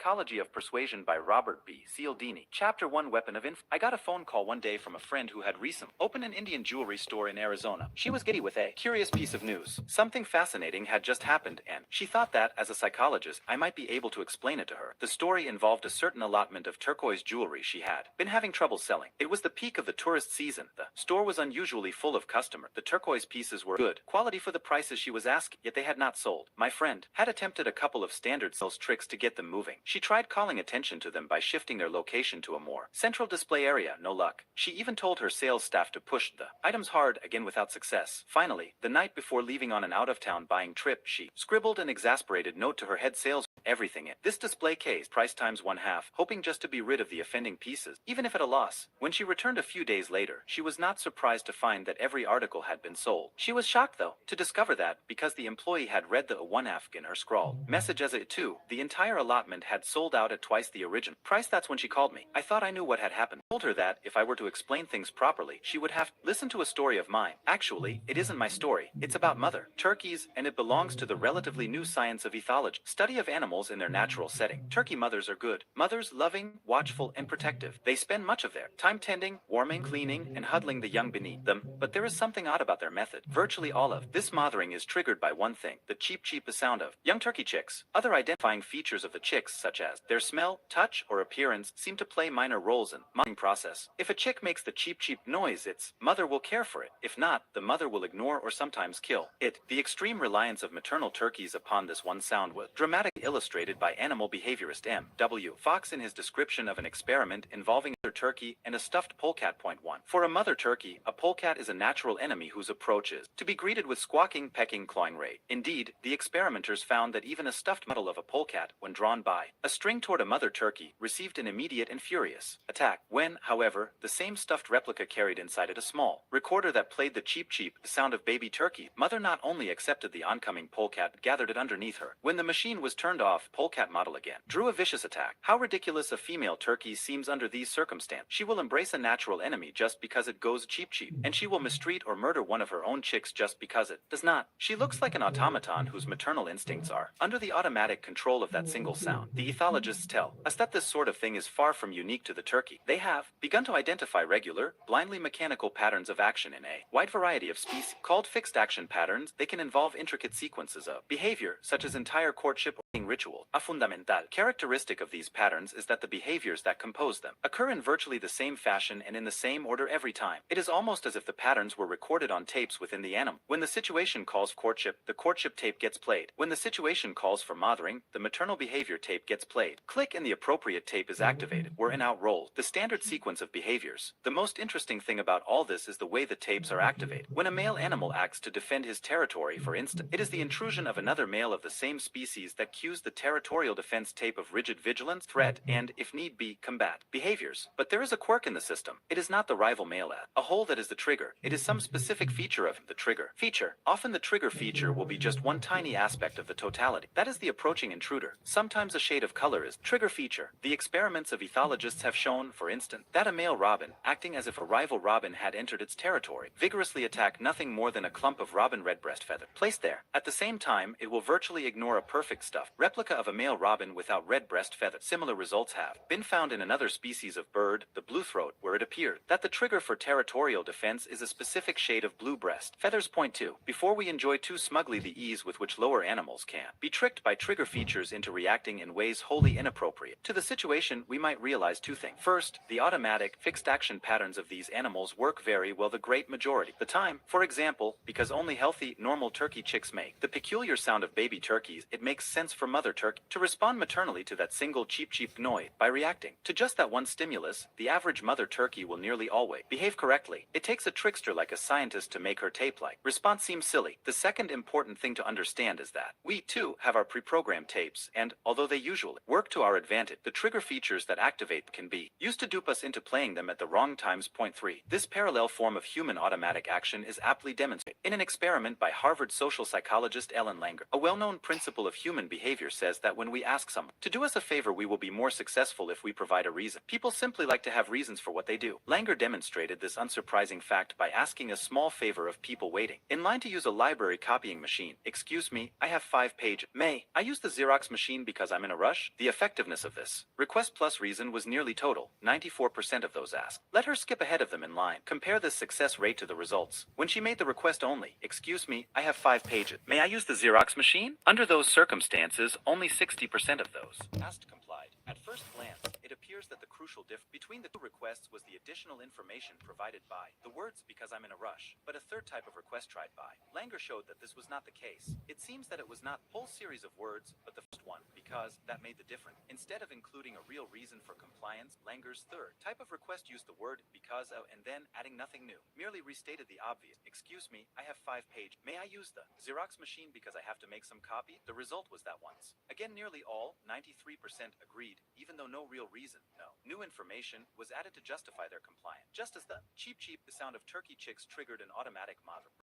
Psychology of Persuasion by Robert B. Cialdini. Chapter 1 Weapon of Influence. I got a phone call one day from a friend who had recently opened an Indian jewelry store in Arizona. She was giddy with a curious piece of news. Something fascinating had just happened and she thought that, as a psychologist, I might be able to explain it to her. The story involved a certain allotment of turquoise jewelry she had been having trouble selling. It was the peak of the tourist season. The store was unusually full of customers. The turquoise pieces were good quality for the prices she was asking, yet they had not sold. My friend had attempted a couple of standard sales tricks to get them moving. She tried calling attention to them by shifting their location to a more central display area, no luck. She even told her sales staff to push the items hard, again without success. Finally, the night before leaving on an out-of-town buying trip, she scribbled an exasperated note to her head sales everything in this display case, price times 1/2, hoping just to be rid of the offending pieces, even if at a loss. When she returned a few days later, she was not surprised to find that every article had been sold. She was shocked, though, to discover that, because the employee had read the 1/2 in her scrawled message as it too, the entire allotment had sold out at twice the original price. That's when she called me. I thought I knew what had happened. I told her that, if I were to explain things properly, she would have listened to a story of mine. Actually, it isn't my story. It's about mother turkeys, and it belongs to the relatively new science of ethology, study of animals in their natural setting. Turkey mothers are good mothers, loving, watchful, and protective. They spend much of their time tending, warming, cleaning, and huddling the young beneath them, but there is something odd about their method. Virtually all of this mothering is triggered by one thing: the cheep sound of young turkey chicks. Other identifying features of the chicks, such as their smell, touch, or appearance, seem to play minor roles in the mothering process. If a chick makes the cheep noise, its mother will care for it. If not, the mother will ignore or sometimes kill it. The extreme reliance of maternal turkeys upon this one sound was dramatically illustrated by animal behaviorist M.W. Fox in his description of an experiment involving a turkey and a stuffed polecat. Point 1. For a mother turkey, a polecat is a natural enemy whose approach is to be greeted with squawking, pecking, clawing rate. Indeed, the experimenters found that even a stuffed model of a polecat, when drawn by a string toward a mother turkey, received an immediate and furious attack. When, however, the same stuffed replica carried inside it a small recorder that played the cheep sound of baby turkey, mother not only accepted the oncoming polecat but gathered it underneath her. When the machine was turned off, polecat model again drew a vicious attack. How ridiculous a female turkey seems under these circumstances. She will embrace a natural enemy just because it goes cheep, and she will mistreat or murder one of her own chicks just because it does not. She looks like an automaton whose maternal instincts are under the automatic control of that single sound. The ethologists tell us that this sort of thing is far from unique to the turkey. They have begun to identify regular, blindly mechanical patterns of action in a wide variety of species. Called fixed action patterns, they can involve intricate sequences of behavior, such as entire courtship or ritual. A fundamental characteristic of these patterns is that the behaviors that compose them occur in virtually the same fashion and in the same order every time. It is almost as if the patterns were recorded on tapes within the animal. When the situation calls courtship, the courtship tape gets played. When the situation calls for mothering, the maternal behavior tape gets played. Click and the appropriate tape is activated. We're in out roll, the standard sequence of behaviors. The most interesting thing about all this is the way the tapes are activated. When a male animal acts to defend his territory, for instance, it is the intrusion of another male of the same species that cues the territorial defense tape of rigid vigilance, threat, and, if need be, combat behaviors. But there is a quirk in the system. It is not the rival male at a hole that is the trigger. It is some specific feature of the trigger feature. Often the trigger feature will be just one tiny aspect of the totality. That is the approaching intruder. Sometimes a shade of color is trigger feature. The experiments of ethologists have shown, for instance, that a male robin, acting as if a rival robin had entered its territory, vigorously attacked nothing more than a clump of robin redbreast feather placed there. At the same time, it will virtually ignore a perfect stuffed replica of a male robin without redbreast feather. Similar results have been found in another species of bird, the bluethroat, where it appeared that the trigger for territorial defense is a specific shade of blue breast feathers. Point 2. Before we enjoy too smugly the ease with which lower animals can be tricked by trigger features into reacting in ways wholly inappropriate to the situation, we might realize two things. First, the automatic, fixed action patterns of these animals work very well the great majority of the time. For example, because only healthy, normal turkey chicks make the peculiar sound of baby turkeys, it makes sense for mother turkey to respond maternally to that single cheep noise by reacting to just that one stimulus. The average mother turkey will nearly always behave correctly. It takes a trickster like a scientist to make her tape-like response seem silly. The second important thing to understand is that we too have our pre-programmed tapes, and although they usually work to our advantage, the trigger features that activate can be used to dupe us into playing them at the wrong times. Point 3. This parallel form of human automatic action is aptly demonstrated in an experiment by Harvard social psychologist Ellen Langer. A well-known principle of human behavior says that when we ask someone to do us a favor, we will be more successful if we provide a reason. People simply like to have reasons for what they do. Langer demonstrated this unsurprising fact by asking a small favor of people waiting in line to use a library copying machine. Excuse me, I have 5 pages. May I use the Xerox machine because I'm in a rush? The effectiveness of this request plus reason was nearly total. 94% of those asked let her skip ahead of them in line. Compare this success rate to the results when she made the request only. Excuse me, I have 5 pages. May I use the Xerox machine? Under those circumstances, only 60% of those asked complied. At first glance, it appears that the crucial difference between the two requests was the additional information provided by the words because I'm in a rush, but a third type of request tried by Langer showed that this was not the case. It seems that it was not a whole series of words, but the first one, because, that made the difference. Instead of including a real reason for compliance, Langer's third type of request used the word because of and then adding nothing new, merely restated the obvious. Excuse me, I have 5 pages. May I use the Xerox machine because I have to make some copy? The result was that once again, nearly all, 93%, agreed, even though no real reason, no new information, was added to justify their compliance. Just as the cheep the sound of turkey chicks triggered an automatic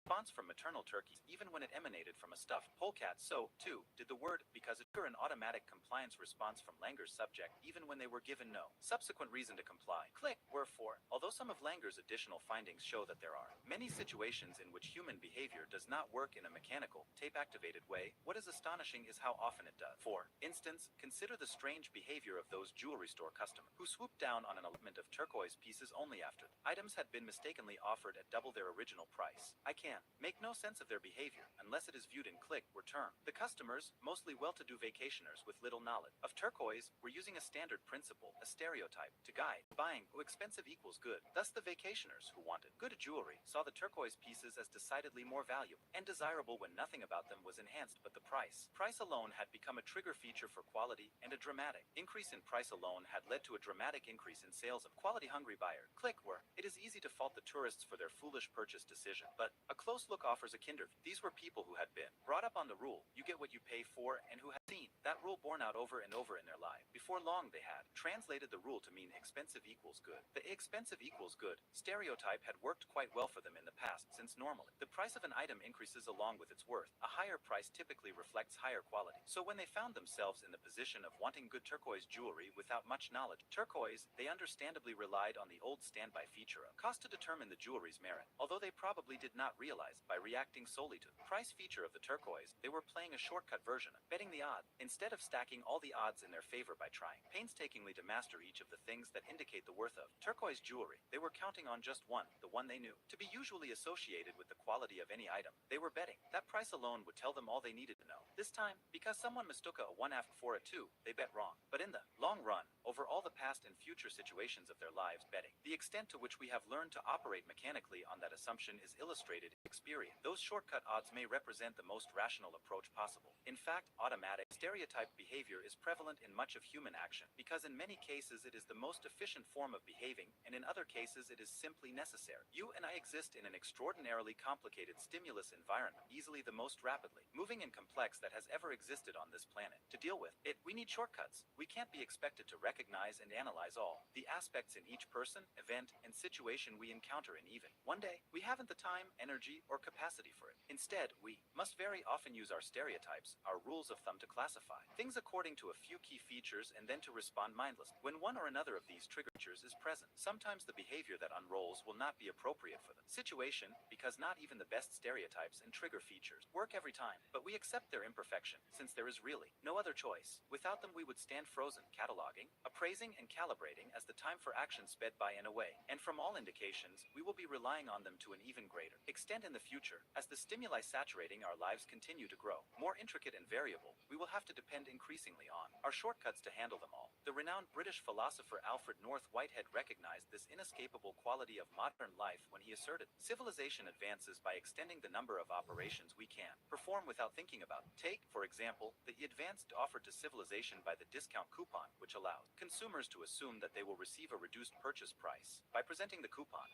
response from maternal turkeys, even when it emanated from a stuffed polecat, so, too, did the word because it triggered an automatic compliance response from Langer's subject, even when they were given no subsequent reason to comply. Click. Wherefore, although some of Langer's additional findings show that there are many situations in which human behavior does not work in a mechanical, tape-activated way, what is astonishing is how often it does. For instance, consider the strange behavior of those jewelry store customers who swooped down on an allotment of turquoise pieces only after the items had been mistakenly offered at double their original price. I can make no sense of their behavior unless it is viewed in click or term. The customers, mostly well-to-do vacationers with little knowledge of turquoise, were using a standard principle, a stereotype, to guide buying who expensive equals good. Thus the vacationers who wanted good jewelry saw the turquoise pieces as decidedly more valuable and desirable when nothing about them was enhanced but the price. Price alone had become a trigger feature for quality, and a dramatic increase in price alone had led to a dramatic increase in sales of quality-hungry buyer. Click where it is easy to fault the tourists for their foolish purchase decision, but a close look offers a kinder view. These were people who had been brought up on the rule, you get what you pay for, and who had seen that rule borne out over and over in their life. Before long they had translated the rule to mean expensive equals good. The expensive equals good stereotype had worked quite well for them in the past, since normally the price of an item increases along with its worth. A higher price typically reflects higher quality. So when they found themselves in the position of wanting good turquoise jewelry without much knowledge turquoise, they understandably relied on the old standby feature of cost to determine the jewelry's merit. Although they probably did not realize, by reacting solely to the price feature of the turquoise, they were playing a shortcut version of betting the odds, instead of stacking all the odds in their favor by trying painstakingly to master each of the things that indicate the worth of turquoise jewelry. They were counting on just one, the one they knew to be usually associated with the quality of any item. They were betting that price alone would tell them all they needed to know. This time, because someone mistook a 1 for a 2, they bet wrong. But in the long run, over all the past and future situations of their lives betting, the extent to which we have learned to operate mechanically on that assumption is illustrated in experience. Those shortcut odds may represent the most rational approach possible. In fact, automatic, stereotyped behavior is prevalent in much of human action, because in many cases it is the most efficient form of behaving, and in other cases it is simply necessary. You and I exist in an extraordinarily complicated stimulus environment, easily the most rapidly moving and complex that has ever existed on this planet. To deal with it, we need shortcuts. We can't be expected to recognize and analyze all the aspects in each person, event, and situation we encounter in even one day. We haven't the time, energy, or capacity for it. Instead, we must very often use our stereotypes, our rules of thumb, to classify things according to a few key features and then to respond mindlessly when one or another of these triggers is present. Sometimes the behavior that unrolls will not be appropriate for the situation, because not even the best stereotypes and trigger features work every time, but we accept their imperfection, since there is really no other choice. Without them we would stand frozen, cataloging, appraising, and calibrating as the time for action sped by and away, and from all indications, we will be relying on them to an even greater extent in the future, as the stimuli saturating our lives continue to grow more intricate and variable. We will have to depend increasingly on our shortcuts to handle them all. The renowned British philosopher Alfred North Whitehead recognized this inescapable quality of modern life when he asserted, civilization advances by extending the number of operations we can perform without thinking about. Take, for example, the advance offered to civilization by the discount coupon, which allows consumers to assume that they will receive a reduced purchase price by presenting the coupon.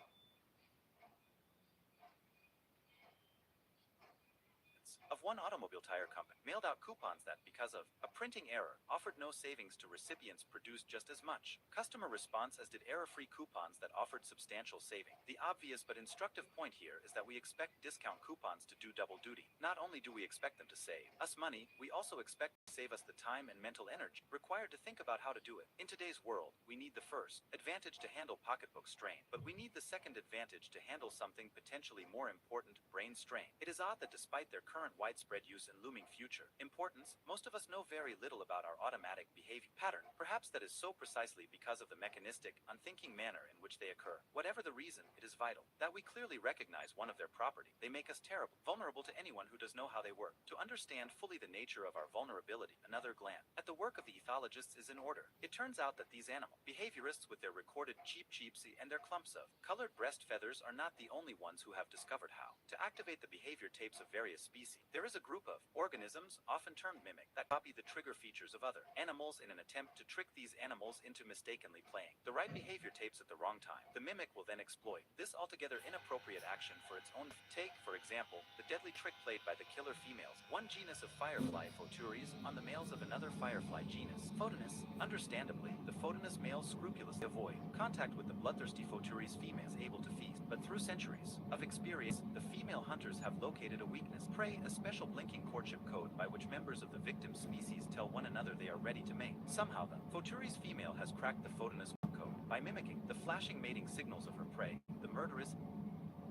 of one automobile tire company mailed out coupons that, because of a printing error, offered no savings to recipients produced just as much. Customer response as did error-free coupons that offered substantial saving. The obvious but instructive point here is that we expect discount coupons to do double duty. Not only do we expect them to save us money, we also expect to save us the time and mental energy required to think about how to do it. In today's world, we need the first advantage to handle pocketbook strain, but we need the second advantage to handle something potentially more important, brain strain. It is odd that despite their current widespread use and looming future importance, most of us know very little about our automatic behavior pattern. Perhaps that is so precisely because of the mechanistic, unthinking manner in which they occur. Whatever the reason, it is vital that we clearly recognize one of their property. They make us terrible, vulnerable to anyone who does know how they work. To understand fully the nature of our vulnerability, another glance at the work of the ethologists is in order. It turns out that these animal behaviorists with their recorded cheapsy and their clumps of colored breast feathers are not the only ones who have discovered how to activate the behavior tapes of various species. There is a group of organisms, often termed mimic, that copy the trigger features of other animals in an attempt to trick these animals into mistakenly playing the right behavior tapes at the wrong time. The mimic will then exploit this altogether inappropriate action for its own. Take, for example, the deadly trick played by the killer females, one genus of firefly photuries, on the males of another firefly genus, Photinus. Understandably, the Photinus males scrupulously avoid contact with the bloodthirsty photuries females able to feast, but through centuries of experience, the female hunters have located a weakness, prey, a special blinking courtship code by which members of the victim species tell one another they are ready to mate. Somehow the Photuries female has cracked the Photinus code by mimicking the flashing mating signals of her prey, the murderous,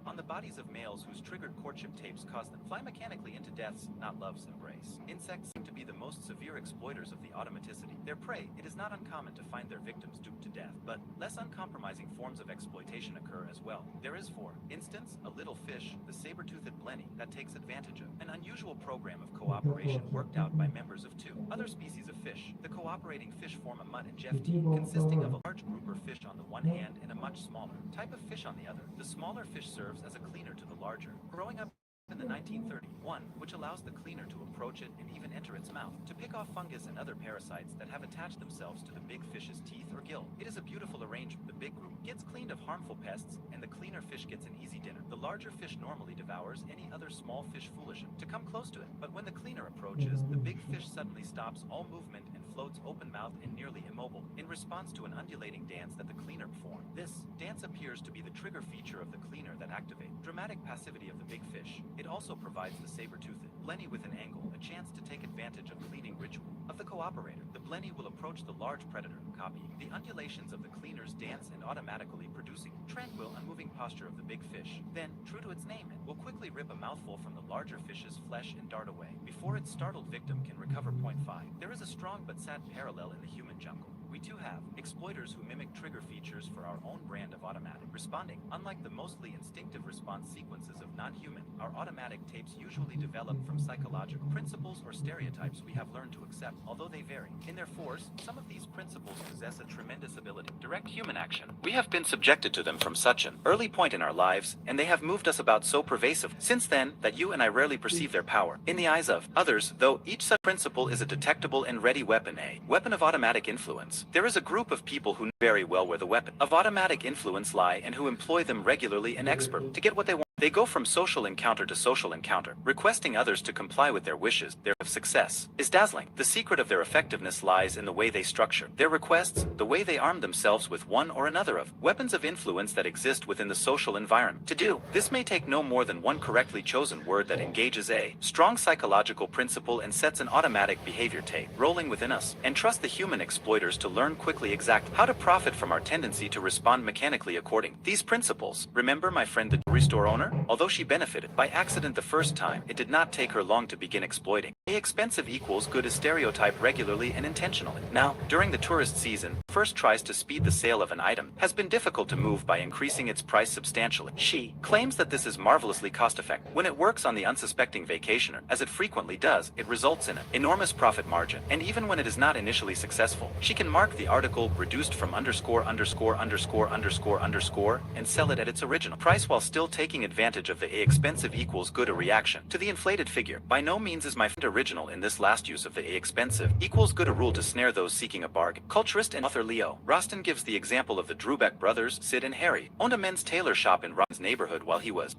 on the bodies of males whose triggered courtship tapes cause them fly mechanically into death's, not love's, embrace. Insects seem to be the most severe exploiters of the automaticity. Their prey, it is not uncommon to find their victims duped to death, but less uncompromising forms of exploitation occur as well. There is, for instance, a little fish, the saber-toothed blenny, that takes advantage of an unusual program of cooperation worked out by members of two other species of fish. The cooperating fish form a mutt and jephte, consisting of a large grouper fish on the one hand and a much smaller type of fish on the other. The smaller fish serves as a cleaner to the larger, growing up in the 1931, which allows the cleaner to approach it and even enter its mouth to pick off fungus and other parasites that have attached themselves to the big fish's teeth or gill. It is a beautiful arrangement. The big group gets cleaned of harmful pests, and the cleaner fish gets an easy dinner. The larger fish normally devours any other small fish foolish to come close to it, but when the cleaner approaches, the big fish suddenly stops all movement and floats open-mouthed and nearly immobile, in response to an undulating dance that the cleaner performed. This dance appears to be the trigger feature of the cleaner that activates dramatic passivity of the big fish. It also provides the saber-toothed blenny with an angle, a chance to take advantage of the cleaning ritual of the cooperator. The blenny will approach the large predator, copying the undulations of the cleaner's dance and automatically producing tranquil, unmoving posture of the big fish. Then, true to its name, it will quickly rip a mouthful from the larger fish's flesh and dart away before its startled victim can recover. Point 5. There is a strong but sad parallel in the human jungle. We too have exploiters who mimic trigger features for our own brand of automatic responding. Unlike the mostly instinctive response sequences of non-human, our automatic tapes usually develop from psychological principles or stereotypes we have learned to accept, although they vary in their force. Some of these principles possess a tremendous ability to direct human action. We have been subjected to them from such an early point in our lives, and they have moved us about so pervasive since then that you and I rarely perceive their power in the eyes of others, though each such principle is a detectable and ready weapon, a weapon of automatic influence. There is a group of people who know very well where the weapon of automatic influence lie and who employ them regularly and expert to get what they want. They go from social encounter to social encounter, requesting others to comply with their wishes. Their success is dazzling. The secret of their effectiveness lies in the way they structure their requests, the way they arm themselves with one or another of weapons of influence that exist within the social environment. To do this may take no more than one correctly chosen word that engages a strong psychological principle and sets an automatic behavior tape rolling within us, and trust the human exploiters to learn quickly exactly how to profit from our tendency to respond mechanically according to these principles. Remember my friend the jewelry store owner? Although she benefited by accident the first time, it did not take her long to begin exploiting. A expensive equals good is stereotyped regularly and intentionally. Now, during the tourist season, first tries to speed the sale of an item has been difficult to move by increasing its price substantially. She claims that this is marvelously cost-effective. When it works on the unsuspecting vacationer, as it frequently does, it results in an enormous profit margin. And even when it is not initially successful, she can mark the article reduced from underscore underscore underscore underscore underscore and sell it at its original price while still taking advantage of the A expensive equals good, a reaction to the inflated figure. By no means is my friend original in this last use of the A expensive equals good a rule to snare those seeking a bargain. Culturist and author Leo Roston gives the example of the Drubeck brothers, Sid and Harry, owned a men's tailor shop in Robin's neighborhood while he was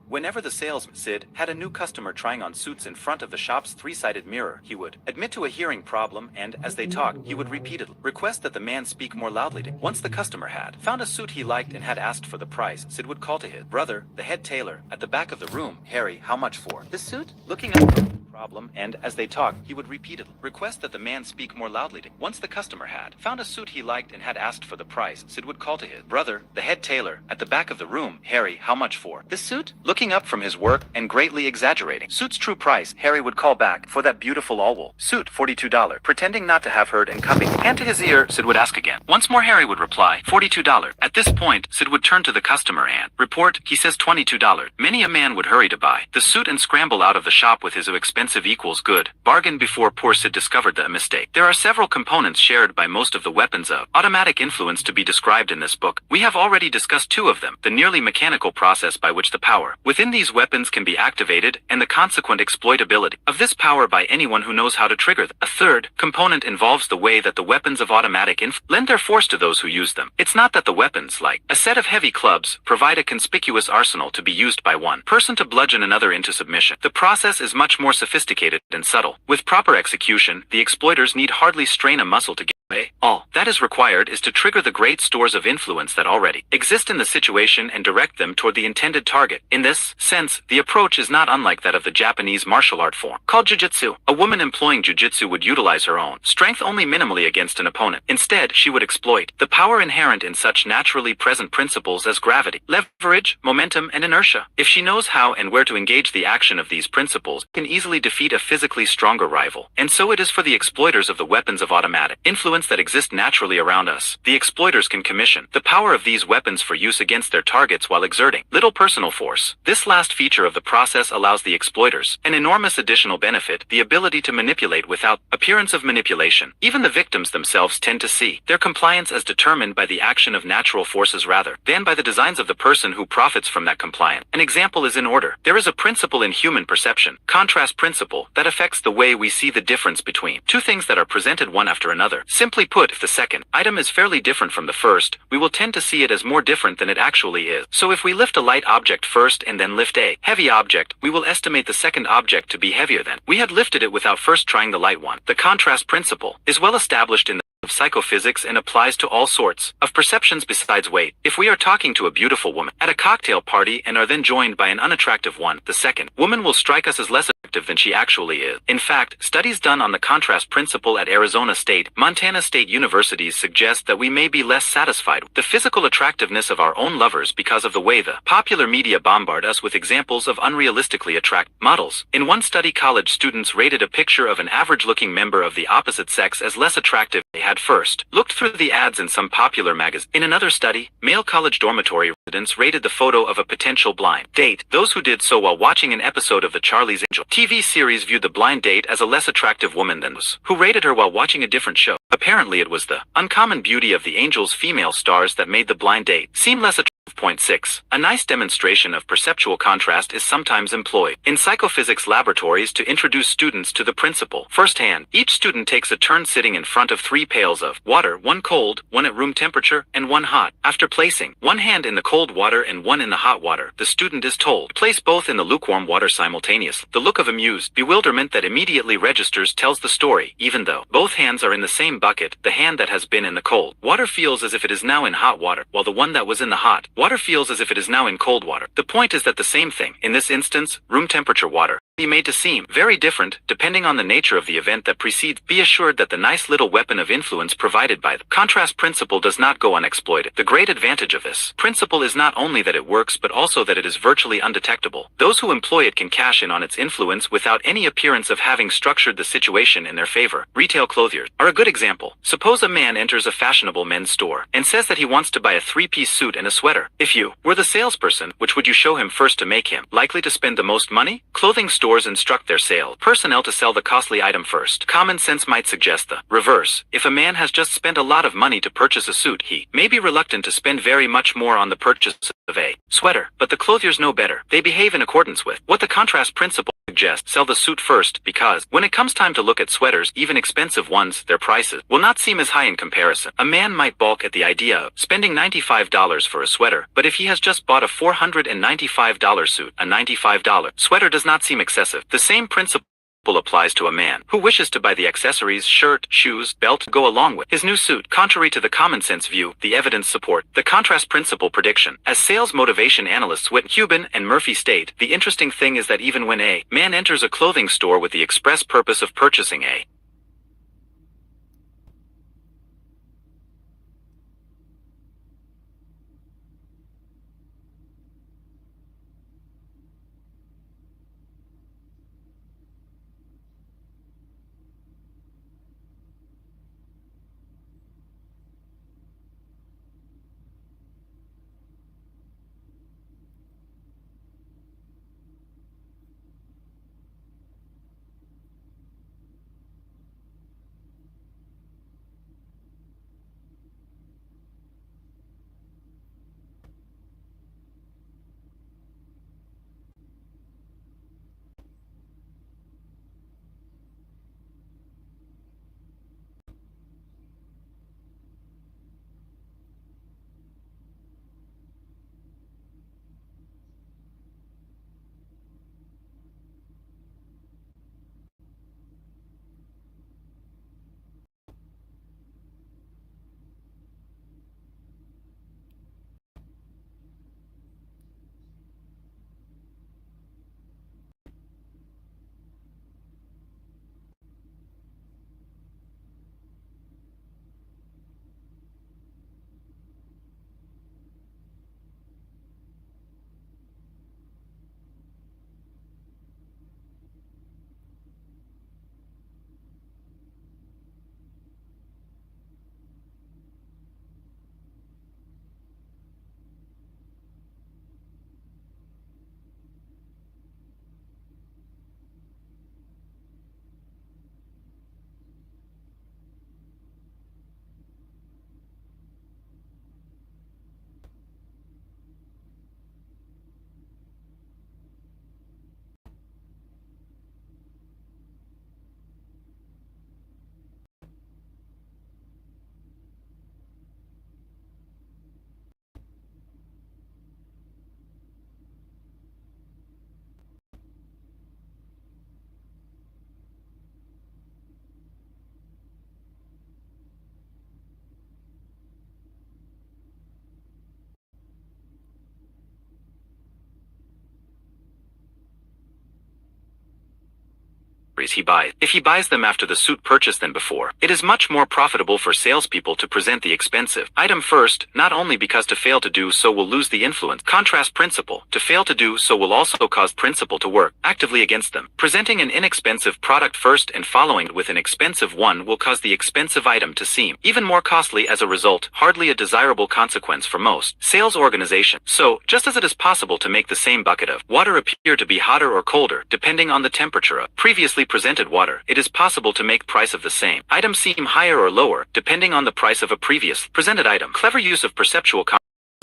Whenever the salesman, Sid, had a new customer trying on suits in front of the shop's three-sided mirror, he would admit to a hearing problem and, as they talked, he would repeatedly request that the man speak more loudly. Once the customer had found a suit he liked and had asked for the price, Sid would call to his brother, the head tailor, at the back of the room, "Harry, how much for this suit?" Looking at the problem, and as they talked, he would repeatedly request that the man speak more loudly. Once the customer had found a suit he liked and had asked for the price, Sid would call to his brother, the head tailor, at the back of the room, "Harry, how much for this suit?" Looking up from his work and greatly exaggerating suit's true price, Harry would call back, "For that beautiful all-wool suit, $42, pretending not to have heard and cupping hand to his ear, Sid would ask again. Once more Harry would reply, $42. At this point, Sid would turn to the customer and report, "He says $22. Many a man would hurry to buy the suit and scramble out of the shop with his expensive equals good bargain before poor Sid discovered the mistake. There are several components shared by most of the weapons of automatic influence to be described in this book. We have already discussed two of them, the nearly mechanical process by which the power within these weapons can be activated, and the consequent exploitability of this power by anyone who knows how to trigger them. A third component involves the way that the weapons of automatic influence lend their force to those who use them. It's not that the weapons, like a set of heavy clubs, provide a conspicuous arsenal to be used by one person to bludgeon another into submission. The process is much more sophisticated and subtle. With proper execution, the exploiters need hardly strain a muscle to get away. All that is required is to trigger the great stores of influence that already exist in the situation and direct them toward the intended target. In this sense, the approach is not unlike that of the Japanese martial art form called jujitsu. A woman employing jujitsu would utilize her own strength only minimally against an opponent. Instead, she would exploit the power inherent in such naturally present principles as gravity, leverage, momentum, and inertia. If she knows how and where to engage the action of these principles, can easily defeat a physically stronger rival. And so it is for the exploiters of the weapons of automatic influence that exist naturally around us. The exploiters can commission the power of these weapons for use against their targets while exerting little personal force. This last feature of the process allows the exploiters an enormous additional benefit, the ability to manipulate without appearance of manipulation. Even the victims themselves tend to see their compliance as determined by the action of natural forces rather than by the designs of the person who profits from that compliance. An example is in order. There is a principle in human perception, contrast principle, that affects the way we see the difference between two things that are presented one after another. Simply put, if the second item is fairly different from the first, we will tend to see it as more different than it actually is. So if we lift a light object first and then lift a heavy object, we will estimate the second object to be heavier than we had lifted it without first trying the light one. The contrast principle is well established in of psychophysics and applies to all sorts of perceptions besides weight. If we are talking to a beautiful woman at a cocktail party and are then joined by an unattractive one, the second woman will strike us as less attractive than she actually is. In fact, studies done on the contrast principle at Arizona State, Montana State universities suggest that we may be less satisfied with the physical attractiveness of our own lovers because of the way the popular media bombard us with examples of unrealistically attractive models. In one study, college students rated a picture of an average-looking member of the opposite sex as less attractive than they had first looked through the ads in some popular magazine. In another study, male college dormitory residents rated the photo of a potential blind date. Those who did so while watching an episode of the Charlie's Angel TV series viewed the blind date as a less attractive woman than those who rated her while watching a different show. Apparently it was the uncommon beauty of the Angel's female stars that made the blind date seem less attractive. Point 6. A nice demonstration of perceptual contrast is sometimes employed in psychophysics laboratories to introduce students to the principle firsthand. Each student takes a turn sitting in front of 3 pails of water, one cold, one at room temperature, and one hot. After placing one hand in the cold water and one in the hot water, the student is told, place both in the lukewarm water simultaneously. The look of amused bewilderment that immediately registers tells the story. Even though both hands are in the same bucket, the hand that has been in the cold water feels as if it is now in hot water, while the one that was in the hot water feels as if it is now in cold water. The point is that the same thing, in this instance, room temperature water, be made to seem very different depending on the nature of the event that precedes. Be assured that the nice little weapon of influence provided by the contrast principle does not go unexploited. The great advantage of this principle is not only that it works but also that it is virtually undetectable. Those who employ it can cash in on its influence without any appearance of having structured the situation in their favor. Retail clothiers are a good example. Suppose a man enters a fashionable men's store and says that he wants to buy a 3-piece suit and a sweater. If you were the salesperson, which would you show him first to make him likely to spend the most money? Clothing stores instruct their sales personnel to sell the costly item first. Common sense might suggest the reverse. If a man has just spent a lot of money to purchase a suit, he may be reluctant to spend very much more on the purchase of a sweater. But the clothiers know better. They behave in accordance with what the contrast principle suggests. suggest sell the suit first because, when it comes time to look at sweaters, even expensive ones, their prices will not seem as high in comparison. A man might balk at the idea of spending $95 for a sweater, but if he has just bought a $495 suit, a $95 sweater does not seem excessive. The same principle applies to a man who wishes to buy the accessories, shirt, shoes, belt to go along with his new suit. Contrary to the common sense view, the evidence support the contrast principle prediction. As sales motivation analysts Cuban and Murphy state, the interesting thing is that even when a man enters a clothing store with the express purpose of purchasing a he buys. If he buys them after the suit purchase than before, it is much more profitable for salespeople to present the expensive item first, not only because to fail to do so will lose the influence. Contrast principle. To fail to do so will also cause principle to work actively against them. Presenting an inexpensive product first and following it with an expensive one will cause the expensive item to seem even more costly as a result, hardly a desirable consequence for most sales organizations. So, just as it is possible to make the same bucket of water appear to be hotter or colder, depending on the temperature of previously presented water, it is possible to make price of the same item seem higher or lower, depending on the price of a previous presented item. Clever use of perceptual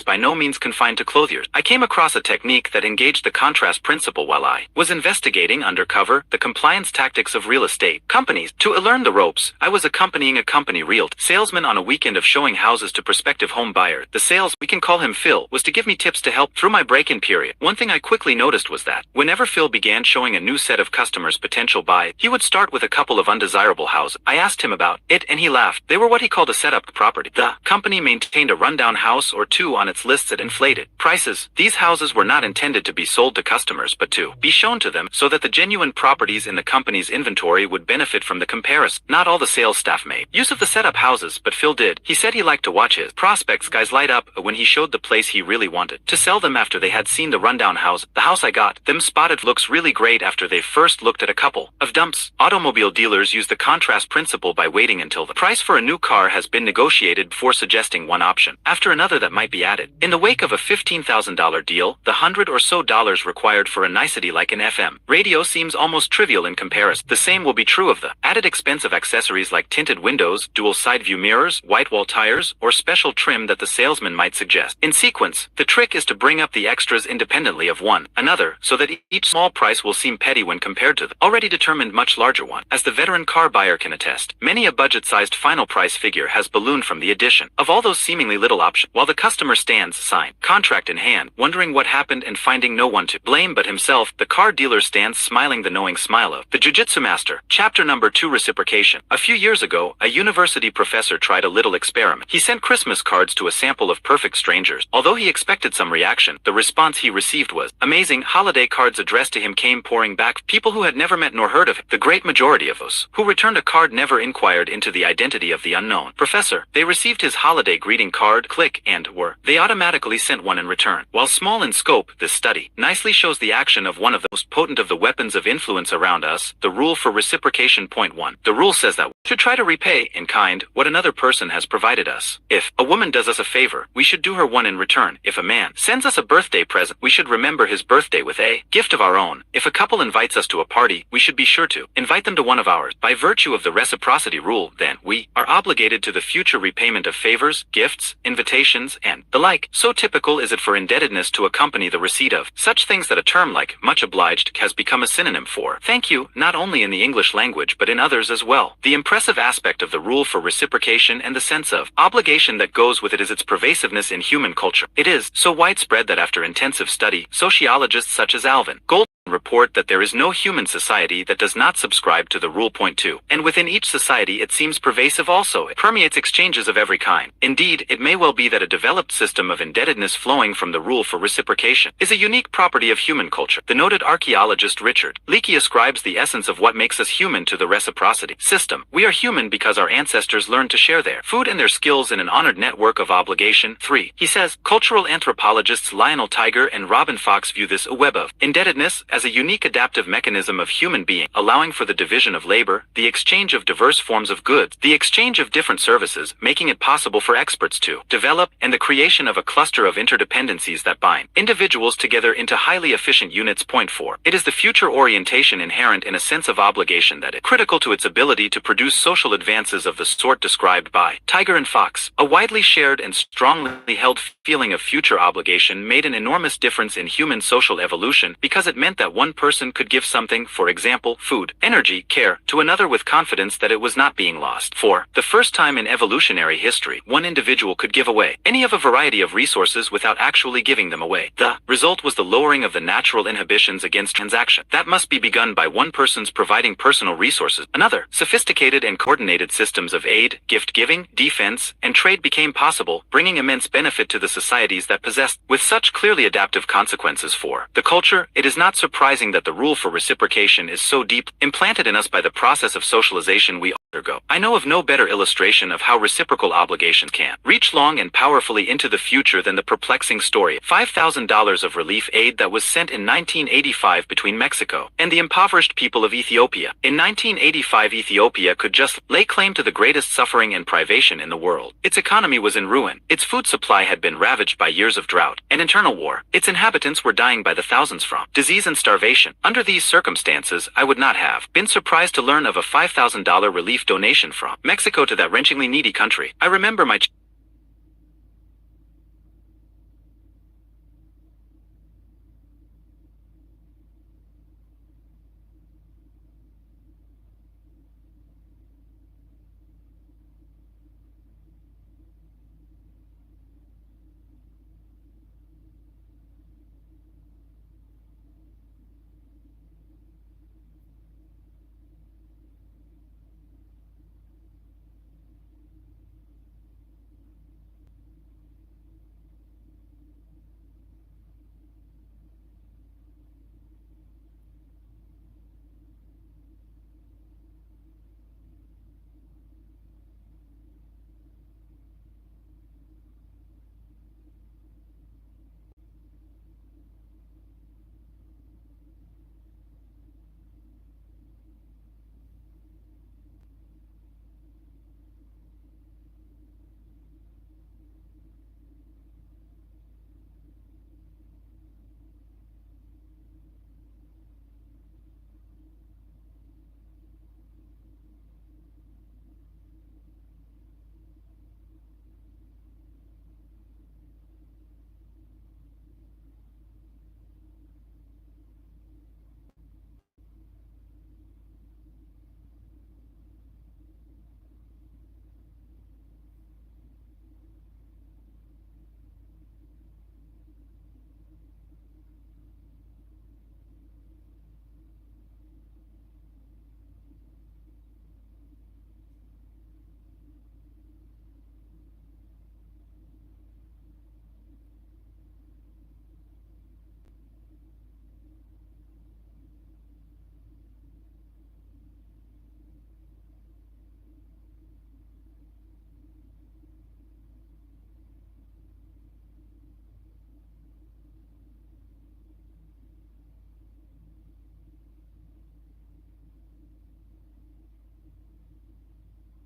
by no means confined to clothiers. I came across a technique that engaged the contrast principle while I was investigating undercover the compliance tactics of real estate companies. To learn the ropes, I was accompanying a company realtor salesman on a weekend of showing houses to prospective home buyers. The sales, we can call him Phil, was to give me tips to help through my break-in period. One thing I quickly noticed was that whenever Phil began showing a new set of customers potential buy, he would start with a couple of undesirable houses. I asked him about it and he laughed. They were what he called a setup property. The company maintained a rundown house or two on its lists at inflated prices. These houses were not intended to be sold to customers but to be shown to them so that the genuine properties in the company's inventory would benefit from the comparison. Not all the sales staff made use of the setup houses, but Phil did. He said he liked to watch his prospects guys light up when he showed the place he really wanted to sell them after they had seen the rundown house. The house I got them spotted looks really great after they first looked at a couple of dumps. Automobile dealers use the contrast principle by waiting until the price for a new car has been negotiated before suggesting one option after another that might be added. added. In the wake of a $15,000 deal, the $100 or so required for a nicety like an FM radio seems almost trivial in comparison. The same will be true of the added expense of accessories like tinted windows, dual side view mirrors, white wall tires, or special trim that the salesman might suggest. In sequence, the trick is to bring up the extras independently of one another so that each small price will seem petty when compared to the already determined much larger one. As the veteran car buyer can attest, many a budget-sized final price figure has ballooned from the addition of all those seemingly little options, while the customer stands, signed, contract in hand, wondering what happened and finding no one to blame but himself. The car dealer stands smiling the knowing smile of the Jiu-Jitsu master. Chapter number 2: Reciprocation. A few years ago, a university professor tried a little experiment. He sent Christmas cards to a sample of perfect strangers. Although he expected some reaction, the response he received was amazing. Holiday cards addressed to him came pouring back. People who had never met nor heard of him. The great majority of those who returned a card never inquired into the identity of the unknown professor. They received his holiday greeting card, click, and they automatically sent one in return. While small in scope, this study nicely shows the action of one of the most potent of the weapons of influence around us, the rule for reciprocation. Point 1. The rule says that we should try to repay, in kind, what another person has provided us. If a woman does us a favor, we should do her one in return. If a man sends us a birthday present, we should remember his birthday with a gift of our own. If a couple invites us to a party, we should be sure to invite them to one of ours. By virtue of the reciprocity rule, then, we are obligated to the future repayment of favors, gifts, invitations, and the like. So typical is it for indebtedness to accompany the receipt of such things that a term like much obliged has become a synonym for thank you, not only in the English language but in others as well. The impressive aspect of the rule for reciprocation and the sense of obligation that goes with it is its pervasiveness in human culture. It is so widespread that after intensive study, sociologists such as Alvin Gold report that there is no human society that does not subscribe to the rule. Point 2. And within each society it seems pervasive also. It permeates exchanges of every kind. Indeed, it may well be that a developed system of indebtedness flowing from the rule for reciprocation is a unique property of human culture. The noted archaeologist Richard Leakey ascribes the essence of what makes us human to the reciprocity system. We are human because our ancestors learned to share their food and their skills in an honored network of obligation. 3. He says, cultural anthropologists Lionel Tiger and Robin Fox view this web of indebtedness as a unique adaptive mechanism of human being, allowing for the division of labor, the exchange of diverse forms of goods, the exchange of different services, making it possible for experts to develop, and the creation of a cluster of interdependencies that bind individuals together into highly efficient units. Point 4. It is the future orientation inherent in a sense of obligation that is critical to its ability to produce social advances of the sort described by Tiger and Fox. A widely shared and strongly held feeling of future obligation made an enormous difference in human social evolution because it meant that one person could give something, for example, food, energy, care, to another with confidence that it was not being lost. For the first time in evolutionary history, one individual could give away any of a variety of resources without actually giving them away. The result was the lowering of the natural inhibitions against transaction. That must be begun by one person's providing personal resources. Another, sophisticated and coordinated systems of aid, gift-giving, defense, and trade became possible, bringing immense benefit to the societies that possessed, with such clearly adaptive consequences for the culture. It is not surprising that the rule for reciprocation is so deep implanted in us by the process of socialization we undergo. I know of no better illustration of how reciprocal obligations can reach long and powerfully into the future than the perplexing story of $5,000 of relief aid that was sent in 1985 between Mexico and the impoverished people of Ethiopia. In 1985, Ethiopia could just lay claim to the greatest suffering and privation in the world. Its economy was in ruin. Its food supply had been ravaged by years of drought and internal war. Its inhabitants were dying by the thousands from disease and starvation. Under these circumstances, I would not have been surprised to learn of a $5,000 relief donation from Mexico to that wrenchingly needy country. I remember my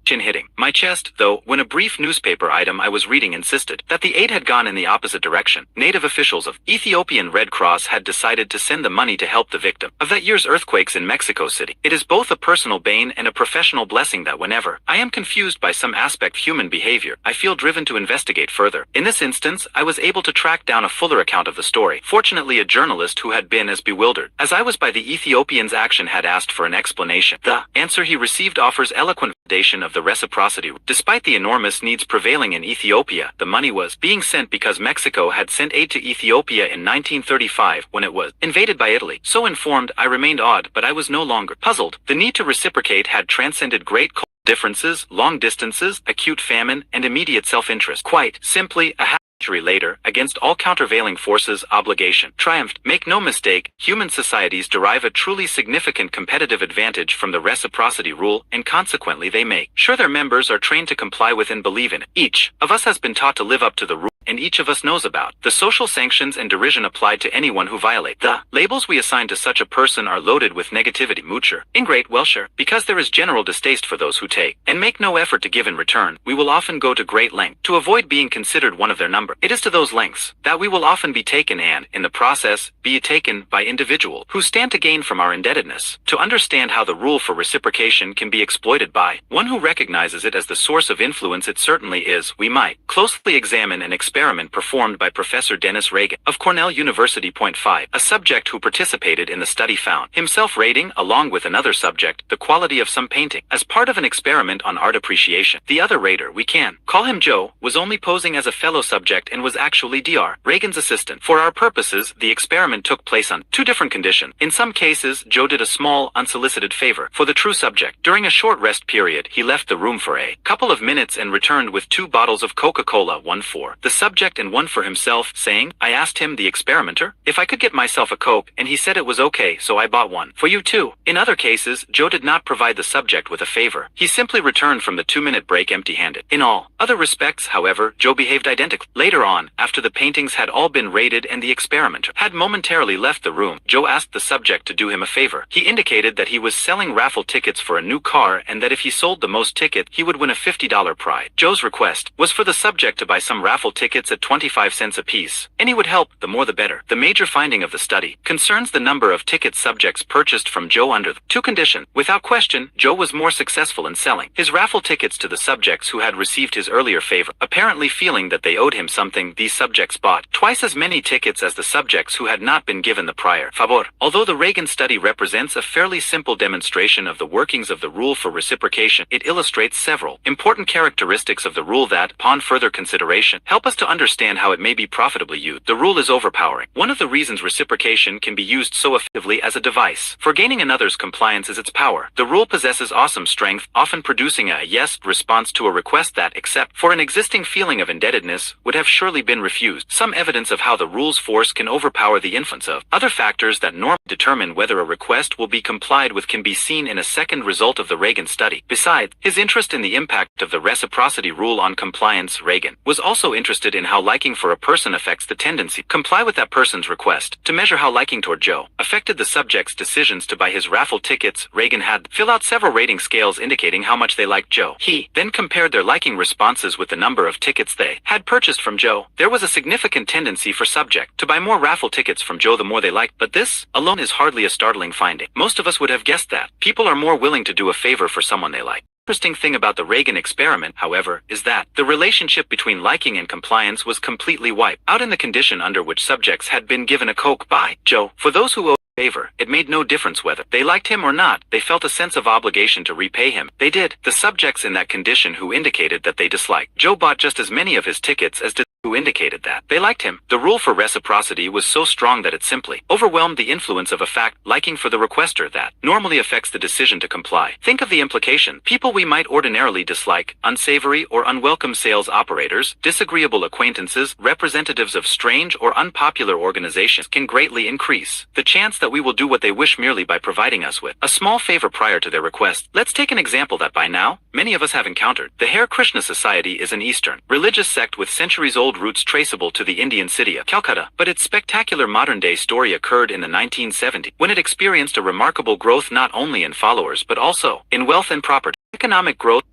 chin hitting my chest, though, when a brief newspaper item I was reading insisted that the aid had gone in the opposite direction. Native officials of Ethiopian Red Cross had decided to send the money to help the victim of that year's earthquakes in Mexico City. It is both a personal bane and a professional blessing that whenever I am confused by some aspect of human behavior, I feel driven to investigate further. In this instance, I was able to track down a fuller account of the story. Fortunately, a journalist who had been as bewildered as I was by the Ethiopian's action had asked for an explanation. The answer he received offers eloquent validation of the reciprocity. Despite the enormous needs prevailing in Ethiopia, the money was being sent because Mexico had sent aid to Ethiopia in 1935 when it was invaded by Italy. So informed, I remained awed, but I was no longer puzzled. The need to reciprocate had transcended great differences, long distances, acute famine, and immediate self-interest. Quite simply, a century later, against all countervailing forces, obligation triumphed. Make no mistake, human societies derive a truly significant competitive advantage from the reciprocity rule, and consequently they make sure their members are trained to comply with and believe in it. Each of us has been taught to live up to the rule, and each of us knows about the social sanctions and derision applied to anyone who violate the labels we assign to such a person are loaded with negativity. Moocher, ingrate, Welsher. Because there is general distaste for those who take and make no effort to give in return, we will often go to great length to avoid being considered one of their number. It is to those lengths that we will often be taken and, in the process, be taken by individuals who stand to gain from our indebtedness. To understand how the rule for reciprocation can be exploited by one who recognizes it as the source of influence it certainly is, we might closely examine an experiment performed by Professor Dennis Reagan of Cornell University. Point 5. A subject who participated in the study found himself rating, along with another subject, the quality of some painting as part of an experiment on art appreciation. The other rater, we can call him Joe, was only posing as a fellow subject and was actually Dr. Reagan's assistant. For our purposes, the experiment took place on two different conditions. In some cases, Joe did a small, unsolicited favor for the true subject. During a short rest period, he left the room for a couple of minutes and returned with 2 bottles of Coca-Cola, one for the subject and one for himself, saying, I asked him, the experimenter, if I could get myself a Coke, and he said it was okay, so I bought one for you too. In other cases, Joe did not provide the subject with a favor. He simply returned from the 2-minute break empty-handed. In all other respects, however, Joe behaved identically. Later on, after the paintings had all been rated and the experimenter had momentarily left the room, Joe asked the subject to do him a favor. He indicated that he was selling raffle tickets for a new car and that if he sold the most ticket, he would win a $50 prize. Joe's request was for the subject to buy some raffle tickets at 25 cents apiece. Any would help, the more the better. The major finding of the study concerns the number of tickets subjects purchased from Joe under the 2 conditions. Without question, Joe was more successful in selling his raffle tickets to the subjects who had received his earlier favor. Apparently feeling that they owed him something, these subjects bought twice as many tickets as the subjects who had not been given the prior favor. Although the Reagan study represents a fairly simple demonstration of the workings of the rule for reciprocation, it illustrates several important characteristics of the rule that, upon further consideration, help us to understand how it may be profitably used. The rule is overpowering. One of the reasons reciprocation can be used so effectively as a device for gaining another's compliance is its power. The rule possesses awesome strength, often producing a yes response to a request that, except for an existing feeling of indebtedness, would have surely been refused. Some evidence of how the rule's force can overpower the influence of other factors that normally determine whether a request will be complied with can be seen in a second result of the Reagan study. Besides his interest in the impact of the reciprocity rule on compliance, Reagan was also interested in how liking for a person affects the tendency to comply with that person's request. To measure how liking toward Joe affected the subject's decisions to buy his raffle tickets, Reagan had fill out several rating scales indicating how much they liked Joe. He then compared their liking responses with the number of tickets they had purchased from Joe. There was a significant tendency for subject to buy more raffle tickets from Joe the more they liked, but this alone is hardly a startling finding. Most of us would have guessed that people are more willing to do a favor for someone they like. The interesting thing about the Reagan experiment, however, is that the relationship between liking and compliance was completely wiped out in the condition under which subjects had been given a Coke by Joe. For those who owed favor, it made no difference whether they liked him or not. They felt a sense of obligation to repay him. They did. The subjects in that condition who indicated that they disliked Joe bought just as many of his tickets as did who indicated that they liked him. The rule for reciprocity was so strong that it simply overwhelmed the influence of a fact, liking for the requester, that normally affects the decision to comply. Think of the implication. People we might ordinarily dislike, unsavory or unwelcome sales operators, disagreeable acquaintances, representatives of strange or unpopular organizations can greatly increase the chance that we will do what they wish merely by providing us with a small favor prior to their request. Let's take an example that by now many of us have encountered. The Hare Krishna Society is an Eastern religious sect with centuries-old roots traceable to the Indian city of Calcutta, but its spectacular modern-day story occurred in the 1970s, when it experienced a remarkable growth not only in followers but also in wealth and property. Economic growth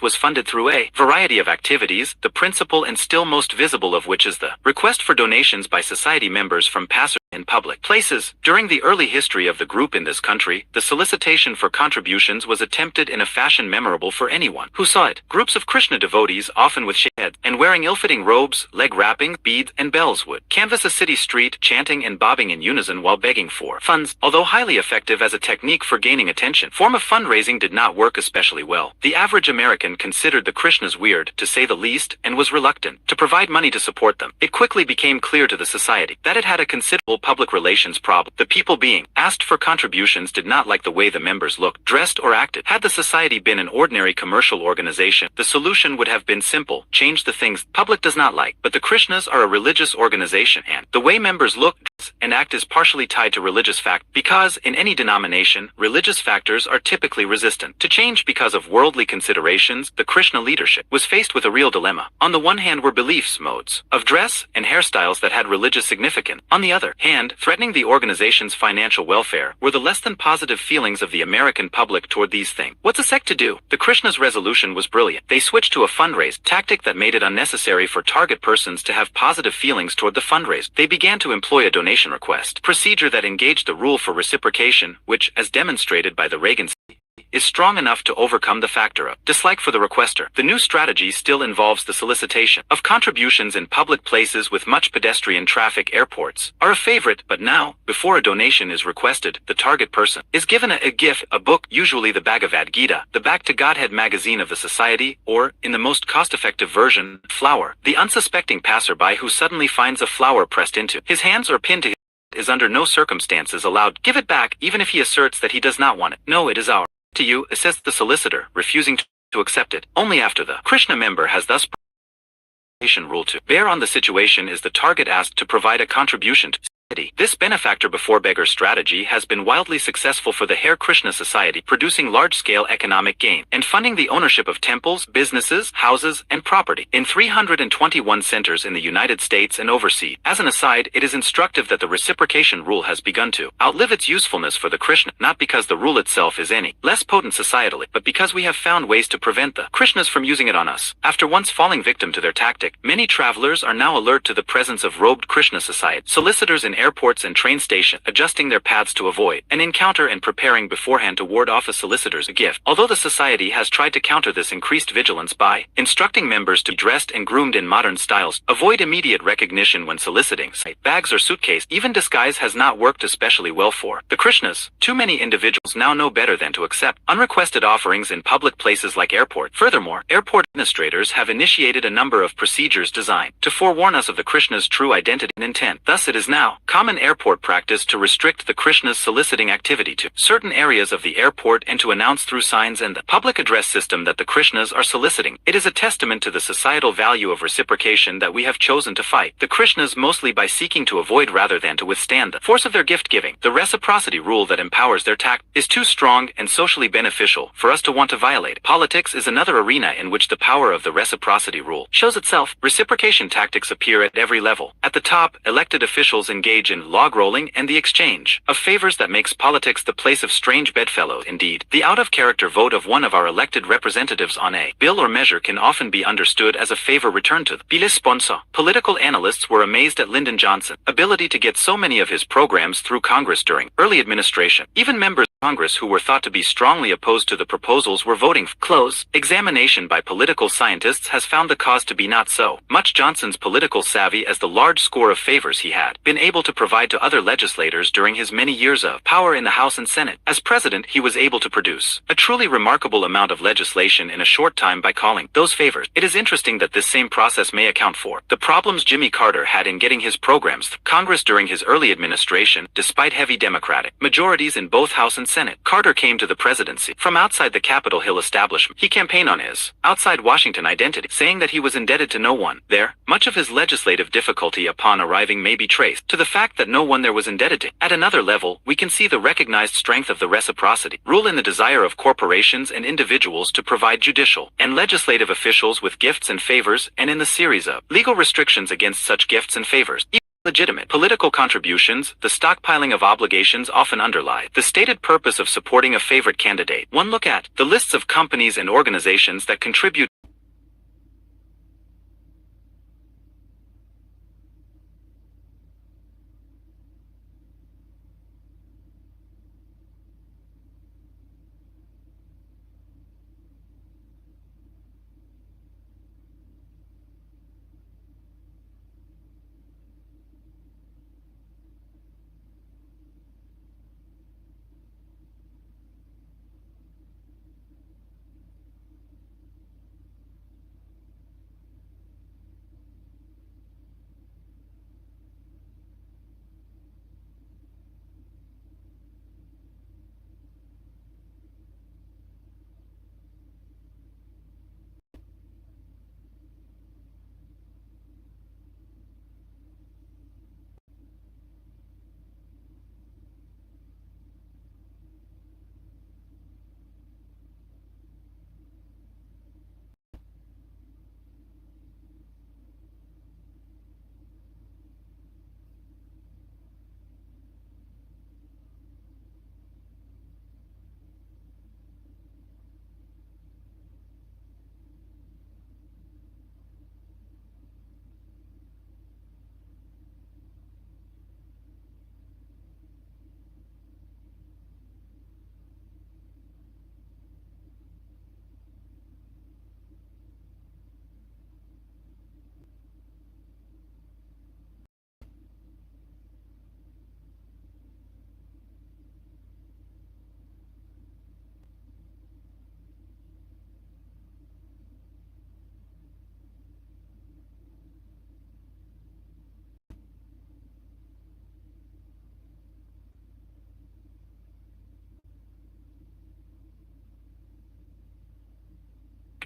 was funded through a variety of activities, the principal and still most visible of which is the request for donations by society members from passers in public places. During the early history of the group in this country, the solicitation for contributions was attempted in a fashion memorable for anyone who saw it. Groups of Krishna devotees, often with shaved heads and wearing ill-fitting robes, leg wrapping, beads, and bells, would canvass a city street, chanting and bobbing in unison while begging for funds. Although highly effective as a technique for gaining attention, form of fundraising did not work especially well. The average American considered the Krishnas weird, to say the least, and was reluctant to provide money to support them. It quickly became clear to the society that it had a considerable public relations problem. The people being asked for contributions did not like the way the members looked, dressed, or acted. Had the society been an ordinary commercial organization, the solution would have been simple: change the things the public does not like. But the Krishnas are a religious organization, and the way members look, dress, and act is partially tied to religious factors. Because in any denomination, religious factors are typically resistant to change because of worldly considerations. The Krishna leadership was faced with a real dilemma. On the one hand were beliefs, modes of dress, and hairstyles that had religious significance. On the other hand, threatening the organization's financial welfare were the less than positive feelings of the American public toward these things. What's a sect to do? The Krishnas' resolution was brilliant. They switched to a fundraise tactic that made it unnecessary for target persons to have positive feelings toward the fundraise. They began to employ a donation request procedure that engaged the rule for reciprocation, which, as demonstrated by the Reagan, is strong enough to overcome the factor of dislike for the requester. The new strategy still involves the solicitation of contributions in public places with much pedestrian traffic. Airports are a favorite, but now, before a donation is requested, the target person is given a gift, a book, usually the Bhagavad Gita, the Back to Godhead magazine of the society, or, in the most cost-effective version, flour. The unsuspecting passerby who suddenly finds a flower pressed into his hands or pinned to his head is under no circumstances allowed give it back, even if he asserts that he does not want it. No, it is ours. To you, says the solicitor, refusing to accept it. Only after the Krishna member has thus rule to bear on the situation is the target asked to provide a contribution to society. This benefactor before beggar strategy has been wildly successful for the Hare Krishna Society, producing large-scale economic gain and funding the ownership of temples, businesses, houses, and property in 321 centers in the United States and overseas. As an aside, it is instructive that the reciprocation rule has begun to outlive its usefulness for the Krishna, not because the rule itself is any less potent societally, but because we have found ways to prevent the Krishnas from using it on us. After once falling victim to their tactic, many travelers are now alert to the presence of robed Krishna Society solicitors in airports and train stations, adjusting their paths to avoid an encounter and preparing beforehand to ward off a solicitor's gift. Although the society has tried to counter this increased vigilance by instructing members to be dressed and groomed in modern styles, avoid immediate recognition when soliciting bags or suitcase, even disguise has not worked especially well for the Krishnas. Too many individuals now know better than to accept unrequested offerings in public places like airport. Furthermore, airport administrators have initiated a number of procedures designed to forewarn us of the Krishnas' true identity and intent. Thus it is now common airport practice to restrict the Krishnas' soliciting activity to certain areas of the airport and to announce through signs and the public address system that the Krishnas are soliciting. It is a testament to the societal value of reciprocation that we have chosen to fight the Krishnas mostly by seeking to avoid rather than to withstand the force of their gift giving. The reciprocity rule that empowers their tact is too strong and socially beneficial for us to want to violate. Politics is another arena in which the power of the reciprocity rule shows itself. Reciprocation tactics appear at every level. At the top, elected officials engage in log rolling and the exchange of favors that makes politics the place of strange bedfellows. Indeed, the out-of-character vote of one of our elected representatives on a bill or measure can often be understood as a favor returned to the bill's sponsor. Political analysts were amazed at Lyndon Johnson's ability to get so many of his programs through Congress during early administration. Even members of Congress who were thought to be strongly opposed to the proposals were voting for. Close examination by political scientists has found the cause to be not so much Johnson's political savvy as the large score of favors he had been able to provide to other legislators during his many years of power in the House and Senate. As president, he was able to produce a truly remarkable amount of legislation in a short time by calling those favors. It is interesting that this same process may account for the problems Jimmy Carter had in getting his programs through Congress during his early administration. Despite heavy Democratic majorities in both House and Senate, Carter came to the presidency from outside the Capitol Hill establishment. He campaigned on his outside Washington identity, saying that he was indebted to no one there. Much of his legislative difficulty upon arriving may be traced to the fact that no one there was indebted to. At another level, we can see the recognized strength of the reciprocity rule in the desire of corporations and individuals to provide judicial and legislative officials with gifts and favors, and in the series of legal restrictions against such gifts and favors. Legitimate political contributions, the stockpiling of obligations often underlie the stated purpose of supporting a favorite candidate. One look at the lists of companies and organizations that contribute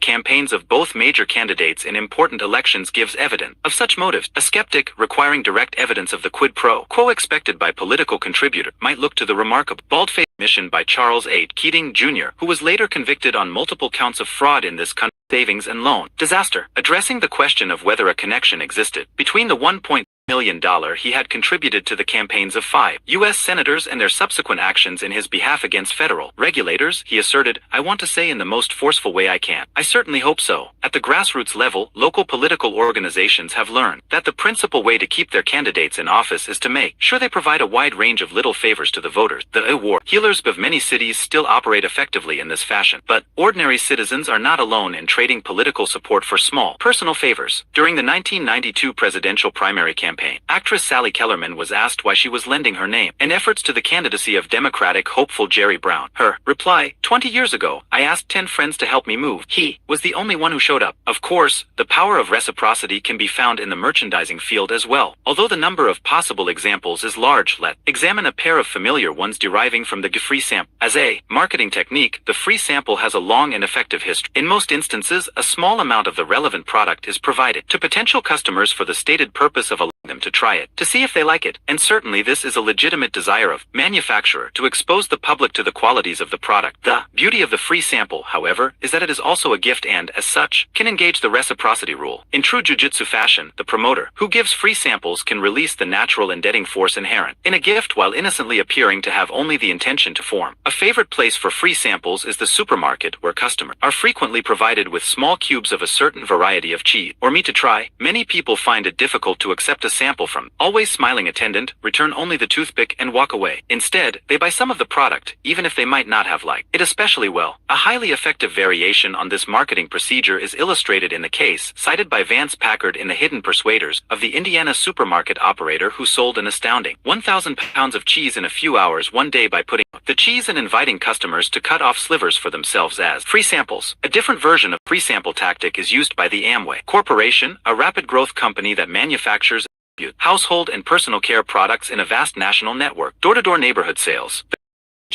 campaigns of both major candidates in important elections gives evidence of such motives. A skeptic requiring direct evidence of the quid pro quo expected by political contributor might look to the remarkable bald-faced mission by Charles A. Keating Jr., who was later convicted on multiple counts of fraud in this country's savings and loan disaster, addressing the question of whether a connection existed between the $1.1 million he had contributed to the campaigns of 5 U.S. senators and their subsequent actions in his behalf against federal regulators. He asserted, "I want to say in the most forceful way I can, I certainly hope so." At the grassroots level, local political organizations have learned that the principal way to keep their candidates in office is to make sure they provide a wide range of little favors to the voters. The award healers of many cities still operate effectively in this fashion, but ordinary citizens are not alone in trading political support for small, personal favors. During the 1992 presidential primary campaign, actress Sally Kellerman was asked why she was lending her name and efforts to the candidacy of Democratic hopeful Jerry Brown. Her reply, "20 years ago, I asked 10 friends to help me move. He was the only one who showed up." Of course, the power of reciprocity can be found in the merchandising field as well. Although the number of possible examples is large, let's examine a pair of familiar ones deriving from the free sample. As a marketing technique, the free sample has a long and effective history. In most instances, a small amount of the relevant product is provided to potential customers for the stated purpose of allowing them to try it, to see if they like it, and certainly this is a legitimate desire of manufacturer to expose the public to the qualities of the product. The beauty of the free sample, however, is that it is also a gift and, as such, can engage the reciprocity rule. In true jujitsu fashion, the promoter, who gives free samples, can release the natural indebting force inherent in a gift while innocently appearing to have only the intention to form. A favorite place for free samples is the supermarket, where customers are frequently provided with small cubes of a certain variety of cheese or meat to try. Many people find it difficult to accept a sample from always smiling attendant, return only the toothpick and walk away. Instead, they buy some of the product, even if they might not have liked it especially well. A highly effective variation on this marketing procedure is illustrated in the case cited by Vance Packard in The Hidden Persuaders of the Indiana supermarket operator who sold an astounding 1,000 pounds of cheese in a few hours one day by putting the cheese and inviting customers to cut off slivers for themselves as free samples. A different version of free sample tactic is used by the Amway Corporation, a rapid growth company that manufactures household and personal care products in a vast national network. Door-to-door neighborhood sales.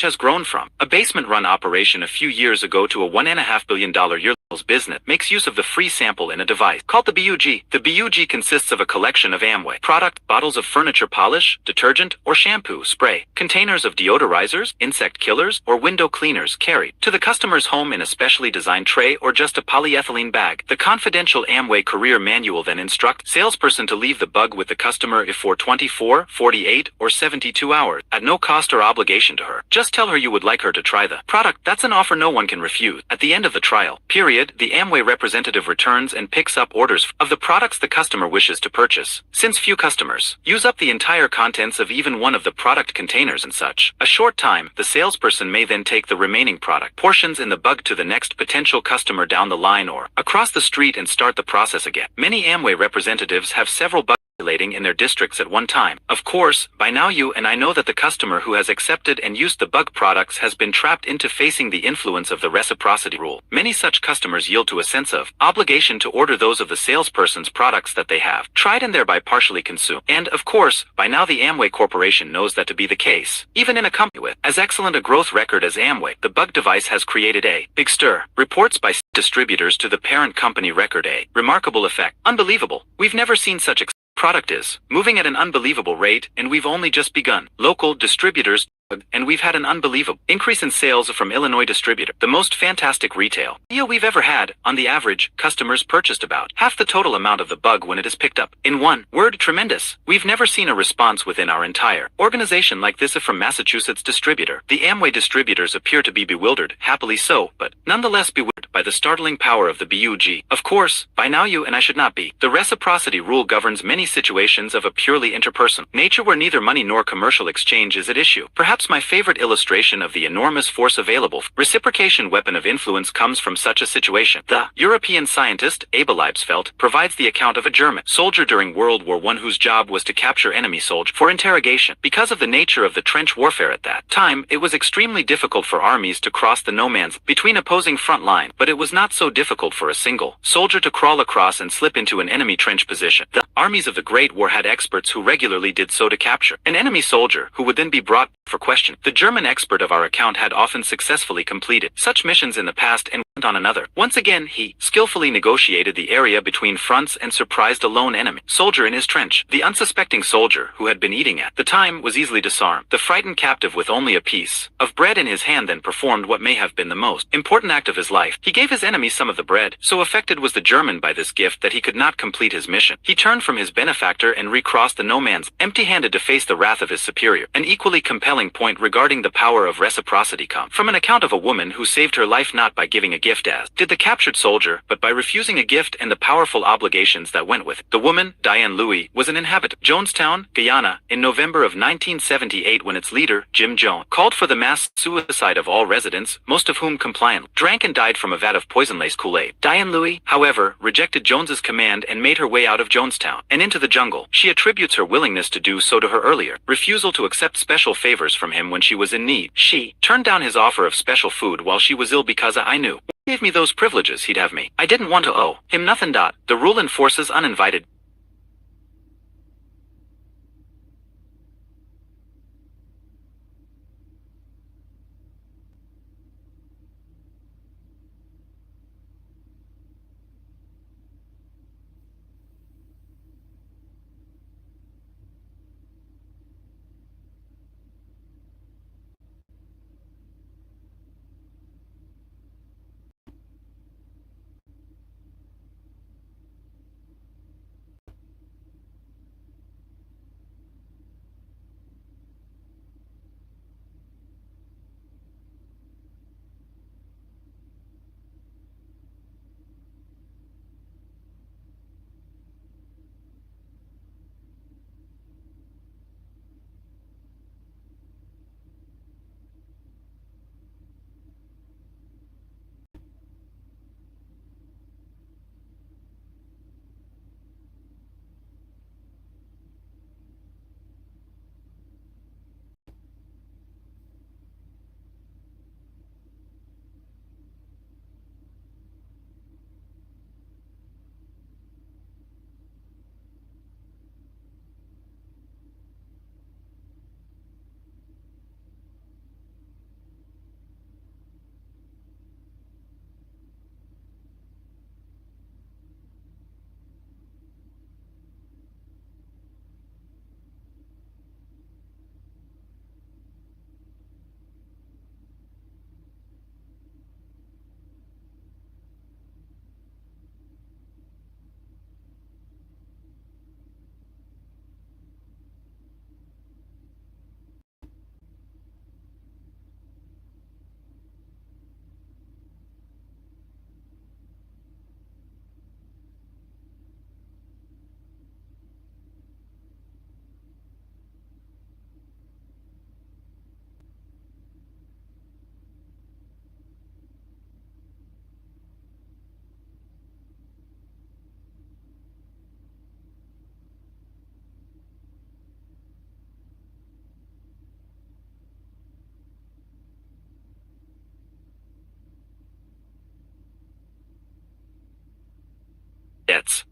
has grown from a basement-run operation a few years ago to a $1.5 billion yearly business, makes use of the free sample in a device called the BUG. The BUG consists of a collection of Amway product, bottles of furniture polish, detergent, or shampoo spray, containers of deodorizers, insect killers, or window cleaners carried to the customer's home in a specially designed tray or just a polyethylene bag. The confidential Amway career manual then instructs salesperson to leave the bug with the customer if for 24, 48, or 72 hours, at no cost or obligation to her. Just tell her you would like her to try the product. That's an offer no one can refuse. At the end of the trial period, the Amway representative returns and picks up orders of the products the customer wishes to purchase. Since few customers use up the entire contents of even one of the product containers in such a short time, the salesperson may then take the remaining product portions in the bug to the next potential customer down the line or across the street and start the process again. Many Amway representatives have several bugs in their districts at one time. Of course, by now you and I know that the customer who has accepted and used the bug products has been trapped into facing the influence of the reciprocity rule. Many such customers yield to a sense of obligation to order those of the salesperson's products that they have tried and thereby partially consume. And, of course, by now the Amway Corporation knows that to be the case. Even in a company with as excellent a growth record as Amway, the bug device has created a big stir. Reports by distributors to the parent company record a remarkable effect. Unbelievable. We've never seen such product is moving at an unbelievable rate, and we've only just begun. Local distributors, and we've had an unbelievable increase in sales from Illinois distributor, the most fantastic retail deal we've ever had. On the average, customers purchased about half the total amount of the bug when it is picked up. In one word, tremendous. We've never seen a response within our entire organization like this from Massachusetts distributor. The Amway distributors appear to be bewildered, happily so, but nonetheless bewildered by the startling power of the BUG. Of course, by now you and I should not be. The reciprocity rule governs many situations of a purely interpersonal nature where neither money nor commercial exchange is at issue. Perhaps my favorite illustration of the enormous force available reciprocation weapon of influence comes from such a situation. The European scientist Abel Leibsfeld provides the account of a German soldier during World War I whose job was to capture enemy soldiers for interrogation. Because of the nature of the trench warfare at that time, it was extremely difficult for armies to cross the no man's between opposing front line, but it was not so difficult for a single soldier to crawl across and slip into an enemy trench position. The armies of the Great War had experts who regularly did so to capture an enemy soldier, who would then be brought for question. The German expert of our account had often successfully completed such missions in the past and went on another. Once again, he skillfully negotiated the area between fronts and surprised a lone enemy soldier in his trench. The unsuspecting soldier, who had been eating at the time, was easily disarmed. The frightened captive with only a piece of bread in his hand then performed what may have been the most important act of his life. He gave his enemy some of the bread. So affected was the German by this gift that he could not complete his mission. He turned from his benefactor and recrossed the no man's empty-handed to face the wrath of his superior. An equally compelling point regarding the power of reciprocity comes from an account of a woman who saved her life not by giving a gift as did the captured soldier, but by refusing a gift and the powerful obligations that went with it. The woman, Diane Louis, was an inhabitant of Jonestown, Guyana, in November of 1978 when its leader, Jim Jones, called for the mass suicide of all residents, most of whom compliantly drank and died from a vat of poison-laced Kool-Aid. Diane Louis, however, rejected Jones's command and made her way out of Jonestown and into the jungle. She attributes her willingness to do so to her earlier refusal to accept special favors from him when she was in need. She turned down his offer of special food while she was ill because I knew he gave me those privileges he'd have me. I didn't want to owe him nothing. The rule enforces uninvited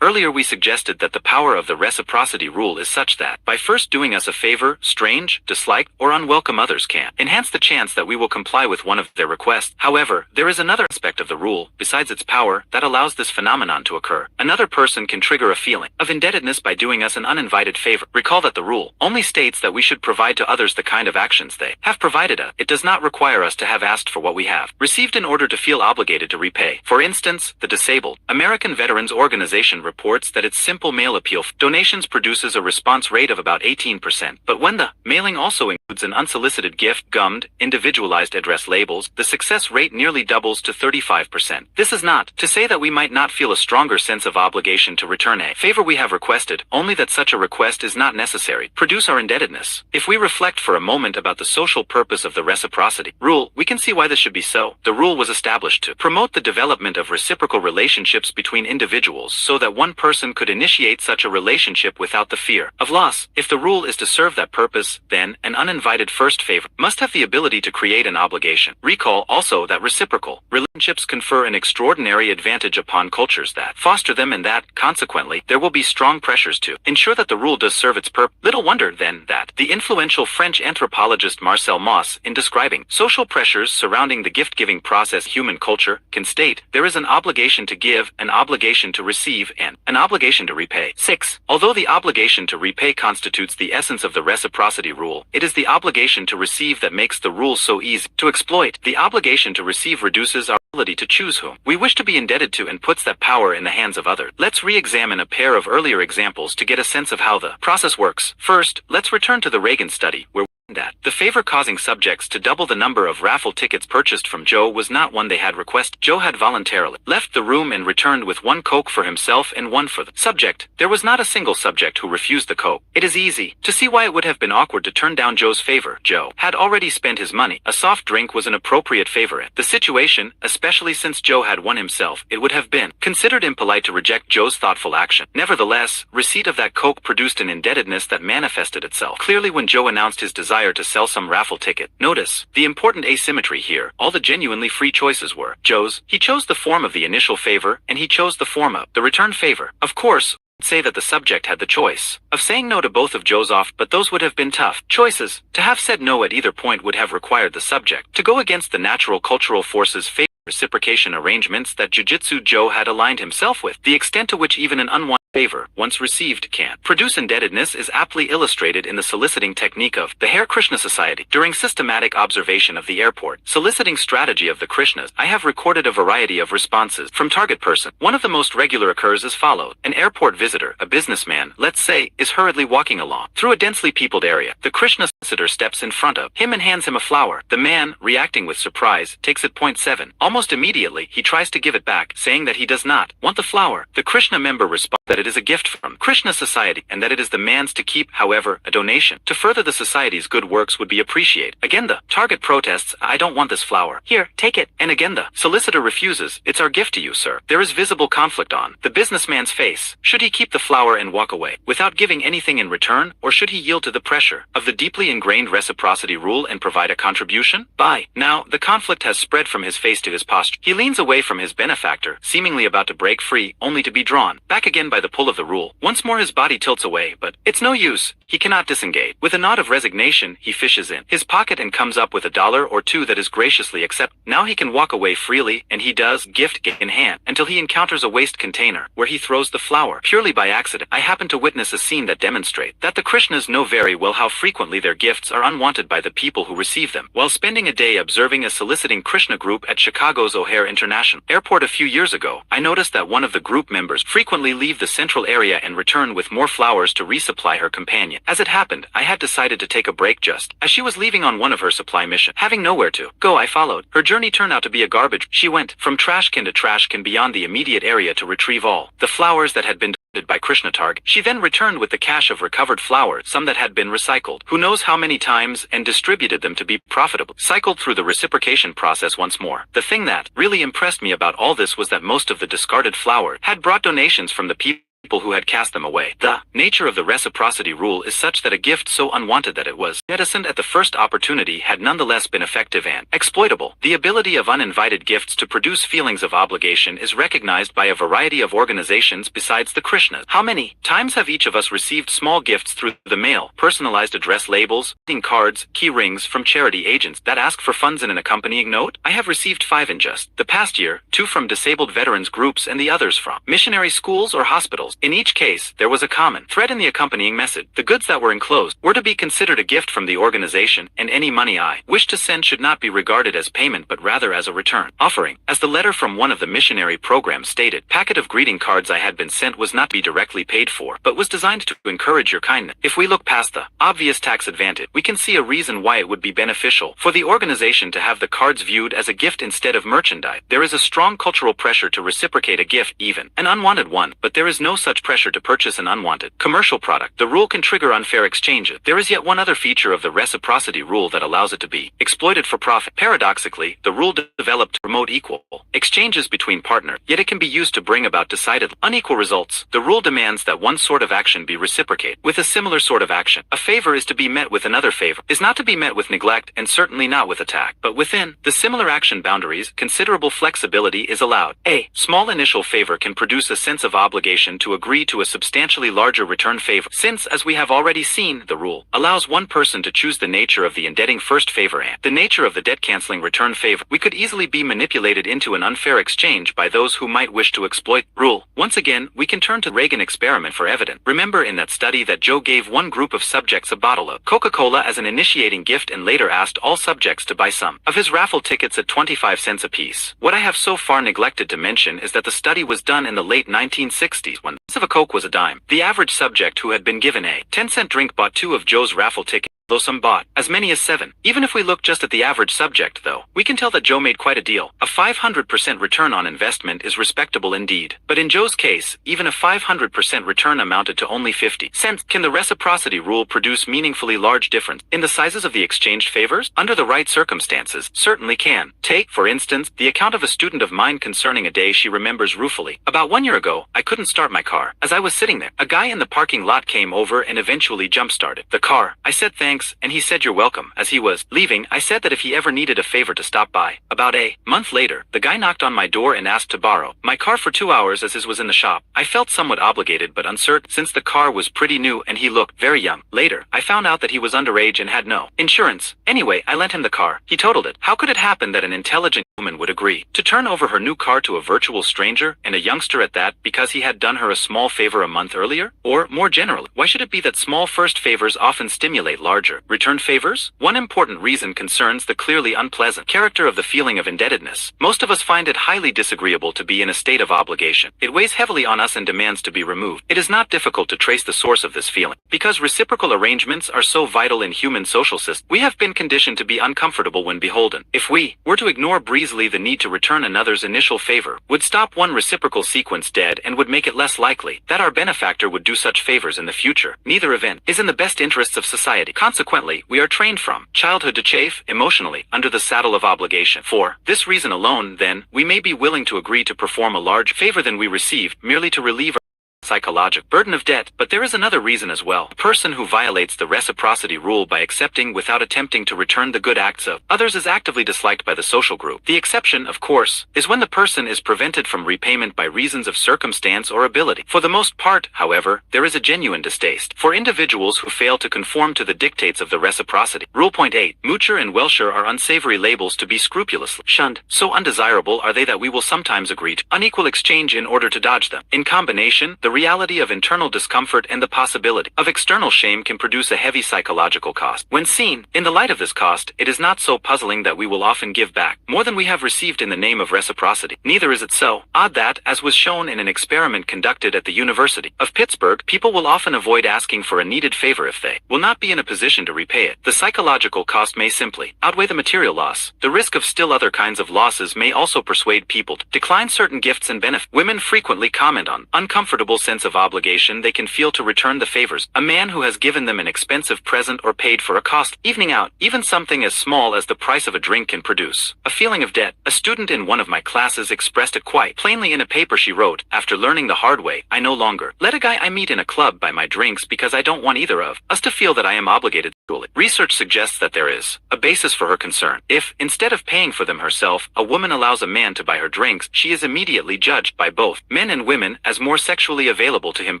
Earlier we suggested that the power of the reciprocity rule is such that, by first doing us a favor, strange, disliked, or unwelcome others can enhance the chance that we will comply with one of their requests. However, there is another aspect of the rule, besides its power, that allows this phenomenon to occur. Another person can trigger a feeling of indebtedness by doing us an uninvited favor. Recall that the rule only states that we should provide to others the kind of actions they have provided us. It does not require us to have asked for what we have received in order to feel obligated to repay. For instance, the Disabled American Veterans Organization reports that its simple mail appeal donations produces a response rate of about 18%. But when the mailing also includes an unsolicited gift, gummed, individualized address labels, the success rate nearly doubles to 35%. This is not to say that we might not feel a stronger sense of obligation to return a favor we have requested, only that such a request is not necessary to produce our indebtedness. If we reflect for a moment about the social purpose of the reciprocity rule, we can see why this should be so. The rule was established to promote the development of reciprocal relationships between individuals so that one person could initiate such a relationship without the fear of loss. If the rule is to serve that purpose, then an uninvited first favor must have the ability to create an obligation. Recall also that reciprocal relationships confer an extraordinary advantage upon cultures that foster them, and that, consequently, there will be strong pressures to ensure that the rule does serve its purpose. Little wonder, then, that the influential French anthropologist Marcel Mauss, in describing social pressures surrounding the gift-giving process human culture, can state, there is an obligation to give, an obligation to receive, and an obligation to repay. 6. Although the obligation to repay constitutes the essence of the reciprocity rule, it is the obligation to receive that makes the rule so easy to exploit. The obligation to receive reduces our ability to choose whom we wish to be indebted to and puts that power in the hands of others. Let's re-examine a pair of earlier examples to get a sense of how the process works. First, let's return to the Reagan study, where that the favor causing subjects to double the number of raffle tickets purchased from Joe was not one they had requested. Joe had voluntarily left the room and returned with one Coke for himself and one for the subject. There was not a single subject who refused the Coke. It is easy to see why it would have been awkward to turn down Joe's favor. Joe had already spent his money. A soft drink was an appropriate favor in the situation, especially since Joe had won himself. It would have been considered impolite to reject Joe's thoughtful action. Nevertheless, receipt of that Coke produced an indebtedness that manifested itself clearly when Joe announced his desire to sell some raffle ticket. Notice the important asymmetry here. All the genuinely free choices were Joe's. He chose the form of the initial favor, and he chose the form of the return favor. Of course, say that the subject had the choice of saying no to both of Joe's offers, but those would have been tough choices. To have said no at either point would have required the subject to go against the natural cultural forces favoring reciprocation arrangements that Jiu-Jitsu Joe had aligned himself with. The extent to which even an unwanted favor, once received, can produce indebtedness is aptly illustrated in the soliciting technique of the Hare Krishna Society. During systematic observation of the airport soliciting strategy of the Krishnas, I have recorded a variety of responses from target person. One of the most regular occurs as follows. An airport visitor, a businessman, let's say, is hurriedly walking along through a densely peopled area. The Krishna solicitor steps in front of him and hands him a flower. The man, reacting with surprise, takes it. 7. Almost immediately, he tries to give it back, saying that he does not want the flower. The Krishna member responds that it is a gift from Krishna Society and that it is the man's to keep. However, a donation to further the society's good works would be appreciated. Again, the target protests, I don't want this flower. Here, take it. And again, the solicitor refuses. It's our gift to you, sir. There is visible conflict on the businessman's face. Should he keep the flower and walk away without giving anything in return, or should he yield to the pressure of the deeply ingrained reciprocity rule and provide a contribution? Now, the conflict has spread from his face to his posture. He leans away from his benefactor, seemingly about to break free, only to be drawn back again by the pull of the rule. Once more his body tilts away, but it's no use. He cannot disengage. With a nod of resignation, he fishes in his pocket and comes up with $1 or $2 that is graciously accepted. Now he can walk away freely, and he does, gift in hand, until he encounters a waste container, where he throws the flower, purely by accident. I happen to witness a scene that demonstrates that the Krishnas know very well how frequently their gifts are unwanted by the people who receive them. While spending a day observing a soliciting Krishna group at Chicago's O'Hare International Airport a few years ago, I noticed that one of the group members frequently leave the central area and return with more flowers to resupply her companion. As it happened, I had decided to take a break just as she was leaving on one of her supply missions. Having nowhere to go, I followed. Her journey turned out to be a garbage. She went from trash can to trash can beyond the immediate area to retrieve all the flowers that had been donated by Krishna Targ. She then returned with the cache of recovered flowers, some that had been recycled, who knows how many times, and distributed them to be profitable, cycled through the reciprocation process once more. The thing that really impressed me about all this was that most of the discarded flowers had brought donations from the people people who had cast them away. The nature of the reciprocity rule is such that a gift so unwanted that it was jettisoned at the first opportunity had nonetheless been effective and exploitable. The ability of uninvited gifts to produce feelings of obligation is recognized by a variety of organizations besides the Krishnas. How many times have each of us received small gifts through the mail, personalized address labels, greeting cards, key rings from charity agents that ask for funds in an accompanying note? I have received 5 in just the past year, 2 from disabled veterans groups and the others from missionary schools or hospitals. In each case, there was a common thread in the accompanying message. The goods that were enclosed were to be considered a gift from the organization, and any money I wished to send should not be regarded as payment but rather as a return offering. As the letter from one of the missionary programs stated, packet of greeting cards I had been sent was not to be directly paid for, but was designed to encourage your kindness. If we look past the obvious tax advantage, we can see a reason why it would be beneficial for the organization to have the cards viewed as a gift instead of merchandise. There is a strong cultural pressure to reciprocate a gift, even an unwanted one, but there is no such pressure to purchase an unwanted commercial product. The rule can trigger unfair exchanges. There is yet one other feature of the reciprocity rule that allows it to be exploited for profit. Paradoxically, the rule developed to promote equal exchanges between partners, yet it can be used to bring about decidedly unequal results. The rule demands that one sort of action be reciprocated with a similar sort of action. A favor is to be met with another favor, is not to be met with neglect, and certainly not with attack. But within the similar action boundaries, considerable flexibility is allowed. A small initial favor can produce a sense of obligation to agree to a substantially larger return favor, since, as we have already seen, the rule allows one person to choose the nature of the indebting first favor and the nature of the debt-canceling return favor. We could easily be manipulated into an unfair exchange by those who might wish to exploit rule. Once again, we can turn to the Reagan experiment for evidence. Remember in that study that Joe gave one group of subjects a bottle of Coca-Cola as an initiating gift and later asked all subjects to buy some of his raffle tickets at 25 cents apiece. What I have so far neglected to mention is that the study was done in the late 1960s when the price of a Coke was a dime. The average subject who had been given a 10-cent drink bought 2 of Joe's raffle tickets, though some bought as many as 7. Even if we look just at the average subject, though, we can tell that Joe made quite a deal. A 500% return on investment is respectable indeed. But in Joe's case, even a 500% return amounted to only 50 cents. Can the reciprocity rule produce meaningfully large difference in the sizes of the exchanged favors? Under the right circumstances, certainly can. Take, for instance, the account of a student of mine concerning a day she remembers ruefully. About 1 year ago, I couldn't start my car. As I was sitting there, a guy in the parking lot came over and eventually jump-started the car. I said thanks, and he said you're welcome. As he was leaving, I said that if he ever needed a favor to stop by. About a month later, the guy knocked on my door and asked to borrow my car for 2 hours as his was in the shop. I felt somewhat obligated but uncertain since the car was pretty new and he looked very young. Later, I found out that he was underage and had no insurance. Anyway, I lent him the car. He totaled it. How could it happen that an intelligent woman would agree to turn over her new car to a virtual stranger, and a youngster at that, because he had done her a small favor a month earlier? Or, more generally, why should it be that small first favors often stimulate larger return favors? One important reason concerns the clearly unpleasant character of the feeling of indebtedness. Most of us find it highly disagreeable to be in a state of obligation. It weighs heavily on us and demands to be removed. It is not difficult to trace the source of this feeling. Because reciprocal arrangements are so vital in human social systems, we have been conditioned to be uncomfortable when beholden. If we were to ignore breezily the need to return another's initial favor, would stop one reciprocal sequence dead and would make it less likely that our benefactor would do such favors in the future. Neither event is in the best interests of society. Consequently, we are trained from childhood to chafe, emotionally, under the saddle of obligation. For this reason alone, then, we may be willing to agree to perform a large favor than we received, merely to relieve psychological burden of debt. But there is another reason as well. A person who violates the reciprocity rule by accepting without attempting to return the good acts of others is actively disliked by the social group. The exception, of course, is when the person is prevented from repayment by reasons of circumstance or ability. For the most part, however, there is a genuine distaste for individuals who fail to conform to the dictates of the reciprocity rule. Point 8. Moocher and Welsher are unsavory labels to be scrupulously shunned. So undesirable are they that we will sometimes agree to unequal exchange in order to dodge them. In combination, the reality of internal discomfort and the possibility of external shame can produce a heavy psychological cost. When seen in the light of this cost, it is not so puzzling that we will often give back more than we have received in the name of reciprocity. Neither is it so odd that, as was shown in an experiment conducted at the University of Pittsburgh, people will often avoid asking for a needed favor if they will not be in a position to repay it. The psychological cost may simply outweigh the material loss. The risk of still other kinds of losses may also persuade people to decline certain gifts and benefits. Women frequently comment on uncomfortable sense of obligation they can feel to return the favors. A man who has given them an expensive present or paid for a costly evening out, even something as small as the price of a drink can produce a feeling of debt. A student in one of my classes expressed it quite plainly in a paper she wrote. After learning the hard way, I no longer let a guy I meet in a club buy my drinks because I don't want either of us to feel that I am obligated to it. Research suggests that there is a basis for her concern. If, instead of paying for them herself, a woman allows a man to buy her drinks, she is immediately judged by both men and women as more sexually available to him.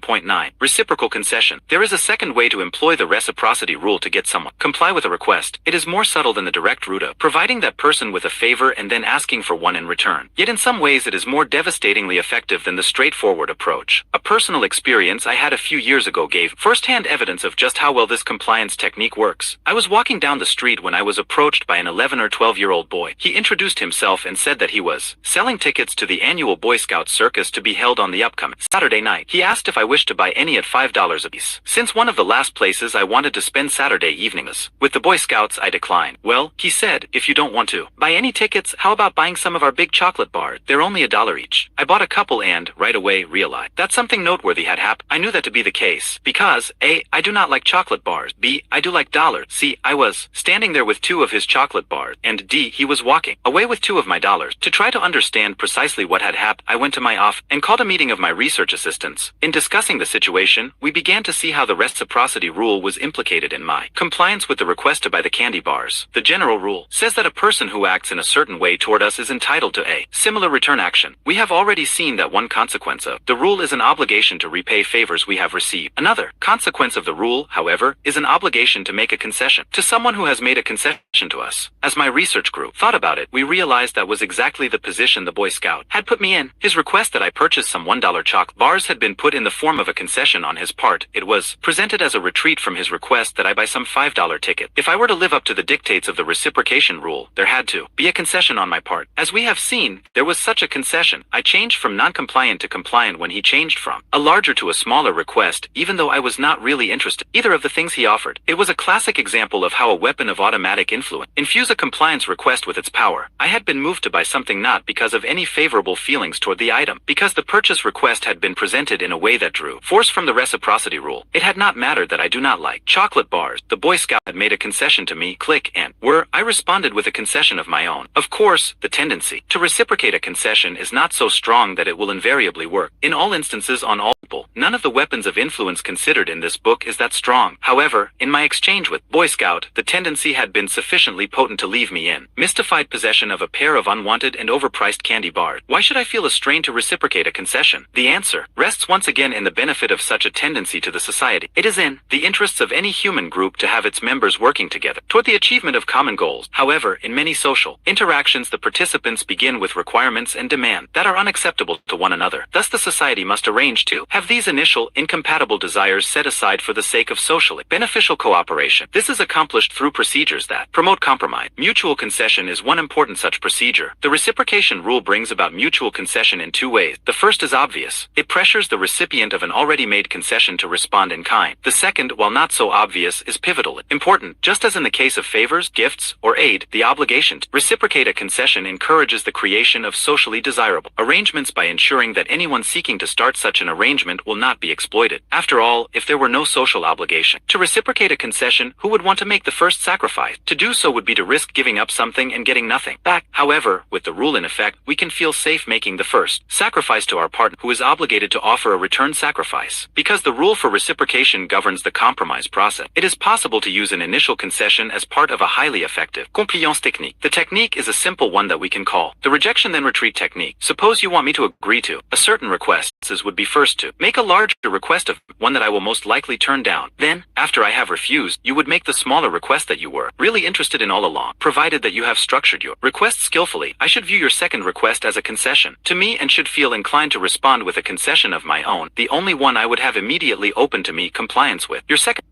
Point 9. Reciprocal concession. There is a second way to employ the reciprocity rule to get someone comply with a request. It is more subtle than the direct route of providing that person with a favor and then asking for one in return. Yet in some ways it is more devastatingly effective than the straightforward approach. A personal experience I had a few years ago gave first-hand evidence of just how well this compliance technique works. I was walking down the street when I was approached by an 11 or 12-year-old boy. He introduced himself and said that he was selling tickets to the annual Boy Scout circus to be held on the upcoming Saturday night. He asked if I wished to buy any at $5 apiece. Since one of the last places I wanted to spend Saturday evening was with the Boy Scouts, I declined. Well, he said, if you don't want to buy any tickets, how about buying some of our big chocolate bars? They're only $1 each. I bought a couple and, right away, realized that something noteworthy had happened. I knew that to be the case because A, I do not like chocolate bars, B, I do like dollars, C, I was standing there with 2 of his chocolate bars, and D, he was walking away with 2 of my dollars. To try to understand precisely what had happened, I went to my office and called a meeting of my research assistants. In discussing the situation, we began to see how the reciprocity rule was implicated in my compliance with the request to buy the candy bars. The general rule says that a person who acts in a certain way toward us is entitled to a similar return action. We have already seen that one consequence of the rule is an obligation to repay favors we have received. Another consequence of the rule, however, is an obligation to make a concession to someone who has made a concession to us. As my research group thought about it, we realized that was exactly the position the Boy Scout had put me in. His request that I purchase some $1 chocolate bars had been put in the form of a concession on his part. It was presented as a retreat from his request that I buy some $5 ticket. If I were to live up to the dictates of the reciprocation rule, there had to be a concession on my part. As we have seen, there was such a concession. I changed from non-compliant to compliant when he changed from a larger to a smaller request, even though I was not really interested in either of the things he offered. It was a classic example of how a weapon of automatic influence infuse a compliance request with its power. I had been moved to buy something not because of any favorable feelings toward the item, because the purchase request had been presented in a way that drew force from the reciprocity rule. It had not mattered that I do not like chocolate bars. The Boy Scout had made a concession to me, click, and I responded with a concession of my own. Of course, the tendency to reciprocate a concession is not so strong that it will invariably work in all instances on all people. None of the weapons of influence considered in this book is that strong. However, in my exchange with Boy Scout, the tendency had been sufficiently potent to leave me in mystified possession of a pair of unwanted and overpriced candy bars. Why should I feel a strain to reciprocate a concession? The answer rests once again in the benefit of such a tendency to the society. It is in the interests of any human group to have its members working together toward the achievement of common goals. However, in many social interactions, the participants begin with requirements and demand that are unacceptable to one another. Thus, the society must arrange to have these initial incompatible desires set aside for the sake of socially beneficial cooperation. This is accomplished through procedures that promote compromise. Mutual concession is one important such procedure. The reciprocation rule brings about mutual concession in 2 ways. The first is obvious. It pressures the recipient of an already made concession to respond in kind. The second, while not so obvious, is pivotal. Important. Just as in the case of favors, gifts, or aid, the obligation to reciprocate a concession encourages the creation of socially desirable arrangements by ensuring that anyone seeking to start such an arrangement will not be exploited. After all, if there were no social obligation to reciprocate a concession, who would want to make the first sacrifice? To do so would be to risk giving up something and getting nothing back. However, with the rule in effect, we can feel safe making the first sacrifice to our partner who is obligated to offer a return sacrifice. Because the rule for reciprocation governs the compromise process, it is possible to use an initial concession as part of a highly effective compliance technique. The technique is a simple one that we can call the rejection then retreat technique. Suppose you want me to agree to a certain request, would be first to make a larger request of one that I will most likely turn down. Then, after I have refused, you would make the smaller request that you were really interested in all along. Provided that you have structured your request skillfully, I should view your second request as a concession to me and should feel inclined to respond with a concession of my own, the only one I would have immediately open to me compliance with. Your second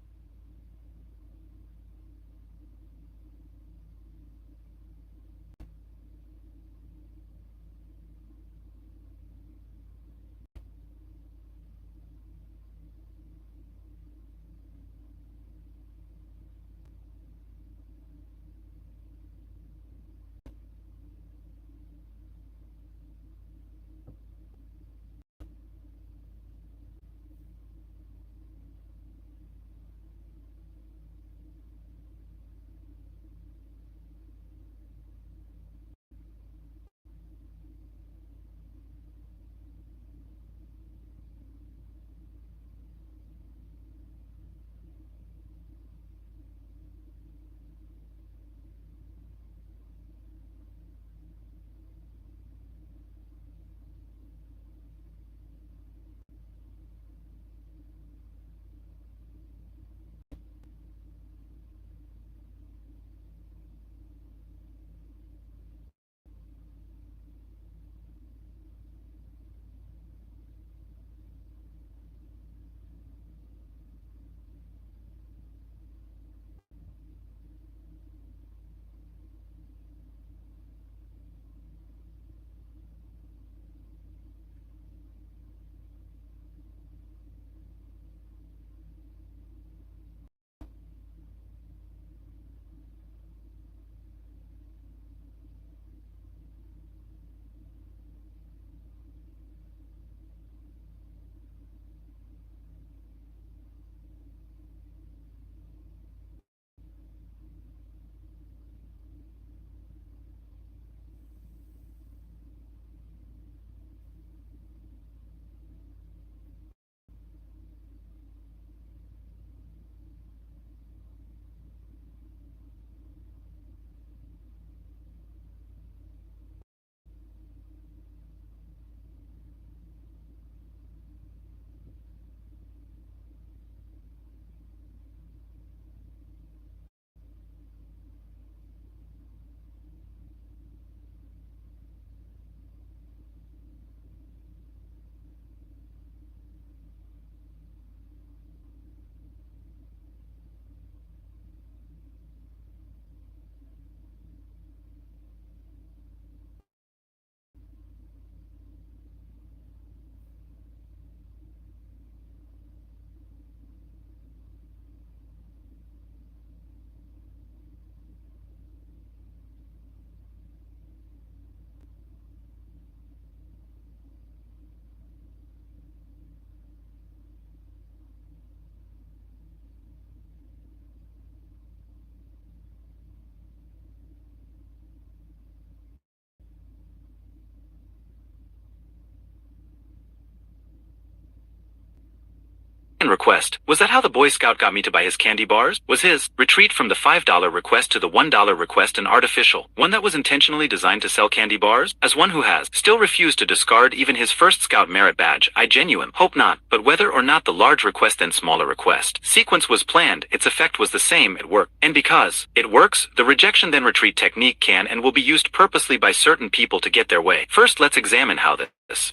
request. Was that how the Boy Scout got me to buy his candy bars? Was his retreat from the $5 request to the $1 request an artificial one that was intentionally designed to sell candy bars? As one who has still refused to discard even his first Scout merit badge, I genuinely hope not. But whether or not the large request then smaller request sequence was planned, its effect was the same. It worked. And because it works, the rejection then retreat technique can and will be used purposely by certain people to get their way. First, let's examine how this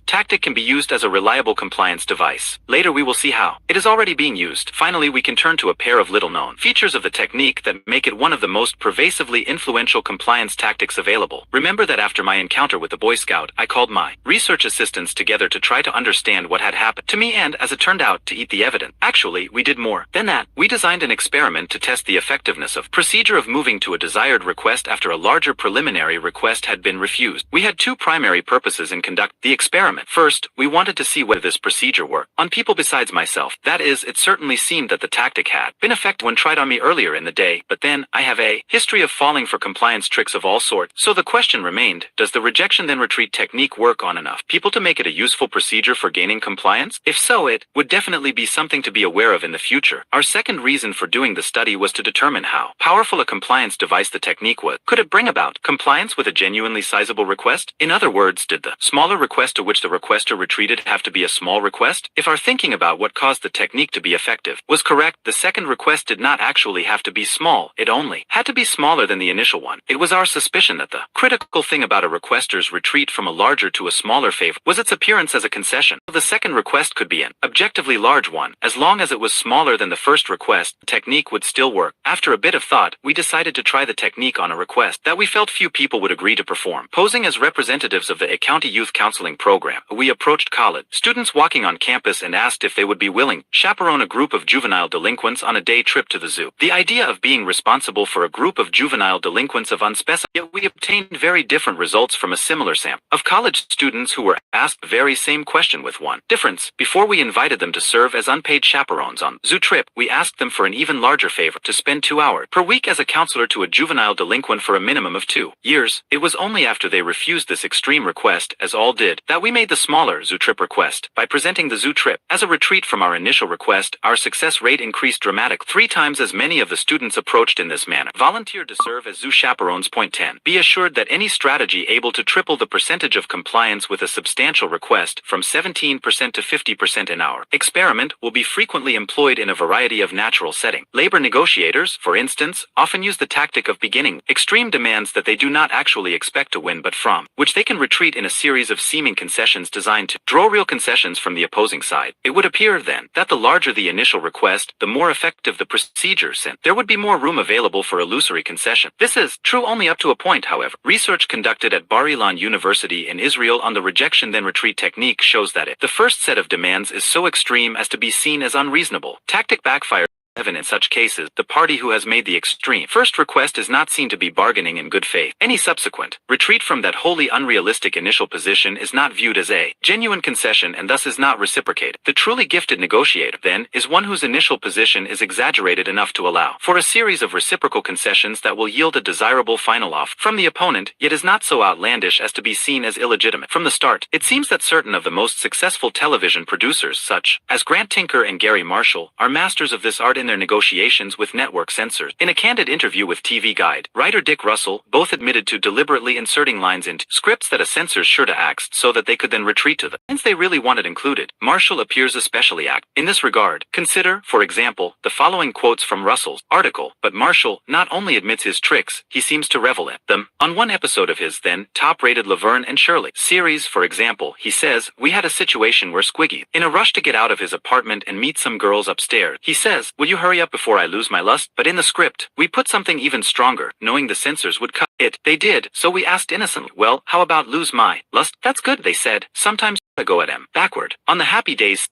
tactic can be used as a reliable compliance device. Later we will see how it is already being used. Finally, we can turn to a pair of little-known features of the technique that make it one of the most pervasively influential compliance tactics available. Remember that after my encounter with the Boy Scout, I called my research assistants together to try to understand what had happened to me and, as it turned out, to eat the evidence. Actually, we did more than that. We designed an experiment to test the effectiveness of procedure of moving to a desired request after a larger preliminary request had been refused. We had two primary purposes in conducting the experiment. First, we wanted to see whether this procedure worked on people besides myself. That is, it certainly seemed that the tactic had been effective when tried on me earlier in the day, but then, I have a history of falling for compliance tricks of all sorts. So the question remained, does the rejection then retreat technique work on enough people to make it a useful procedure for gaining compliance? If so, it would definitely be something to be aware of in the future. Our second reason for doing the study was to determine how powerful a compliance device the technique was. Could it bring about compliance with a genuinely sizable request? In other words, did the smaller request to which the requester retreated have to be a small request? If our thinking about what caused the technique to be effective was correct, the second request did not actually have to be small, it only had to be smaller than the initial one. It was our suspicion that the critical thing about a requester's retreat from a larger to a smaller favor was its appearance as a concession. The second request could be an objectively large one. As long as it was smaller than the first request, the technique would still work. After a bit of thought, we decided to try the technique on a request that we felt few people would agree to perform. Posing as representatives of the county youth counseling program, we approached college students walking on campus and asked if they would be willing to chaperone a group of juvenile delinquents on a day trip to the zoo. The idea of being responsible for a group of juvenile delinquents of unspecified, yet we obtained very different results from a similar sample of college students who were asked the very same question with one difference. Before we invited them to serve as unpaid chaperones on the zoo trip, we asked them for an even larger favor, to spend 2 hours per week as a counselor to a juvenile delinquent for a minimum of 2 years. It was only after they refused this extreme request, as all did, that we made the smaller zoo trip request. By presenting the zoo trip as a retreat from our initial request, our success rate increased dramatically. 3 times as many of the students approached in this manner volunteered to serve as zoo chaperones. Point 10. Be assured that any strategy able to triple the percentage of compliance with a substantial request from 17% to 50% in our experiment will be frequently employed in a variety of natural settings. Labor negotiators, for instance, often use the tactic of beginning extreme demands that they do not actually expect to win but from which they can retreat in a series of seeming concessions designed to draw real concessions from the opposing side. It would appear then that the larger the initial request, the more effective the procedure, since there would be more room available for illusory concession. This is true only up to a point, however. Research conducted at Bar Ilan University in Israel on the rejection then retreat technique shows that the first set of demands is so extreme as to be seen as unreasonable. Tactic backfires. In such cases, the party who has made the extreme first request is not seen to be bargaining in good faith. Any subsequent retreat from that wholly unrealistic initial position is not viewed as a genuine concession and thus is not reciprocated. The truly gifted negotiator, then, is one whose initial position is exaggerated enough to allow for a series of reciprocal concessions that will yield a desirable final offer from the opponent, yet is not so outlandish as to be seen as illegitimate. From the start, it seems that certain of the most successful television producers, such as Grant Tinker and Gary Marshall, are masters of this art in their negotiations with network censors. In a candid interview with TV Guide, writer Dick Russell both admitted to deliberately inserting lines into scripts that a censor's sure to axe so that they could then retreat to the lines they really wanted included. Marshall appears especially active in this regard. Consider, for example, the following quotes from Russell's article, but Marshall not only admits his tricks, he seems to revel in them. On one episode of his then top-rated Laverne and Shirley series, for example, he says, "We had a situation where Squiggy, in a rush to get out of his apartment and meet some girls upstairs, he says, 'Will you hurry up before I lose my lust?' But in the script, we put something even stronger, knowing the censors would cut it. They did, so we asked innocently, 'Well, how about lose my lust?' 'That's good,' they said. Sometimes I go at him backward. On the happy days,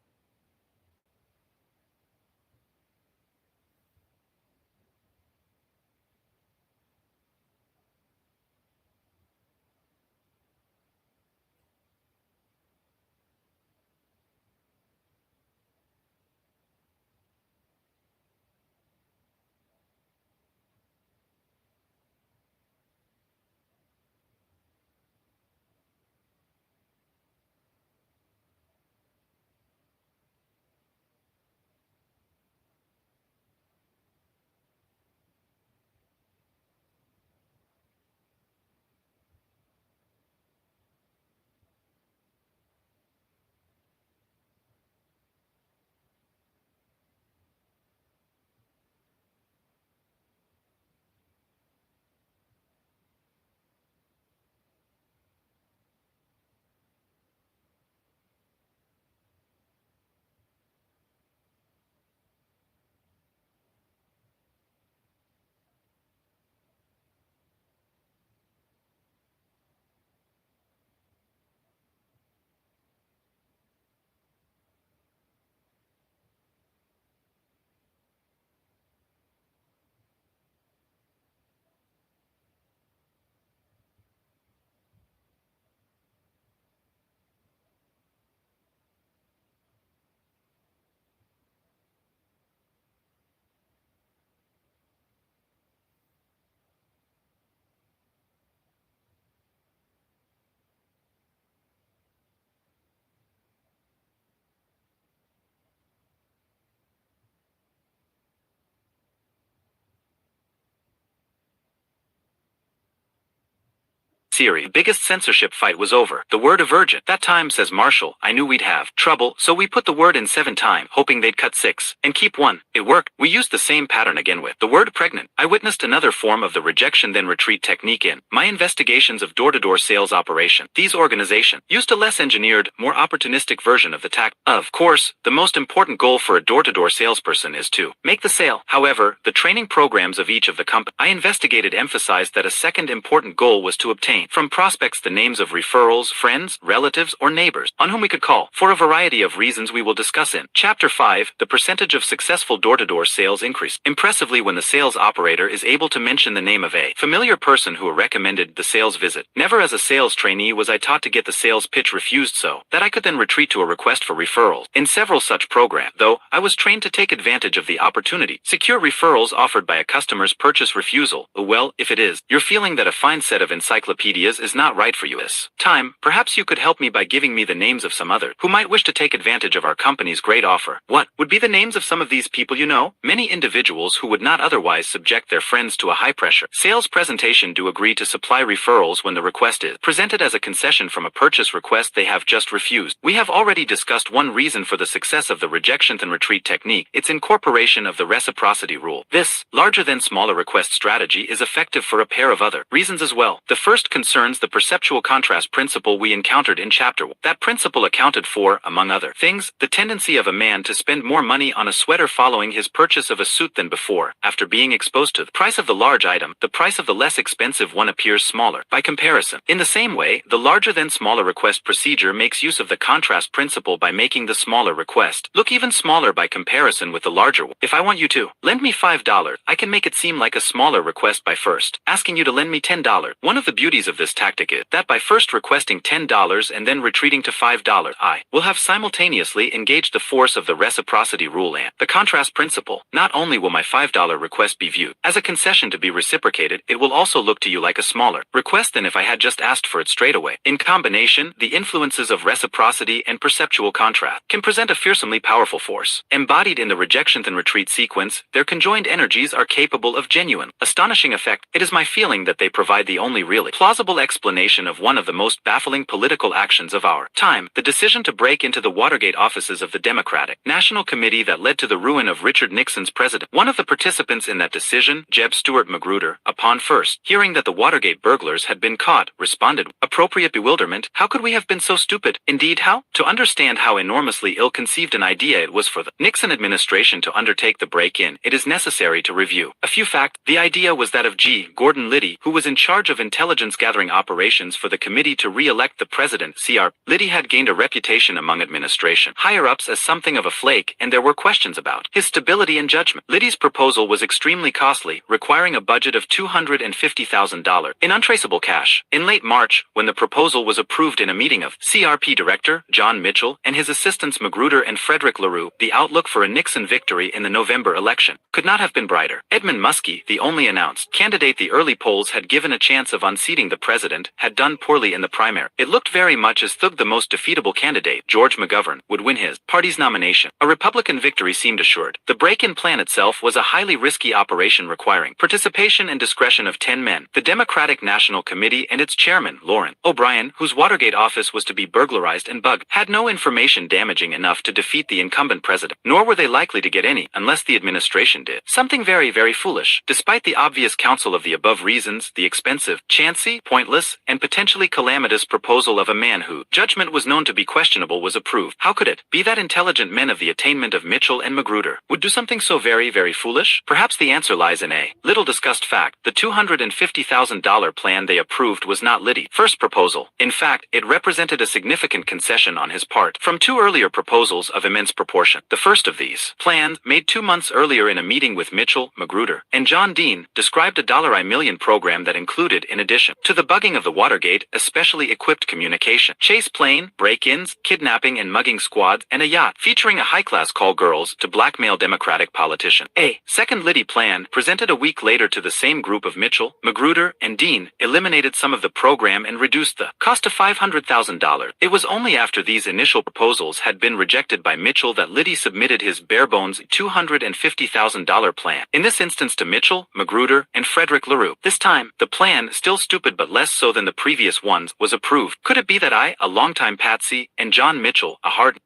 Siri. The biggest censorship fight was over. The word avergent. That time, says Marshall, I knew we'd have trouble, so we put the word in 7 times, hoping they'd cut 6 and keep 1. It worked. We used the same pattern again with the word pregnant. I witnessed another form of the rejection then retreat technique in my investigations of door-to-door sales operation. These organizations used a less engineered, more opportunistic version of the tactic. Of course, the most important goal for a door-to-door salesperson is to make the sale. However, the training programs of each of the companies I investigated emphasized that a second important goal was to obtain from prospects the names of referrals, friends, relatives, or neighbors on whom we could call for a variety of reasons we will discuss in Chapter 5. The percentage of successful door-to-door sales increased impressively when the sales operator is able to mention the name of a familiar person who recommended the sales visit. Never as a sales trainee was I taught to get the sales pitch refused so that I could then retreat to a request for referrals. In several such programs, though, I was trained to take advantage of the opportunity. Secure referrals offered by a customer's purchase refusal. Well, if it is, you're feeling that a fine set of encyclopedias is not right for you this time, perhaps you could help me by giving me the names of some other who might wish to take advantage of our company's great offer. What would be the names of some of these people you know? Many individuals who would not otherwise subject their friends to a high-pressure sales presentation do agree to supply referrals when the request is presented as a concession from a purchase request they have just refused. We have already discussed one reason for the success of the rejection and retreat technique, its incorporation of the reciprocity rule. This larger than smaller request strategy is effective for a pair of other reasons as well. The first concerns the perceptual contrast principle we encountered in Chapter 1. That principle accounted for, among other things, the tendency of a man to spend more money on a sweater following his purchase of a suit than before. After being exposed to the price of the large item, the price of the less expensive one appears smaller by comparison. In the same way, the larger than smaller request procedure makes use of the contrast principle by making the smaller request look even smaller by comparison with the larger one. If I want you to lend me $5, I can make it seem like a smaller request by first asking you to lend me $10. One of the beauties of this tactic is that by first requesting $10 and then retreating to $5, I will have simultaneously engaged the force of the reciprocity rule and the contrast principle. Not only will my $5 request be viewed as a concession to be reciprocated, it will also look to you like a smaller request than if I had just asked for it straight away. In combination, the influences of reciprocity and perceptual contrast can present a fearsomely powerful force. Embodied in the rejection and retreat sequence, their conjoined energies are capable of genuine, astonishing effect. It is my feeling that they provide the only really plausible explanation of one of the most baffling political actions of our time, the decision to break into the Watergate offices of the Democratic National Committee that led to the ruin of Richard Nixon's president. One of the participants in that decision, Jeb Stuart Magruder, upon first hearing that the Watergate burglars had been caught, responded, appropriate bewilderment. How could we have been so stupid? Indeed, how? To understand how enormously ill-conceived an idea it was for the Nixon administration to undertake the break-in, it is necessary to review a few facts. The idea was that of G. Gordon Liddy, who was in charge of intelligence-gathering operations for the committee to re-elect the president. Cr. Liddy had gained a reputation among administration higher-ups as something of a flake, and there were questions about his stability and judgment. Liddy's proposal was extremely costly, requiring a budget of $250,000 in untraceable cash. In late March, when the proposal was approved in a meeting of CRP Director John Mitchell and his assistants Magruder and Frederick LaRue, the outlook for a Nixon victory in the November election could not have been brighter. Edmund Muskie, the only announced candidate the early polls had given a chance of unseating the president, had done poorly in the primary. It looked very much as though the most defeatable candidate, George McGovern, would win his party's nomination. A Republican victory seemed assured. The break-in plan itself was a highly risky operation requiring participation and discretion of 10 men. The Democratic National Committee and its chairman, Lauren O'Brien, whose Watergate office was to be burglarized and bugged, had no information damaging enough to defeat the incumbent president, nor were they likely to get any unless the administration did something very, very foolish. Despite the obvious counsel of the above reasons, the expensive, chancy, pointless, and potentially calamitous proposal of a man whose judgment was known to be questionable was approved. How could it be that intelligent men of the attainment of Mitchell and Magruder would do something so very, very foolish? Perhaps the answer lies in a little discussed fact. The $250,000 plan they approved was not Liddy's first proposal. In fact, it represented a significant concession on his part from two earlier proposals of immense proportion. The first of these plans, made 2 months earlier in a meeting with Mitchell, Magruder, and John Dean, described a $1 million program that included, in addition to the bugging of the Watergate, especially equipped communication, chase plane, break-ins, kidnapping and mugging squads, and a yacht featuring a high-class call girls to blackmail Democratic politicians. A second Liddy plan, presented a week later to the same group of Mitchell, Magruder, and Dean, eliminated some of the program and reduced the cost to $500,000. It was only after these initial proposals had been rejected by Mitchell that Liddy submitted his bare-bones $250,000 plan, in this instance to Mitchell, Magruder, and Frederick LaRue. This time, the plan, still stupid but but less so than the previous ones, was approved. Could it be that I, a longtime patsy, and John Mitchell, a hard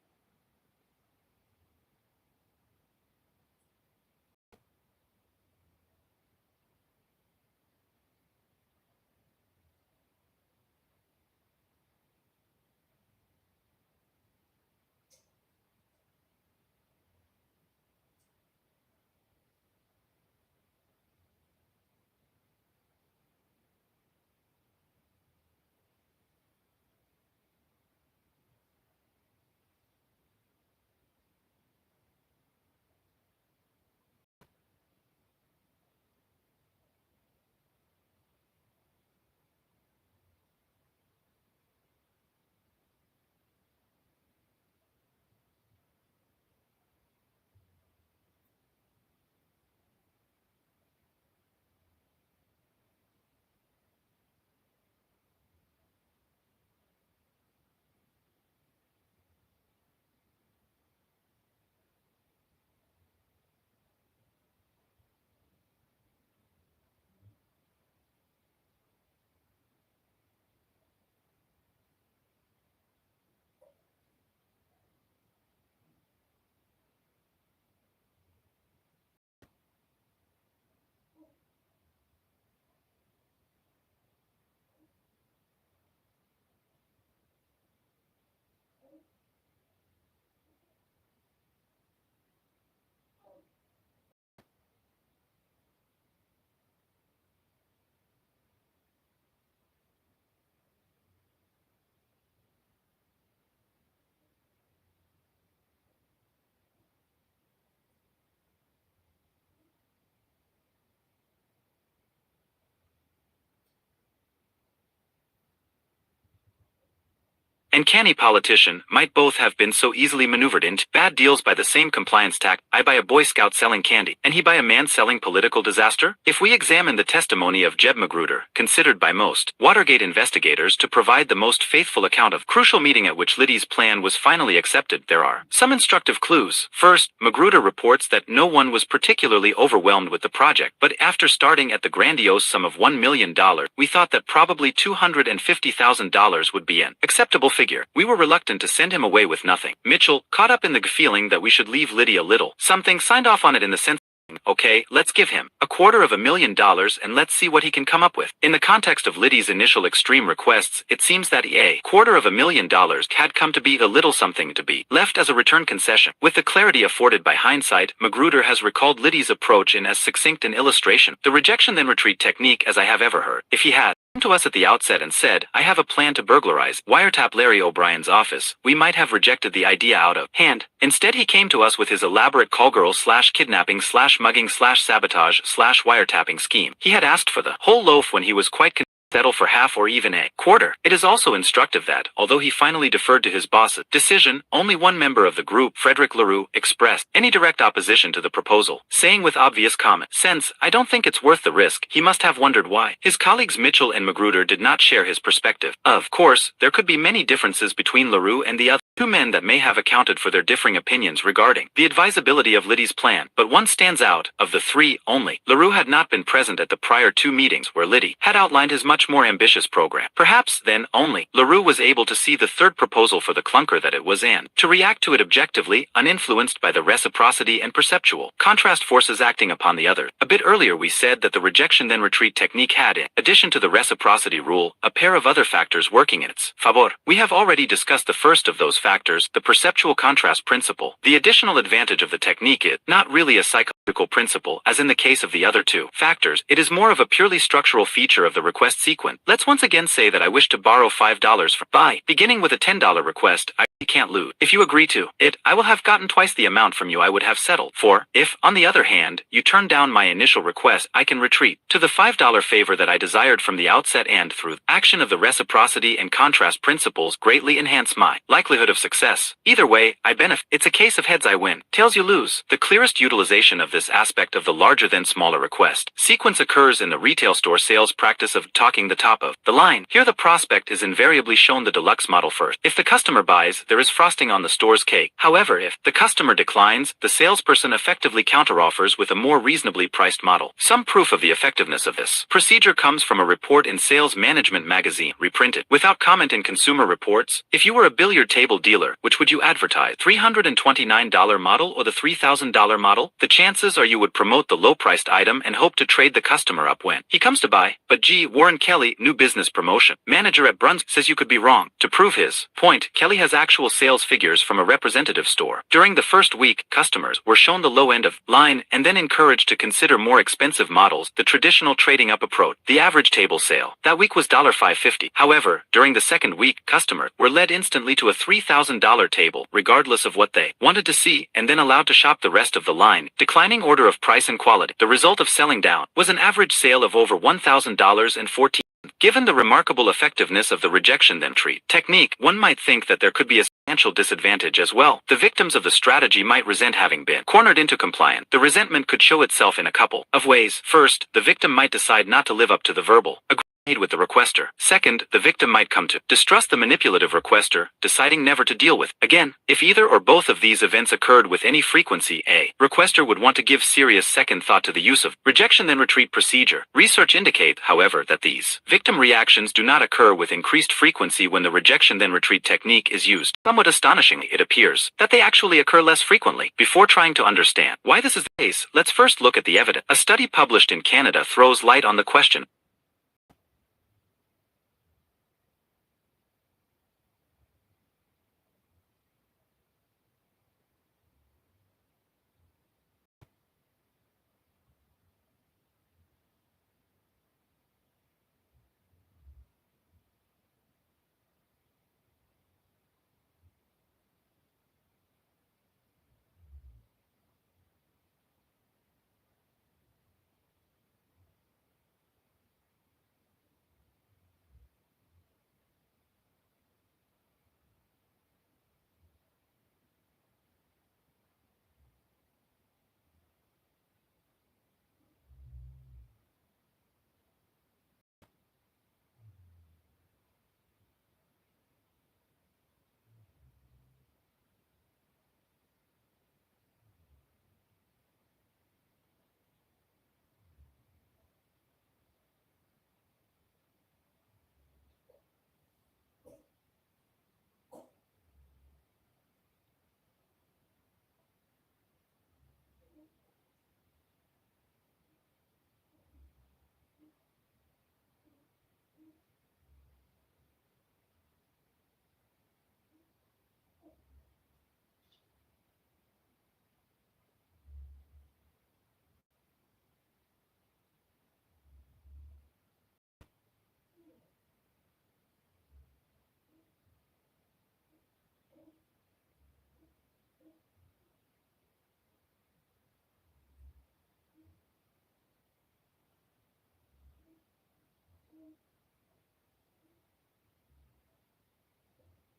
and canny politician might both have been so easily maneuvered into bad deals by the same compliance tact. I buy a Boy Scout selling candy, and he buy a man selling political disaster? If we examine the testimony of Jeb Magruder, considered by most Watergate investigators to provide the most faithful account of crucial meeting at which Liddy's plan was finally accepted, there are some instructive clues. First, Magruder reports that no one was particularly overwhelmed with the project, but after starting at the grandiose sum of $1 million, we thought that probably $250,000 would be an acceptable figure. We were reluctant to send him away with nothing. Mitchell, caught up in the feeling that we should leave Liddy a little something, signed off on it in the sense, okay, let's give him $250,000 and let's see what he can come up with. In the context of Liddy's initial extreme requests, it seems that $250,000 had come to be a little something to be left as a return concession. With the clarity afforded by hindsight, Magruder has recalled Liddy's approach in as succinct an illustration, the rejection then retreat technique, as I have ever heard. If he had come to us at the outset and said, I have a plan to burglarize, wiretap Larry O'Brien's office, we might have rejected the idea out of hand. Instead, he came to us with his elaborate callgirl/kidnapping/sabotage/wiretapping scheme. He had asked for the whole loaf when he was quite settle for half or even a quarter. It is also instructive that, although he finally deferred to his boss's decision, only one member of the group, Frederick LaRue, expressed any direct opposition to the proposal, saying with obvious common sense, I don't think it's worth the risk. He must have wondered why his colleagues Mitchell and Magruder did not share his perspective. Of course, there could be many differences between LaRue and the other two men that may have accounted for their differing opinions regarding the advisability of Liddy's plan, but one stands out. Of the three, only LaRue had not been present at the prior two meetings where Liddy had outlined his much more ambitious program. Perhaps, then, only LaRue was able to see the third proposal for the clunker that it was and to react to it objectively, uninfluenced by the reciprocity and perceptual contrast forces acting upon the other. A bit earlier we said that the rejection then retreat technique had, in addition to the reciprocity rule, a pair of other factors working in its favor. We have already discussed the first of those factors, the perceptual contrast principle. The additional advantage of the technique is not really a psychological principle, as in the case of the other two factors. It is more of a purely structural feature of the request sequence. Let's once again say that I wish to borrow $5 from buy, beginning with a $10 request. I can't lose. If you agree to it, I will have gotten twice the amount from you I would have settled for. If, on the other hand, you turn down my initial request, I can retreat to the $5 favor that I desired from the outset, and through action of the reciprocity and contrast principles greatly enhance my likelihood of success. Either way, I benefit. It's a case of heads I win, tails you lose. The clearest utilization of this aspect of the larger than smaller request sequence occurs in the retail store sales practice of talking stocking the top of the line. Here the prospect is invariably shown the deluxe model first. If the customer buys, there is frosting on the store's cake. However, if the customer declines, the salesperson effectively counteroffers with a more reasonably priced model. Some proof of the effectiveness of this procedure comes from a report in Sales Management magazine, reprinted without comment in Consumer Reports. If you were a billiard table dealer, which would you advertise? $329 model or the $3,000 model? The chances are you would promote the low-priced item and hope to trade the customer up when he comes to buy. But G. Warren Kelly, new business promotion manager at Bruns, says you could be wrong. To prove his point, Kelly has actual sales figures from a representative store. During the first week, customers were shown the low end of line and then encouraged to consider more expensive models, the traditional trading up approach. The average table sale that week was $550. However, during the second week, customers were led instantly to a $3,000 table, regardless of what they wanted to see, and then allowed to shop the rest of the line, declining order of price and quality. The result of selling down was an average sale of over $1,000 and 14. Given the remarkable effectiveness of the rejection then treat technique, one might think that there could be a financial disadvantage as well. The victims of the strategy might resent having been cornered into compliance. The resentment could show itself in a couple of ways. First, the victim might decide not to live up to the verbal agreement made with the requester. Second, the victim might come to distrust the manipulative requester, deciding never to deal with. Again, if either or both of these events occurred with any frequency, a requester would want to give serious second thought to the use of rejection then retreat procedure. Research indicates, however, that these victim reactions do not occur with increased frequency when the rejection then retreat technique is used. Somewhat astonishingly, it appears that they actually occur less frequently. Before trying to understand why this is the case, let's first look at the evidence. A study published in Canada throws light on the question.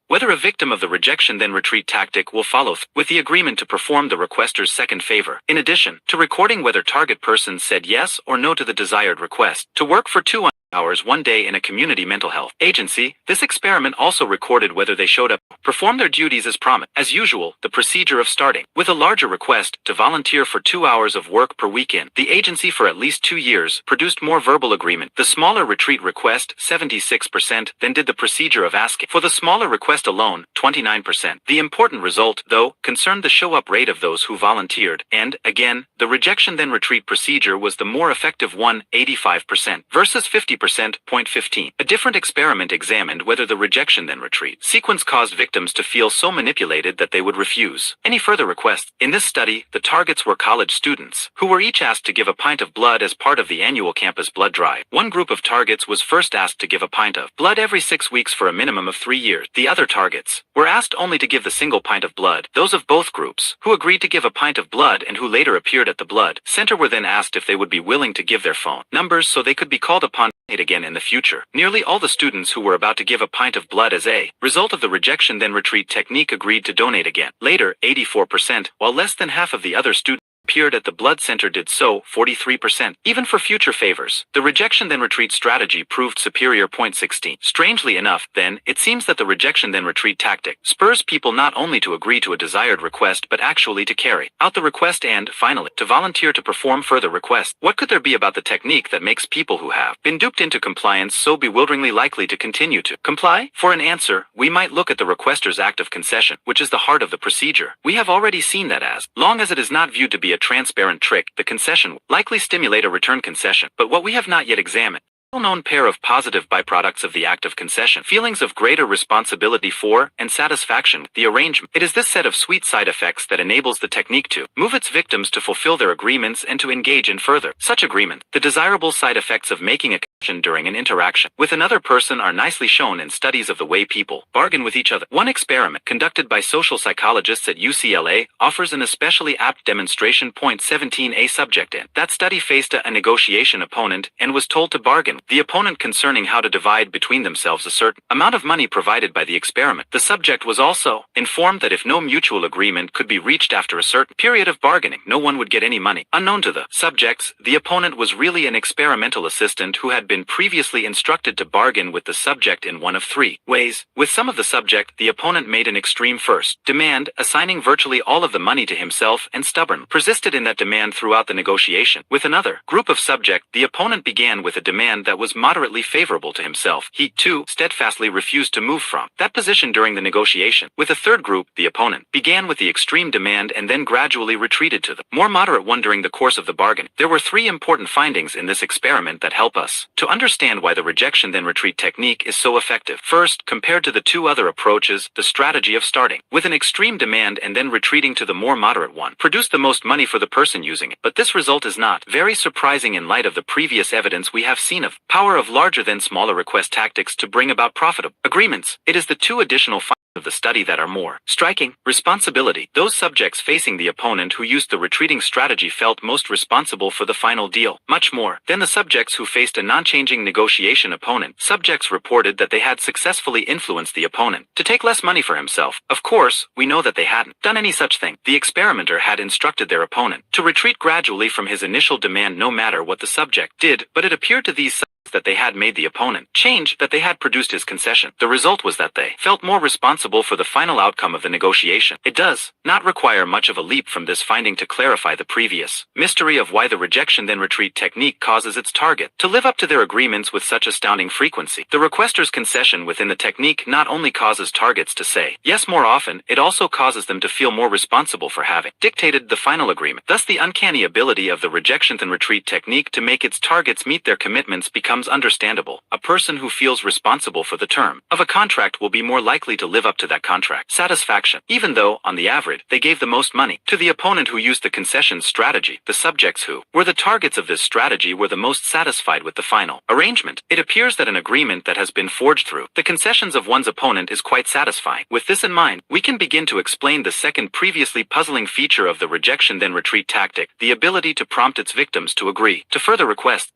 Whether a victim of the rejection then retreat tactic will follow with the agreement to perform the requester's second favor, in addition to recording whether target person said yes or no to the desired request, to work for 2 hours one day in a community mental health agency. This experiment also recorded whether they showed up, performed their duties as promised. As usual, the procedure of starting with a larger request to volunteer for 2 hours of work per weekend. The agency for at least 2 years produced more verbal agreement. The smaller retreat request, 76%, than did the procedure of asking for the smaller request alone, 29%. The important result, though, concerned the show-up rate of those who volunteered, and, again, the rejection then retreat procedure was the more effective one, 85%, versus 50%, 0.15. A different experiment examined whether the rejection then retreat sequence caused victims to feel so manipulated that they would refuse any further requests. In this study, the targets were college students, who were each asked to give a pint of blood as part of the annual campus blood drive. One group of targets was first asked to give a pint of blood every 6 weeks for a minimum of 3 years. The other targets were asked only to give the single pint of blood. Those of both groups, who agreed to give a pint of blood and who later appeared at the blood center, were then asked if they would be willing to give their phone numbers so they could be called upon again in the future. Nearly all the students who were about to give a pint of blood as a result of the rejection then retreat technique agreed to donate again. Later, 84%, while less than half of the other students appeared at the blood center did so, 43%, even for future favors. The rejection then retreat strategy proved superior. Point 16. Strangely enough, then, it seems that the rejection then retreat tactic spurs people not only to agree to a desired request but actually to carry out the request and, finally, to volunteer to perform further requests. What could there be about the technique that makes people who have been duped into compliance so bewilderingly likely to continue to comply? For an answer, we might look at the requester's act of concession, which is the heart of the procedure. We have already seen that as long as it is not viewed to be a transparent trick, the concession will likely stimulate a return concession. But what we have not yet examined, well-known pair of positive byproducts of the act of concession, feelings of greater responsibility for and satisfaction with the arrangement. It is this set of sweet side effects that enables the technique to move its victims to fulfill their agreements and to engage in further such agreement. The desirable side effects of making a concession during an interaction with another person are nicely shown in studies of the way people bargain with each other. One experiment conducted by social psychologists at UCLA offers an especially apt demonstration. Point 17. A subject in that study faced a negotiation opponent and was told to bargain the opponent concerning how to divide between themselves a certain amount of money provided by the experiment. The subject was also informed that if no mutual agreement could be reached after a certain period of bargaining, no one would get any money. Unknown to the subjects, the opponent was really an experimental assistant who had been previously instructed to bargain with the subject in one of three ways. With some of the subject, the opponent made an extreme first demand, assigning virtually all of the money to himself, and stubborn persisted in that demand throughout the negotiation. With another group of subject, the opponent began with a demand that was moderately favorable to himself. He, too, steadfastly refused to move from that position during the negotiation. With a third group, the opponent began with the extreme demand and then gradually retreated to the more moderate one during the course of the bargain. There were three important findings in this experiment that help us to understand why the rejection then retreat technique is so effective. First, compared to the two other approaches, the strategy of starting with an extreme demand and then retreating to the more moderate one produced the most money for the person using it. But this result is not very surprising in light of the previous evidence we have seen of power of larger than smaller request tactics to bring about profitable agreements. It is the two additional findings of the study that are more striking. Responsibility. Those subjects facing the opponent who used the retreating strategy felt most responsible for the final deal, much more than the subjects who faced a non-changing negotiation opponent. Subjects reported that they had successfully influenced the opponent to take less money for himself. Of course, we know that they hadn't done any such thing. The experimenter had instructed their opponent to retreat gradually from his initial demand no matter what the subject did, but it appeared to these that they had made the opponent change, that they had produced his concession. The result was that they felt more responsible for the final outcome of the negotiation. It does not require much of a leap from this finding to clarify the previous mystery of why the rejection then retreat technique causes its target to live up to their agreements with such astounding frequency. The requester's concession within the technique not only causes targets to say yes more often, it also causes them to feel more responsible for having dictated the final agreement. Thus, the uncanny ability of the rejection then retreat technique to make its targets meet their commitments becomes understandable. A person who feels responsible for the term of a contract will be more likely to live up to that contract. Satisfaction. Even though, on the average, they gave the most money to the opponent who used the concession strategy, the subjects who were the targets of this strategy were the most satisfied with the final arrangement. It appears that an agreement that has been forged through the concessions of one's opponent is quite satisfying. With this in mind, we can begin to explain the second previously puzzling feature of the rejection then retreat tactic, the ability to prompt its victims to agree to further requests.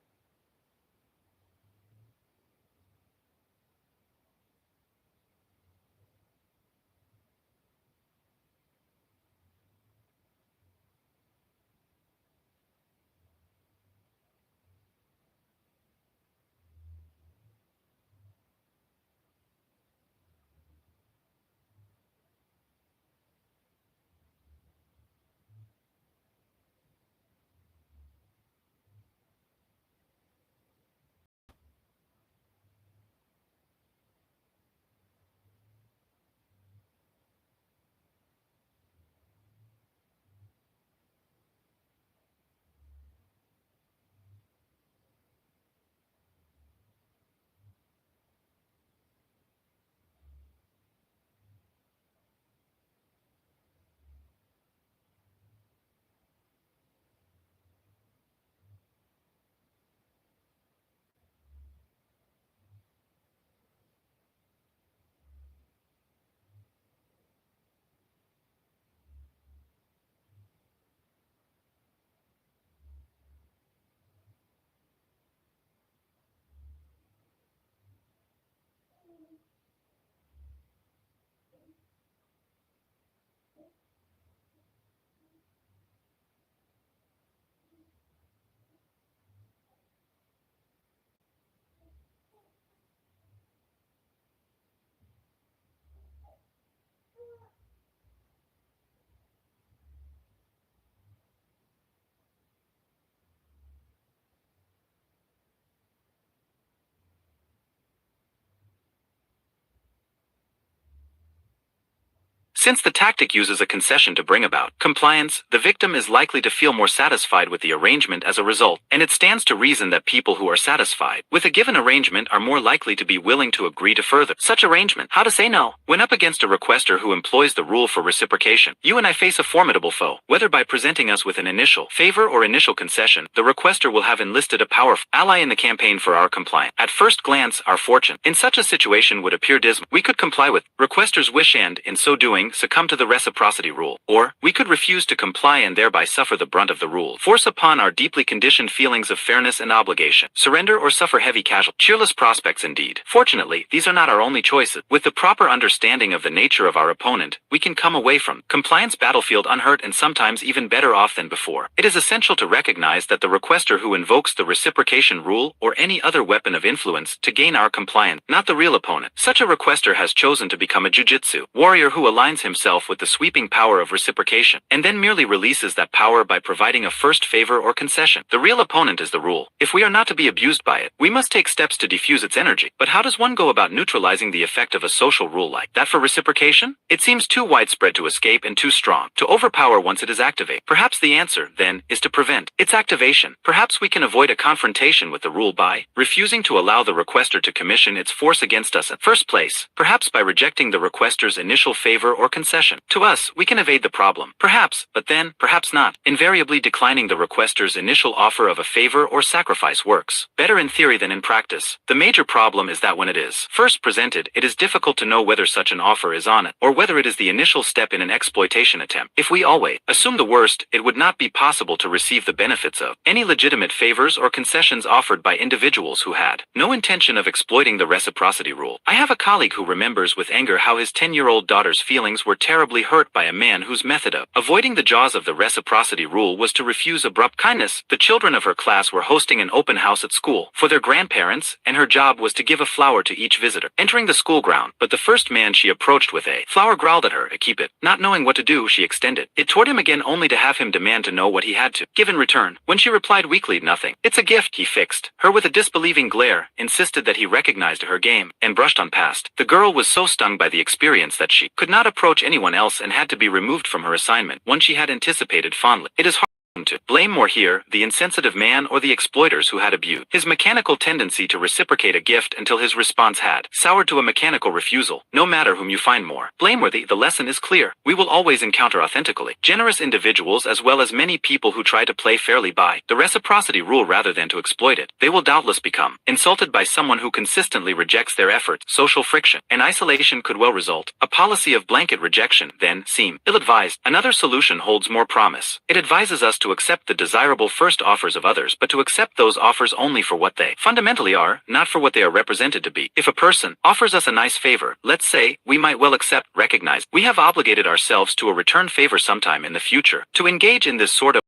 Since the tactic uses a concession to bring about compliance, the victim is likely to feel more satisfied with the arrangement as a result, and it stands to reason that people who are satisfied with a given arrangement are more likely to be willing to agree to further such arrangement. How to say no? When up against a requester who employs the rule for reciprocation, you and I face a formidable foe. Whether by presenting us with an initial favor or initial concession, the requester will have enlisted a powerful ally in the campaign for our compliance. At first glance, our fortune in such a situation would appear dismal. We could comply with requester's wish and, in so doing, succumb to the reciprocity rule. Or, we could refuse to comply and thereby suffer the brunt of the rule. Force upon our deeply conditioned feelings of fairness and obligation. Surrender or suffer heavy casualties. Cheerless prospects indeed. Fortunately, these are not our only choices. With the proper understanding of the nature of our opponent, we can come away from compliance battlefield unhurt and sometimes even better off than before. It is essential to recognize that the requester who invokes the reciprocation rule or any other weapon of influence to gain our compliance, not the real opponent. Such a requester has chosen to become a jujitsu warrior who aligns himself with the sweeping power of reciprocation, and then merely releases that power by providing a first favor or concession. The real opponent is the rule. If we are not to be abused by it, we must take steps to diffuse its energy. But how does one go about neutralizing the effect of a social rule like that for reciprocation? It seems too widespread to escape and too strong to overpower once it is activated. Perhaps the answer, then, is to prevent its activation. Perhaps we can avoid a confrontation with the rule by refusing to allow the requester to commission its force against us in the first place. Perhaps by rejecting the requester's initial favor or concession. To us, we can evade the problem. Perhaps, but then, perhaps not. Invariably declining the requester's initial offer of a favor or sacrifice works better in theory than in practice. The major problem is that when it is first presented, it is difficult to know whether such an offer is on it, or whether it is the initial step in an exploitation attempt. If we always assume the worst, it would not be possible to receive the benefits of any legitimate favors or concessions offered by individuals who had no intention of exploiting the reciprocity rule. I have a colleague who remembers with anger how his 10-year-old daughter's feelings were terribly hurt by a man whose method of avoiding the jaws of the reciprocity rule was to refuse abrupt kindness. The children of her class were hosting an open house at school for their grandparents, and her job was to give a flower to each visitor entering the school ground. But the first man she approached with a flower growled at her to keep it. Not knowing what to do, she extended it toward him again, only to have him demand to know what he had to give in return. When she replied weakly, "Nothing. It's a gift," he fixed her with a disbelieving glare, insisted that he recognized her game, and brushed on past. The girl was so stung by the experience that she could not approach anyone else and had to be removed from her assignment, one she had anticipated fondly. It is hard to blame more here, the insensitive man or the exploiters who had abused his mechanical tendency to reciprocate a gift until his response had soured to a mechanical refusal. No matter whom you find more blameworthy, the lesson is clear. We will always encounter authentically generous individuals as well as many people who try to play fairly by the reciprocity rule rather than to exploit it. They will doubtless become insulted by someone who consistently rejects their efforts. Social friction and isolation could well result. A policy of blanket rejection then seem ill-advised. Another solution holds more promise. It advises us to accept the desirable first offers of others, but to accept those offers only for what they fundamentally are, not for what they are represented to be. If a person offers us a nice favor, let's say, we might well recognize we have obligated ourselves to a return favor sometime in the future. To engage in this sort of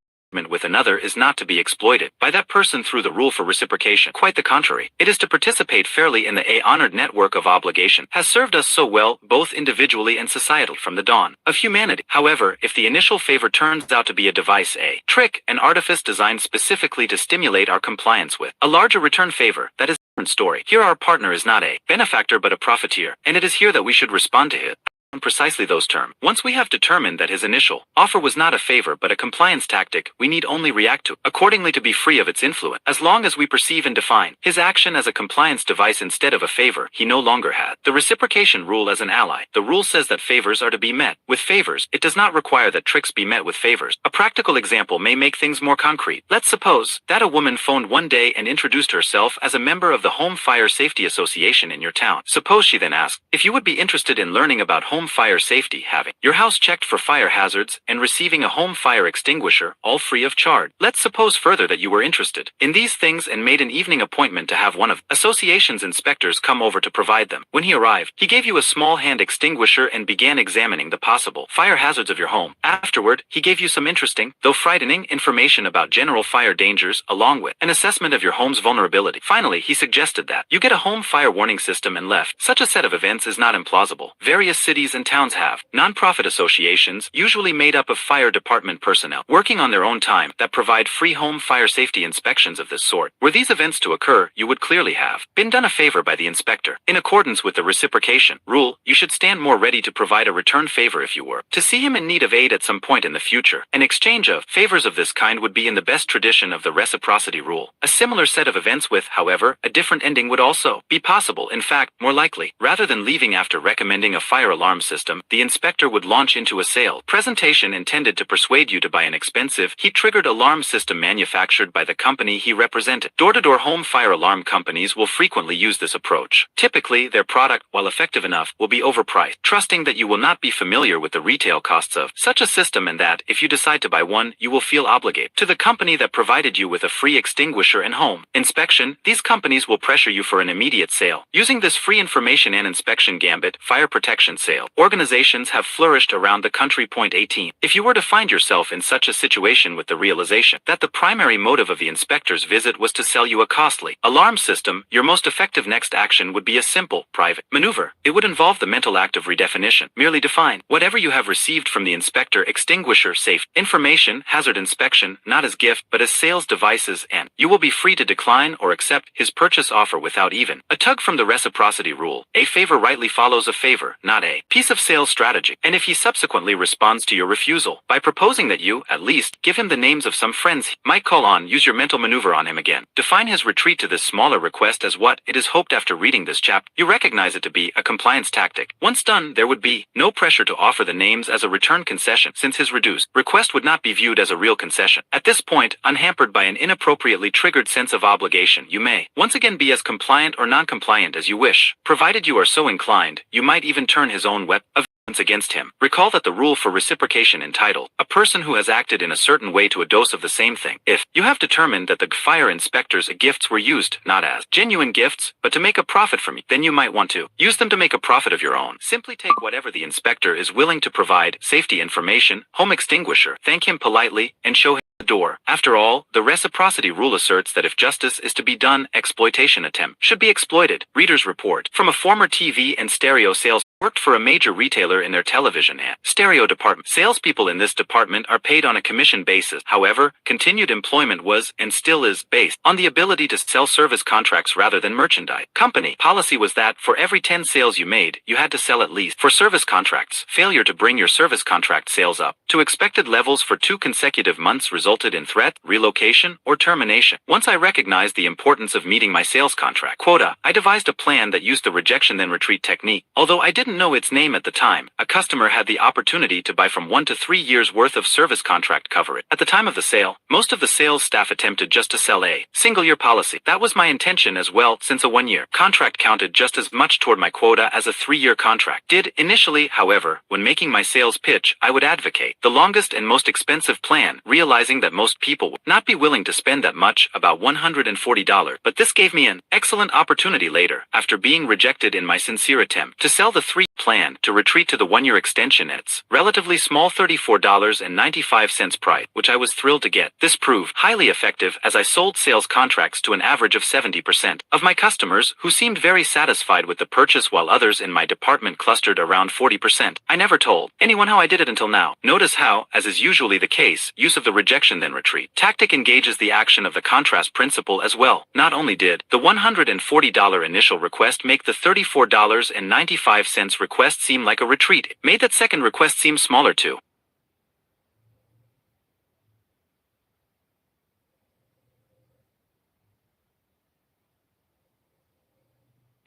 with another is not to be exploited by that person through the rule for reciprocation. Quite the contrary. It is to participate fairly in the honored network of obligation has served us so well, both individually and societally, from the dawn of humanity. However, if the initial favor turns out to be a device, a trick, an artifice designed specifically to stimulate our compliance with a larger return favor, that is a different story. Here our partner is not a benefactor but a profiteer, and it is here that we should respond to it in precisely those terms. Once we have determined that his initial offer was not a favor but a compliance tactic, we need only react to accordingly to be free of its influence. As long as we perceive and define his action as a compliance device instead of a favor, he no longer had the reciprocation rule as an ally. The rule says that favors are to be met with favors. It does not require that tricks be met with favors. A practical example may make things more concrete. Let's suppose that a woman phoned one day and introduced herself as a member of the Home Fire Safety Association in your town. Suppose she then asked if you would be interested in learning about home fire safety, having your house checked for fire hazards, and receiving a home fire extinguisher, all free of charge. Let's suppose further that you were interested in these things and made an evening appointment to have one of the association's inspectors come over to provide them. When he arrived, he gave you a small hand extinguisher and began examining the possible fire hazards of your home. Afterward, he gave you some interesting, though frightening, information about general fire dangers, along with an assessment of your home's vulnerability. Finally, he suggested that you get a home fire warning system and left. Such a set of events is not implausible. Various cities cities and towns have non-profit associations, usually made up of fire department personnel, working on their own time, that provide free home fire safety inspections of this sort. Were these events to occur, you would clearly have been done a favor by the inspector. In accordance with the reciprocation rule, you should stand more ready to provide a return favor if you were to see him in need of aid at some point in the future. An exchange of favors of this kind would be in the best tradition of the reciprocity rule. A similar set of events with, however, a different ending would also be possible. In fact, more likely. Rather than leaving after recommending a fire alarm system, the inspector would launch into a sale presentation intended to persuade you to buy an expensive, heat-triggered alarm system manufactured by the company he represented. Door-to-door home fire alarm companies will frequently use this approach. Typically, their product, while effective enough, will be overpriced, trusting that you will not be familiar with the retail costs of such a system and that, if you decide to buy one, you will feel obligated to the company that provided you with a free extinguisher and home inspection. These companies will pressure you for an immediate sale. Using this free information and inspection gambit, fire protection sale organizations have flourished around the country. Point 18. If you were to find yourself in such a situation with the realization that the primary motive of the inspector's visit was to sell you a costly alarm system, your most effective next action would be a simple, private maneuver. It would involve the mental act of redefinition. Merely define whatever you have received from the inspector: extinguisher, safe, information, hazard inspection, not as gift, but as sales devices, and you will be free to decline or accept his purchase offer without even a tug from the reciprocity rule. A favor rightly follows a favor, not a piece of sales strategy. And if he subsequently responds to your refusal by proposing that you, at least, give him the names of some friends he might call on, use your mental maneuver on him again. Define his retreat to this smaller request as what it is hoped after reading this chapter you recognize it to be a compliance tactic. Once done, there would be no pressure to offer the names as a return concession, since his reduced request would not be viewed as a real concession. At this point, unhampered by an inappropriately triggered sense of obligation, you may once again be as compliant or non-compliant as you wish. Provided you are so inclined, you might even turn his own weapon of against him. Recall that the rule for reciprocation entitled, "A person who has acted in a certain way to a dose of the same thing." If you have determined that the fire inspector's gifts were used not as genuine gifts, but to make a profit from you, then you might want to use them to make a profit of your own. Simply take whatever the inspector is willing to provide: safety information, home extinguisher, thank him politely, and show him the door. After all, the reciprocity rule asserts that if justice is to be done, exploitation attempt should be exploited. Reader's report from a former TV and stereo sales worked for a major retailer in their television and stereo department. Salespeople in this department are paid on a commission basis. However, continued employment was, and still is, based on the ability to sell service contracts rather than merchandise. Company policy was that for every 10 sales you made, you had to sell at least for service contracts. Failure to bring your service contract sales up to expected levels for 2 consecutive months resulted in threat, relocation, or termination. Once I recognized the importance of meeting my sales contract quota, I devised a plan that used the rejection then retreat technique. Although I didn't know its name at the time, a customer had the opportunity to buy from 1 to 3 years worth of service contract coverage. At the time of the sale, most of the sales staff attempted just to sell a single-year policy. That was my intention as well, since a 1-year contract counted just as much toward my quota as a 3-year contract did. Initially, however, when making my sales pitch, I would advocate the longest and most expensive plan, realizing that most people would not be willing to spend that much, about $140. But this gave me an excellent opportunity later, after being rejected in my sincere attempt to sell the 3 plan, to retreat to the 1-year extension at its relatively small $34.95 price, which I was thrilled to get. This proved highly effective as I sold sales contracts to an average of 70% of my customers, who seemed very satisfied with the purchase, while others in my department clustered around 40%. I never told anyone how I did it until now. Notice how, as is usually the case, use of the rejection then retreat tactic engages the action of the contrast principle as well. Not only did the $140 initial request make the $34.95 request seem like a retreat, it made that second request seem smaller too.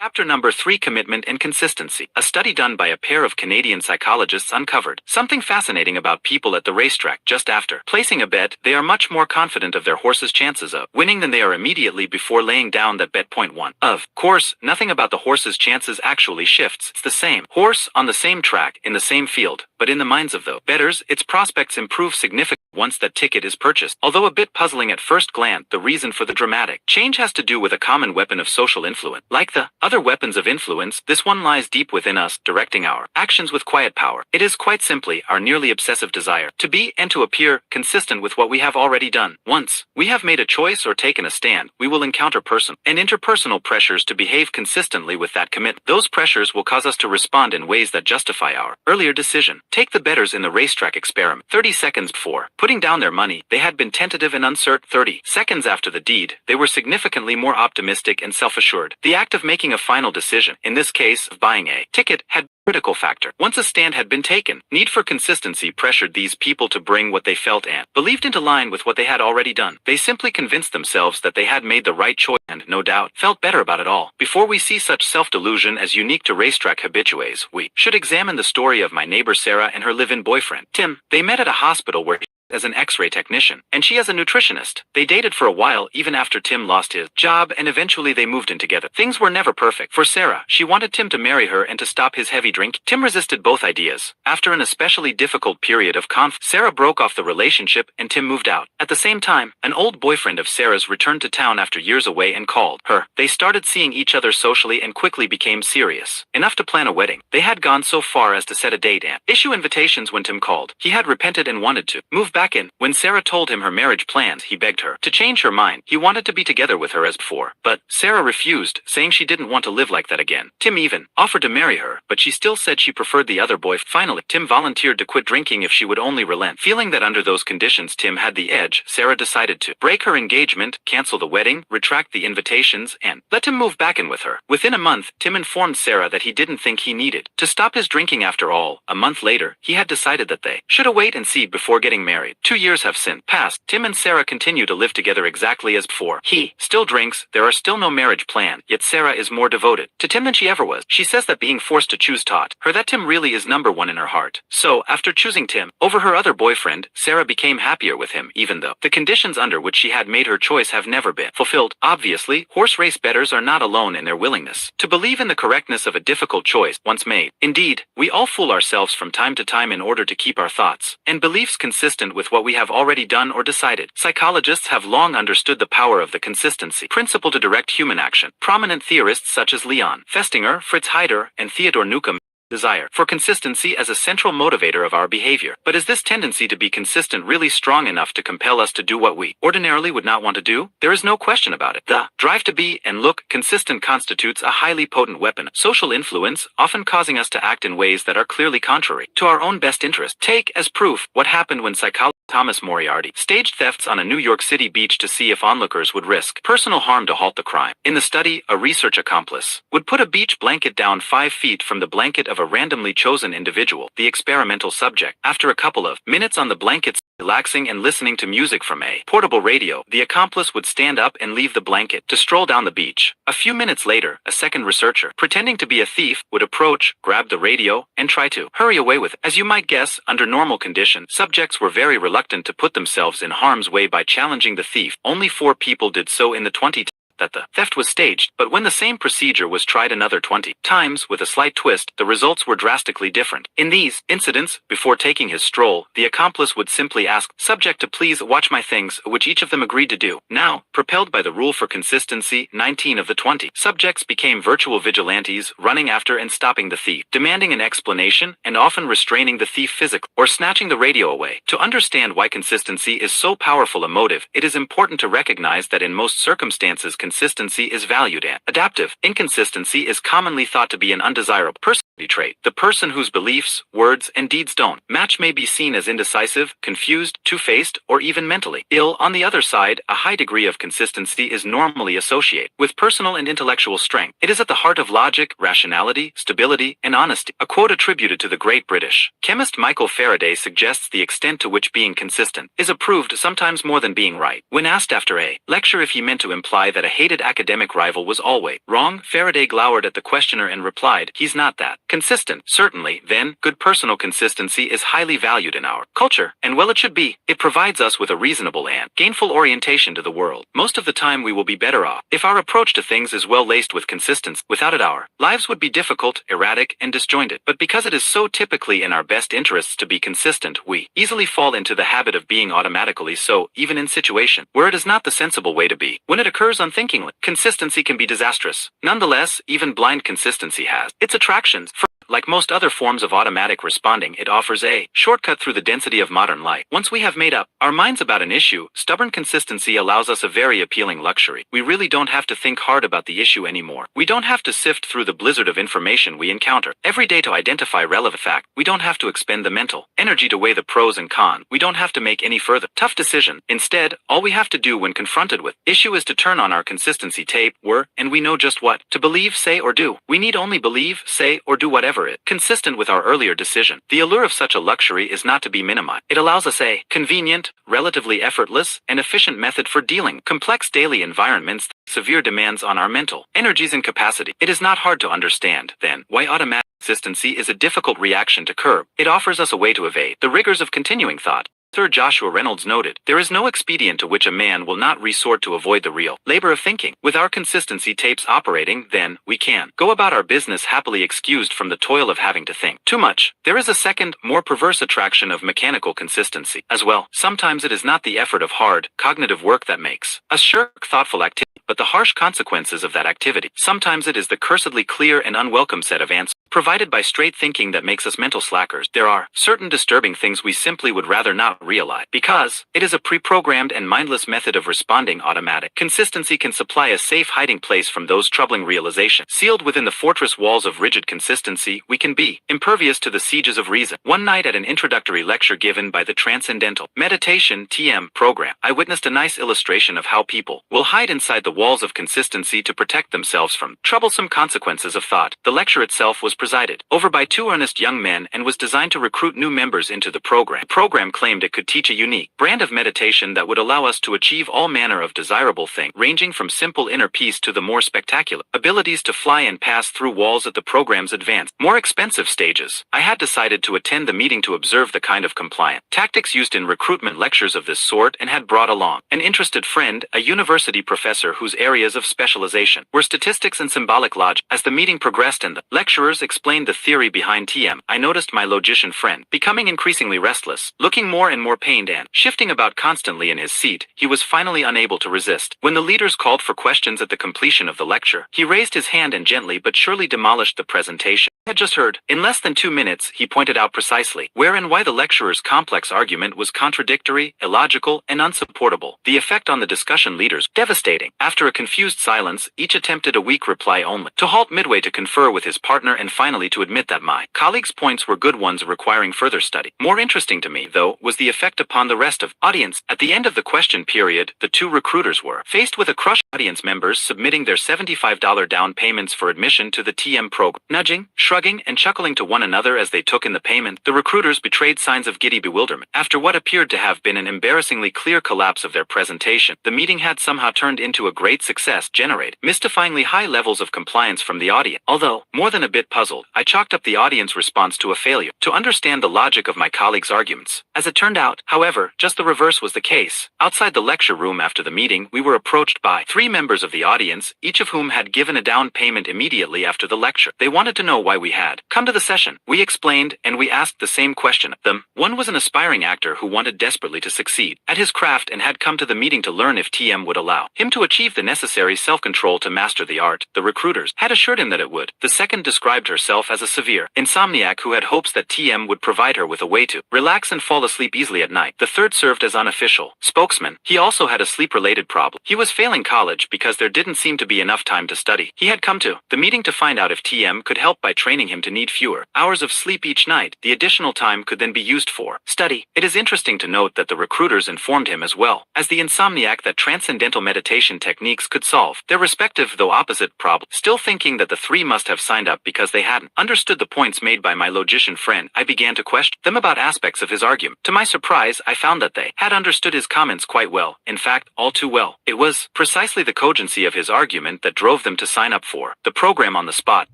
Chapter number 3: Commitment and Consistency. A study done by a pair of Canadian psychologists uncovered something fascinating about people at the racetrack. Just after placing a bet, they are much more confident of their horse's chances of winning than they are immediately before laying down that bet. Point 1. Of course, nothing about the horse's chances actually shifts. It's the same horse on the same track in the same field, but in the minds of the bettors, its prospects improve significantly once that ticket is purchased. Although a bit puzzling at first glance, the reason for the dramatic change has to do with a common weapon of social influence. Like the other weapons of influence, this one lies deep within us, directing our actions with quiet power. It is quite simply our nearly obsessive desire to be and to appear consistent with what we have already done. Once we have made a choice or taken a stand, we will encounter personal and interpersonal pressures to behave consistently with that commitment. Those pressures will cause us to respond in ways that justify our earlier decision. Take the bettors in the racetrack experiment. 30 seconds before putting down their money, they had been tentative and uncertain. 30 seconds after the deed, they were significantly more optimistic and self-assured. The act of making a final decision, in this case of buying a ticket, had critical factor. Once a stand had been taken, need for consistency pressured these people to bring what they felt and believed into line with what they had already done. They simply convinced themselves that they had made the right choice and, no doubt, felt better about it all. Before we see such self-delusion as unique to racetrack habitués, we should examine the story of my neighbor Sarah and her live-in boyfriend, Tim. They met at a hospital where as an X-ray technician, and she as a nutritionist. They dated for a while even after Tim lost his job, and eventually they moved in together. Things were never perfect for Sarah. She wanted Tim to marry her and to stop his heavy drink. Tim resisted both ideas. After an especially difficult period of conflict, Sarah broke off the relationship and Tim moved out. At the same time, an old boyfriend of Sarah's returned to town after years away and called her. They started seeing each other socially and quickly became serious enough to plan a wedding. They had gone so far as to set a date and issue invitations when Tim called. He had repented and wanted to move back in. When Sarah told him her marriage plans, he begged her to change her mind. He wanted to be together with her as before, but Sarah refused, saying she didn't want to live like that again. Tim even offered to marry her, but she still said she preferred the other boy. Finally, Tim volunteered to quit drinking if she would only relent. Feeling that under those conditions Tim had the edge, Sarah decided to break her engagement, cancel the wedding, retract the invitations, and let Tim move back in with her. Within a month, Tim informed Sarah that he didn't think he needed to stop his drinking after all. A month later, he had decided that they should wait and see before getting married. 2 years have since passed. Tim and Sarah continue to live together exactly as before. He still drinks, there are still no marriage plan, yet Sarah is more devoted to Tim than she ever was. She says that being forced to choose taught her that Tim really is number one in her heart. So, after choosing Tim over her other boyfriend, Sarah became happier with him, even though the conditions under which she had made her choice have never been fulfilled. Obviously, horse race bettors are not alone in their willingness to believe in the correctness of a difficult choice once made. Indeed, we all fool ourselves from time to time in order to keep our thoughts and beliefs consistent with what we have already done or decided. Psychologists have long understood the power of the consistency principle to direct human action. Prominent theorists such as Leon Festinger, Fritz Heider, and Theodore Newcomb desire for consistency as a central motivator of our behavior. But is this tendency to be consistent really strong enough to compel us to do what we ordinarily would not want to do? There is no question about it. The drive to be and look consistent constitutes a highly potent weapon of social influence, often causing us to act in ways that are clearly contrary to our own best interest. Take as proof what happened when psychologist Thomas Moriarty staged thefts on a New York City beach to see if onlookers would risk personal harm to halt the crime. In the study, a research accomplice would put a beach blanket down 5 feet from the blanket of a randomly chosen individual, the experimental subject. After a couple of minutes on the blankets, relaxing and listening to music from a portable radio, the accomplice would stand up and leave the blanket to stroll down the beach. A few minutes later, a second researcher, pretending to be a thief, would approach, grab the radio, and try to hurry away with it. As you might guess, under normal conditions, subjects were very reluctant to put themselves in harm's way by challenging the thief. Only 4 people did so in the 20 that the theft was staged, but when the same procedure was tried another 20 times with a slight twist, the results were drastically different. In these incidents, before taking his stroll, the accomplice would simply ask subject to please watch my things, which each of them agreed to do. Now, propelled by the rule for consistency, 19 of the 20 subjects became virtual vigilantes, running after and stopping the thief, demanding an explanation, and often restraining the thief physically, or snatching the radio away. To understand why consistency is so powerful a motive, it is important to recognize that in most circumstances consistency is valued and adaptive. Inconsistency is commonly thought to be an undesirable personality trait. The person whose beliefs, words, and deeds don't match may be seen as indecisive, confused, two-faced, or even mentally ill. On the other side, a high degree of consistency is normally associated with personal and intellectual strength. It is at the heart of logic, rationality, stability, and honesty. A quote attributed to the great British chemist Michael Faraday suggests the extent to which being consistent is approved sometimes more than being right. When asked after a lecture if he meant to imply that a hated academic rival was always wrong, Faraday glowered at the questioner and replied, "He's not that." Consistent, certainly, then, good personal consistency is highly valued in our culture, and well it should be. It provides us with a reasonable and gainful orientation to the world. Most of the time we will be better off if our approach to things is well laced with consistency. Without it our lives would be difficult, erratic, and disjointed. But because it is so typically in our best interests to be consistent, we easily fall into the habit of being automatically so, even in situations where it is not the sensible way to be. When it occurs unthinkingly, consistency can be disastrous. Nonetheless, even blind consistency has its attractions. Like most other forms of automatic responding, it offers a shortcut through the density of modern life. Once we have made up our minds about an issue, stubborn consistency allows us a very appealing luxury. We really don't have to think hard about the issue anymore. We don't have to sift through the blizzard of information we encounter every day to identify relevant fact. We don't have to expend the mental energy to weigh the pros and cons. We don't have to make any further tough decision. Instead, all we have to do when confronted with issue is to turn on our consistency tape, and we know just what to believe, say, or do. We need only believe, say, or do whatever it consistent with our earlier decision. The allure of such a luxury is not to be minimized. It allows us a convenient, relatively effortless, and efficient method for dealing complex daily environments, severe demands on our mental energies and capacity. It is not hard to understand, then, why automatic consistency is a difficult reaction to curb. It offers us a way to evade the rigors of continuing thought. Author Joshua Reynolds noted, "There is no expedient to which a man will not resort to avoid the real labor of thinking. With our consistency tapes operating, then, we can go about our business happily excused from the toil of having to think too much." There is a second, more perverse attraction of mechanical consistency as well. Sometimes it is not the effort of hard, cognitive work that makes us shirk thoughtful activity, but the harsh consequences of that activity. Sometimes it is the cursedly clear and unwelcome set of answers provided by straight thinking that makes us mental slackers. There are certain disturbing things we simply would rather not realize, because it is a pre-programmed and mindless method of responding. Automatic consistency can supply a safe hiding place from those troubling realizations. Sealed within the fortress walls of rigid consistency, we can be impervious to the sieges of reason. One night at an introductory lecture given by the Transcendental Meditation (TM) program, I witnessed a nice illustration of how people will hide inside the walls of consistency to protect themselves from troublesome consequences of thought. The lecture itself was presided over by two earnest young men and was designed to recruit new members into the program. The program claimed it could teach a unique brand of meditation that would allow us to achieve all manner of desirable things, ranging from simple inner peace to the more spectacular abilities to fly and pass through walls at the program's advanced, more expensive stages. I had decided to attend the meeting to observe the kind of compliant tactics used in recruitment lectures of this sort, and had brought along an interested friend, a university professor whose areas of specialization were statistics and symbolic logic. As the meeting progressed and the lecturers explained the theory behind TM, I noticed my logician friend becoming increasingly restless, looking more and more pained and shifting about constantly in his seat. He was finally unable to resist. When the leaders called for questions at the completion of the lecture, he raised his hand and gently but surely demolished the presentation I had just heard. In less than 2 minutes, he pointed out precisely where and why the lecturer's complex argument was contradictory, illogical, and unsupportable. The effect on the discussion leaders devastating. After a confused silence, each attempted a weak reply only, to halt midway to confer with his partner and finally to admit that my colleague's points were good ones requiring further study. More interesting to me, though, was the effect upon the rest of the audience. At the end of the question period, the two recruiters were faced with a crush. Audience members submitting their $75 down payments for admission to the TM program. Nudging, shrugging, and chuckling to one another as they took in the payment, the recruiters betrayed signs of giddy bewilderment. After what appeared to have been an embarrassingly clear collapse of their presentation, the meeting had somehow turned into a great success, generating mystifyingly high levels of compliance from the audience. Although, more than a bit puzzled, I chalked up the audience response to a failure to understand the logic of my colleague's arguments. As it turned out, however, just the reverse was the case. Outside the lecture room after the meeting, we were approached by 3 members of the audience, each of whom had given a down payment immediately after the lecture. They wanted to know why we had come to the session. We explained, and we asked the same question of them. One was an aspiring actor who wanted desperately to succeed at his craft and had come to the meeting to learn if TM would allow him to achieve the necessary self-control to master the art. The recruiters had assured him that it would. The second described herself as a severe insomniac who had hopes that TM would provide her with a way to relax and fall asleep easily at night. The third served as unofficial spokesman. He also had a sleep-related problem. He was failing college because there didn't seem to be enough time to study. He had come to the meeting to find out if TM could help by training him to need fewer hours of sleep each night. The additional time could then be used for study. It is interesting to note that the recruiters informed him as well as the insomniac that transcendental meditation techniques could solve their respective though opposite problems. Still thinking that the 3 must have signed up because they hadn't understood the points made by my logician friend, I began to question them about aspects of his argument. To my surprise, I found that they had understood his comments quite well, in fact, all too well. It was precisely the cogency of his argument that drove them to sign up for the program on the spot.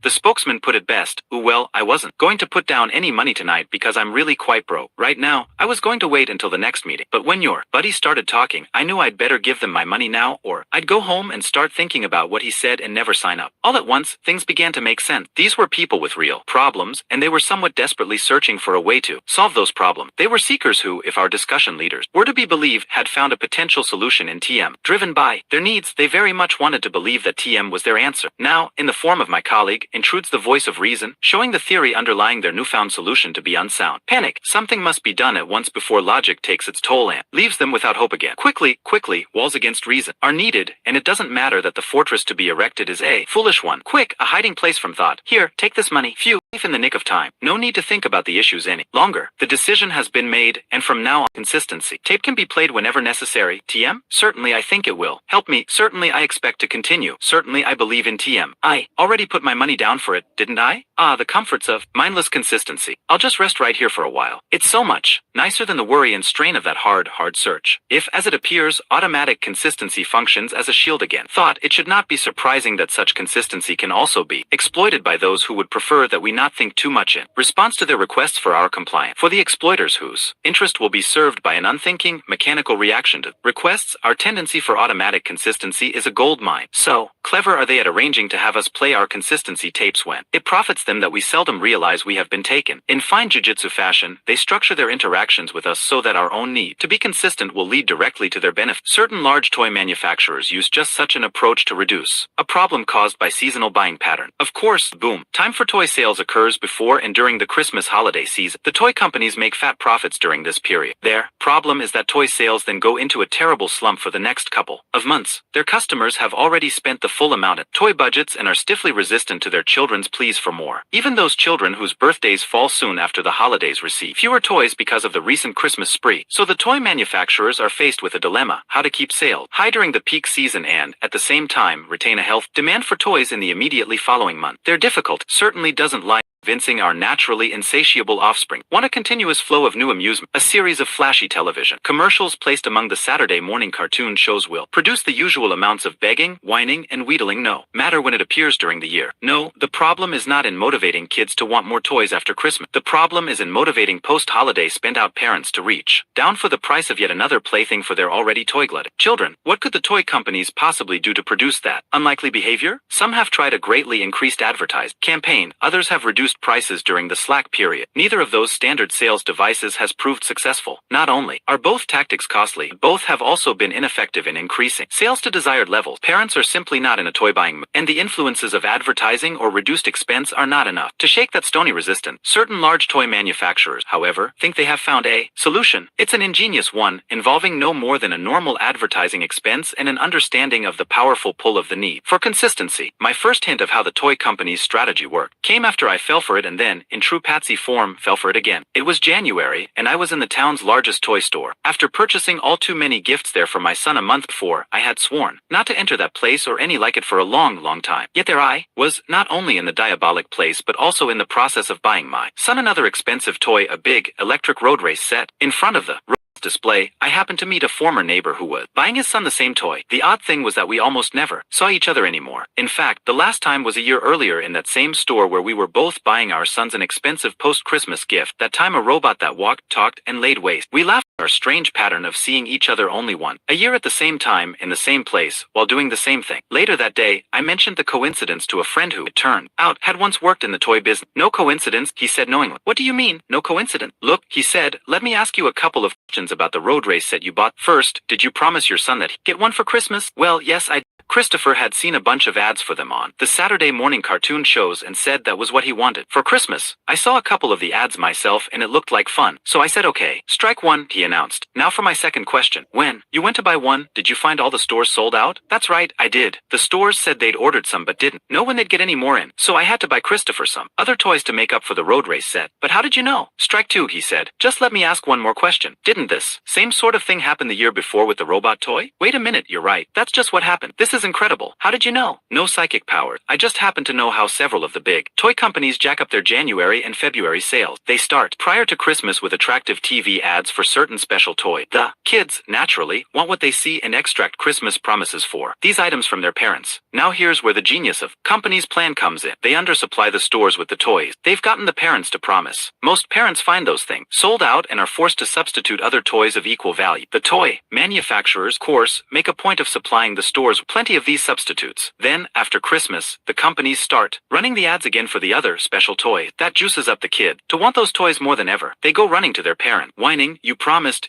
The spokesman put it best. pressed. Ooh, well, I wasn't going to put down any money tonight because I'm really quite broke right now. I was going to wait until the next meeting. But when your buddy started talking, I knew I'd better give them my money now, or I'd go home and start thinking about what he said and never sign up. All at once, things began to make sense. These were people with real problems, and they were somewhat desperately searching for a way to solve those problems. They were seekers who, if our discussion leaders were to be believed, had found a potential solution in TM. Driven by their needs, they very much wanted to believe that TM was their answer. Now, in the form of my colleague, intrudes the voice of reason, showing the theory underlying their newfound solution to be unsound. Panic. Something must be done at once before logic takes its toll and leaves them without hope again. Quickly, walls against reason are needed, and it doesn't matter that the fortress to be erected is a foolish one. Quick, a hiding place from thought. Here, take this money. Phew, safe in the nick of time. No need to think about the issues any longer. The decision has been made, and from now on, consistency. Tape can be played whenever necessary. TM? Certainly I think it will. Help me. Certainly I expect to continue. Certainly I believe in TM. I already put my money down for it, didn't I? Ah, the comforts of mindless consistency. I'll just rest right here for a while. It's so much nicer than the worry and strain of that hard search. If, as it appears, automatic consistency functions as a shield against thought, it should not be surprising that such consistency can also be exploited by those who would prefer that we not think too much in response to their requests for our compliance. For the exploiters whose interest will be served by an unthinking, mechanical reaction to requests, our tendency for automatic consistency is a gold mine. So clever are they at arranging to have us play our consistency tapes when it profits them that we seldom realize we have been taken. In fine jujitsu fashion, they structure their interactions with us so that our own need to be consistent will lead directly to their benefit. Certain large toy manufacturers use just such an approach to reduce a problem caused by seasonal buying pattern. Of course, boom, time for toy sales occurs before and during the Christmas holiday season. The toy companies make fat profits during this period. Their problem is that toy sales then go into a terrible slump for the next couple of months. Their customers have already spent the full amount in toy budgets and are stiffly resistant to their children's pleas for more. Even those children whose birthdays fall soon after the holidays receive fewer toys because of the recent Christmas spree. So the toy manufacturers are faced with a dilemma: how to keep sales high during the peak season and, at the same time, retain a healthy demand for toys in the immediately following month. Their difficulty certainly doesn't lie convincing our naturally insatiable offspring want a continuous flow of new amusement. A series of flashy television commercials placed among the Saturday morning cartoon shows will produce the usual amounts of begging, whining, and wheedling no matter when it appears during the year. No, the problem is not in motivating kids to want more toys after Christmas. The problem is in motivating post-holiday spend-out parents to reach down for the price of yet another plaything for their already toy-glutted children. What could the toy companies possibly do to produce that unlikely behavior? Some have tried a greatly increased advertising campaign. Others have reduced prices during the slack period. Neither of those standard sales devices has proved successful. Not only are both tactics costly, both have also been ineffective in increasing sales to desired levels. Parents are simply not in a toy buying mood, and the influences of advertising or reduced expense are not enough to shake that stony resistance. Certain large toy manufacturers, however, think they have found a solution. It's an ingenious one, involving no more than a normal advertising expense and an understanding of the powerful pull of the need for consistency. My first hint of how the toy company's strategy worked came after I fell for it and then, in true Patsy form, fell for it again. It was January, and I was in the town's largest toy store. After purchasing all too many gifts there for my son a month before, I had sworn not to enter that place or any like it for a long time. Yet there I was, not only in the diabolic place but also in the process of buying my son another expensive toy, a big, electric road race set. In front of the display, I happened to meet a former neighbor who was buying his son the same toy. The odd thing was that we almost never saw each other anymore. In fact, the last time was a year earlier in that same store where we were both buying our sons an expensive post-Christmas gift. That time a robot that walked, talked, and laid waste. We laughed at our strange pattern of seeing each other only a year at the same time, in the same place, while doing the same thing. Later that day, I mentioned the coincidence to a friend who, it turned out, had once worked in the toy business. No coincidence, he said knowingly. What do you mean, no coincidence? Look, he said, let me ask you a couple of questions about the road race set you bought. First, did you promise your son that he'd get one for Christmas? Well, yes, I did. Christopher had seen a bunch of ads for them on the Saturday morning cartoon shows and said that was what he wanted for Christmas. I saw a couple of the ads myself and it looked like fun. So I said okay. Strike one, he announced. Now for my second question. When you went to buy one, did you find all the stores sold out? That's right, I did. The stores said they'd ordered some but didn't know when they'd get any more in. So I had to buy Christopher some other toys to make up for the road race set. But how did you know? Strike two, he said. Just let me ask one more question. Didn't this same sort of thing happen the year before with the robot toy? Wait a minute, you're right. That's just what happened. This is is incredible. How did you know? No psychic power. I just happen to know how several of the big toy companies jack up their January and February sales. They start prior to Christmas with attractive TV ads for certain special toys. The kids, naturally, want what they see and extract Christmas promises for these items from their parents. Now here's where the genius of companies' plan comes in. They undersupply the stores with the toys they've gotten the parents to promise. Most parents find those things sold out and are forced to substitute other toys of equal value. The toy manufacturers, of course, make a point of supplying the stores with plenty of these substitutes. Then, after Christmas, the companies start running the ads again for the other special toy. That juices up the kid to want those toys more than ever. They go running to their parent, whining, you promised,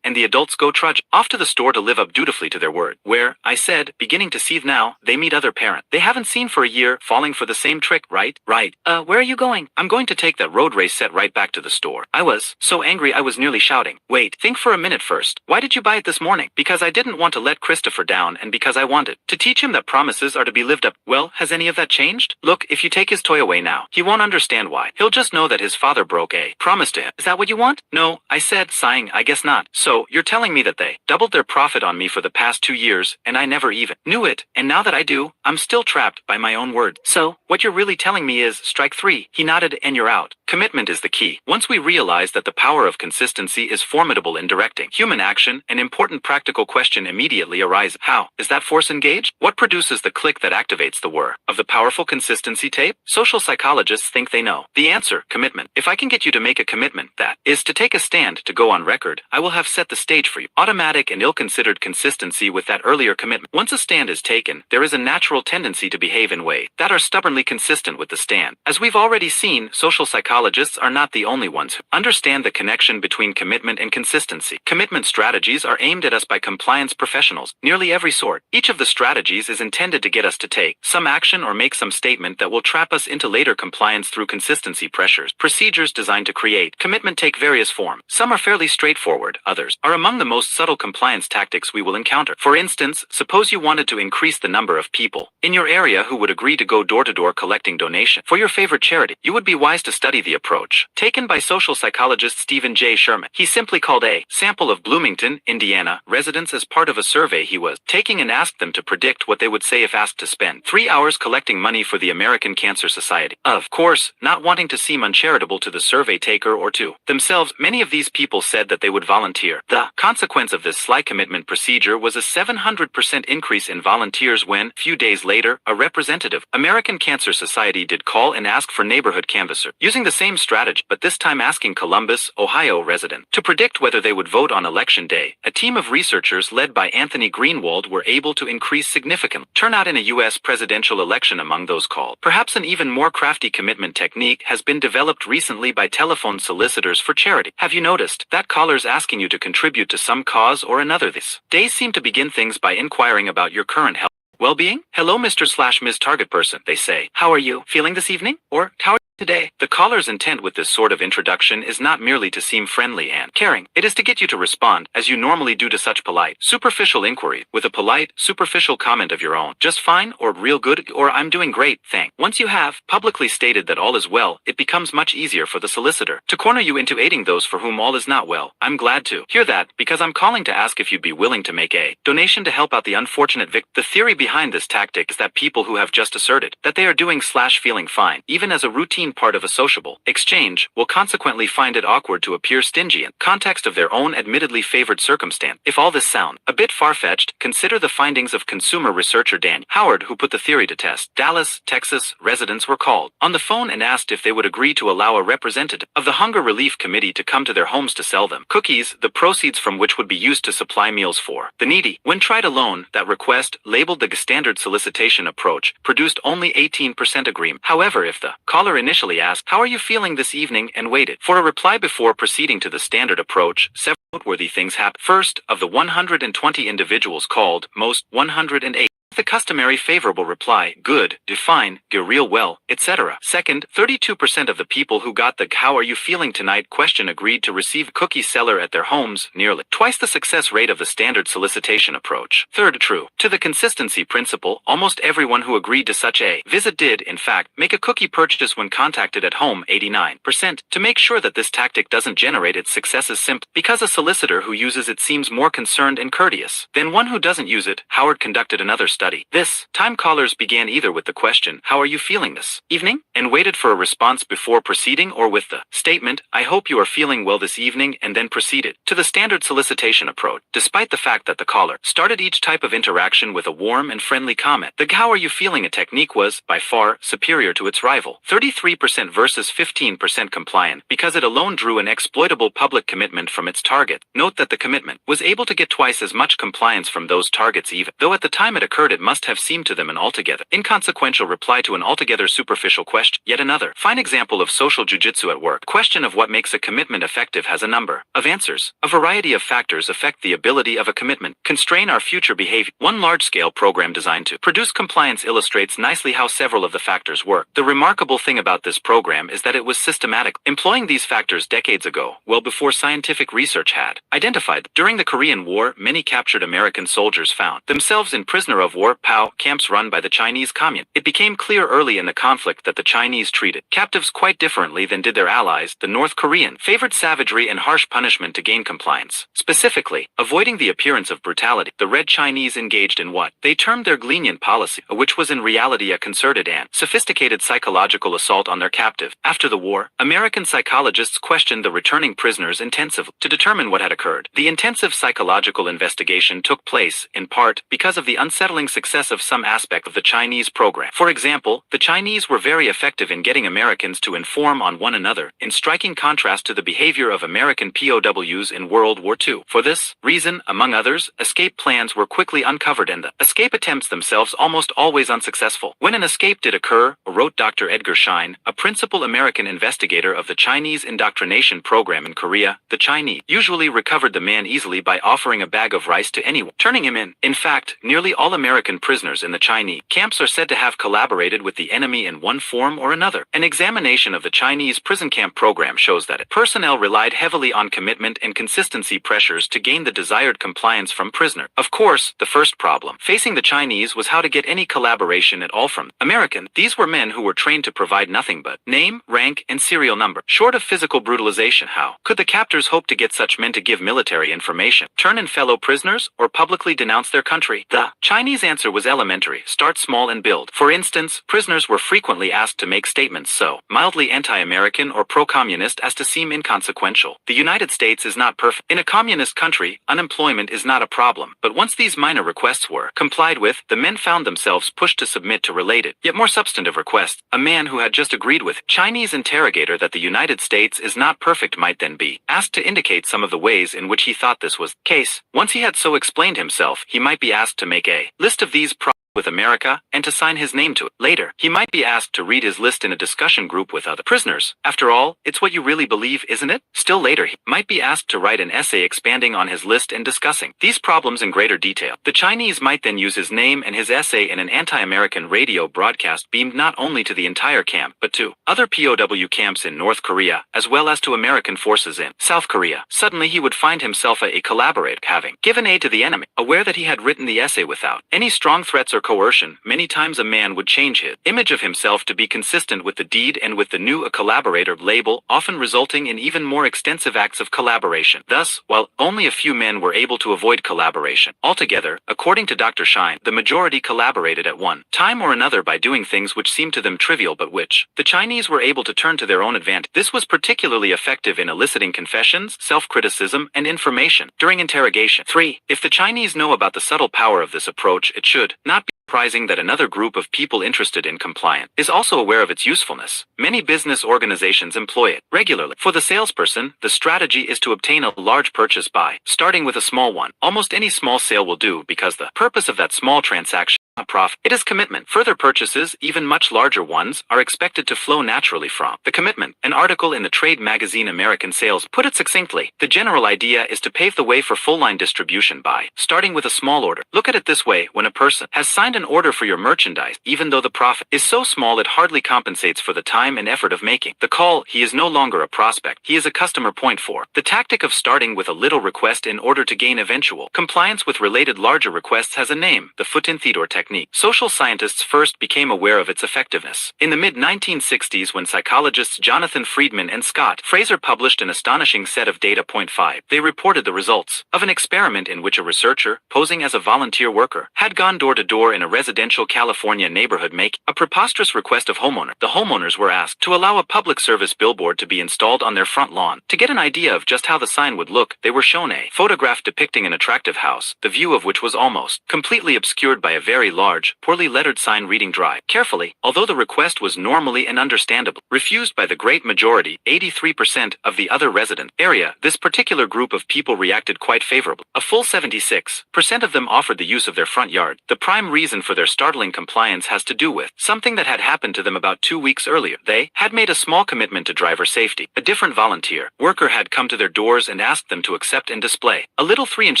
and the adults go trudge off to the store to live up dutifully to their word. Where, I said, beginning to seethe now, they meet other parent they haven't seen for a year, falling for the same trick. Right. Where are you going? I'm going to take that road race set right back to the store. I was so angry I was nearly shouting. Wait, think for a minute first. Why did you buy it this morning? Because I didn't want to let Christopher down and because I wanted to teach him that promises are to be lived up. Well, has any of that changed? Look, if you take his toy away now, he won't understand why. He'll just know that his father broke a promise to him. Is that what you want? No, I said, sighing, I guess not. So, you're telling me that they doubled their profit on me for the past 2 years, and I never even knew it, and now that I do, I'm still trapped by my own words. So, what you're really telling me is, strike 3. He nodded, and you're out. Commitment is the key. Once we realize that the power of consistency is formidable in directing human action, an important practical question immediately arises. How is that force engaged? What produces the click that activates the whir of the powerful consistency tape? Social psychologists think they know. The answer, commitment. If I can get you to make a commitment, that is to take a stand, to go on record, I will have set the stage for you. Automatic and ill-considered consistency with that earlier commitment. Once a stand is taken, there is a natural tendency to behave in ways that are stubbornly consistent with the stand. As we've already seen, social psychologists are not the only ones who understand the connection between commitment and consistency. Commitment strategies are aimed at us by compliance professionals, nearly every sort. Each of the strategies is intended to get us to take some action or make some statement that will trap us into later compliance through consistency pressures. Procedures designed to create commitment take various forms. Some are fairly straightforward, others are among the most subtle compliance tactics we will encounter. For instance, suppose you wanted to increase the number of people in your area who would agree to go door-to-door collecting donation for your favorite charity. You would be wise to study the approach taken by social psychologist Stephen J. Sherman. He simply called a sample of Bloomington, Indiana residents as part of a survey he was taking and asked them to predict what they would say if asked to spend 3 hours collecting money for the American Cancer Society. Of course, not wanting to seem uncharitable to the survey taker or to themselves, many of these people said that they would volunteer. The consequence of this sly commitment procedure was a 700% increase in volunteers when, few days later, a representative American Cancer Society did call and ask for neighborhood canvasser, using the same strategy, but this time asking Columbus, Ohio resident to predict whether they would vote on election day. A team of researchers led by Anthony Greenwald were able to increase significant turnout in a U.S. presidential election among those called. Perhaps an even more crafty commitment technique has been developed recently by telephone solicitors for charity. Have you noticed that callers asking you to contribute to some cause or another these days seem to begin things by inquiring about your current health? Well-being? Hello, Mr./Ms. Target Person, they say. How are you feeling this evening? Or, how are you today? The caller's intent with this sort of introduction is not merely to seem friendly and caring. It is to get you to respond, as you normally do to such polite, superficial inquiry, with a polite, superficial comment of your own. Just fine, or real good, or I'm doing great, thanks. Once you have publicly stated that all is well, it becomes much easier for the solicitor to corner you into aiding those for whom all is not well. I'm glad to hear that, because I'm calling to ask if you'd be willing to make a donation to help out the unfortunate victim. The theory behind this tactic is that people who have just asserted that they are doing/feeling fine, even as a routine part of a sociable exchange, will consequently find it awkward to appear stingy in context of their own admittedly favored circumstance. If all this sound a bit far-fetched, consider the findings of consumer researcher Dan Howard, who put the theory to test. Dallas, Texas residents were called on the phone and asked if they would agree to allow a representative of the Hunger Relief Committee to come to their homes to sell them cookies, the proceeds from which would be used to supply meals for the needy. When tried alone, that request, labeled the standard solicitation approach, produced only 18% agreement. However, if the caller initially asked, "How are you feeling this evening?" and waited for a reply before proceeding to the standard approach, several noteworthy things happened. First, of the 120 individuals called, most 108 the customary favorable reply, good, define, get real well, etc. Second, 32% of the people who got the "How are you feeling tonight?" question agreed to receive cookie seller at their homes, nearly twice the success rate of the standard solicitation approach. Third, true to the consistency principle, almost everyone who agreed to such a visit did, in fact, make a cookie purchase when contacted at home, 89%. To make sure that this tactic doesn't generate its success is simple, because a solicitor who uses it seems more concerned and courteous than one who doesn't use it. Howard conducted another study study. This time callers began either with the question, "How are you feeling this evening?" and waited for a response before proceeding, or with the statement, "I hope you are feeling well this evening," and then proceeded to the standard solicitation approach. Despite the fact that the caller started each type of interaction with a warm and friendly comment, the "How are you feeling" a technique was, by far, superior to its rival. 33% versus 15% compliant, because it alone drew an exploitable public commitment from its target. Note that the commitment was able to get twice as much compliance from those targets, even though at the time it occurred it must have seemed to them an altogether inconsequential reply to an altogether superficial question. Yet another fine example of social jujitsu at work. Question of what makes a commitment effective has a number of answers. A variety of factors affect the ability of a commitment, constrain our future behavior. One large-scale program designed to produce compliance illustrates nicely how several of the factors work. The remarkable thing about this program is that it was systematic, employing these factors decades ago, well before scientific research had identified. During the Korean War, many captured American soldiers found themselves in prisoner of war (POW) camps run by the Chinese Communists. It became clear early in the conflict that the Chinese treated captives quite differently than did their allies. The North Korean favored savagery and harsh punishment to gain compliance. Specifically, avoiding the appearance of brutality, the Red Chinese engaged in what they termed their lenient policy, which was in reality a concerted and sophisticated psychological assault on their captive. After the war, American psychologists questioned the returning prisoners intensively to determine what had occurred. The intensive psychological investigation took place, in part, because of the unsettling success of some aspect of the Chinese program. For example, the Chinese were very effective in getting Americans to inform on one another, in striking contrast to the behavior of American POWs in World War II. For this reason, among others, escape plans were quickly uncovered and the escape attempts themselves almost always unsuccessful. When an escape did occur, wrote Dr. Edgar Schein, a principal American investigator of the Chinese indoctrination program in Korea, the Chinese usually recovered the man easily by offering a bag of rice to anyone, turning him in. In fact, nearly all American prisoners in the Chinese camps are said to have collaborated with the enemy in one form or another. An examination of the Chinese prison camp program shows that personnel relied heavily on commitment and consistency pressures to gain the desired compliance from prisoner. Of course, the first problem facing the Chinese was how to get any collaboration at all from American. These were men who were trained to provide nothing but name, rank, and serial number. Short of physical brutalization, how could the captors hope to get such men to give military information, turn in fellow prisoners, or publicly denounce their country? The Chinese answer was elementary: start small and build. For instance, prisoners were frequently asked to make statements so mildly anti-American or pro-communist as to seem inconsequential. The United States is not perfect. In a communist country, unemployment is not a problem. But once these minor requests were complied with, the men found themselves pushed to submit to related, yet more substantive requests. A man who had just agreed with Chinese interrogator that the United States is not perfect might then be asked to indicate some of the ways in which he thought this was the case. Once he had so explained himself, he might be asked to make a list of these problems with America, and to sign his name to it. Later, he might be asked to read his list in a discussion group with other prisoners. After all, it's what you really believe, isn't it? Still later, he might be asked to write an essay expanding on his list and discussing these problems in greater detail. The Chinese might then use his name and his essay in an anti-American radio broadcast beamed not only to the entire camp, but to other POW camps in North Korea, as well as to American forces in South Korea. Suddenly he would find himself a collaborator, having given aid to the enemy, aware that he had written the essay without any strong threats or coercion. Many times a man would change his image of himself to be consistent with the deed and with the new a collaborator label, often resulting in even more extensive acts of collaboration. Thus, while only a few men were able to avoid collaboration altogether, according to Dr. Schein, the majority collaborated at one time or another by doing things which seemed to them trivial but which the Chinese were able to turn to their own advantage. This was particularly effective in eliciting confessions, self-criticism, and information during interrogation. 3. If the Chinese know about the subtle power of this approach, it should not be surprising that another group of people interested in compliance is also aware of its usefulness. Many business organizations employ it regularly. For the salesperson, the strategy is to obtain a large purchase by starting with a small one. Almost any small sale will do because the purpose of that small transaction is not profit. It is commitment. Further purchases, even much larger ones, are expected to flow naturally from the commitment. An article in the trade magazine American Sales put it succinctly: the general idea is to pave the way for full-line distribution by starting with a small order. Look at it this way: when a person has signed an order for your merchandise, even though the profit is so small it hardly compensates for the time and effort of making the call, he is no longer a prospect. He is a customer. Point 4. The tactic of starting with a little request in order to gain eventual compliance with related larger requests has a name: the foot-in-theater technique. technique. Social scientists first became aware of its effectiveness in the mid-1960s when psychologists Jonathan Friedman and Scott Fraser published an astonishing set of data. 5. They reported the results of an experiment in which a researcher, posing as a volunteer worker, had gone door to door in a residential California neighborhood making a preposterous request of homeowners. The homeowners were asked to allow a public service billboard to be installed on their front lawn. To get an idea of just how the sign would look, they were shown a photograph depicting an attractive house, the view of which was almost completely obscured by a very large, poorly lettered sign reading "Drive carefully." Although the request was normally and understandably refused by the great majority, 83% of the other resident area, this particular group of people reacted quite favorably. A full 76% of them offered the use of their front yard. The prime reason for their startling compliance has to do with something that had happened to them about 2 weeks earlier. They had made a small commitment to driver safety. A different volunteer worker had come to their doors and asked them to accept and display a little 3-inch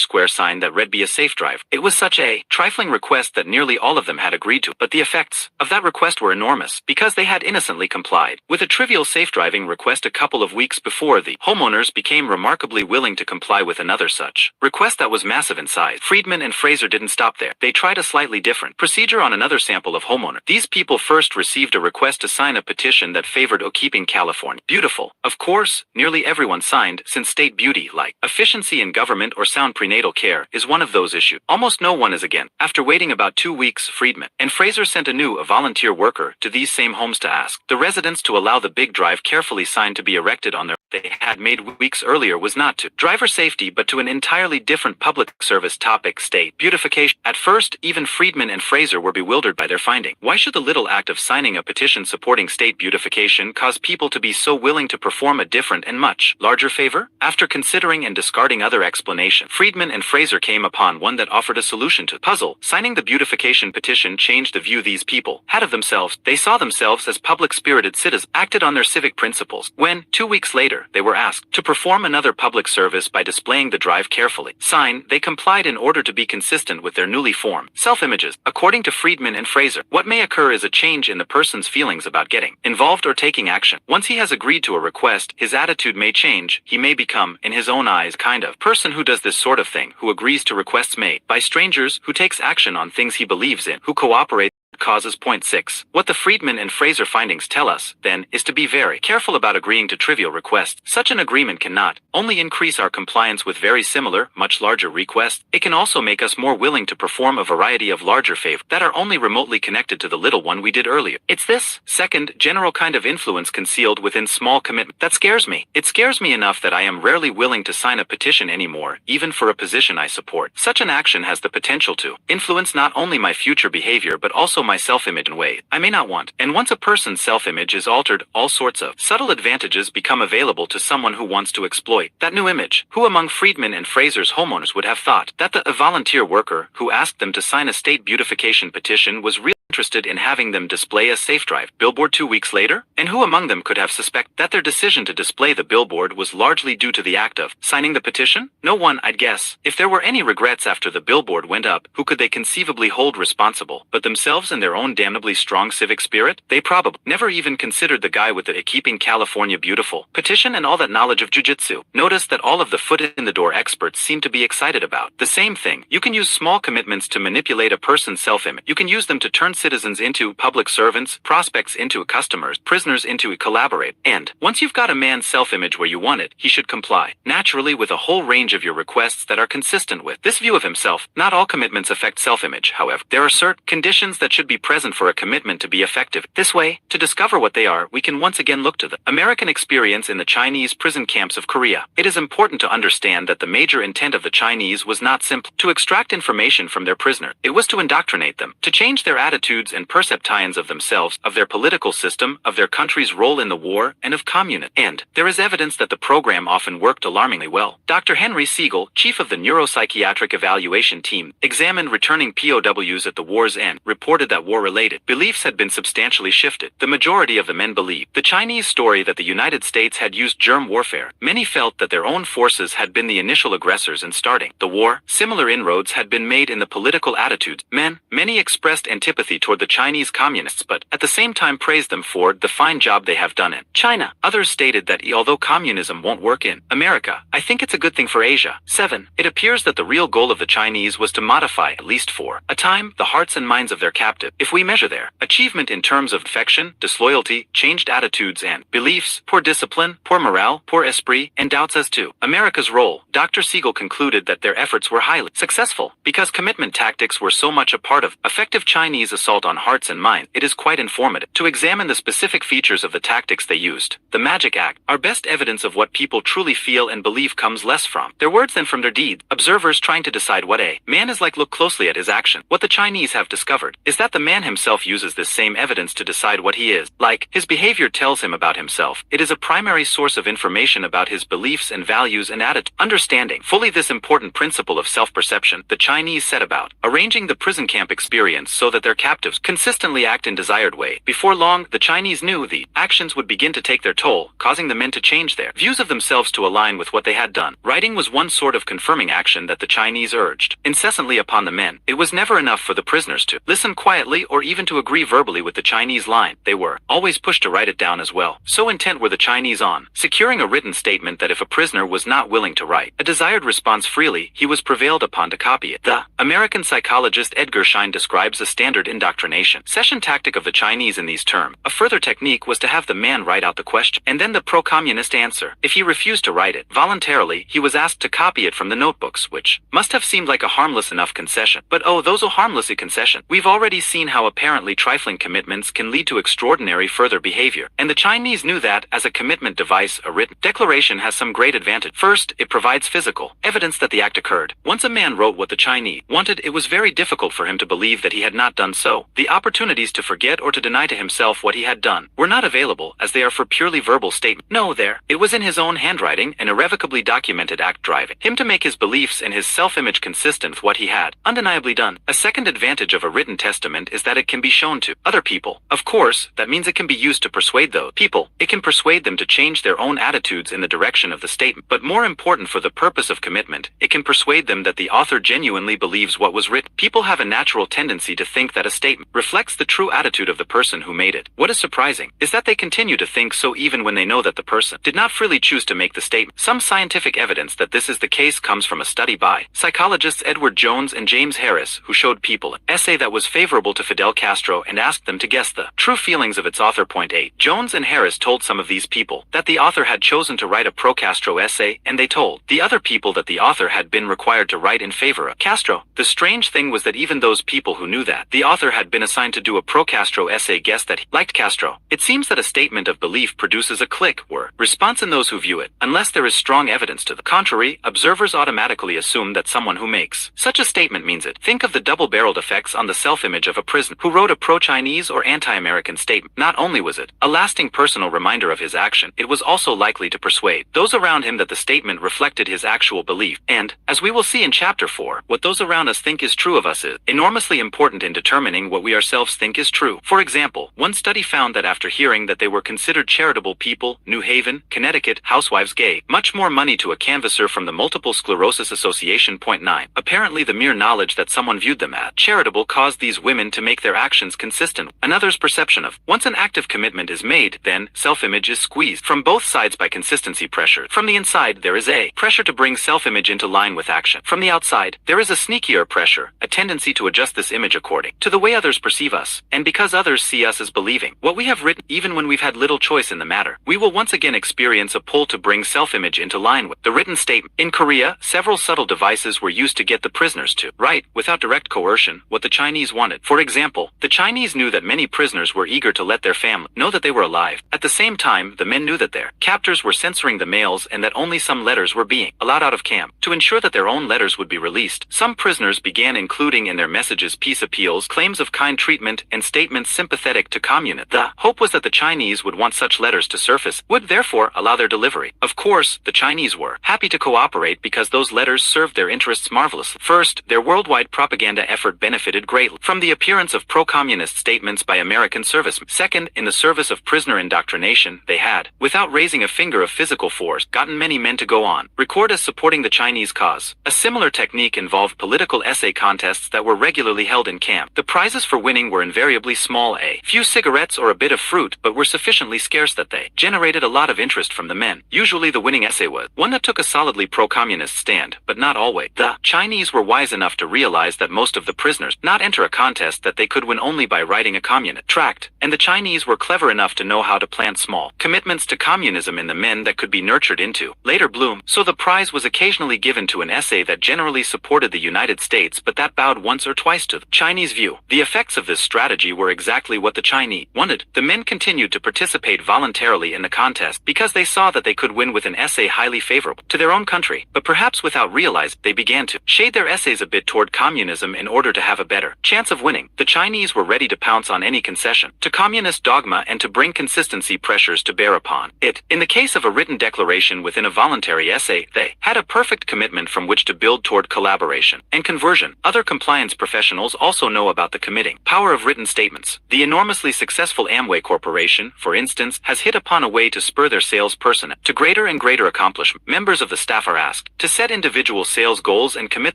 square sign that read "Be a safe driver." It was such a trifling request that nearly all of them had agreed to, but the effects of that request were enormous because they had innocently complied with a trivial safe driving request a couple of weeks before. The homeowners became remarkably willing to comply with another such request that was massive in size. Friedman and Fraser didn't stop there. They tried a slightly different procedure on another sample of homeowners. These people first received a request to sign a petition that favored keeping California beautiful. Of course, nearly everyone signed, since state beauty, like efficiency in government or sound prenatal care, is one of those issues. Almost no one is again. After waiting about 2 weeks, Friedman and Fraser sent a volunteer worker to these same homes to ask the residents to allow the big "Drive carefully" sign to be erected on their they had made weeks earlier was not to driver safety but to an entirely different public service topic: state beautification. At first, even Friedman and Fraser were bewildered by their finding. Why should the little act of signing a petition supporting state beautification cause people to be so willing to perform a different and much larger favor? After considering and discarding other explanations, Friedman and Fraser came upon one that offered a solution to the puzzle. Signing the beautification petition changed the view these people had of themselves. They saw themselves as public-spirited citizens, acted on their civic principles. When, 2 weeks later, they were asked to perform another public service by displaying the "Drive carefully" sign, they complied in order to be consistent with their newly formed self-images. According to Friedman and Fraser, what may occur is a change in the person's feelings about getting involved or taking action. Once he has agreed to a request, his attitude may change. He may become, in his own eyes, kind of person who does this sort of thing, who agrees to requests made by strangers, who takes action on things he believes in, who cooperates. Causes. 6. What the Friedman and Fraser findings tell us, then, is to be very careful about agreeing to trivial requests. Such an agreement cannot only increase our compliance with very similar, much larger requests, it can also make us more willing to perform a variety of larger favors that are only remotely connected to the little one we did earlier. It's this second, general kind of influence concealed within small commitment that scares me. It scares me enough that I am rarely willing to sign a petition anymore, even for a position I support. Such an action has the potential to influence not only my future behavior but also my self-image in ways I may not want. And once a person's self-image is altered, all sorts of subtle advantages become available to someone who wants to exploit that new image. Who among Friedman and Fraser's homeowners would have thought that the volunteer worker who asked them to sign a state beautification petition was really interested in having them display a safe drive billboard 2 weeks later? And who among them could have suspected that their decision to display the billboard was largely due to the act of signing the petition? No one, I'd guess. If there were any regrets after the billboard went up, who could they conceivably hold responsible but themselves and their own damnably strong civic spirit? They probably never even considered the guy with the "Keeping California Beautiful" petition and all that knowledge of jujitsu. Notice that all of the foot-in-the-door experts seem to be excited about the same thing. You can use small commitments to manipulate a person's self-image. You can use them to turn citizens into public servants, prospects into customers, prisoners into collaborate. And once you've got a man's self-image where you want it, he should comply naturally with a whole range of your requests that are consistent with this view of himself. Not all commitments affect self-image, however. There are certain conditions that should be present for a commitment to be effective. This way, to discover what they are, we can once again look to the American experience in the Chinese prison camps of Korea. It is important to understand that the major intent of the Chinese was not simply to extract information from their prisoner. It was to indoctrinate them, to change their attitudes and perceptions of themselves, of their political system, of their country's role in the war, and of communism. And there is evidence that the program often worked alarmingly well. Dr. Henry Siegel, chief of the neuropsychiatric evaluation team, examined returning POWs at the war's end, reported that war-related beliefs had been substantially shifted. The majority of the men believed the Chinese story that the United States had used germ warfare. Many felt that their own forces had been the initial aggressors in starting the war. Similar inroads had been made in the political attitudes. Many expressed antipathy toward the Chinese communists but, at the same time, praised them for the fine job they have done in China. Others stated that although communism won't work in America, I think it's a good thing for Asia. 7. It appears that the real goal of the Chinese was to modify, at least for a time, the hearts and minds of their captive. If we measure their achievement in terms of affection, disloyalty, changed attitudes and beliefs, poor discipline, poor morale, poor esprit, and doubts as to America's role, Dr. Siegel concluded that their efforts were highly successful. Because commitment tactics were so much a part of effective Chinese assault on hearts and minds, it is quite informative to examine the specific features of the tactics they used. The magic act, our best evidence of what people truly feel and believe comes less from their words than from their deeds. Observers trying to decide what a man is like look closely at his action. What the Chinese have discovered is that the man himself uses this same evidence to decide what he is like. His behavior tells him about himself. It is a primary source of information about his beliefs and values and attitude. Understanding fully this important principle of self-perception, the Chinese set about arranging the prison camp experience so that their captives consistently act in desired way. Before long, the Chinese knew the actions would begin to take their toll, causing the men to change their views of themselves to align with what they had done. Writing was one sort of confirming action that the Chinese urged incessantly upon the men. It was never enough for the prisoners to listen quietly or even to agree verbally with the Chinese line. They were always pushed to write it down as well. So intent were the Chinese on securing a written statement that if a prisoner was not willing to write a desired response freely, he was prevailed upon to copy it. The American psychologist Edgar Schein describes a standard indoctrination session tactic of the Chinese in these terms. A further technique was to have the man write out the question and then the pro-communist answer. If he refused to write it voluntarily, he was asked to copy it from the notebooks, which must have seemed like a harmless enough concession. But oh, those harmless concession. We've already seen how apparently trifling commitments can lead to extraordinary further behavior, and the Chinese knew that as a commitment device, a written declaration has some great advantage. First, it provides physical evidence that the act occurred. Once a man wrote what the Chinese wanted, it was very difficult for him to believe that he had not done so. The opportunities to forget or to deny to himself what he had done were not available, as they are for purely verbal statement. No, it was in his own handwriting, an irrevocably documented act driving him to make his beliefs and his self-image consistent with what he had undeniably done. A second advantage of a written testament is that it can be shown to other people. Of course, that means it can be used to persuade those people. It can persuade them to change their own attitudes in the direction of the statement. But more important for the purpose of commitment, it can persuade them that the author genuinely believes what was written. People have a natural tendency to think that a statement reflects the true attitude of the person who made it. What is surprising is that they continue to think so even when they know that the person did not freely choose to make the statement. Some scientific evidence that this is the case comes from a study by psychologists Edward Jones and James Harris, who showed people an essay that was favorable to Fidel Castro and asked them to guess the true feelings of its author. Point 8. Jones and Harris told some of these people that the author had chosen to write a pro-Castro essay, and they told the other people that the author had been required to write in favor of Castro. The strange thing was that even those people who knew that the author had been assigned to do a pro-Castro essay guessed that he liked Castro. It seems that a statement of belief produces a click or response in those who view it. Unless there is strong evidence to the contrary, observers automatically assume that someone who makes such a statement means it. Think of the double-barreled effects on the self-image of a prisoner who wrote a pro-Chinese or anti-American statement. Not only was it a lasting personal reminder of his action, it was also likely to persuade those around him that the statement reflected his actual belief. And, as we will see in Chapter 4, what those around us think is true of us is enormously important in determining what we ourselves think is true. For example, one study found that after hearing that they were considered charitable people, New Haven, Connecticut, housewives gave much more money to a canvasser from the Multiple Sclerosis Association. Point 9. Apparently the mere knowledge that someone viewed them as charitable caused these women to make their actions consistent. Another's perception of once an active commitment is made, then self-image is squeezed from both sides by consistency pressure. From the inside, there is a pressure to bring self-image into line with action. From the outside, there is a sneakier pressure, a tendency to adjust this image according to the way others perceive us. And because others see us as believing what we have written, even when we've had little choice in the matter, we will once again experience a pull to bring self-image into line with the written statement. In Korea, several subtle devices were used to get the prisoners to write, without direct coercion, what the Chinese wanted. For example, the Chinese knew that many prisoners were eager to let their family know that they were alive. At the same time, the men knew that their captors were censoring the mails and that only some letters were being allowed out of camp. To ensure that their own letters would be released, some prisoners began including in their messages peace appeals, claims of kind treatment, and statements sympathetic to communists. The hope was that the Chinese would want such letters to surface, would therefore allow their delivery. Of course, the Chinese were happy to cooperate because those letters served their interests marvelously. First, their worldwide propaganda effort benefited greatly from the appearance of pro-communist statements by American servicemen. Second, in the service of prisoner indoctrination, they had, without raising a finger of physical force, gotten many men to go on record as supporting the Chinese cause. A similar technique involved political essay contests that were regularly held in camp. The prize Prizes for winning were invariably small a few cigarettes or a bit of fruit, but were sufficiently scarce that they generated a lot of interest from the men. Usually the winning essay was one that took a solidly pro-communist stand, but not always. The Chinese were wise enough to realize that most of the prisoners not enter a contest that they could win only by writing a communist tract, and the Chinese were clever enough to know how to plant small commitments to communism in the men that could be nurtured into later bloom. So the prize was occasionally given to an essay that generally supported the United States but that bowed once or twice to the Chinese view. The effects of this strategy were exactly what the Chinese wanted. The men continued to participate voluntarily in the contest because they saw that they could win with an essay highly favorable to their own country, but perhaps without realizing, they began to shade their essays a bit toward communism in order to have a better chance of winning. The Chinese were ready to pounce on any concession to communist dogma and to bring consistency pressures to bear upon it. In the case of a written declaration within a voluntary essay, they had a perfect commitment from which to build toward collaboration and conversion. Other compliance professionals also know about the committing power of written statements. The enormously successful Amway Corporation, for instance, has hit upon a way to spur their sales personnel to greater and greater accomplishment. Members of the staff are asked to set individual sales goals and commit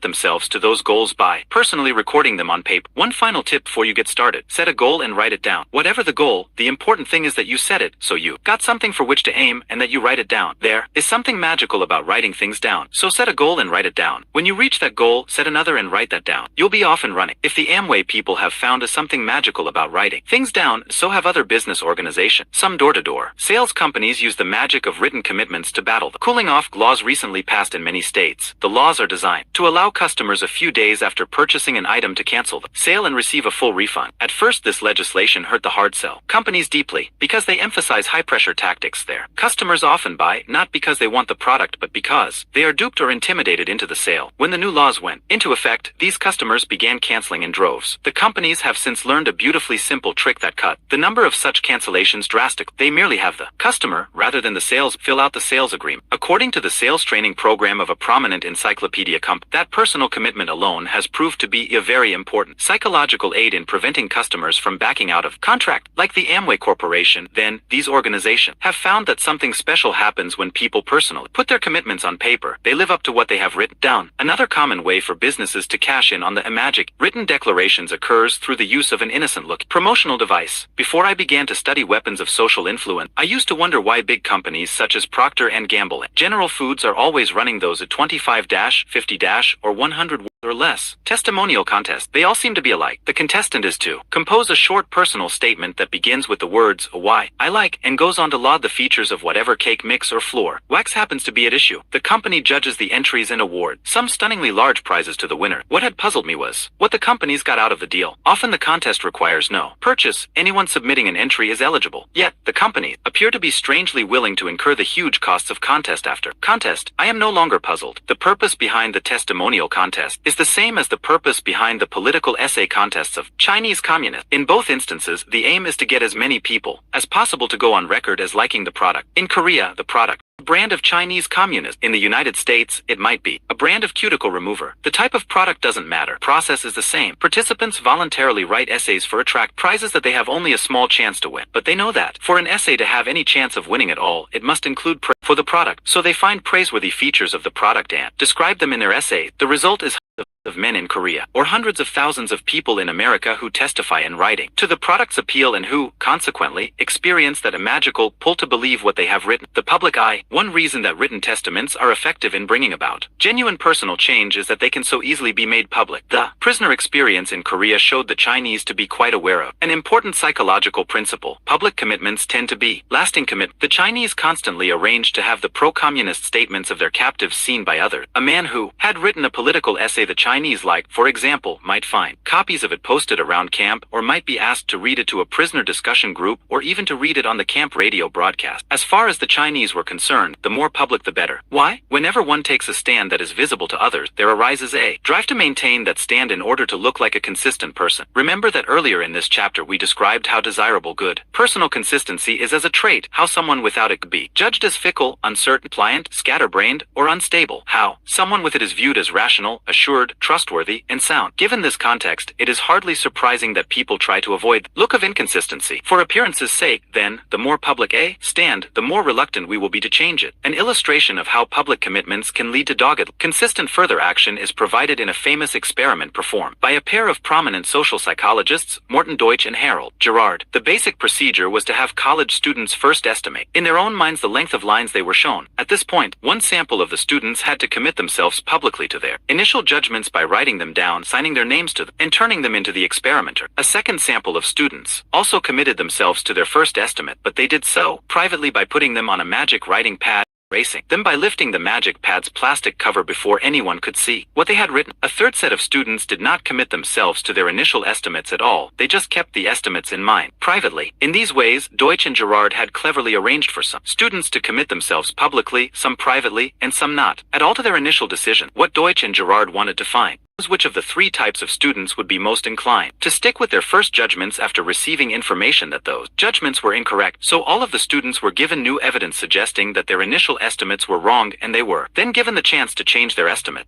themselves to those goals by personally recording them on paper. One final tip before you get started: set a goal and write it down. Whatever the goal, the important thing is that you set it, so you got something for which to aim and that you write it down. There is something magical about writing things down. So set a goal and write it down. When you reach that goal, set another and write that down. You'll be off and running. If the Amway people have found something magical about writing things down, so have other business organizations. Some door-to-door sales companies use the magic of written commitments to battle the cooling-off laws recently passed in many states. The laws are designed to allow customers a few days after purchasing an item to cancel the sale and receive a full refund. At first, this legislation hurt the hard sell companies deeply because they emphasize high-pressure tactics there. Customers often buy not because they want the product but because they are duped or intimidated into the sale. When the new laws went into effect, these customers began canceling in droves. The companies have since learned a beautifully simple trick that cut the number of such cancellations drastically. They merely have the customer, rather than the sales, fill out the sales agreement. According to the sales training program of a prominent encyclopedia company, that personal commitment alone has proved to be a very important psychological aid in preventing customers from backing out of contract. Like the Amway Corporation, then, these organizations have found that something special happens when people personally put their commitments on paper. They live up to what they have written down. Another common way for businesses to cash in on the magic written declarations occurs through the use of an innocent-looking promotional device. Before I began to study weapons of social influence, I used to wonder why big companies such as Procter & Gamble and General Foods are always running those at 25-50- or 100 or less testimonial contests. They all seem to be alike. The contestant is to compose a short personal statement that begins with the words "why I like" and goes on to laud the features of whatever cake mix or flour wax happens to be at issue. The company judges the entries and award some stunningly large prizes to the winner. What had puzzled me was what the companies got out of the deal. Often the contest requires no purchase. Anyone submitting an entry is eligible. Yet, the companies appear to be strangely willing to incur the huge costs of contest after contest. I am no longer puzzled. The purpose behind the testimonial contest is the same as the purpose behind the political essay contests of Chinese communists. In both instances, the aim is to get as many people as possible to go on record as liking the product. In Korea, the product brand of Chinese communist. In the United States, it might be a brand of cuticle remover. The type of product doesn't matter. Process is the same. Participants voluntarily write essays for attract prizes that they have only a small chance to win. But they know that for an essay to have any chance of winning at all, it must include for the product. So they find praiseworthy features of the product and describe them in their essay. The result is of men in Korea, or hundreds of thousands of people in America who testify in writing to the product's appeal and who, consequently, experience that a magical pull to believe what they have written. The public eye. One reason that written testaments are effective in bringing about genuine personal change is that they can so easily be made public. The prisoner experience in Korea showed the Chinese to be quite aware of an important psychological principle. Public commitments tend to be lasting commitment. The Chinese constantly arranged to have the pro-communist statements of their captives seen by others. A man who had written a political essay the Chinese liked, for example, might find copies of it posted around camp, or might be asked to read it to a prisoner discussion group, or even to read it on the camp radio broadcast. As far as the Chinese were concerned, the more public the better. Why? Whenever one takes a stand that is visible to others, there arises a drive to maintain that stand in order to look like a consistent person. Remember that earlier in this chapter we described how desirable good personal consistency is as a trait, how someone without it could be judged as fickle, uncertain, pliant, scatterbrained, or unstable, how someone with it is viewed as rational, assured, trustworthy, and sound. Given this context, it is hardly surprising that people try to avoid the look of inconsistency. For appearance's sake, then, the more public a stand, the more reluctant we will be to change it. An illustration of how public commitments can lead to dogged, consistent further action is provided in a famous experiment performed by a pair of prominent social psychologists, Morton Deutsch and Harold Gerard. The basic procedure was to have college students first estimate, in their own minds, the length of lines they were shown. At this point, one sample of the students had to commit themselves publicly to their initial judgments by writing them down, signing their names to them, and turning them into the experimenter. A second sample of students also committed themselves to their first estimate, but they did so privately by putting them on a magic writing pad, erasing them by lifting the magic pad's plastic cover before anyone could see what they had written. A third set of students did not commit themselves to their initial estimates at all. They just kept the estimates in mind, privately. In these ways, Deutsch and Gerard had cleverly arranged for some students to commit themselves publicly, some privately, and some not at all to their initial decision. What Deutsch and Gerard wanted to find was which of the three types of students would be most inclined to stick with their first judgments after receiving information that those judgments were incorrect. So all of the students were given new evidence suggesting that their initial estimates were wrong, and they were then given the chance to change their estimate.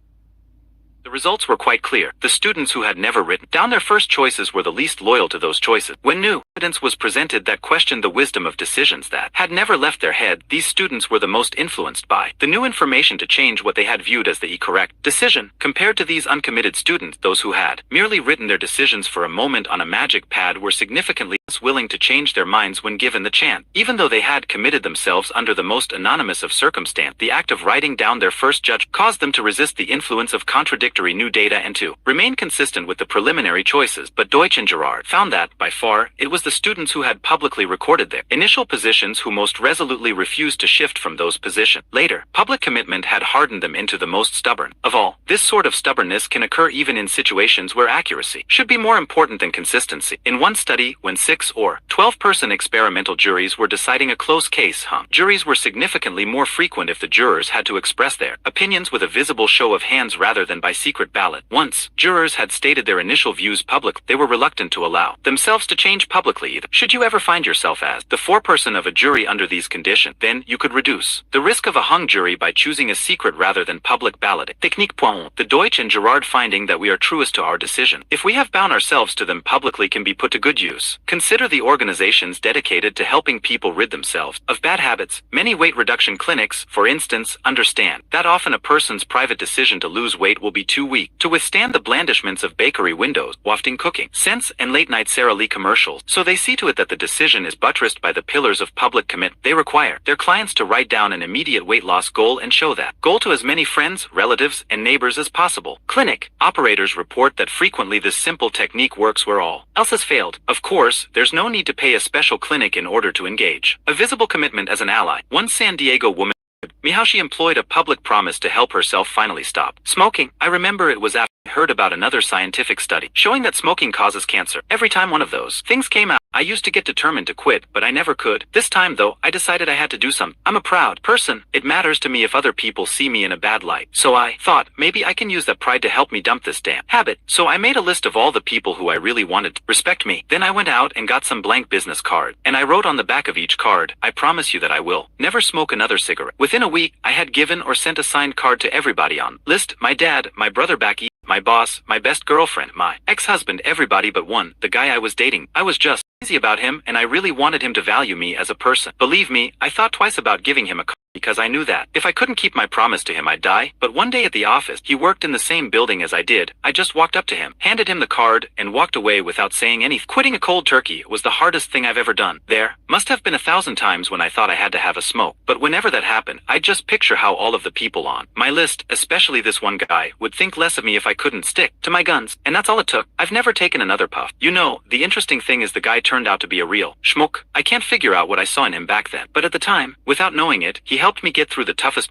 The results were quite clear. The students who had never written down their first choices were the least loyal to those choices. When new evidence was presented that questioned the wisdom of decisions that had never left their head, these students were the most influenced by the new information to change what they had viewed as the correct decision. Compared to these uncommitted students, those who had merely written their decisions for a moment on a magic pad were significantly less willing to change their minds when given the chance. Even though they had committed themselves under the most anonymous of circumstance, the act of writing down their first judgment caused them to resist the influence of contradictory new data and to remain consistent with the preliminary choices. But Deutsch and Gerard found that, by far, it was the students who had publicly recorded their initial positions who most resolutely refused to shift from those positions. Later, public commitment had hardened them into the most stubborn of all. This sort of stubbornness can occur even in situations where accuracy should be more important than consistency. In one study, when 6 or 12-person experimental juries were deciding a close case, juries were significantly more frequent if the jurors had to express their opinions with a visible show of hands rather than by secret ballot. Once jurors had stated their initial views publicly, they were reluctant to allow themselves to change publicly either. Should you ever find yourself as the foreperson of a jury under these conditions, then you could reduce the risk of a hung jury by choosing a secret rather than public balloting. Technique point. The Deutsch and Gerard finding that we are truest to our decision, if we have bound ourselves to them publicly, can be put to good use. Consider the organizations dedicated to helping people rid themselves of bad habits. Many weight reduction clinics, for instance, understand that often a person's private decision to lose weight will be too weak to withstand the blandishments of bakery windows, wafting cooking, scents, and late-night Sara Lee commercials. So they see to it that the decision is buttressed by the pillars of public commitment. They require their clients to write down an immediate weight loss goal and show that goal to as many friends, relatives, and neighbors as possible. Clinic operators report that frequently this simple technique works where all else has failed. Of course, there's no need to pay a special clinic in order to engage a visible commitment as an ally. One San Diego woman me how she employed a public promise to help herself finally stop smoking. I remember it was after I heard about another scientific study showing that smoking causes cancer. Every time one of those things came out, I used to get determined to quit, but I never could. This time, though, I decided I had to do something. I'm a proud person. It matters to me if other people see me in a bad light. So I thought, maybe I can use that pride to help me dump this damn habit. So I made a list of all the people who I really wanted to respect me. Then I went out and got some blank business cards, and I wrote on the back of each card, I promise you that I will never smoke another cigarette. Within a week, I had given or sent a signed card to everybody on list: my dad, my brother back east, my boss, my best girlfriend, my ex-husband, everybody but one, the guy I was dating. I was just crazy about him, and I really wanted him to value me as a person. Believe me, I thought twice about giving him a card because I knew that if I couldn't keep my promise to him, I'd die. But one day at the office, he worked in the same building as I did. I just walked up to him, handed him the card, and walked away without saying anything. Quitting a cold turkey was the hardest thing I've ever done. There must have been 1,000 times when I thought I had to have a smoke. But whenever that happened, I'd just picture how all of the people on my list, especially this one guy, would think less of me if I couldn't stick to my guns. And that's all it took. I've never taken another puff. You know, the interesting thing is the guy turned out to be a real schmuck. I can't figure out what I saw in him back then. But at the time, without knowing it, he helped me get through the toughest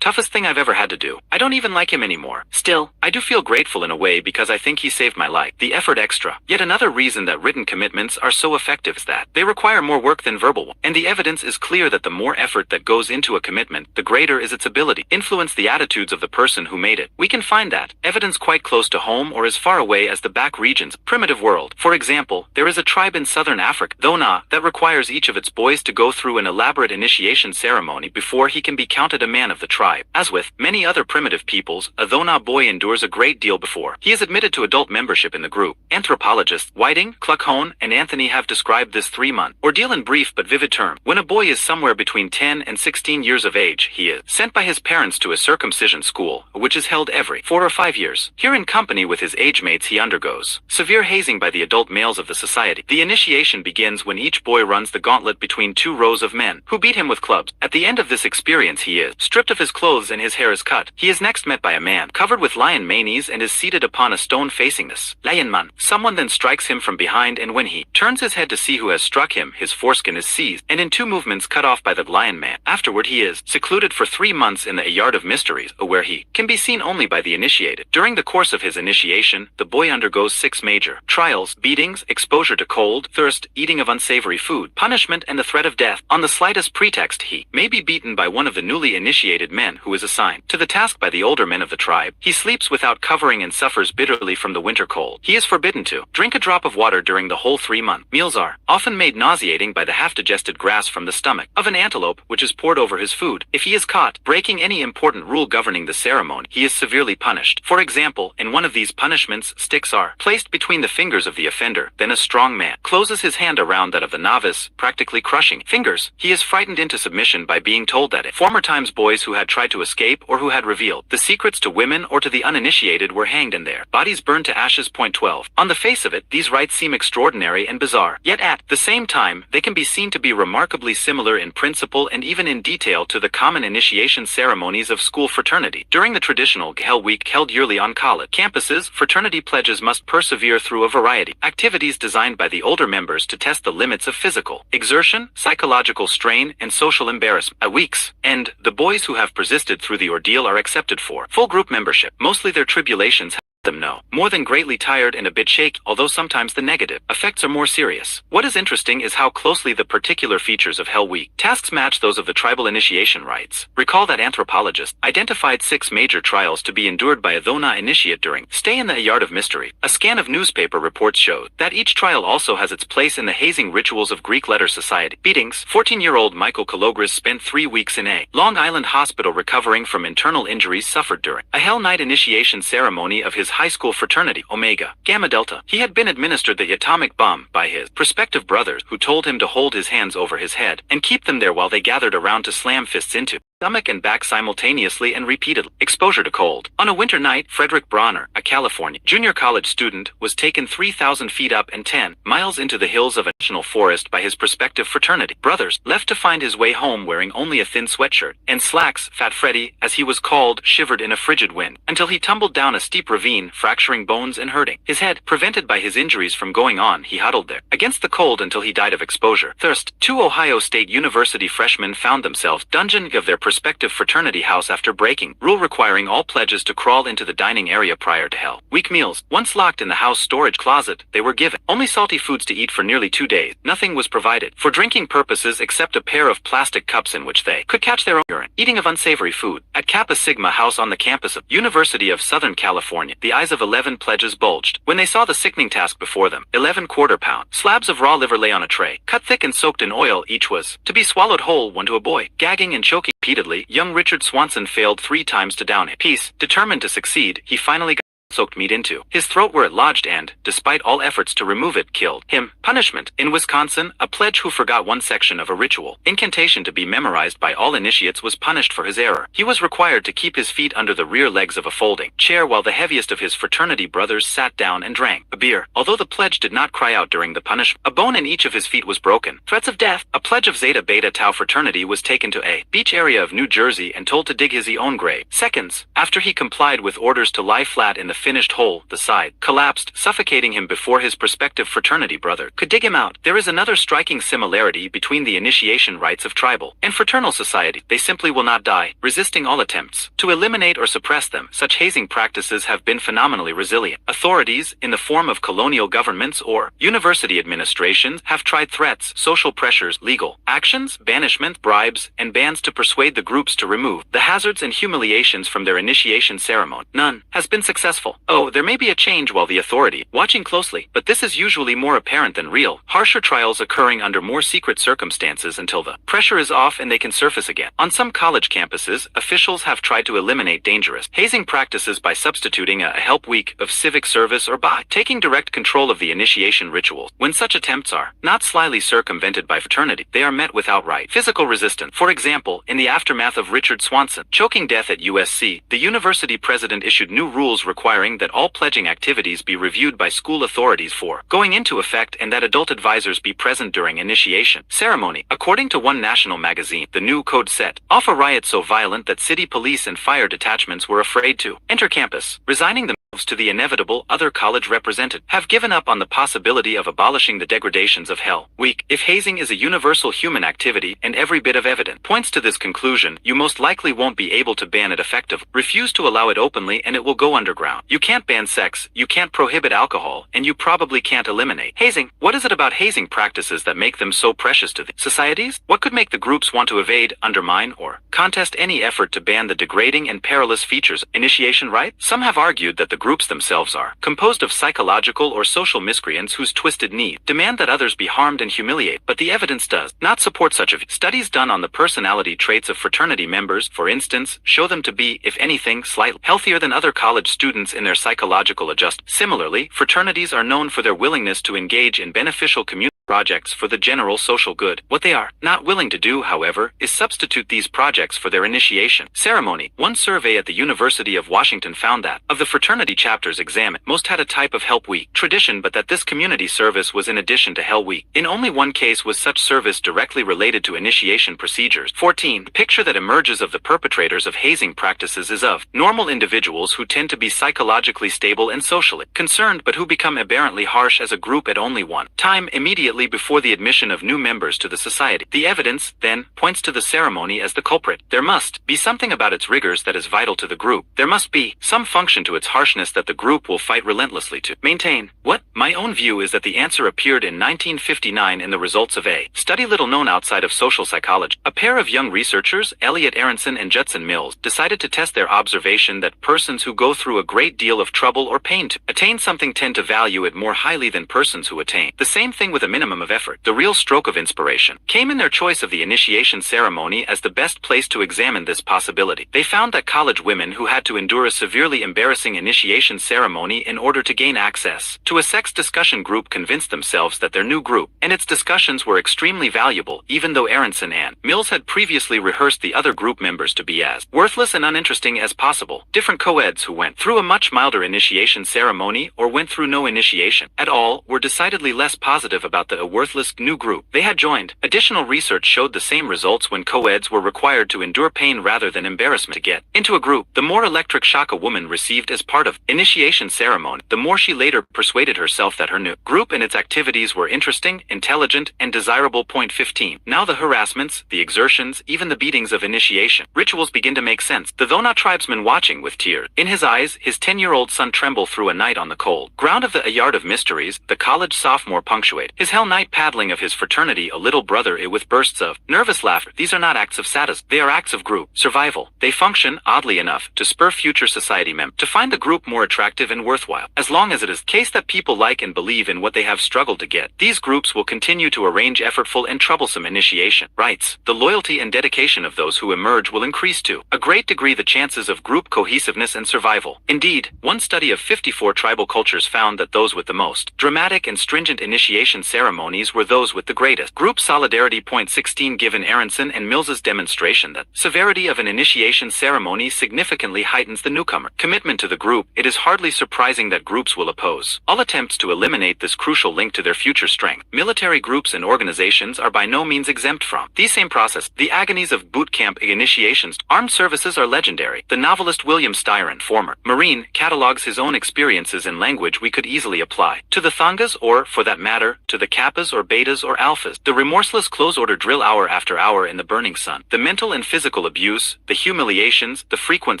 thing I've ever had to do. I don't even like him anymore. Still, I do feel grateful in a way because I think he saved my life. The effort extra. Yet another reason that written commitments are so effective is that they require more work than verbal ones. And the evidence is clear that the more effort that goes into a commitment, the greater is its ability to influence the attitudes of the person who made it. We can find that evidence quite close to home or as far away as the back regions, primitive world. For example, there is a tribe in southern southern Africa, Dhona, that requires each of its boys to go through an elaborate initiation ceremony before he can be counted a man of the tribe. As with many other primitive peoples, a Dhona boy endures a great deal before he is admitted to adult membership in the group. Anthropologists Whiting, Cluckhone, and Anthony have described this 3-month ordeal in brief but vivid terms. When a boy is somewhere between 10 and 16 years of age, he is sent by his parents to a circumcision school, which is held every 4 or 5 years. Here in company with his age mates he undergoes severe hazing by the adult males of the society. The initiation begins when each boy runs the gauntlet between 2 rows of men, who beat him with clubs. At the end of this experience he is stripped of his clothes and his hair is cut. He is next met by a man covered with lion manes and is seated upon a stone facing this lion man. Someone then strikes him from behind, and when he turns his head to see who has struck him, his foreskin is seized and in 2 movements cut off by the lion man. Afterward he is secluded for 3 months in the Yard of Mysteries, where he can be seen only by the initiated. During the course of his initiation, the boy undergoes 6 major trials: beatings, exposure to cold, thirst, eating of unsavory food, punishment, and the threat of death. On the slightest pretext he may be beaten by one of the newly initiated men who is assigned to the task by the older men of the tribe. He sleeps without covering and suffers bitterly from the winter cold. He is forbidden to drink a drop of water during the whole 3-month. Meals are often made nauseating by the half-digested grass from the stomach of an antelope, which is poured over his food. If he is caught breaking any important rule governing the ceremony, he is severely punished. For example, in one of these punishments, sticks are placed between the fingers of the offender. Then a strong man closes his hand around that of the novice, practically crushing fingers. He is frightened into submission by being told that in former times boys who had tried to escape or who had revealed the secrets to women or to the uninitiated were hanged and their bodies burned to ashes. Point 12. On the face of it, these rites seem extraordinary and bizarre, yet at the same time, they can be seen to be remarkably similar in principle and even in detail to the common initiation ceremonies of school fraternity. During the traditional Hell Week held yearly on college campuses, fraternity pledges must persevere through a variety of activities designed by the older members to test the limits of physical exertion, psychological strain, and social embarrassment. At week's end, the boys who have persisted through the ordeal are accepted for full group membership. Mostly their tribulations them know more than greatly tired and a bit shaky, although sometimes the negative effects are more serious. What is interesting is how closely the particular features of Hell Week tasks match those of the tribal initiation rites. Recall that anthropologists identified 6 major trials to be endured by a Dhona initiate during stay in the Yard of Mystery. A scan of newspaper reports showed that each trial also has its place in the hazing rituals of Greek letter society. Beatings: 14-year-old Michael Kalogris spent 3 weeks in a Long Island hospital recovering from internal injuries suffered during a Hell Night initiation ceremony of his high school fraternity, Omega Gamma Delta. He had been administered the atomic bomb by his prospective brothers, who told him to hold his hands over his head and keep them there while they gathered around to slam fists into stomach and back simultaneously and repeatedly. Exposure to cold. On a winter night, Frederick Bronner, a California junior college student, was taken 3,000 feet up and 10 miles into the hills of a national forest by his prospective fraternity brothers, left to find his way home wearing only a thin sweatshirt and slacks. Fat Freddy, as he was called, shivered in a frigid wind until he tumbled down a steep ravine, fracturing bones and hurting his head. Prevented by his injuries from going on, he huddled there against the cold until he died of exposure. Thirst. 2 Ohio State University freshmen found themselves dungeoned of their prospective fraternity house after breaking rule requiring all pledges to crawl into the dining area prior to Hell Week meals. Once locked in the house storage closet, they were given only salty foods to eat for nearly 2 days. Nothing was provided for drinking purposes except a pair of plastic cups in which they could catch their own urine. Eating of unsavory food. At Kappa Sigma House on the campus of University of Southern California, the eyes of 11 pledges bulged when they saw the sickening task before them. 11 quarter-pound slabs of raw liver lay on a tray, cut thick and soaked in oil. Each was to be swallowed whole, one to a boy. Gagging and choking repeatedly, young Richard Swanson failed 3 times to down it. Peace. Determined to succeed, he finally got soaked meat into his throat where it lodged and, despite all efforts to remove it, killed him. Punishment. In Wisconsin, a pledge who forgot one section of a ritual incantation to be memorized by all initiates was punished for his error. He was required to keep his feet under the rear legs of a folding chair while the heaviest of his fraternity brothers sat down and drank a beer. Although the pledge did not cry out during the punishment, a bone in each of his feet was broken. Threats of death. A pledge of Zeta Beta Tau fraternity was taken to a beach area of New Jersey and told to dig his own grave. Seconds after he complied with orders to lie flat in the finished hole, the side collapsed, suffocating him before his prospective fraternity brother could dig him out. There is another striking similarity between the initiation rites of tribal and fraternal society. They simply will not die, resisting all attempts to eliminate or suppress them. Such hazing practices have been phenomenally resilient. Authorities, in the form of colonial governments or university administrations, have tried threats, social pressures, legal actions, banishment, bribes, and bans to persuade the groups to remove the hazards and humiliations from their initiation ceremony. None has been successful. example. Oh, there may be a change while the authority, watching closely, but this is usually more apparent than real. Harsher trials occurring under more secret circumstances until the pressure is off and they can surface again. On some college campuses, officials have tried to eliminate dangerous hazing practices by substituting a help week of civic service or by taking direct control of the initiation rituals. When such attempts are not slyly circumvented by fraternity, they are met with outright physical resistance. For example, in the aftermath of Richard Swanson choking death at USC, the university president issued new rules requiring that all pledging activities be reviewed by school authorities for going into effect and that adult advisors be present during initiation ceremony. According to one national magazine, the new code set off a riot so violent that city police and fire detachments were afraid to enter campus, resigning themselves to the inevitable. Other college representatives have given up on the possibility of abolishing the degradations of Hell Week. If hazing is a universal human activity and every bit of evidence points to this conclusion, you most likely won't be able to ban it effectively. Refuse to allow it openly and it will go underground. You can't ban sex, you can't prohibit alcohol, and you probably can't eliminate hazing. What is it about hazing practices that make them so precious to the societies? What could make the groups want to evade, undermine, or contest any effort to ban the degrading and perilous features of initiation rite? Some have argued that the groups themselves are composed of psychological or social miscreants whose twisted need demand that others be harmed and humiliated, but the evidence does not support such a view. Studies done on the personality traits of fraternity members, for instance, show them to be, if anything, slightly healthier than other college students in their psychological adjustment. Similarly, fraternities are known for their willingness to engage in beneficial community projects for the general social good. What they are not willing to do, however, is substitute these projects for their initiation ceremony. One survey at the University of Washington found that, of the fraternity chapters examined, most had a type of Help Week tradition, but that this community service was in addition to Hell Week. In only one case was such service directly related to initiation procedures. 14. The picture that emerges of the perpetrators of hazing practices is of normal individuals who tend to be psychologically stable and socially concerned, but who become aberrantly harsh as a group at only one time, immediately before the admission of new members to the society. The evidence, then, points to the ceremony as the culprit. There must be something about its rigors that is vital to the group. There must be some function to its harshness that the group will fight relentlessly to maintain. What? My own view is that the answer appeared in 1959 in the results of a study little known outside of social psychology. A pair of young researchers, Elliot Aronson and Judson Mills, decided to test their observation that persons who go through a great deal of trouble or pain to attain something tend to value it more highly than persons who attain the same thing with a minimum of effort. The real stroke of inspiration came in their choice of the initiation ceremony as the best place to examine this possibility. They found that college women who had to endure a severely embarrassing initiation ceremony in order to gain access to a sex discussion group convinced themselves that their new group and its discussions were extremely valuable, even though Aronson and Mills had previously rehearsed the other group members to be as worthless and uninteresting as possible. Different co-eds who went through a much milder initiation ceremony or went through no initiation at all were decidedly less positive about the worthless new group they had joined. Additional research showed the same results when co-eds were required to endure pain rather than embarrassment to get into a group. The more electric shock a woman received as part of initiation ceremony, the more she later persuaded herself that her new group and its activities were interesting, intelligent, and desirable. Point 15. Now the harassments, the exertions, even the beatings of initiation rituals begin to make sense. The though not tribesman watching with tears in his eyes, his 10-year-old son tremble through a night on the cold ground of the A Yard of Mysteries, the college sophomore punctuate his hell night paddling of his fraternity a little brother with bursts of nervous laughter. These are not acts of sadism. They are acts of group survival. They function, oddly enough, to spur future society members to find the group more attractive and worthwhile. As long as it is the case that people like and believe in what they have struggled to get, these groups will continue to arrange effortful and troublesome initiation rites. The loyalty and dedication of those who emerge will increase to a great degree the chances of group cohesiveness and survival. Indeed, one study of 54 tribal cultures found that those with the most dramatic and stringent initiation ceremonies were those with the greatest group solidarity. Point 16. Given Aronson and Mills's demonstration that severity of an initiation ceremony significantly heightens the newcomer commitment to the group, it is hardly surprising that groups will oppose all attempts to eliminate this crucial link to their future strength. Military groups and organizations are by no means exempt from these same process. The agonies of boot camp initiations. Armed services are legendary. The novelist William Styron, former Marine, catalogs his own experiences in language we could easily apply to the Thongas or, for that matter, to the kappas or betas or alphas. The remorseless close-order drill hour after hour in the burning sun. The mental and physical abuse, the humiliations, the frequent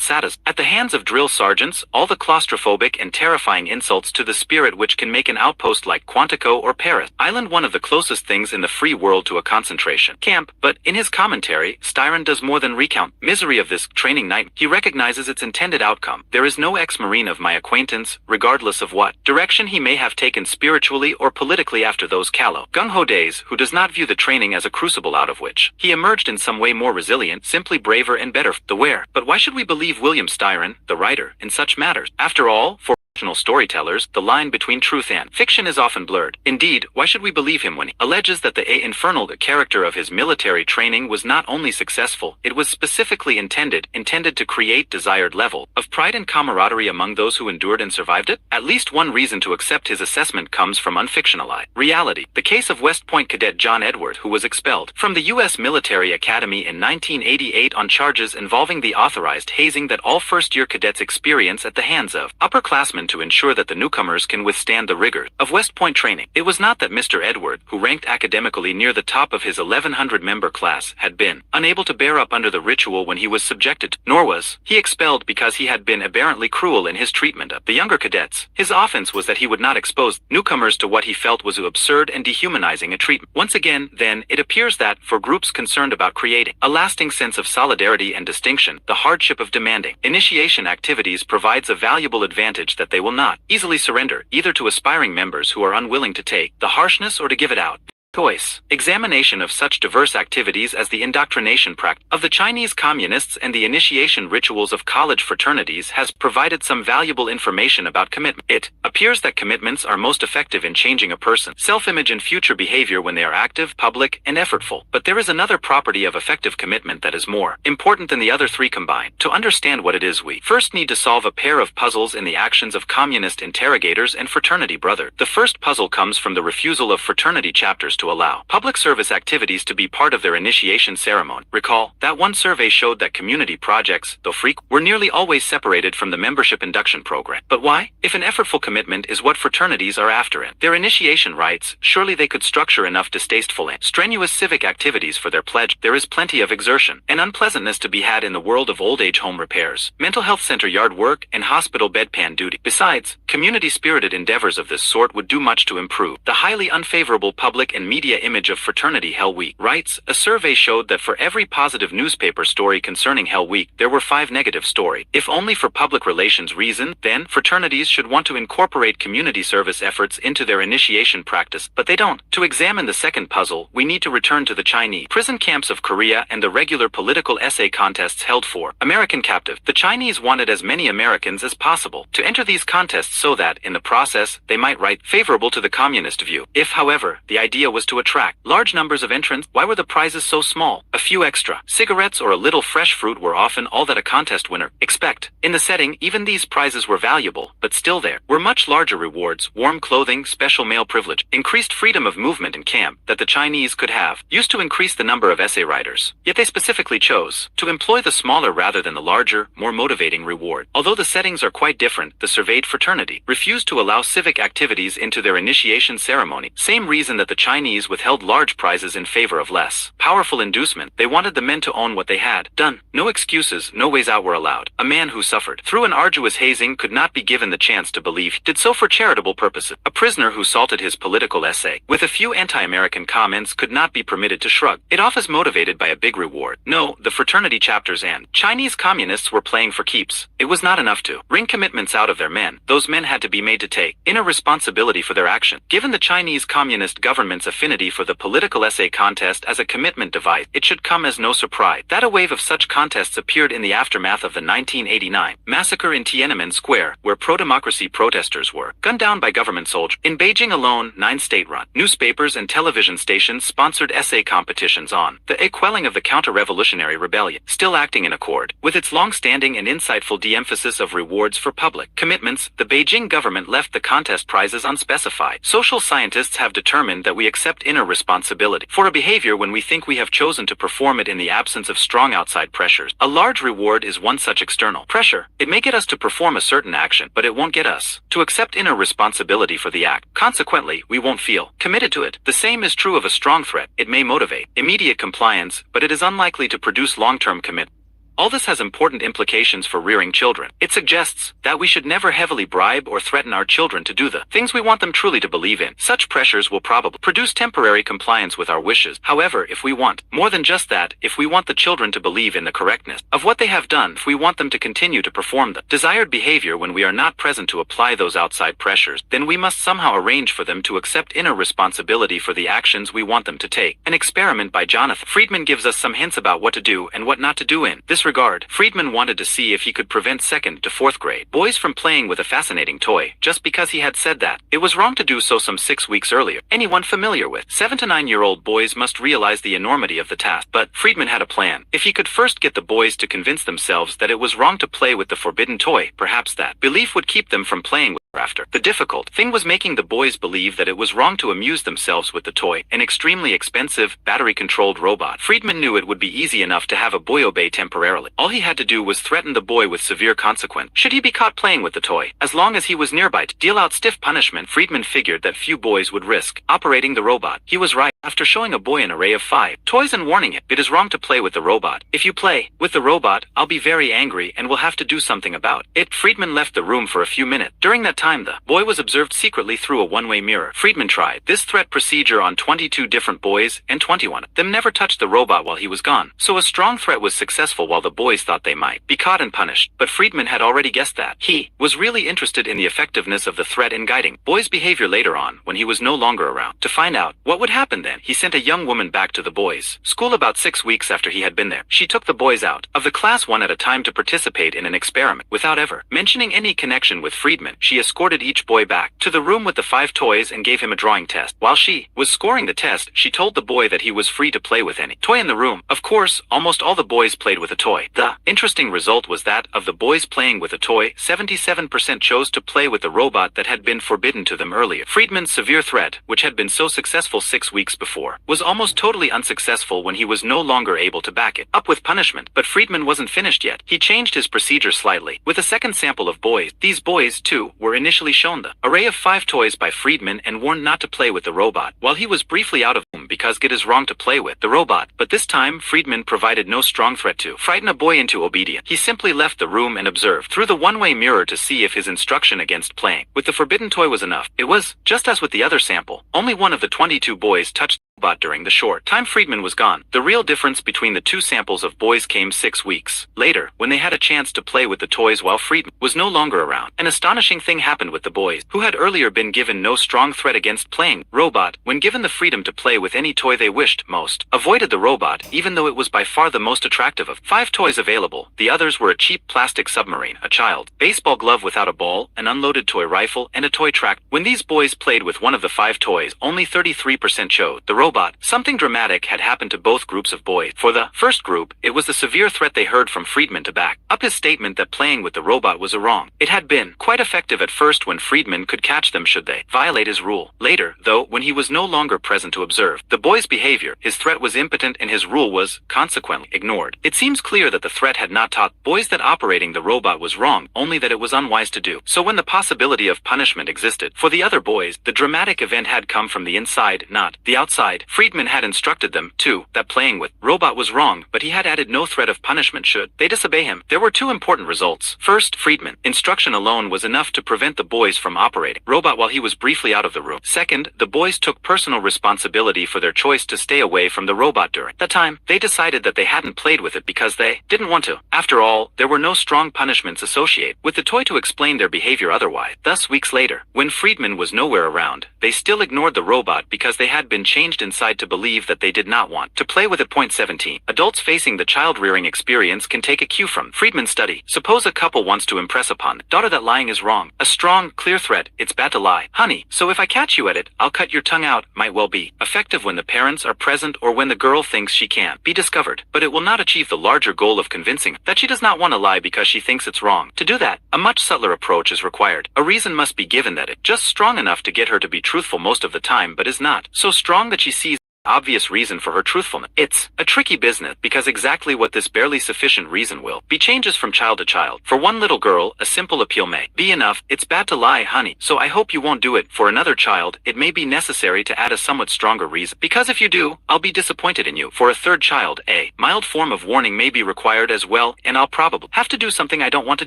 sadism. At the hands of drill sergeants, all the claustrophobic and terrifying insults to the spirit which can make an outpost like Quantico or Paris Island one of the closest things in the free world to a concentration camp. But in his commentary, Styron does more than recount misery of this training night. He recognizes its intended outcome. There is no ex-marine of my acquaintance, regardless of what direction he may have taken spiritually or politically after those callow, gung-ho days, who does not view the training as a crucible out of which he emerged in some way more resilient, simply braver and better. The where. But why should we believe William Styron, the writer, in such matters? After all, for storytellers, the line between truth and fiction is often blurred. Indeed, why should we believe him when he alleges that the infernal character of his military training was not only successful, it was specifically intended to create desired level of pride and camaraderie among those who endured and survived it? At least one reason to accept his assessment comes from unfictionalized reality. The case of West Point cadet John Edward, who was expelled from the U.S. Military Academy in 1988 on charges involving the authorized hazing that all first-year cadets experience at the hands of upperclassmen to ensure that the newcomers can withstand the rigors of West Point training. It was not that Mr. Edward, who ranked academically near the top of his 1,100-member class, had been unable to bear up under the ritual when he was subjected, nor was he expelled because he had been aberrantly cruel in his treatment of the younger cadets. His offense was that he would not expose newcomers to what he felt was absurd and dehumanizing a treatment. Once again, then, it appears that, for groups concerned about creating a lasting sense of solidarity and distinction, the hardship of demanding initiation activities provides a valuable advantage that they will not easily surrender, either to aspiring members who are unwilling to take the harshness or to give it out. Choice. Examination of such diverse activities as the indoctrination practice of the Chinese communists and the initiation rituals of college fraternities has provided some valuable information about commitment. It appears that commitments are most effective in changing a person's self-image and future behavior when they are active, public, and effortful. But there is another property of effective commitment that is more important than the other three combined. To understand what it is, we first need to solve a pair of puzzles in the actions of communist interrogators and fraternity brothers. The first puzzle comes from the refusal of fraternity chapters to allow public service activities to be part of their initiation ceremony. Recall that one survey showed that community projects, though frequent, were nearly always separated from the membership induction program. But why? If an effortful commitment is what fraternities are after in their initiation rites, surely they could structure enough distasteful and strenuous civic activities for their pledge. There is plenty of exertion and unpleasantness to be had in the world of old age home repairs, mental health center yard work, and hospital bedpan duty. Besides, community-spirited endeavors of this sort would do much to improve the highly unfavorable public and media image of Fraternity Hell Week. Writes, a survey showed that for every positive newspaper story concerning Hell Week, there were 5 negative stories. If only for public relations reason, then fraternities should want to incorporate community service efforts into their initiation practice, but they don't. To examine the second puzzle, we need to return to the Chinese prison camps of Korea and the regular political essay contests held for American captive. The Chinese wanted as many Americans as possible to enter these contests so that, in the process, they might write favorable to the communist view. If, however, the idea was to attract large numbers of entrants, why were the prizes so small? A few extra cigarettes or a little fresh fruit were often all that a contest winner expect. In the setting, even these prizes were valuable, but still there were much larger rewards: warm clothing, special male privilege, increased freedom of movement in camp that the Chinese could have used to increase the number of essay writers. Yet they specifically chose to employ the smaller rather than the larger, more motivating reward. Although the settings are quite different, the surveyed fraternity refused to allow civic activities into their initiation ceremony. Same reason that the Chinese withheld large prizes in favor of less powerful inducement. They wanted the men to own what they had done. No excuses, no ways out were allowed. A man who suffered through an arduous hazing could not be given the chance to believe he did so for charitable purposes. A prisoner who salted his political essay with a few anti-American comments could not be permitted to shrug it off as motivated by a big reward. No, the fraternity chapters and Chinese communists were playing for keeps. It was not enough to wring commitments out of their men. Those men had to be made to take inner responsibility for their action. Given the Chinese Communist government's affinity for the political essay contest as a commitment device, it should come as no surprise that a wave of such contests appeared in the aftermath of the 1989 massacre in Tiananmen Square, where pro-democracy protesters were gunned down by government soldiers. In Beijing alone, 9 state-run newspapers and television stations sponsored essay competitions on the quelling of the counter-revolutionary rebellion, still acting in accord with its long-standing and insightful de-emphasis of rewards for public commitments. The Beijing government left the contest prizes unspecified. Social scientists have determined that we accept accept inner responsibility for a behavior when we think we have chosen to perform it in the absence of strong outside pressures. A large reward is one such external pressure. It may get us to perform a certain action, but it won't get us to accept inner responsibility for the act. Consequently, we won't feel committed to it. The same is true of a strong threat. It may motivate immediate compliance, but it is unlikely to produce long-term commitment. All this has important implications for rearing children. It suggests that we should never heavily bribe or threaten our children to do the things we want them truly to believe in. Such pressures will probably produce temporary compliance with our wishes. However, if we want more than just that, if we want the children to believe in the correctness of what they have done, if we want them to continue to perform the desired behavior when we are not present to apply those outside pressures, then we must somehow arrange for them to accept inner responsibility for the actions we want them to take. An experiment by Jonathan Friedman gives us some hints about what to do and what not to do in this regard. Friedman wanted to see if he could prevent 2nd to 4th grade boys from playing with a fascinating toy just because he had said that it was wrong to do so some 6 weeks earlier. Anyone familiar with 7 to 9-year-old boys must realize the enormity of the task. But Friedman had a plan. If he could first get the boys to convince themselves that it was wrong to play with the forbidden toy, perhaps that belief would keep them from playing with after. The difficult thing was making the boys believe that it was wrong to amuse themselves with the toy, an extremely expensive, battery-controlled robot. Friedman knew it would be easy enough to have a boy obey temporarily. All he had to do was threaten the boy with severe consequence should he be caught playing with the toy. As long as he was nearby to deal out stiff punishment, Friedman figured that few boys would risk operating the robot. He was right. After showing a boy an array of 5 toys and warning him, it is wrong to play with the robot. If you play with the robot, I'll be very angry and will have to do something about it. Friedman left the room for a few minutes. During that time, the boy was observed secretly through a one-way mirror. Friedman tried this threat procedure on 22 different boys, and 21 of them never touched the robot while he was gone. So a strong threat was successful while the boys thought they might be caught and punished. But Friedman had already guessed that. He was really interested in the effectiveness of the threat in guiding boys' behavior later on when he was no longer around. To find out what would happen then, he sent a young woman back to the boys' school about 6 weeks after he had been there. She took the boys out of the class one at a time to participate in an experiment. Without ever mentioning any connection with Friedman, she escorted each boy back to the room with the 5 toys and gave him a drawing test. While she was scoring the test, she told the boy that he was free to play with any toy in the room. Of course, almost all the boys played with a toy. The interesting result was that of the boys playing with a toy, 77% chose to play with the robot that had been forbidden to them earlier. Friedman's severe threat, which had been so successful 6 weeks before, was almost totally unsuccessful when he was no longer able to back it up with punishment. But Friedman wasn't finished yet. He changed his procedure slightly. With a second sample of boys, these boys, too, were initially shown the array of 5 toys by Friedman and warned not to play with the robot, while he was briefly out of room because it is wrong to play with the robot. But this time, Friedman provided no strong threat to frighten a boy into obedience. He simply left the room and observed through the one-way mirror to see if his instruction against playing with the forbidden toy was enough. It was, just as with the other sample. Only one of the 22 boys touched but during the short time Friedman was gone. The real difference between the 2 samples of boys came 6 weeks later, when they had a chance to play with the toys while Friedman was no longer around. An astonishing thing happened with the boys, who had earlier been given no strong threat against playing robot. When given the freedom to play with any toy they wished, most avoided the robot, even though it was by far the most attractive of 5 toys available. The others were a cheap plastic submarine, a child baseball glove without a ball, an unloaded toy rifle, and a toy tractor. When these boys played with one of the 5 toys, only 33% chose the robot. Something dramatic had happened to both groups of boys. For the first group, it was the severe threat they heard from Friedman to back up his statement that playing with the robot was a wrong. It had been quite effective at first when Friedman could catch them should they violate his rule. Later, though, when he was no longer present to observe the boys' behavior, his threat was impotent and his rule was, consequently, ignored. It seems clear that the threat had not taught boys that operating the robot was wrong, only that it was unwise to do. So when the possibility of punishment existed for the other boys, the dramatic event had come from the inside, not the outside. Friedman had instructed them, too, that playing with robot was wrong, but he had added no threat of punishment should they disobey him. There were 2 important results. First, Friedman instruction alone was enough to prevent the boys from operating robot while he was briefly out of the room. Second, the boys took personal responsibility for their choice to stay away from the robot during that time. They decided that they hadn't played with it because they didn't want to. After all, there were no strong punishments associated with the toy to explain their behavior otherwise. Thus, weeks later, when Friedman was nowhere around, they still ignored the robot because they had been changed brainwashed inside to believe that they did not want to play with it. Point 17. Adults facing the child-rearing experience can take a cue from Friedman's study. Suppose a couple wants to impress upon daughter that lying is wrong. A strong, clear threat, it's bad to lie. Honey, so if I catch you at it, I'll cut your tongue out, might well be effective when the parents are present or when the girl thinks she can't be discovered. But it will not achieve the larger goal of convincing that she does not want to lie because she thinks it's wrong. To do that, a much subtler approach is required. A reason must be given that it just strong enough to get her to be truthful most of the time but is not so strong that she sees obvious reason for her truthfulness. It's a tricky business because exactly what this barely sufficient reason will be changes from child to child. For one little girl, a simple appeal may be enough. It's bad to lie, honey, so I hope you won't do it. For another child, it may be necessary to add a somewhat stronger reason. Because if you do, I'll be disappointed in you. For a third child, a mild form of warning may be required as well, and I'll probably have to do something I don't want to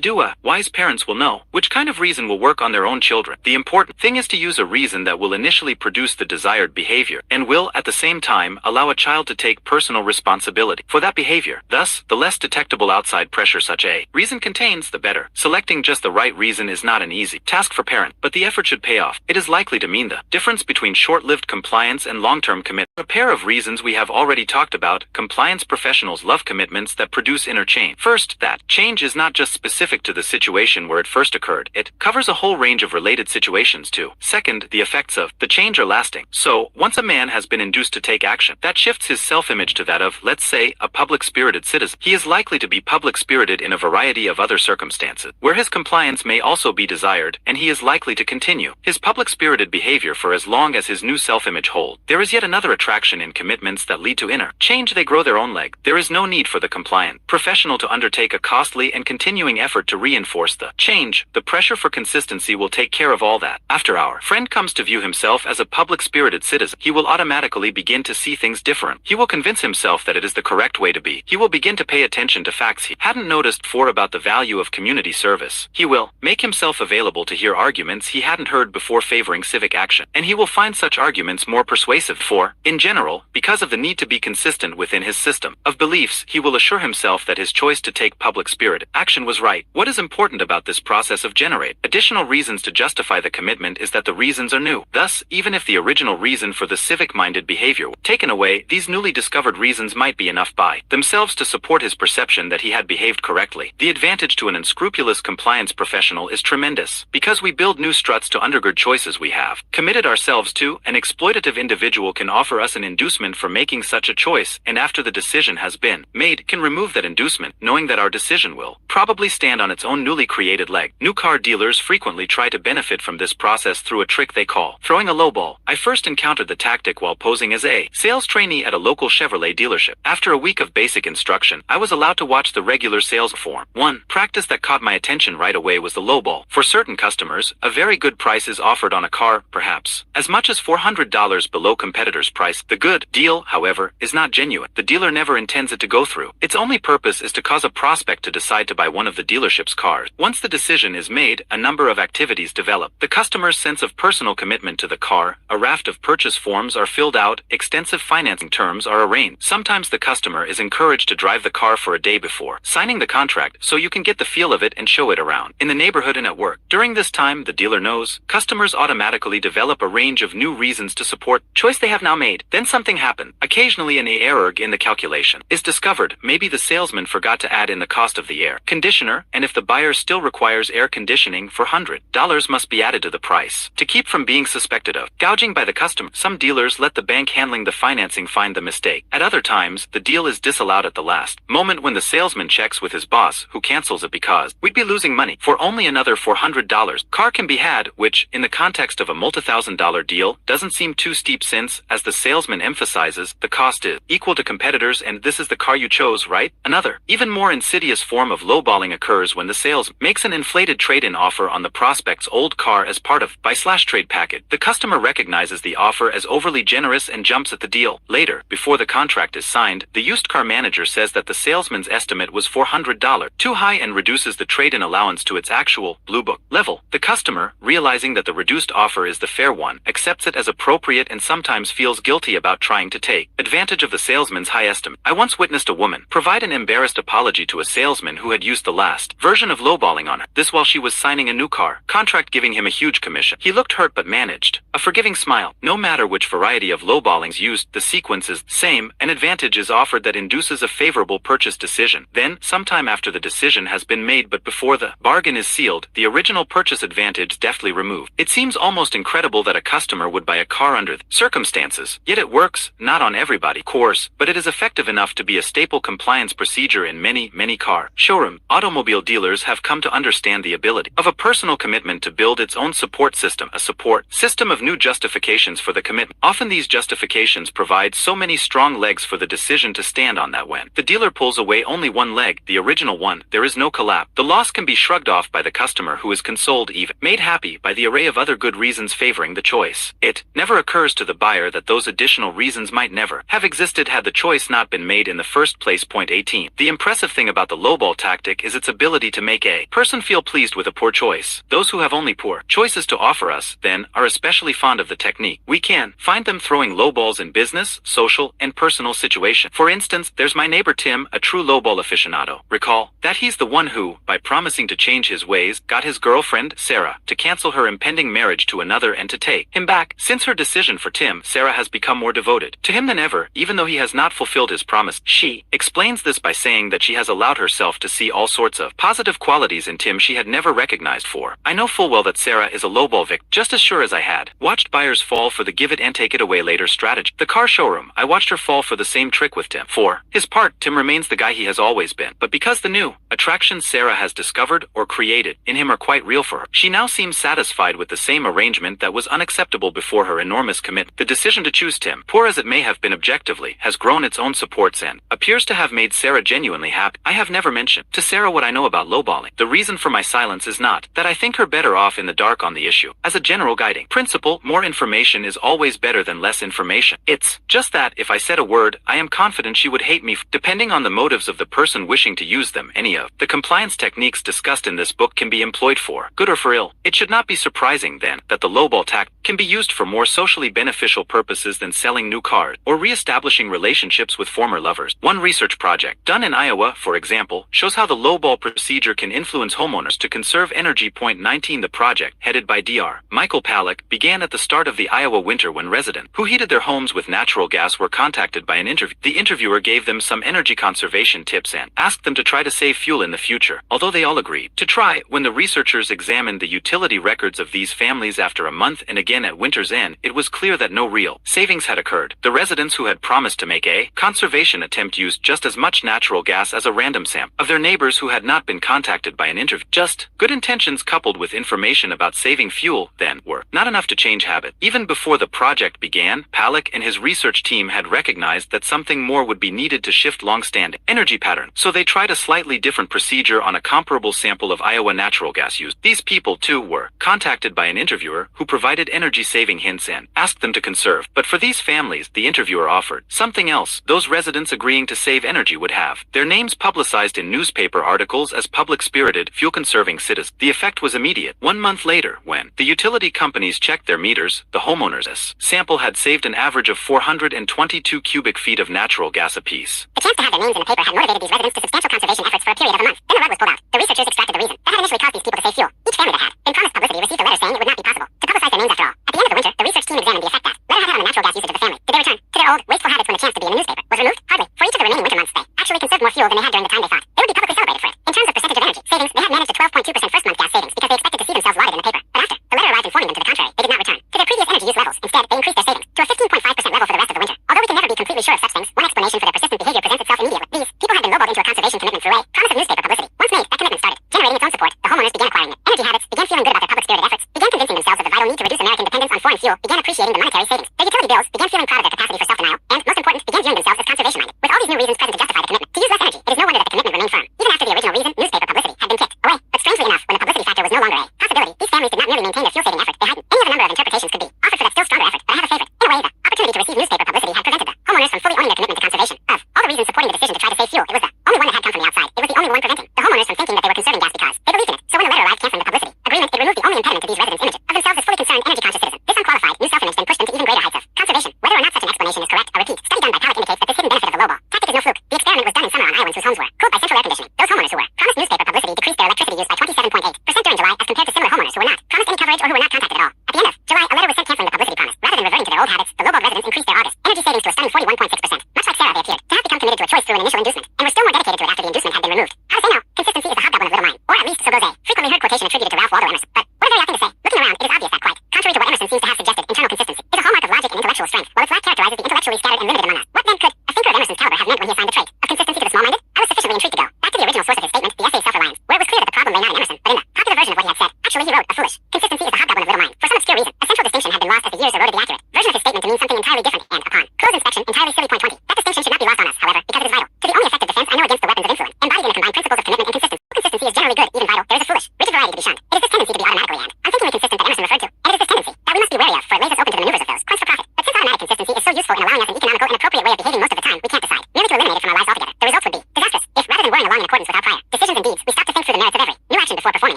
do. Wise parents will know which kind of reason will work on their own children. The important thing is to use a reason that will initially produce the desired behavior and will, at the same time, allow a child to take personal responsibility for that behavior. Thus, the less detectable outside pressure such a reason contains, the better. Selecting just the right reason is not an easy task for parents, but the effort should pay off. It is likely to mean the difference between short-lived compliance and long-term commitment. A pair of reasons we have already talked about. Compliance professionals love commitments that produce inner change. First, that change is not just specific to the situation where it first occurred. It covers a whole range of related situations too. Second, the effects of the change are lasting. So, once a man has been induced to take action that shifts his self-image to that of, let's say, a public-spirited citizen, he is likely to be public-spirited in a variety of other circumstances, where his compliance may also be desired, and he is likely to continue his public-spirited behavior for as long as his new self-image holds. There is yet another attraction in commitments that lead to inner change. They grow their own leg. There is no need for the compliant professional to undertake a costly and continuing effort to reinforce the change. The pressure for consistency will take care of all that. After our friend comes to view himself as a public-spirited citizen, he will automatically begin to see things different. He will convince himself that it is the correct way to be. He will begin to pay attention to facts he hadn't noticed before about the value of community service. He will make himself available to hear arguments he hadn't heard before favoring civic action, and he will find such arguments more persuasive. For, in general, because of the need to be consistent within his system of beliefs, he will assure himself that his choice to take public-spirited action was right. What is important about this process of generate additional reasons to justify the commitment is that the reasons are new. Thus, even if the original reason for the civic-minded behavior taken away, these newly discovered reasons might be enough by themselves to support his perception that he had behaved correctly. The advantage to an unscrupulous compliance professional is tremendous, because we build new struts to undergird choices we have committed ourselves to. An exploitative individual can offer us an inducement for making such a choice, and after the decision has been made, can remove that inducement, knowing that our decision will probably stand on its own newly created leg. New car dealers frequently try to benefit from this process through a trick they call throwing a lowball. I first encountered the tactic while posing as a sales trainee at a local Chevrolet dealership. After a week of basic instruction, I was allowed to watch the regular sales form. One practice that caught my attention right away was the lowball. For certain customers, a very good price is offered on a car, perhaps as much as $400 below competitor's price. The good deal, however, is not genuine. The dealer never intends it to go through. Its only purpose is to cause a prospect to decide to buy one of the dealership's cars. Once the decision is made, a number of activities develop. The customer's sense of personal commitment to the car, a raft of purchase forms are filled out, extensive financing terms are arranged. Sometimes the customer is encouraged to drive the car for a day before signing the contract, so you can get the feel of it and show it around in the neighborhood and at work. During this time, the dealer knows customers automatically develop a range of new reasons to support choice they have now made. Then something happened. Occasionally an error in the calculation is discovered. Maybe the salesman forgot to add in the cost of the air conditioner, and if the buyer still requires air conditioning for $100 must be added to the price to keep from being suspected of gouging by the customer. Some dealers let the bank handling the financing find the mistake. At other times, the deal is disallowed at the last moment when the salesman checks with his boss, who cancels it because we'd be losing money. For only another $400, car can be had, which, in the context of a multi-thousand-dollar deal, doesn't seem too steep since, as the salesman emphasizes, the cost is equal to competitors and this is the car you chose, right? Another, even more insidious form of lowballing occurs when the sales makes an inflated trade-in offer on the prospect's old car as part of buy/trade package. The customer recognizes the offer as overly generous and jumps at the deal. Later, before the contract is signed, the used car manager says that the salesman's estimate was $400 too high and reduces the trade-in allowance to its actual Blue Book level. The customer, realizing that the reduced offer is the fair one, accepts it as appropriate and sometimes feels guilty about trying to take advantage of the salesman's high estimate. I once witnessed a woman provide an embarrassed apology to a salesman who had used the last version of lowballing on her. This while she was signing a new car contract, giving him a huge commission. He looked hurt but managed a forgiving smile. No matter which variety of lowballing lowballing is used, the sequence is the same, an advantage is offered that induces a favorable purchase decision. Then, sometime after the decision has been made but before the bargain is sealed, the original purchase advantage deftly removed. It seems almost incredible that a customer would buy a car under the circumstances, yet it works, not on everybody, of course, but it is effective enough to be a staple compliance procedure in many car showroom. Automobile dealers have come to understand the ability of a personal commitment to build its own support system, a support system of new justifications for the commitment. Often these justifications provide so many strong legs for the decision to stand on that when the dealer pulls away only one leg, the original one, there is no collapse. The loss can be shrugged off by the customer who is consoled, even made happy by the array of other good reasons favoring the choice. It never occurs to the buyer that those additional reasons might never have existed had the choice not been made in the first place. Point 18. The impressive thing about the lowball tactic is its ability to make a person feel pleased with a poor choice. Those who have only poor choices to offer us, then, are especially fond of the technique. We can find them throwing lowballs in business, social, and personal situations. For instance, there's my neighbor Tim, a true lowball aficionado. Recall that he's the one who, by promising to change his ways, got his girlfriend, Sarah, to cancel her impending marriage to another and to take him back. Since her decision for Tim, Sarah has become more devoted to him than ever, even though he has not fulfilled his promise. She explains this by saying that she has allowed herself to see all sorts of positive qualities in Tim she had never recognized for. I know full well that Sarah is a lowball victim, just as sure as I had watched buyers fall for the give it and take it away later strategy. The car showroom, I watched her fall for the same trick with Tim. For his part, Tim remains the guy he has always been, but because the new attractions Sarah has discovered or created in him are quite real for her, she now seems satisfied with the same arrangement that was unacceptable before her enormous commitment. The decision to choose Tim, poor as it may have been objectively, has grown its own supports and appears to have made Sarah genuinely happy. I have never mentioned to Sarah what I know about lowballing. The reason for my silence is not that I think her better off in the dark on the issue. As a general guiding principle, more information is always better than less information. It's just that if I said a word, I am confident she would hate me. Depending on the motives of the person wishing to use them, any of the compliance techniques discussed in this book can be employed for good or for ill. It should not be surprising then that the lowball tactic can be used for more socially beneficial purposes than selling new cars or re-establishing relationships with former lovers. One research project done in Iowa, for example, shows how the lowball procedure can influence homeowners to conserve energy. Point 19. The project, headed by Dr. Michael Palak, began at the start of the Iowa winter when residents who heated their homes with natural gas were contacted by an interview. The interviewer gave them some energy conservation tips and asked them to try to save fuel in the future. Although they all agreed to try, when the researchers examined the utility records of these families after a month and again at winter's end, it was clear that no real savings had occurred. The residents who had promised to make a conservation attempt used just as much natural gas as a random sample of their neighbors who had not been contacted by an interview. Just good intentions coupled with information about saving fuel, then, were not enough to change habit. Even before the project began, Palak and his research team had recognized that something more would be needed to shift long-standing energy patterns, so they tried a slightly different procedure on a comparable sample of Iowa natural gas use. These people, too, were contacted by an interviewer who provided energy-saving hints and asked them to conserve. But for these families, the interviewer offered something else. Those residents agreeing to save energy would have their names publicized in newspaper articles as public-spirited, fuel-conserving citizens. The effect was immediate. 1 month later, when the utility companies checked their meters, the homeowners' sample had saved an average of 422 cubic feet of natural gas apiece. The chance to have their names in the paper had motivated these residents to substantial conservation efforts for a period of a month. Then the rug was pulled out. The researchers extracted the reason that had initially caused these people to save fuel. Each family that had been promised publicity received a letter saying it would not be possible to publicize their names after all. At the end of the winter, the research team examined the effect that letter had on the natural gas usage of the family. Did they return to their old, wasteful habits when a chance to be in the newspaper was removed? Hardly. For each of the remaining winter months, they actually conserved more fuel than they had during the time they thought. They would be publicly celebrated for it. In terms of percentage of energy savings, they had managed a 12.2% first-month gas savings because they expected to see themselves lauded in the paper. But after the letter arrived informing them to the contrary, they did not return to their previous energy use levels. Instead, they increased their savings to a 15.5% level for the rest of the winter. Although we can never be completely sure of such things, one explanation for their persistent behavior presents itself immediately. These people had been lowballed into a conservation commitment through a promise of newspaper publicity. Once made, that commitment started generating its own support. The homeowners began acquiring it. Energy habits began feeling good about their public-spirited efforts, began convincing themselves of the vital need to reduce American dependence on foreign fuel, began appreciating the monetary savings. Their utility bills began feeling proud of their capacity for self-denial, and, most important, began viewing themselves as conservation-minded. With all these new reasons present to justify the commitment to use less energy, it is no wonder that the commitment remained firm, even after the original reason, newspaper publicity, had been kicked away. But strangely enough, when the publicity factor was no longer a possibility, these families did not merely maintain their fuel-saving efforts, they heightened. Any of a number of interpretations could be offered for that still stronger effort, but I have a favorite. In a way, the opportunity to receive newspaper publicity had prevented the homeowners from fully owning their commitment to conservation. Of all the reasons supporting the decision to try to save fuel, it was the only one that had come from the outside. It was the only one preventing the homeowners from thinking that they were conserving gas because they believed in it. So when the letter arrived canceling the publicity agreement, it removed the only impediment to these residents' image of themselves as fully concerned, energy-conscious citizens. This unqualified, new self-image then pushed them to even greater heights of conservation. Whether or not such an explanation is correct, I repeat, study done by Palak indicates that this hidden benefit of the lowball tactic is no fluke. The experiment was done in summer on Iowans whose homes were cooled by central air conditioning. Those homeowners who were promised newspaper publicity decreased their electricity use by 27.8% during July as compared to similar homeowners who were not promised any coverage or who were not contacted at all. At the end of July, a letter was sent canceling the publicity promise. Rather than reverting to their old habits, the lowball residents increased their August energy energy savings to a stunning 41.6%. Much like Sarah, they appeared to have become committed to a choice through an initial inducement, and were still more dedicated to it after the inducement had been removed. How to say no? Consistency is the hobgoblin of little mind, or at least so goes a frequently heard quotation attributed to Ralph Waldo Emerson. But what a very odd thing to say. Looking around, it is obvious that quite contrary to what Emerson seems to have suggested, internal consistency is a hallmark of logic and intellectual strength, while its lack characterizes the intellectually scattered and limited among us. What then could a thinker of Emerson's caliber have meant when he assigned the trait of consistency to the small-minded? I was sufficiently intrigued to go back to the original source of his statement, the essay Self-Reliance, where it was clear that the problem lay not in Emerson, but in the popular version of what he had said. Actually, he wrote, a foolish consistency is the hobgoblin of little mind. For some obscure reason, a central distinction had been lost as the years eroded the accurate version of his statement to mean something entirely different and, upon close inspection, entirely silly. Point 20. That distinction should not be lost on us, however, because it is vital to the only effective defense I know against the weapons of influence, embodied in the combined principles of commitment and consistency. Consistency is generally good, even vital. There is a foolish, rigid variety to be shunned. It is this tendency to be automatically and unthinkingly consistent that Emerson referred to, and it is this tendency that we must be wary of, for it lays us open to the maneuvers of those quest for profit. But since automatic consistency is so useful in allowing us an economical and appropriate way of behaving most of the time, we can't decide merely to eliminate it from our lives altogether. The results would be disastrous if, rather than whirling along in accordance with our prior decisions and deeds, we stop to think through the merits of every new action before performing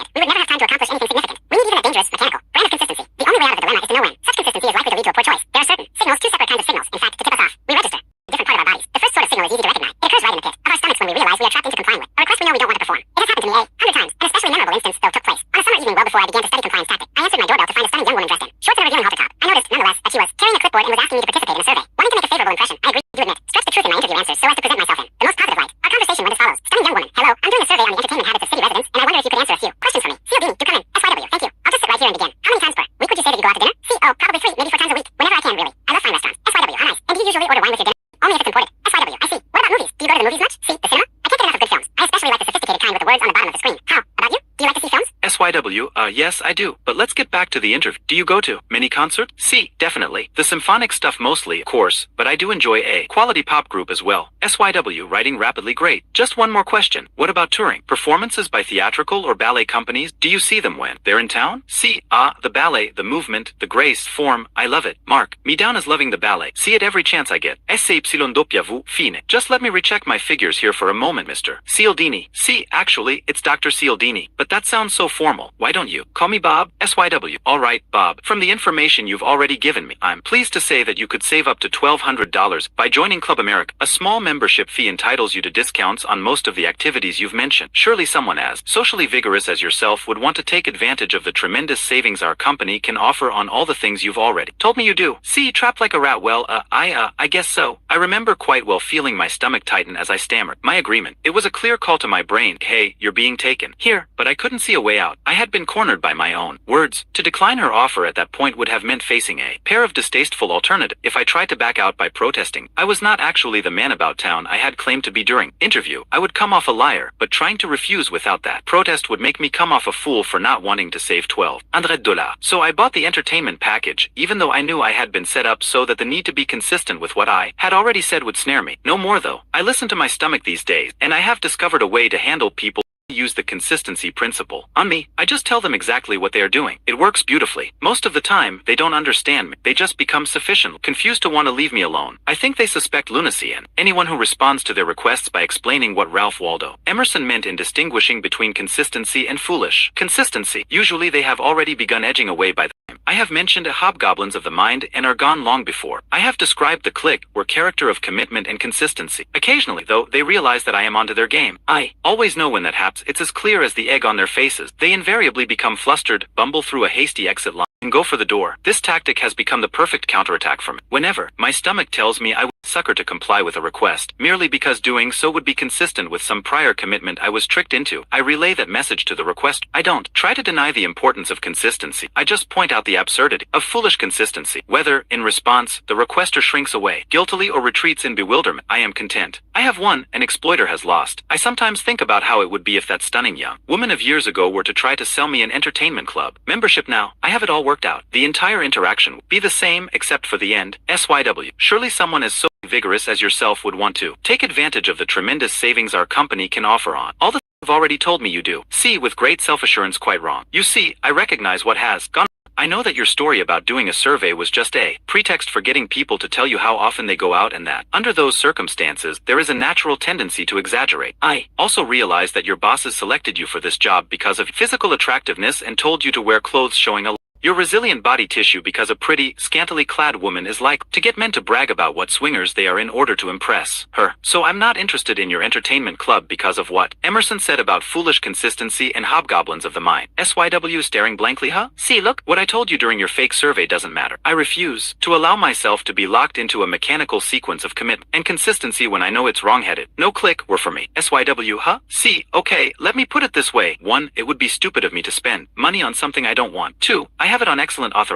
it. We would never have time to accomplish anything significant. We need even a dangerous, mechanical brand of consistency. The only way out of the dilemma is to know when such consistency is likely to lead to a poor choice. There are certain signals, two separate kinds of signals, in fact, to tip us off. We register a different part of our bodies. The first sort of signal is easy to recognize. It occurs right in the pit of our stomachs when we realize we are trapped into complying with a request we know we don't want to perform. It has happened to me 100 times. An especially memorable instance, though, took place on a summer evening well before I began to study compliance tactics. I answered my doorbell to find a stunning young woman dressed in shorts and a revealing halter top. I noticed, nonetheless, that she was carrying a clipboard and was asking me to participate in a survey. Wanting to make a favorable impression, I agreed to admit, stretch the truth in my interview answers so as to present myself in the most positive light. Our conversation went as follows. Stunning young woman, hello, I'm doing a survey on the entertainment habits of city residents, and I wonder if you could answer a few questions for me. Cialdini, do come in. SYW, thank you. I'll just sit right here and begin. How many times per week would you say that you go out to dinner? C, oh, probably 3, maybe 4 times a week. Whenever I can, really. I love fine restaurants. SYW, how nice. And do you usually order wine with your dinner? Only if it's imported. SYW, I see. What about movies? Do you go to the movies much? C, the cinema? I can't get enough of good films. I especially like the sophisticated kind with the words on the bottom of the screen. How about you? Do you like to see films? SYW, yes, I do. But let's get back to the interview. Do you go to many concerts? C, definitely. The symphonic stuff mostly, of course, but I do enjoy a quality pop group as well. SYW, writing rapidly, great. Just one more question. What about touring? Performances by theatrical or ballet companies? Do you see them when they're in town? C, the ballet, the movement, the grace, form, I love it. Mark me down as loving the ballet. See it every chance I get. SYW, fine. Just let me recheck my figures here for a moment, Mr. Cialdini. C, actually, it's Dr. Cialdini, but that sounds so formal. Why don't you call me Bob? SYW. Alright, Bob. From the information you've already given me, I'm pleased to say that you could save up to $1,200 by joining Club America. A small membership fee entitles you to discounts on most of the activities you've mentioned. Surely someone as socially vigorous as yourself would want to take advantage of the tremendous savings our company can offer on all the things you've already told me you do. See, trapped like a rat. Well, I guess so. I remember quite well feeling my stomach tighten as I stammered my agreement. It was a clear call to my brain. Hey, you're being taken here, but I couldn't see a way out. I had been cornered by my own words. To decline her offer at that point would have meant facing a pair of distasteful alternatives. If I tried to back out by protesting, I was not actually the man about town I had claimed to be during interview. I would come off a liar, but trying to refuse without that protest would make me come off a fool for not wanting to save $1,200. So I bought the entertainment package, even though I knew I had been set up so that the need to be consistent with what I had already said would snare me. No more though. I listen to my stomach these days, and I have discovered a way to handle people use the consistency principle on me. I just tell them exactly what they are doing. It works beautifully. Most of the time, they don't understand me. They just become sufficient, confused to want to leave me alone. I think they suspect lunacy in anyone who responds to their requests by explaining what Ralph Waldo Emerson meant in distinguishing between consistency and foolish consistency. Usually they have already begun edging away by the time I have mentioned hobgoblins of the mind and are gone long before. I have described the clique or character of commitment and consistency. Occasionally, though, they realize that I am onto their game. I always know when that happens. It's as clear as the egg on their faces. They invariably become flustered, bumble through a hasty exit line, and go for the door. This tactic has become the perfect counterattack for me. Whenever my stomach tells me I would sucker to comply with a request, merely because doing so would be consistent with some prior commitment I was tricked into, I relay that message to the request. I don't try to deny the importance of consistency. I just point out the absurdity of foolish consistency. Whether, in response, the requester shrinks away, guiltily, or retreats in bewilderment, I am content. I have won, an exploiter has lost. I sometimes think about how it would be if that stunning young woman of years ago were to try to sell me an entertainment club membership now. I have it all worked out. The entire interaction would be the same except for the end. SYW. Surely someone as so vigorous as yourself would want to take advantage of the tremendous savings our company can offer on all the things you've already told me you do. See, with great self-assurance, quite wrong. You see, I recognize what has gone. I know that your story about doing a survey was just a pretext for getting people to tell you how often they go out, and that, under those circumstances, there is a natural tendency to exaggerate. I also realize that your bosses selected you for this job because of physical attractiveness and told you to wear clothes showing a Your resilient body tissue because a pretty, scantily clad woman is like to get men to brag about what swingers they are in order to impress her. So I'm not interested in your entertainment club because of what Emerson said about foolish consistency and hobgoblins of the mind. SYW staring blankly, huh? See, look, what I told you during your fake survey doesn't matter. I refuse to allow myself to be locked into a mechanical sequence of commitment and consistency when I know it's wrong-headed. No click were for me. SYW, huh? See, okay, let me put it this way. 1. It would be stupid of me to spend money on something I don't want. 2. I have it on excellent authority.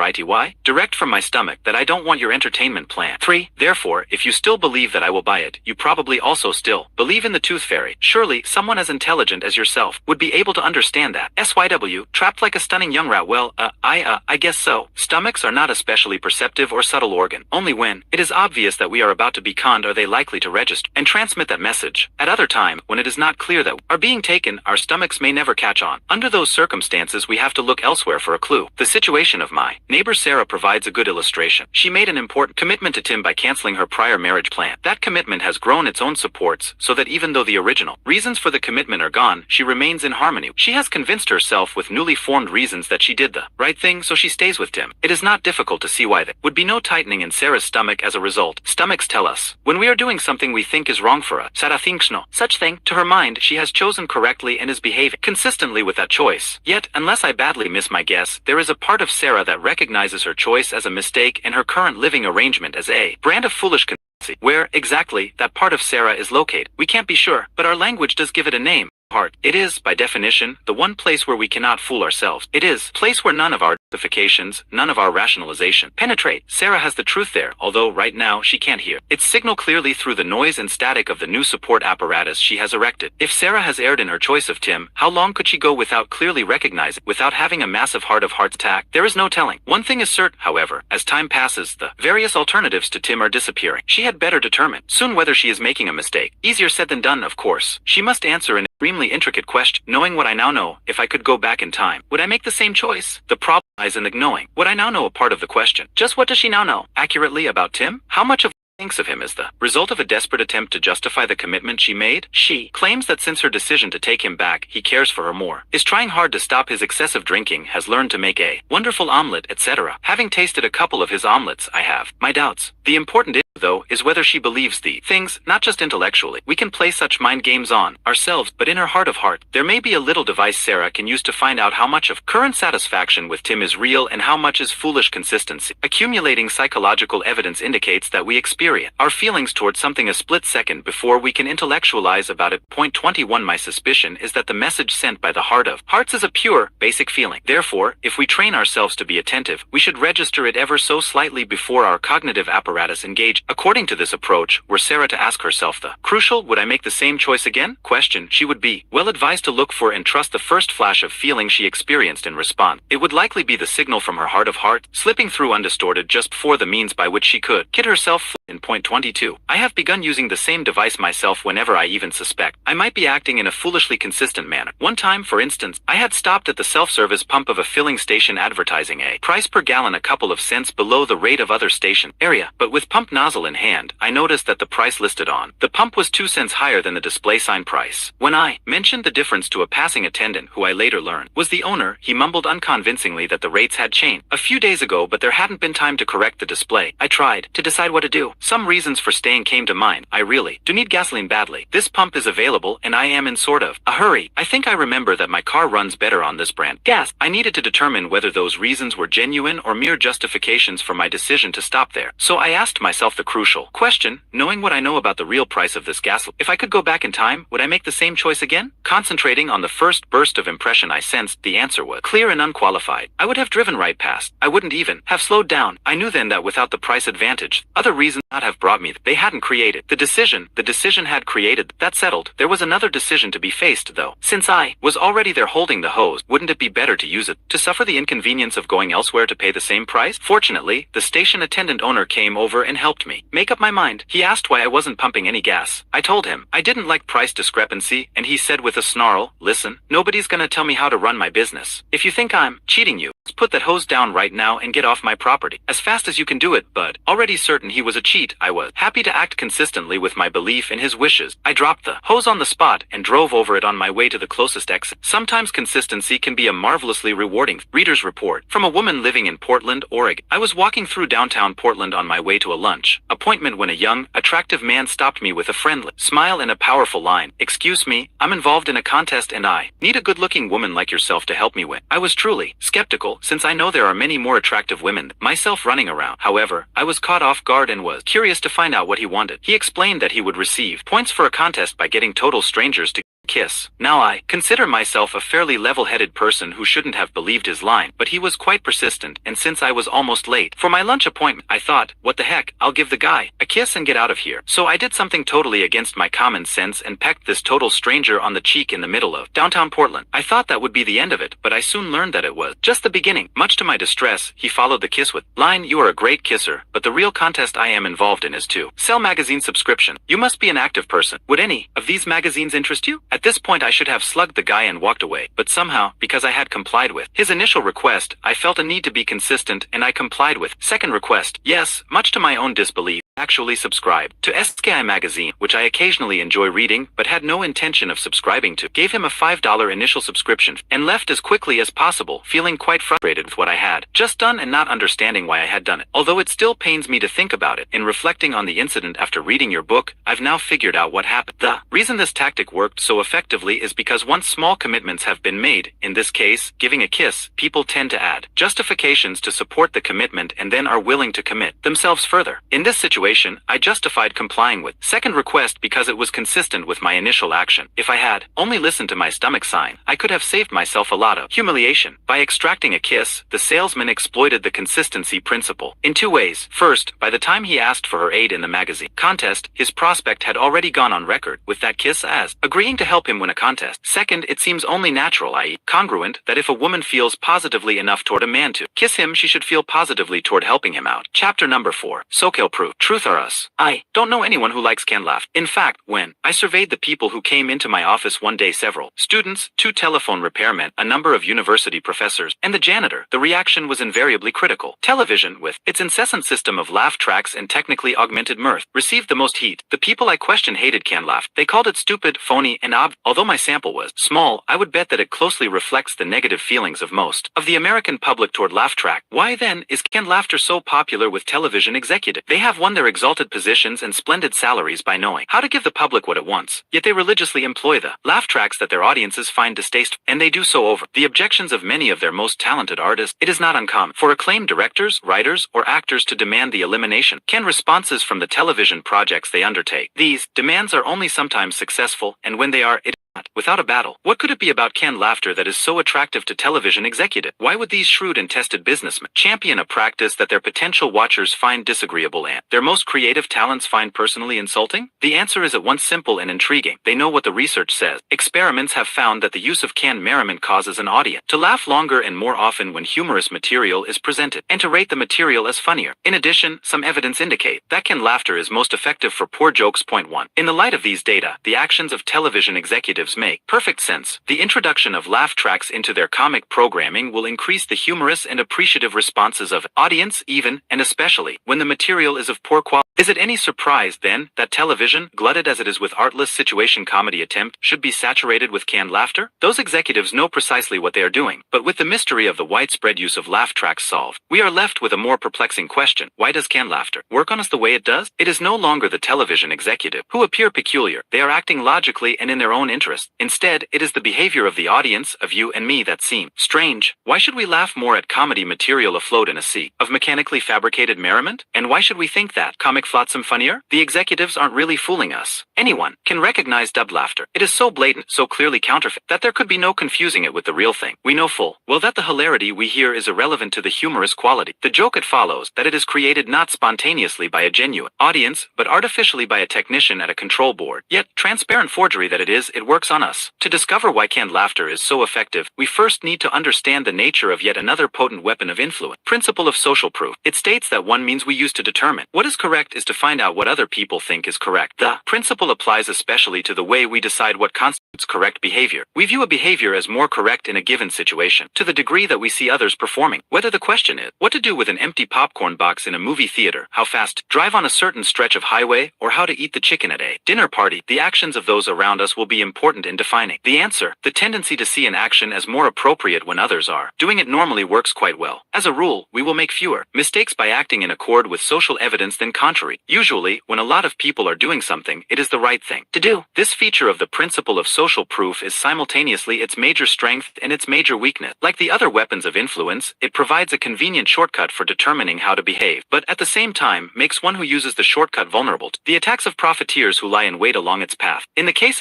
Direct from my stomach that I don't want your entertainment plan. 3. Therefore, if you still believe that I will buy it, you probably also still believe in the tooth fairy. Surely, someone as intelligent as yourself would be able to understand that. SYW, trapped like a stunning young rat. Well, I guess so. Stomachs are not especially perceptive or subtle organ. Only when it is obvious that we are about to be conned are they likely to register and transmit that message. At other time, when it is not clear that we are being taken, our stomachs may never catch on. Under those circumstances, we have to look elsewhere for a clue. The situation of my neighbor Sarah provides a good illustration. She made an important commitment to Tim by canceling her prior marriage plan. That commitment has grown its own supports, so that even though the original reasons for the commitment are gone, she remains in harmony. She has convinced herself with newly formed reasons that she did the right thing, so she stays with Tim. It is not difficult to see why there would be no tightening in Sarah's stomach as a result. Stomachs tell us when we are doing something we think is wrong for us. Sarah thinks no such thing. To her mind, she has chosen correctly and is behaving consistently with that choice. Yet, unless I badly miss my guess, there is a part of Sarah that recognizes her choice as a mistake and her current living arrangement as a brand of foolish consistency. Where, exactly, that part of Sarah is located, we can't be sure, but our language does give it a name. Heart. It is, by definition, the one place where we cannot fool ourselves. It is a place where none of our justifications, none of our rationalization penetrate. Sarah has the truth there, although right now she can't hear its signal clearly through the noise and static of the new support apparatus she has erected. If Sarah has erred in her choice of Tim, how long could she go without clearly recognizing, without having a massive heart of hearts attack? There is no telling. One thing is certain, however, as time passes, the various alternatives to Tim are disappearing. She had better determine soon whether she is making a mistake. Easier said than done, of course. She must answer an extremely intricate question. Knowing what I now know, if I could go back in time, would I make the same choice? The problem lies in the knowing what I now know a part of the question. Just what does she now know accurately about Tim? How much of thinks of him as the result of a desperate attempt to justify the commitment she made? She claims that since her decision to take him back, he cares for her more, is trying hard to stop his excessive drinking, has learned to make a wonderful omelet, etc. Having tasted a couple of his omelets, I have my doubts. The important issue, though, is whether she believes the things, not just intellectually. We can play such mind games on ourselves, but in her heart of heart, there may be a little device Sarah can use to find out how much of current satisfaction with Tim is real and how much is foolish consistency. Accumulating psychological evidence indicates that we experience our feelings towards something a split second before we can intellectualize about it. Point 21. My suspicion is that the message sent by the heart of hearts is a pure, basic feeling. Therefore, if we train ourselves to be attentive, we should register it ever so slightly before our cognitive apparatus engage. According to this approach, were Sarah to ask herself the crucial, would I make the same choice again? Question, she would be well advised to look for and trust the first flash of feeling she experienced in response. It would likely be the signal from her heart of heart, slipping through undistorted just before the means by which she could kid herself. In point 22, I have begun using the same device myself whenever I even suspect I might be acting in a foolishly consistent manner. One time, for instance, I had stopped at the self-service pump of a filling station advertising a price per gallon a couple of cents below the rate of other station area, but with pump nozzle in hand, I noticed that the price listed on the pump was 2 cents higher than the display sign price. When I mentioned the difference to a passing attendant, who I later learned was the owner, he mumbled unconvincingly that the rates had changed a few days ago, but there hadn't been time to correct the display. I tried to decide what to do. Some reasons for staying came to mind. I really do need gasoline badly. This pump is available and I am in sort of a hurry. I think I remember that my car runs better on this brand gas. I needed to determine whether those reasons were genuine or mere justifications for my decision to stop there. So I asked myself the crucial question, knowing what I know about the real price of this gasoline, if I could go back in time, would I make the same choice again? Concentrating on the first burst of impression I sensed, the answer was clear and unqualified. I would have driven right past. I wouldn't even have slowed down. I knew then that without the price advantage, other reasons would not have brought me. They hadn't created the decision had created. That settled. There was another decision to be faced, though. Since I was already there holding the hose, wouldn't it be better to use it, to suffer the inconvenience of going elsewhere to pay the same price? Fortunately, the station attendant owner came over and helped me make up my mind. He asked why I wasn't pumping any gas. I told him I didn't like price discrepancy, and he said with a snarl, listen, nobody's gonna tell me how to run my business. If you think I'm cheating you, let's put that hose down right now and get off my property as fast as you can do it. But already certain he was a cheat. cheat, I was happy to act consistently with my belief in his wishes. I dropped the hose on the spot and drove over it on my way to the closest exit. Sometimes consistency can be a marvelously rewarding. Reader's report from a woman living in Portland, Oregon. I was walking through downtown Portland on my way to a lunch appointment when a young, attractive man stopped me with a friendly smile and a powerful line. "Excuse me, I'm involved in a contest and I need a good-looking woman like yourself to help me win." I was truly skeptical, since I know there are many more attractive women than myself running around. However, I was caught off guard and was curious to find out what he wanted. He explained that he would receive points for a contest by getting total strangers to kiss. Now I consider myself a fairly level-headed person who shouldn't have believed his line, but he was quite persistent, and since I was almost late for my lunch appointment, I thought, what the heck, I'll give the guy a kiss and get out of here. So I did something totally against my common sense and pecked this total stranger on the cheek in the middle of downtown Portland. I thought that would be the end of it, but I soon learned that it was just the beginning. Much to my distress, he followed the kiss with line, "You are a great kisser, but the real contest I am involved in is to sell magazine subscription. You must be an active person. Would any of these magazines interest you?" At this point I should have slugged the guy and walked away, but somehow, because I had complied with his initial request, I felt a need to be consistent and I complied with second request. Yes, much to my own disbelief, actually subscribed to SKI magazine, which I occasionally enjoy reading but had no intention of subscribing to. Gave him a $5 initial subscription and left as quickly as possible, feeling quite frustrated with what I had just done and not understanding why I had done it. Although it still pains me to think about it, in reflecting on the incident after reading your book, I've now figured out what happened. The reason this tactic worked so effectively is because once small commitments have been made, in this case, giving a kiss, people tend to add justifications to support the commitment and then are willing to commit themselves further. In this situation, I justified complying with second request because it was consistent with my initial action. If I had only listened to my stomach sign, I could have saved myself a lot of humiliation. By extracting a kiss, the salesman exploited the consistency principle in two ways. First, by the time he asked for her aid in the magazine contest, his prospect had already gone on record with that kiss as agreeing to help him win a contest. Second, it seems only natural, i.e. congruent, that if a woman feels positively enough toward a man to kiss him, she should feel positively toward helping him out. Chapter number 4. SoCal Proof. Truth or us? I don't know anyone who likes canned laughter. In fact, when I surveyed the people who came into my office one day, several students, 2 telephone repairmen, a number of university professors, and the janitor, the reaction was invariably critical. Television, with its incessant system of laugh tracks and technically augmented mirth, received the most heat. The people I questioned hated canned laughter. They called it stupid, phony, and although my sample was small, I would bet that it closely reflects the negative feelings of most of the American public toward laugh track. Why then is canned laughter so popular with television executives? They have won their exalted positions and splendid salaries by knowing how to give the public what it wants, yet they religiously employ the laugh tracks that their audiences find distasteful, and they do so over the objections of many of their most talented artists. It is not uncommon for acclaimed directors, writers, or actors to demand the elimination canned responses from the television projects they undertake. These demands are only sometimes successful, and when they are, it without a battle. What could it be about canned laughter that is so attractive to television executives? Why would these shrewd and tested businessmen champion a practice that their potential watchers find disagreeable and their most creative talents find personally insulting? The answer is at once simple and intriguing. They know what the research says. Experiments have found that the use of canned merriment causes an audience to laugh longer and more often when humorous material is presented, and to rate the material as funnier. In addition, some evidence indicate that canned laughter is most effective for poor jokes. Point 1. In the light of these data, the actions of television executives make perfect sense. The introduction of laugh tracks into their comic programming will increase the humorous and appreciative responses of audience, even and especially when the material is of poor quality. Is it any surprise, then, that television, glutted as it is with artless situation comedy attempt, should be saturated with canned laughter? Those executives know precisely what they are doing, but with the mystery of the widespread use of laugh tracks solved, we are left with a more perplexing question. Why does canned laughter work on us the way it does? It is no longer the television executive who appear peculiar. They are acting logically and in their own interest. Instead, it is the behavior of the audience, of you and me, that seem strange. Why should we laugh more at comedy material afloat in a sea of mechanically fabricated merriment? And why should we think that comic flotsam funnier? The executives aren't really fooling us. Anyone can recognize dubbed laughter. It is so blatant, so clearly counterfeit, that there could be no confusing it with the real thing. We know full well that the hilarity we hear is irrelevant to the humorous quality. The joke it follows, that it is created not spontaneously by a genuine audience, but artificially by a technician at a control board. Yet, transparent forgery that it is, it works works on us. To discover why canned laughter is so effective, we first need to understand the nature of yet another potent weapon of influence. Principle of social proof. It states that one means we use to determine what is correct is to find out what other people think is correct. The principle applies especially to the way we decide what constitutes correct behavior. We view a behavior as more correct in a given situation, to the degree that we see others performing. Whether the question is what to do with an empty popcorn box in a movie theater, how fast drive on a certain stretch of highway, or how to eat the chicken at a dinner party, the actions of those around us will be important in defining the answer. The tendency to see an action as more appropriate when others are doing it normally works quite well. As a rule, we will make fewer mistakes by acting in accord with social evidence than contrary. Usually, when a lot of people are doing something, it is the right thing to do. This feature of the principle of social proof is simultaneously its major strength and its major weakness. Like the other weapons of influence, it provides a convenient shortcut for determining how to behave, but at the same time makes one who uses the shortcut vulnerable to the attacks of profiteers who lie in wait along its path. In the case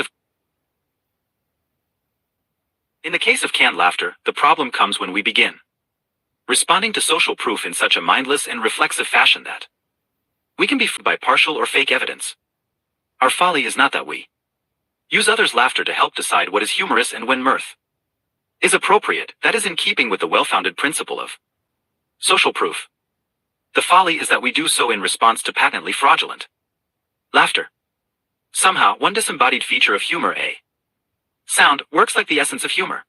of canned laughter, the problem comes when we begin responding to social proof in such a mindless and reflexive fashion that we can be fooled by partial or fake evidence. Our folly is not that we use others' laughter to help decide what is humorous and when mirth is appropriate. That is in keeping with the well-founded principle of social proof. The folly is that we do so in response to patently fraudulent laughter. Somehow, one disembodied feature of humor, a sound, works like the essence of humor.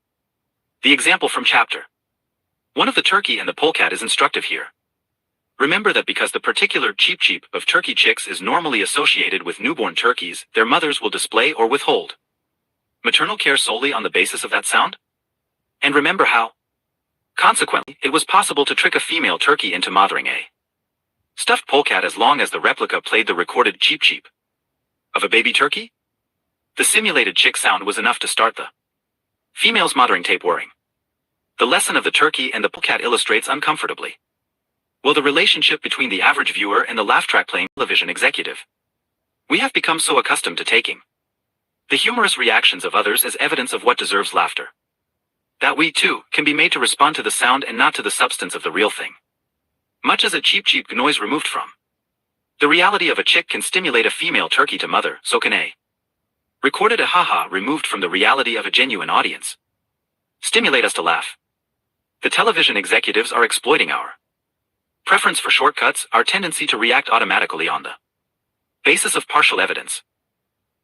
The example from chapter 1 of the turkey and the polecat is instructive here. Remember that because the particular cheep of turkey chicks is normally associated with newborn turkeys, their mothers will display or withhold maternal care solely on the basis of that sound? And remember how, consequently, it was possible to trick a female turkey into mothering a stuffed polecat as long as the replica played the recorded cheep of a baby turkey? The simulated chick sound was enough to start the female's mothering tape whirring. The lesson of the turkey and the polecat illustrates uncomfortably well the relationship between the average viewer and the laugh track playing television executive. We have become so accustomed to taking the humorous reactions of others as evidence of what deserves laughter, that we, too, can be made to respond to the sound and not to the substance of the real thing. Much as a cheep noise removed from the reality of a chick can stimulate a female turkey to mother, so can a recorded a ha-ha removed from the reality of a genuine audience stimulate us to laugh. The television executives are exploiting our preference for shortcuts, our tendency to react automatically on the basis of partial evidence.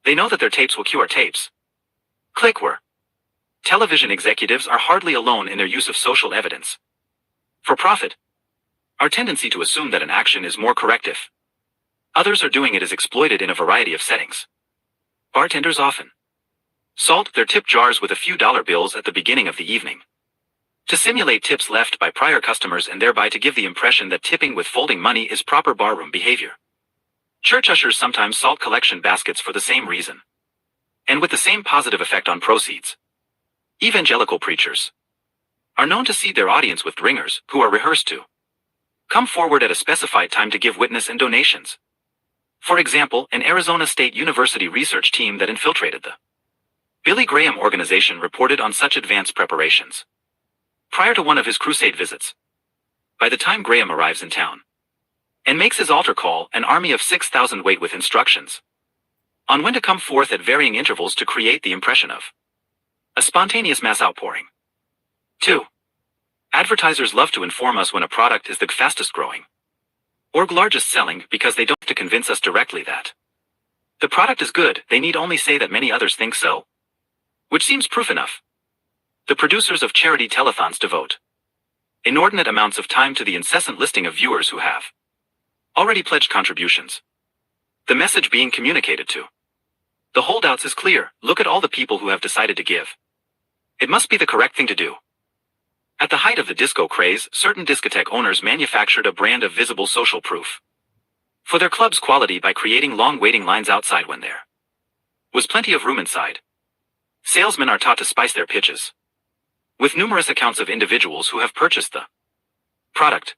They know that their tapes will cue our tapes. Click where television executives are hardly alone in their use of social evidence for profit. Our tendency to assume that an action is more correct if others are doing it is exploited in a variety of settings. Bartenders often salt their tip jars with a few dollar bills at the beginning of the evening to simulate tips left by prior customers and thereby to give the impression that tipping with folding money is proper barroom behavior. Church ushers sometimes salt collection baskets for the same reason, and with the same positive effect on proceeds. Evangelical preachers are known to seed their audience with ringers who are rehearsed to come forward at a specified time to give witness and donations. For example, an Arizona State University research team that infiltrated the Billy Graham organization reported on such advanced preparations prior to one of his crusade visits. By the time Graham arrives in town and makes his altar call, an army of 6,000 wait with instructions on when to come forth at varying intervals to create the impression of a spontaneous mass outpouring. 2. Advertisers love to inform us when a product is the fastest growing or largest selling because they don't have to convince us directly that the product is good, they need only say that many others think so, which seems proof enough. The producers of charity telethons devote inordinate amounts of time to the incessant listing of viewers who have already pledged contributions. The message being communicated to the holdouts is clear: look at all the people who have decided to give. It must be the correct thing to do. At the height of the disco craze, certain discotheque owners manufactured a brand of visible social proof for their club's quality by creating long waiting lines outside when there was plenty of room inside. Salesmen are taught to spice their pitches with numerous accounts of individuals who have purchased the product.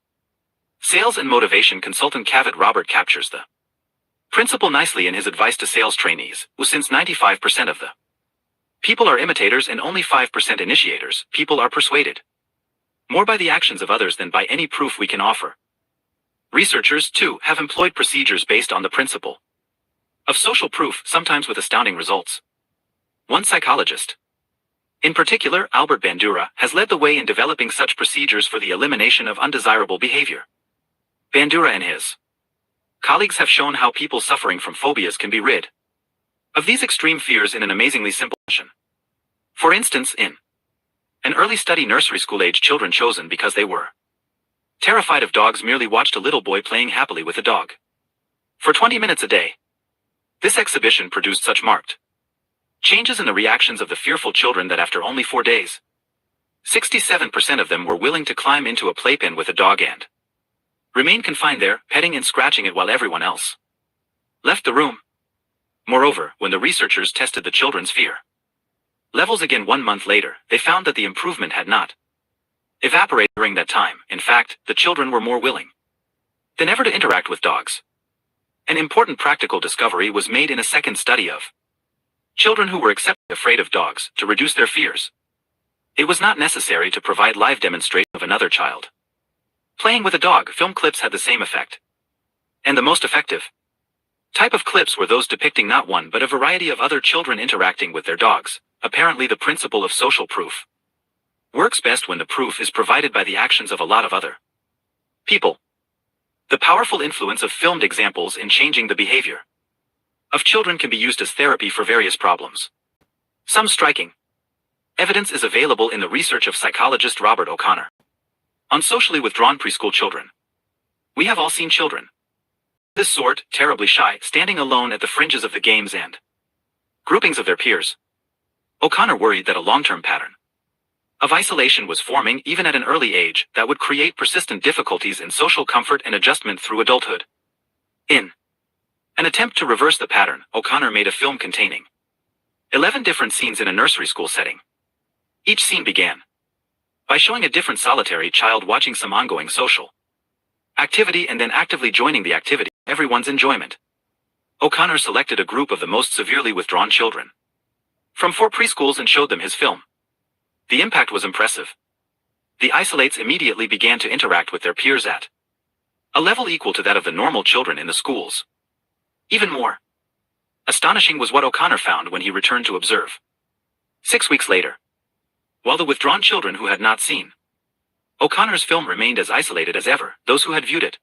Sales and motivation consultant Cavett Robert captures the principle nicely in his advice to sales trainees, who since 95% of the people are imitators and only 5% initiators, people are persuaded more by the actions of others than by any proof we can offer. Researchers, too, have employed procedures based on the principle of social proof, sometimes with astounding results. one psychologist. In particular, Albert Bandura has led the way in developing such procedures for the elimination of undesirable behavior. Bandura and his colleagues have shown how people suffering from phobias can be rid of these extreme fears in an amazingly simple fashion. For instance, in an early study, nursery school-age children chosen because they were terrified of dogs merely watched a little boy playing happily with a dog for 20 minutes a day. This exhibition produced such marked changes in the reactions of the fearful children that after only 4 days, 67% of them were willing to climb into a playpen with a dog and remain confined there, petting and scratching it while everyone else left the room. Moreover, when the researchers tested the children's fear levels again 1 month later, they found that the improvement had not evaporated during that time. In fact, the children were more willing than ever to interact with dogs. An important practical discovery was made in a second study of children who were acceptably afraid of dogs to reduce their fears. It was not necessary to provide live demonstration of another child playing with a dog. Film clips had the same effect. And the most effective type of clips were those depicting not one but a variety of other children interacting with their dogs. Apparently, the principle of social proof works best when the proof is provided by the actions of a lot of other people. The powerful influence of filmed examples in changing the behavior of children can be used as therapy for various problems. Some striking evidence is available in the research of psychologist Robert O'Connor on socially withdrawn preschool children. We have all seen children of this sort, terribly shy, standing alone at the fringes of the games and groupings of their peers. O'Connor worried that a long-term pattern of isolation was forming even at an early age that would create persistent difficulties in social comfort and adjustment through adulthood. In an attempt to reverse the pattern, O'Connor made a film containing 11 different scenes in a nursery school setting. Each scene began by showing a different solitary child watching some ongoing social activity and then actively joining the activity, everyone's enjoyment. O'Connor selected a group of the most severely withdrawn children from 4 preschools and showed them his film. The impact was impressive. The isolates immediately began to interact with their peers at a level equal to that of the normal children in the schools. Even more astonishing was what O'Connor found when he returned to observe 6 weeks later. While the withdrawn children who had not seen O'Connor's film remained as isolated as ever, those who had viewed it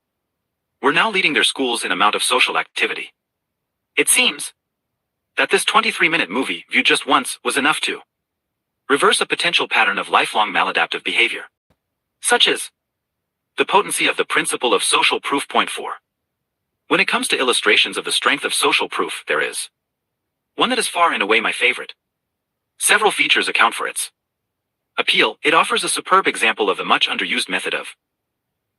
were now leading their schools in amount of social activity. It seems that this 23-minute movie, viewed just once, was enough to reverse a potential pattern of lifelong maladaptive behavior, such as the potency of the principle of social proof. Point 4. When it comes to illustrations of the strength of social proof, there is one that is far and away my favorite. Several features account for its appeal. It offers a superb example of the much underused method of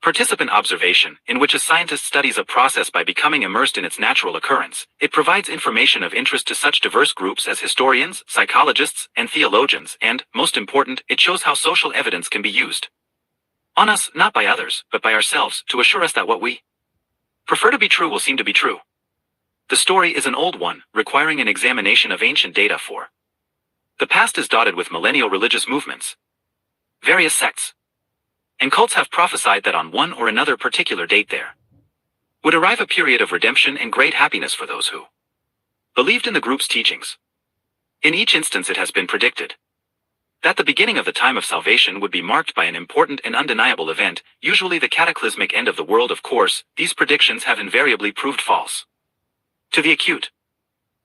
participant observation, in which a scientist studies a process by becoming immersed in its natural occurrence. It provides information of interest to such diverse groups as historians, psychologists, and theologians, and, most important, it shows how social evidence can be used on us, not by others, but by ourselves, to assure us that what we prefer to be true will seem to be true. The story is an old one, requiring an examination of ancient data for the past is dotted with millennial religious movements. Various sects and cults have prophesied that on one or another particular date there would arrive a period of redemption and great happiness for those who believed in the group's teachings. In each instance, it has been predicted that the beginning of the time of salvation would be marked by an important and undeniable event, usually the cataclysmic end of the world. Of course, these predictions have invariably proved false. To the acute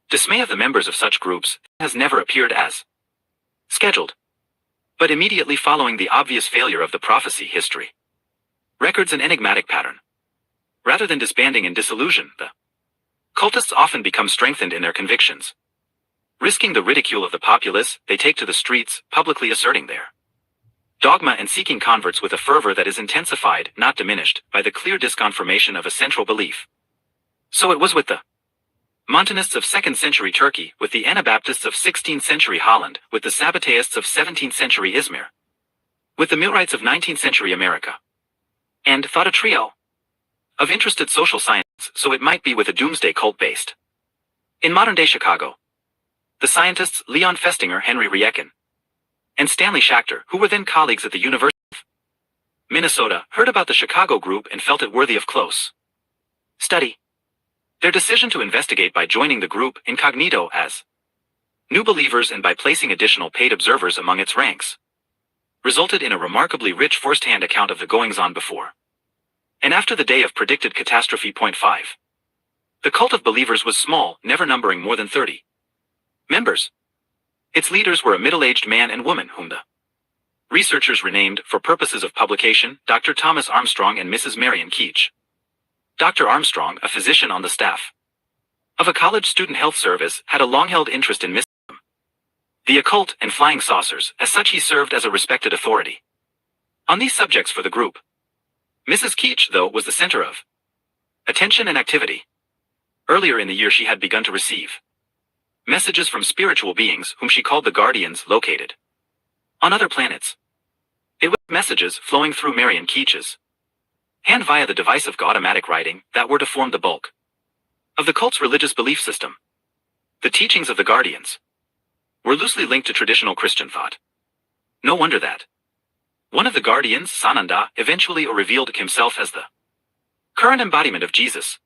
dismay of the members of such groups, it has never appeared as scheduled. But immediately following the obvious failure of the prophecy, history records an enigmatic pattern. Rather than disbanding in disillusion, the cultists often become strengthened in their convictions. Risking the ridicule of the populace, they take to the streets, publicly asserting their dogma and seeking converts with a fervor that is intensified, not diminished, by the clear disconfirmation of a central belief. So it was with the Montanists of 2nd century Turkey, with the Anabaptists of 16th century Holland, with the Sabbataists of 17th century Izmir, with the Millwrights of 19th century America, and thought a trio of interested social science, so it might be with a doomsday cult based in modern-day Chicago. The scientists Leon Festinger, Henry Riecken, and Stanley Schachter, who were then colleagues at the University of Minnesota, heard about the Chicago group and felt it worthy of close study. Their decision to investigate by joining the group incognito as new believers and by placing additional paid observers among its ranks, resulted in a remarkably rich first-hand account of the goings-on before and after the day of predicted catastrophe. Point 5. The cult of believers was small, never numbering more than 30 members. Its leaders were a middle-aged man and woman whom the researchers renamed, for purposes of publication, Dr. Thomas Armstrong and Mrs. Marion Keach. Dr. Armstrong, a physician on the staff of a college student health service, had a long-held interest in mysticism, the occult, and flying saucers. As such, he served as a respected authority on these subjects for the group. Mrs. Keach, though, was the center of attention and activity. Earlier in the year she had begun to receive messages from spiritual beings whom she called the guardians, located on other planets. It was messages flowing through Marion Keach's hand via the device of automatic writing that were to form the bulk of the cult's religious belief system. The teachings of the guardians were loosely linked to traditional Christian thought. No wonder that one of the guardians, Sananda, eventually revealed himself as the current embodiment of Jesus.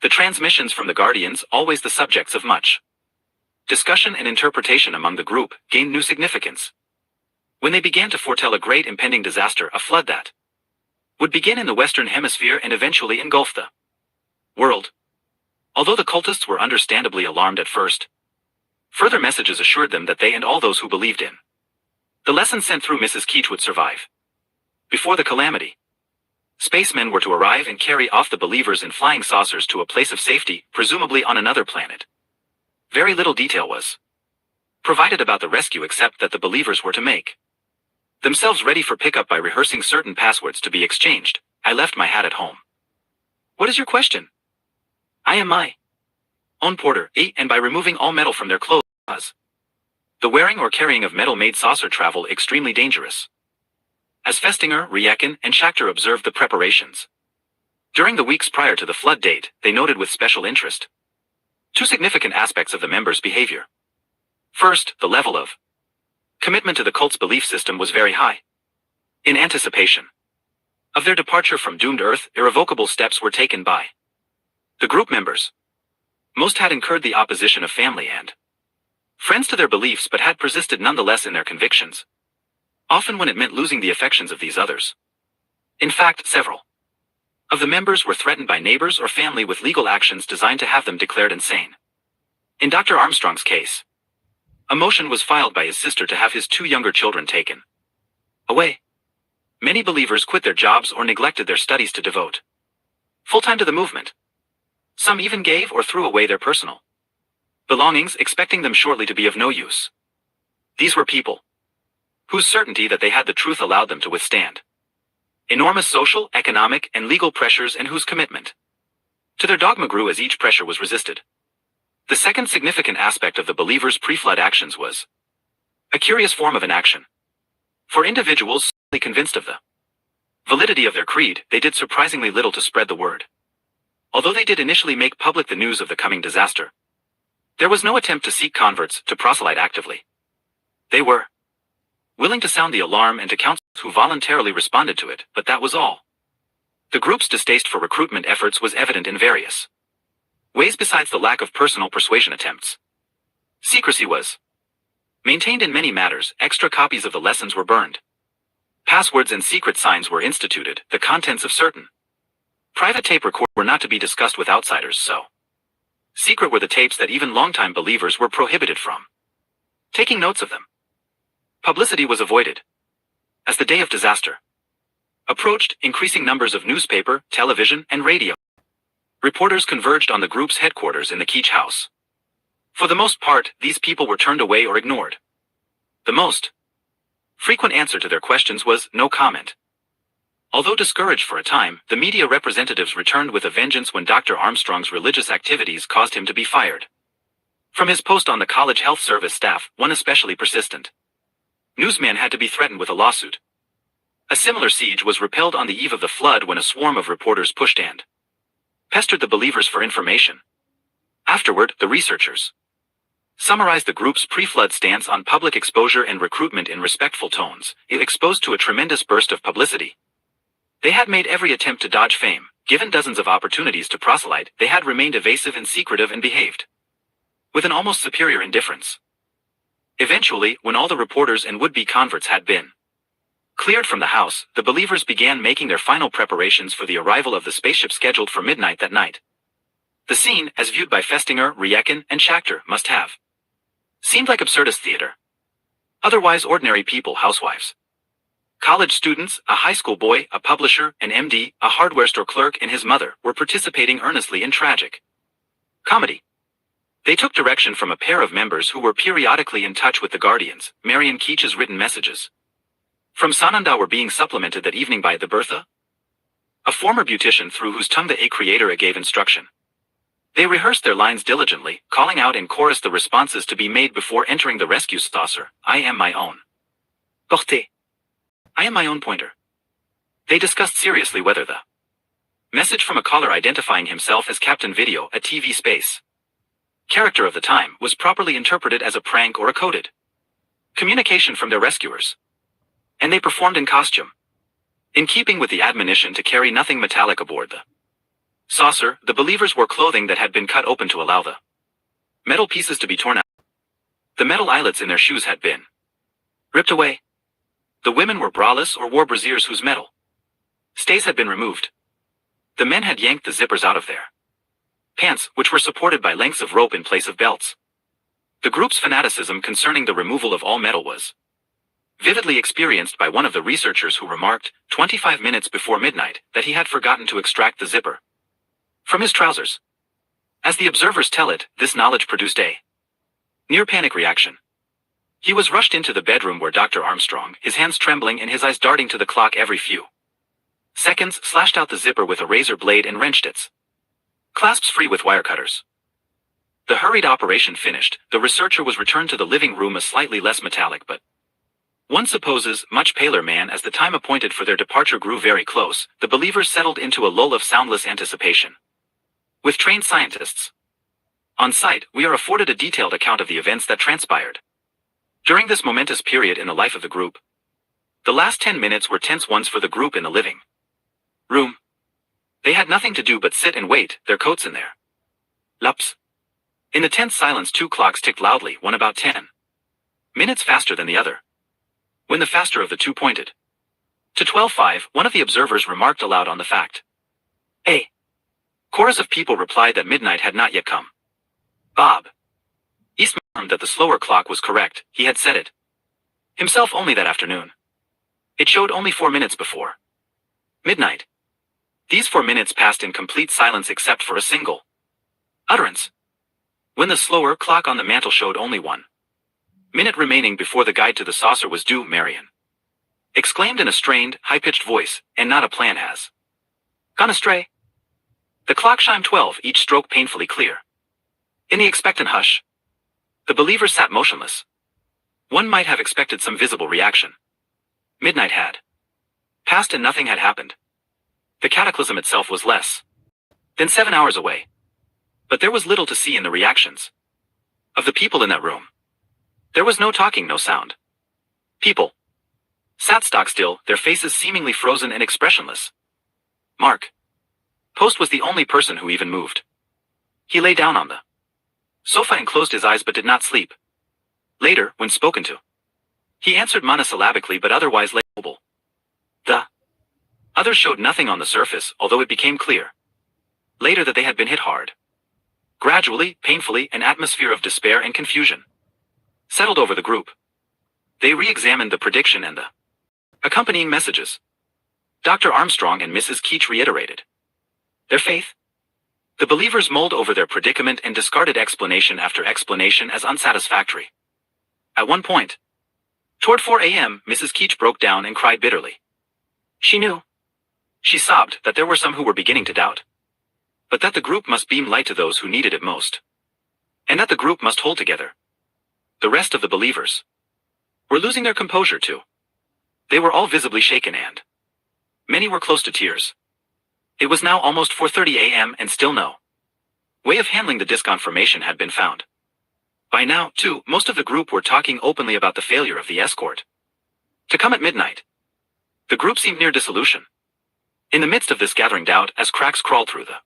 The transmissions from the guardians, always the subjects of much discussion and interpretation among the group, gained new significance when they began to foretell a great impending disaster, a flood that would begin in the Western Hemisphere and eventually engulf the world. Although the cultists were understandably alarmed at first, further messages assured them that they and all those who believed in the lesson sent through Mrs. Keach would survive. Before the calamity, spacemen were to arrive and carry off the believers in flying saucers to a place of safety, presumably on another planet. Very little detail was provided about the rescue except that the believers were to make themselves ready for pickup by rehearsing certain passwords to be exchanged. I left my hat at home. What is your question? I am my own porter, and by removing all metal from their clothes, the wearing or carrying of metal made saucer travel extremely dangerous. As Festinger, Riecken, and Schachter observed the preparations during the weeks prior to the flood date, they noted with special interest two significant aspects of the members' behavior. First, the level of commitment to the cult's belief system was very high. In anticipation of their departure from doomed Earth, irrevocable steps were taken by the group members. Most had incurred the opposition of family and friends to their beliefs, but had persisted nonetheless in their convictions, often when it meant losing the affections of these others. In fact, several of the members were threatened by neighbors or family with legal actions designed to have them declared insane. In Dr. Armstrong's case, a motion was filed by his sister to have his two younger children taken away. Many believers quit their jobs or neglected their studies to devote full-time to the movement. Some even gave or threw away their personal belongings, expecting them shortly to be of no use. These were people whose certainty that they had the truth allowed them to withstand enormous social, economic, and legal pressures, and whose commitment to their dogma grew as each pressure was resisted. The second significant aspect of the believers' pre-flood actions was a curious form of inaction. For individuals solely convinced of the validity of their creed, they did surprisingly little to spread the word. Although they did initially make public the news of the coming disaster, there was no attempt to seek converts, to proselyte actively. They were willing to sound the alarm and to counsel who voluntarily responded to it, but that was all. The group's distaste for recruitment efforts was evident in various ways besides the lack of personal persuasion attempts. Secrecy was maintained in many matters, extra copies of the lessons were burned. Passwords and secret signs were instituted, the contents of certain private tape recorders were not to be discussed with outsiders, so secret were the tapes that even longtime believers were prohibited from taking notes of them. Publicity was avoided. As the day of disaster approached, increasing numbers of newspaper, television, and radio reporters converged on the group's headquarters in the Keach house. For the most part, these people were turned away or ignored. The most frequent answer to their questions was no comment. Although discouraged for a time, the media representatives returned with a vengeance when Dr. Armstrong's religious activities caused him to be fired from his post on the college health service staff, one especially persistent newsman had to be threatened with a lawsuit. A similar siege was repelled on the eve of the flood when a swarm of reporters pushed and pestered the believers for information. Afterward, the researchers summarized the group's pre-flood stance on public exposure and recruitment in respectful tones. It exposed to a tremendous burst of publicity. They had made every attempt to dodge fame. Given dozens of opportunities to proselyte, they had remained evasive and secretive and behaved with an almost superior indifference. Eventually, when all the reporters and would-be converts had been cleared from the house, the believers began making their final preparations for the arrival of the spaceship scheduled for midnight that night. The scene, as viewed by Festinger, Riecken, and Schachter, must have seemed like absurdist theater. Otherwise ordinary people, housewives, college students, a high school boy, a publisher, an MD, a hardware store clerk, and his mother were participating earnestly in tragic comedy. They took direction from a pair of members who were periodically in touch with the Guardians. Marion Keech's written messages from Sananda were being supplemented that evening by the Bertha, a former beautician through whose tongue the A creator gave instruction. They rehearsed their lines diligently, calling out in chorus the responses to be made before entering the rescue saucer. I am my own portée. I am my own pointer. They discussed seriously whether the message from a caller identifying himself as Captain Video, a TV space character of the time, was properly interpreted as a prank or a coded communication from their rescuers. And they performed in costume, in keeping with the admonition to carry nothing metallic aboard the saucer. The believers wore clothing that had been cut open to allow the metal pieces to be torn out. The metal eyelets in their shoes had been ripped away. The women were braless or wore brasiers whose metal stays had been removed. The men had yanked the zippers out of their pants, which were supported by lengths of rope in place of belts. The group's fanaticism concerning the removal of all metal was vividly experienced by one of the researchers who remarked, 25 minutes before midnight, that he had forgotten to extract the zipper from his trousers. As the observers tell it, this knowledge produced a near-panic reaction. He was rushed into the bedroom where Dr. Armstrong, his hands trembling and his eyes darting to the clock every few seconds, slashed out the zipper with a razor blade and wrenched its clasps free with wire cutters. The hurried operation finished, the researcher was returned to the living room, a slightly less metallic but, one supposes, much paler man. As the time appointed for their departure grew very close, the believers settled into a lull of soundless anticipation. With trained scientists on site, we are afforded a detailed account of the events that transpired during this momentous period in the life of the group. The last 10 minutes were tense ones for the group in the living room. They had nothing to do but sit and wait, their coats in their laps. In the tense silence, 2 clocks ticked loudly, one about 10 minutes faster than the other. When the faster of the two pointed to 12:05, one of the observers remarked aloud on the fact. A chorus of people replied that midnight had not yet come. Bob East confirmed that the slower clock was correct. He had said it himself only that afternoon. It showed only 4 minutes before midnight. These 4 minutes passed in complete silence except for a single utterance. When the slower clock on the mantel showed only 1 minute remaining before the guide to the saucer was due, Marion exclaimed in a strained, high-pitched voice, and not a plan has gone astray. The clock chimed 12, each stroke painfully clear. In the expectant hush, the believers sat motionless. One might have expected some visible reaction. Midnight had passed and nothing had happened. The cataclysm itself was less than 7 hours away. But there was little to see in the reactions of the people in that room. There was no talking, no sound. People sat stock still, their faces seemingly frozen and expressionless. Mark Post was the only person who even moved. He lay down on the sofa and closed his eyes but did not sleep. Later, when spoken to, he answered monosyllabically but otherwise lay mobile. The others showed nothing on the surface, although it became clear later that they had been hit hard. Gradually, painfully, an atmosphere of despair and confusion settled over the group. They re-examined the prediction and the accompanying messages. Dr. Armstrong and Mrs. Keech reiterated their faith. The believers mulled over their predicament and discarded explanation after explanation as unsatisfactory. At one point, toward 4 a.m., Mrs. Keech broke down and cried bitterly. She knew, she sobbed, that there were some who were beginning to doubt, but that the group must beam light to those who needed it most, and that the group must hold together. The rest of the believers were losing their composure too. They were all visibly shaken and many were close to tears. It was now almost 4:30 a.m. and still no way of handling the disconfirmation had been found. By now, too, most of the group were talking openly about the failure of the escort to come at midnight. The group seemed near dissolution. In the midst of this gathering doubt, as cracks crawled through the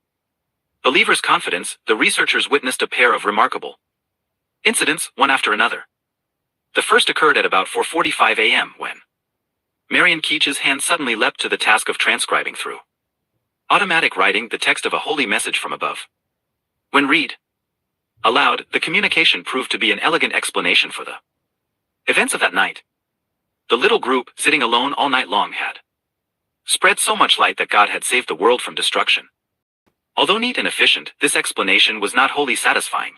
believers' confidence, the researchers witnessed a pair of remarkable incidents, one after another. The first occurred at about 4:45 a.m. when Marion Keech's hand suddenly leapt to the task of transcribing through automatic writing the text of a holy message from above. When read aloud, the communication proved to be an elegant explanation for the events of that night. The little group, sitting alone all night long, had spread so much light that God had saved the world from destruction. Although neat and efficient, this explanation was not wholly satisfying.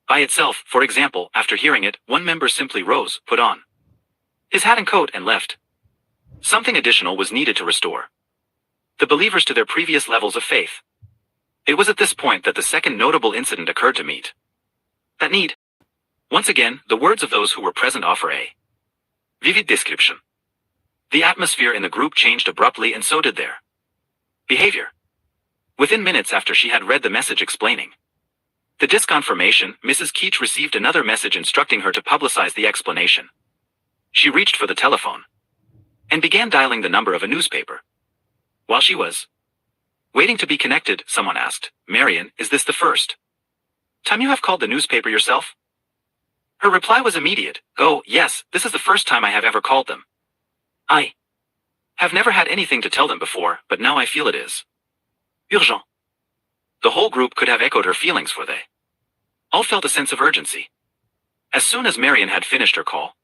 By itself, for example, after hearing it, one member simply rose, put on his hat and coat, and left. Something additional was needed to restore the believers to their previous levels of faith. It was at this point that the second notable incident occurred to meet that need. Once again, the words of those who were present offer a vivid description. The atmosphere in the group changed abruptly, and so did their behavior. Within minutes after she had read the message explaining the disconfirmation, Mrs. Keech received another message instructing her to publicize the explanation. She reached for the telephone and began dialing the number of a newspaper. While she was waiting to be connected, someone asked, "Marion, is this the first time you have called the newspaper yourself?" Her reply was immediate. "Oh, yes, this is the first time I have ever called them. I have never had anything to tell them before, but now I feel it is urgent." The whole group could have echoed her feelings, for they all felt a sense of urgency. As soon as Marion had finished her call,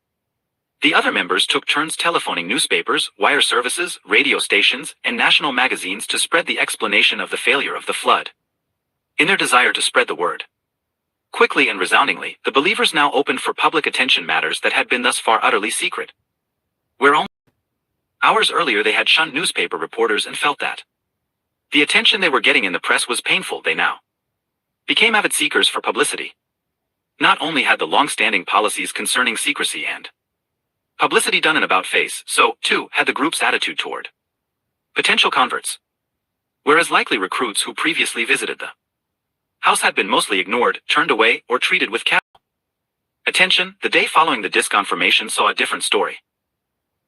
the other members took turns telephoning newspapers, wire services, radio stations, and national magazines to spread the explanation of the failure of the flood. In their desire to spread the word quickly and resoundingly, the believers now opened for public attention matters that had been thus far utterly secret. Where only hours earlier they had shunned newspaper reporters and felt that the attention they were getting in the press was painful, they now became avid seekers for publicity. Not only had the long-standing policies concerning secrecy and publicity done an about-face, so, too, had the group's attitude toward potential converts. Whereas likely recruits who previously visited the house had been mostly ignored, turned away, or treated with casual attention, the day following the disconfirmation saw a different story.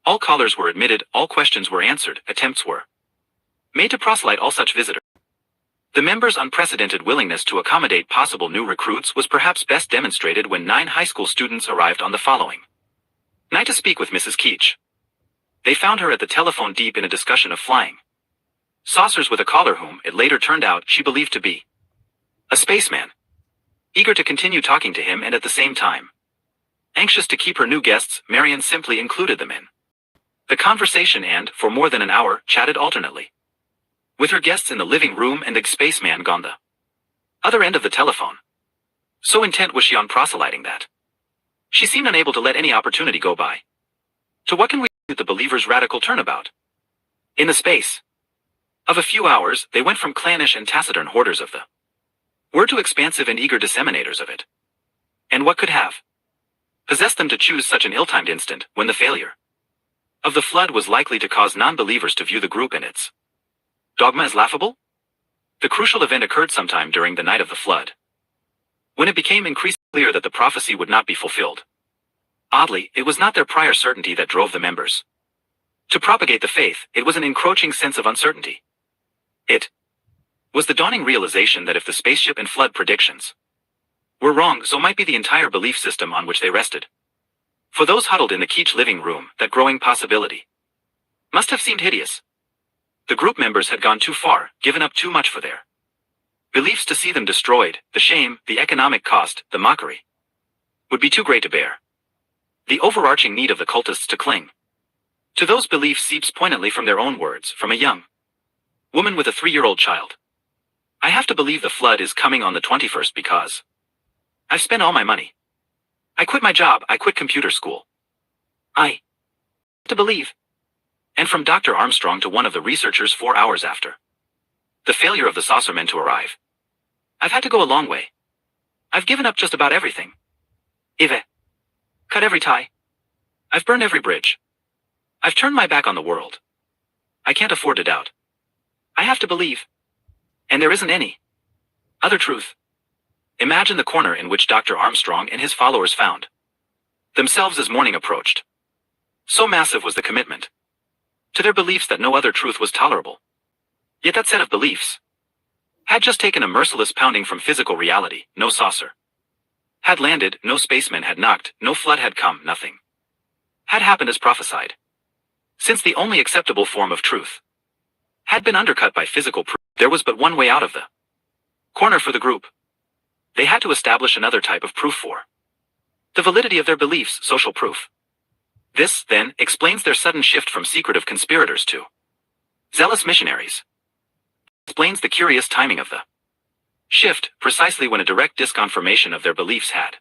All callers were admitted, all questions were answered, attempts were made to proselyte all such visitors. The members' unprecedented willingness to accommodate possible new recruits was perhaps best demonstrated when 9 high school students arrived on the following night to speak with Mrs. Keech. They found her at the telephone deep in a discussion of flying saucers with a caller whom, it later turned out, she believed to be a spaceman. Eager to continue talking to him and at the same time anxious to keep her new guests, Marion simply included them in the conversation and, for more than an hour, chatted alternately with her guests in the living room and the spaceman gone the other end of the telephone. So intent was she on proselyting that she seemed unable to let any opportunity go by. To what can we attribute the believers' radical turnabout? In the space of a few hours, they went from clannish and taciturn hoarders of the word to expansive and eager disseminators of it. And what could have possessed them to choose such an ill-timed instant, when the failure of the flood was likely to cause non-believers to view the group and its dogma as laughable? The crucial event occurred sometime during the night of the flood, when it became increasingly clear that the prophecy would not be fulfilled. Oddly, it was not their prior certainty that drove the members to propagate the faith, it was an encroaching sense of uncertainty. It was the dawning realization that if the spaceship and flood predictions were wrong, so might be the entire belief system on which they rested. For those huddled in the Keech living room, that growing possibility must have seemed hideous. The group members had gone too far, given up too much for their beliefs to see them destroyed. The shame, the economic cost, the mockery would be too great to bear. The overarching need of the cultists to cling to those beliefs seeps poignantly from their own words, from a young woman with a 3-year-old child. "I have to believe the flood is coming on the 21st because I've spent all my money. I quit my job, I quit computer school. I have to believe." And from Dr. Armstrong to one of the researchers 4 hours after the failure of the saucermen to arrive, "I've had to go a long way. I've given up just about everything. I've cut every tie. I've burned every bridge. I've turned my back on the world. I can't afford to doubt. I have to believe. And there isn't any other truth." Imagine the corner in which Dr. Armstrong and his followers found themselves as morning approached. So massive was the commitment to their beliefs that no other truth was tolerable. Yet that set of beliefs had just taken a merciless pounding from physical reality. No saucer Had landed, no spaceman had knocked, no flood had come, nothing had happened as prophesied. Since the only acceptable form of truth had been undercut by physical proof, there was but one way out of the corner for the group. They had to establish another type of proof for the validity of their beliefs, social proof. This, then, explains their sudden shift from secretive conspirators to zealous missionaries. Explains the curious timing of the shift, precisely when a direct disconfirmation of their beliefs had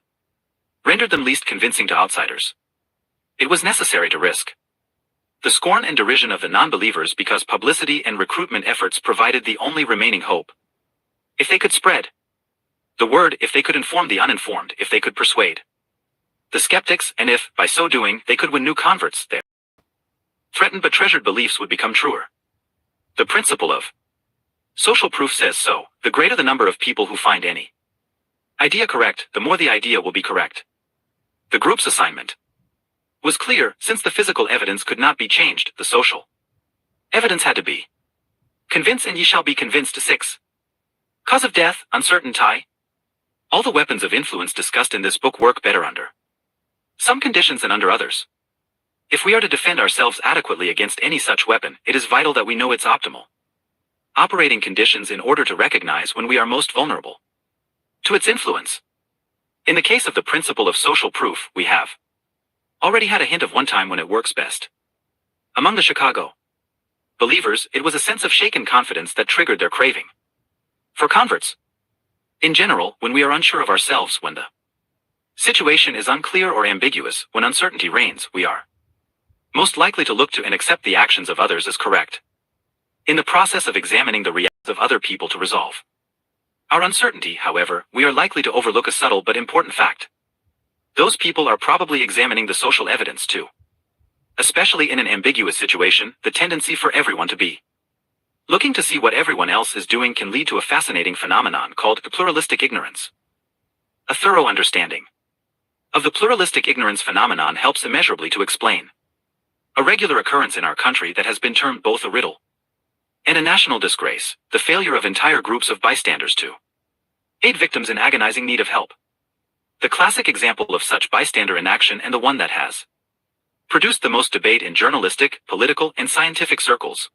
rendered them least convincing to outsiders. It was necessary to risk the scorn and derision of the non-believers because publicity and recruitment efforts provided the only remaining hope. If they could spread the word, if they could inform the uninformed, if they could persuade the skeptics, and if, by so doing, they could win new converts, their threatened but treasured beliefs would become truer. The principle of social proof says so: the greater the number of people who find any idea correct, the more the idea will be correct. The group's assignment was clear: since the physical evidence could not be changed, the social evidence had to be. Convince and ye shall be convinced. 6. Cause of death, uncertainty. All the weapons of influence discussed in this book work better under some conditions than under others. If we are to defend ourselves adequately against any such weapon, it is vital that we know its optimal operating conditions in order to recognize when we are most vulnerable to its influence. In the case of the principle of social proof, we have already had a hint of one time when it works best. Among the Chicago believers, it was a sense of shaken confidence that triggered their craving for converts. In general, when we are unsure of ourselves, when the situation is unclear or ambiguous, when uncertainty reigns, we are most likely to look to and accept the actions of others as correct. In the process of examining the reactions of other people to resolve our uncertainty, however, we are likely to overlook a subtle but important fact. Those people are probably examining the social evidence too. Especially in an ambiguous situation, the tendency for everyone to be looking to see what everyone else is doing can lead to a fascinating phenomenon called pluralistic ignorance. A thorough understanding of the pluralistic ignorance phenomenon helps immeasurably to explain a regular occurrence in our country that has been termed both a riddle and a national disgrace: the failure of entire groups of bystanders to aid victims in agonizing need of help. The classic example of such bystander inaction, and the one that has produced the most debate in journalistic, political, and scientific circles,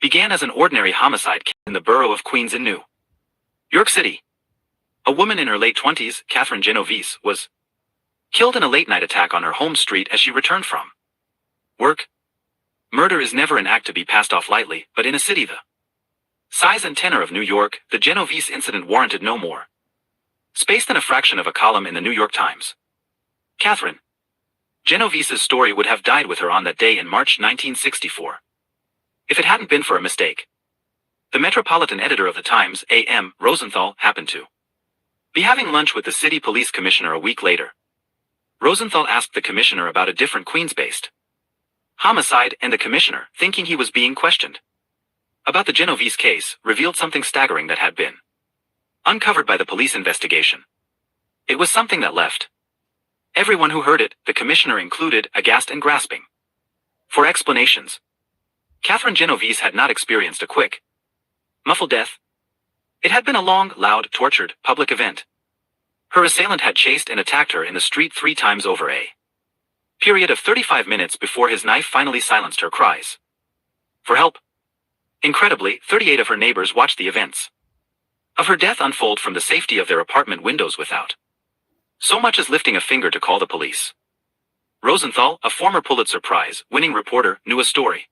began as an ordinary homicide in the borough of Queens in New York City. A woman in her late 20s, Catherine Genovese, was killed in a late-night attack on her home street as she returned from work. Murder is never an act to be passed off lightly, but in a city the size and tenor of New York, the Genovese incident warranted no more space than a fraction of a column in the New York Times. Catherine Genovese's story would have died with her on that day in March 1964. If it hadn't been for a mistake. The metropolitan editor of the Times, A.M. Rosenthal, happened to be having lunch with the city police commissioner a week later. Rosenthal asked the commissioner about a different Queens-based homicide, and the commissioner, thinking he was being questioned about the Genovese case, revealed something staggering that had been uncovered by the police investigation. It was something that left everyone who heard it, the commissioner included, aghast and grasping for explanations. Catherine Genovese had not experienced a quick, muffled death. It had been a long, loud, tortured, public event. Her assailant had chased and attacked her in the street 3 times over a period of 35 minutes before his knife finally silenced her cries for help. Incredibly, 38 of her neighbors watched the events of her death unfold from the safety of their apartment windows without so much as lifting a finger to call the police. Rosenthal, a former Pulitzer Prize-winning reporter, knew a story.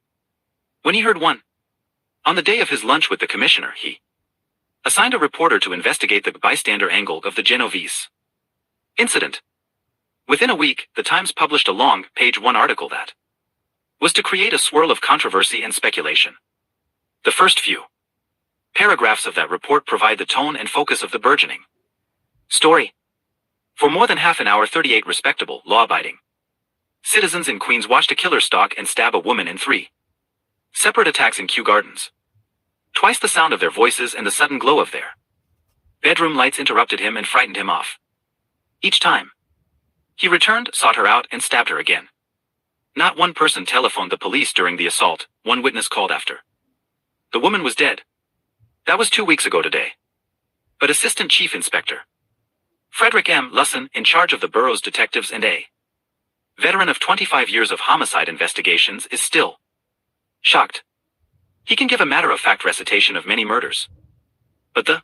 When he heard one, on the day of his lunch with the commissioner, he assigned a reporter to investigate the bystander angle of the Genovese incident. Within a week, the Times published a long, page-1 article that was to create a swirl of controversy and speculation. The first few paragraphs of that report provide the tone and focus of the burgeoning story. For more than half an hour, 38 respectable, law-abiding citizens in Queens watched a killer stalk and stab a woman in 3 separate attacks in Kew Gardens. Twice the sound of their voices and the sudden glow of their bedroom lights interrupted him and frightened him off. Each time he returned, sought her out, and stabbed her again. Not one person telephoned the police during the assault, one witness called after the woman was dead. That was 2 weeks ago today. But Assistant Chief Inspector Fred Frederick M. Lusson, in charge of the borough's detectives and a veteran of 25 years of homicide investigations, is still shocked. He can give a matter-of-fact recitation of many murders. But the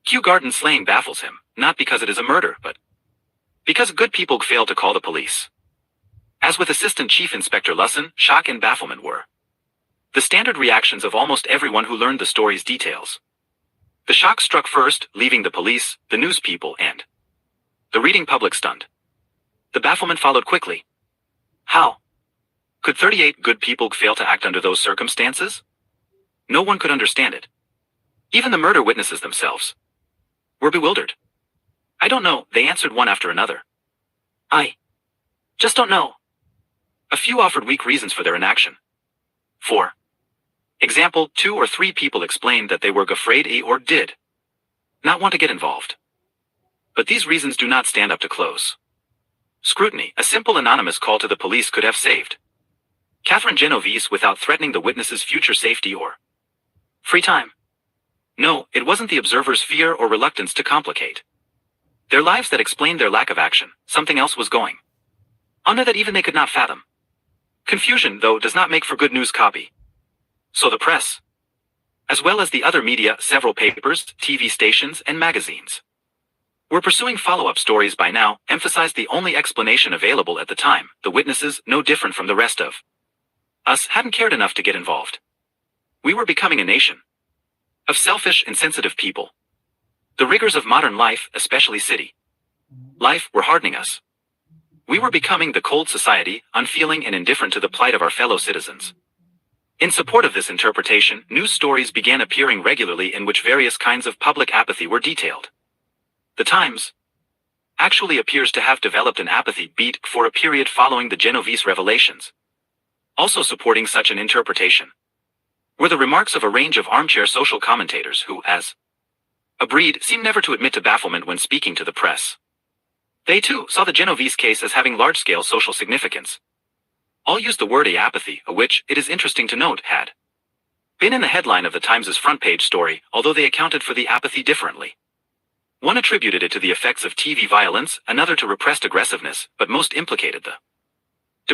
Kew Garden slaying baffles him, not because it is a murder, but because good people fail to call the police. As with Assistant Chief Inspector Lusson, shock and bafflement were the standard reactions of almost everyone who learned the story's details. The shock struck first, leaving the police, the news people, and the reading public stunned. The bafflement followed quickly. How could 38 good people fail to act under those circumstances? No one could understand it. Even the murder witnesses themselves were bewildered. I don't know, they answered one after another. I just don't know. A few offered weak reasons for their inaction. For example, 2 or 3 people explained that they were afraid or did not want to get involved. But these reasons do not stand up to close scrutiny. A simple anonymous call to the police could have saved Catherine Genovese without threatening the witness's future safety or free time. No, it wasn't the observer's fear or reluctance to complicate their lives that explained their lack of action. Something else was going on that even they could not fathom. Confusion, though, does not make for good news copy. So the press, as well as the other media, several papers, TV stations, and magazines, were pursuing follow-up stories by now, emphasized the only explanation available at the time. The witnesses, no different from the rest of us, hadn't cared enough to get involved. We were becoming a nation of selfish, insensitive people. The rigors of modern life, especially city life, were hardening us. We were becoming the cold society, unfeeling and indifferent to the plight of our fellow citizens. In support of this interpretation, news stories began appearing regularly in which various kinds of public apathy were detailed. The Times actually appears to have developed an apathy beat for a period following the Genovese revelations. Also supporting such an interpretation were the remarks of a range of armchair social commentators who, as a breed, seem never to admit to bafflement when speaking to the press. They too saw the Genovese case as having large-scale social significance. All used the word apathy, which, it is interesting to note, had been in the headline of the Times' front-page story, although they accounted for the apathy differently. One attributed it to the effects of TV violence, another to repressed aggressiveness, but most implicated the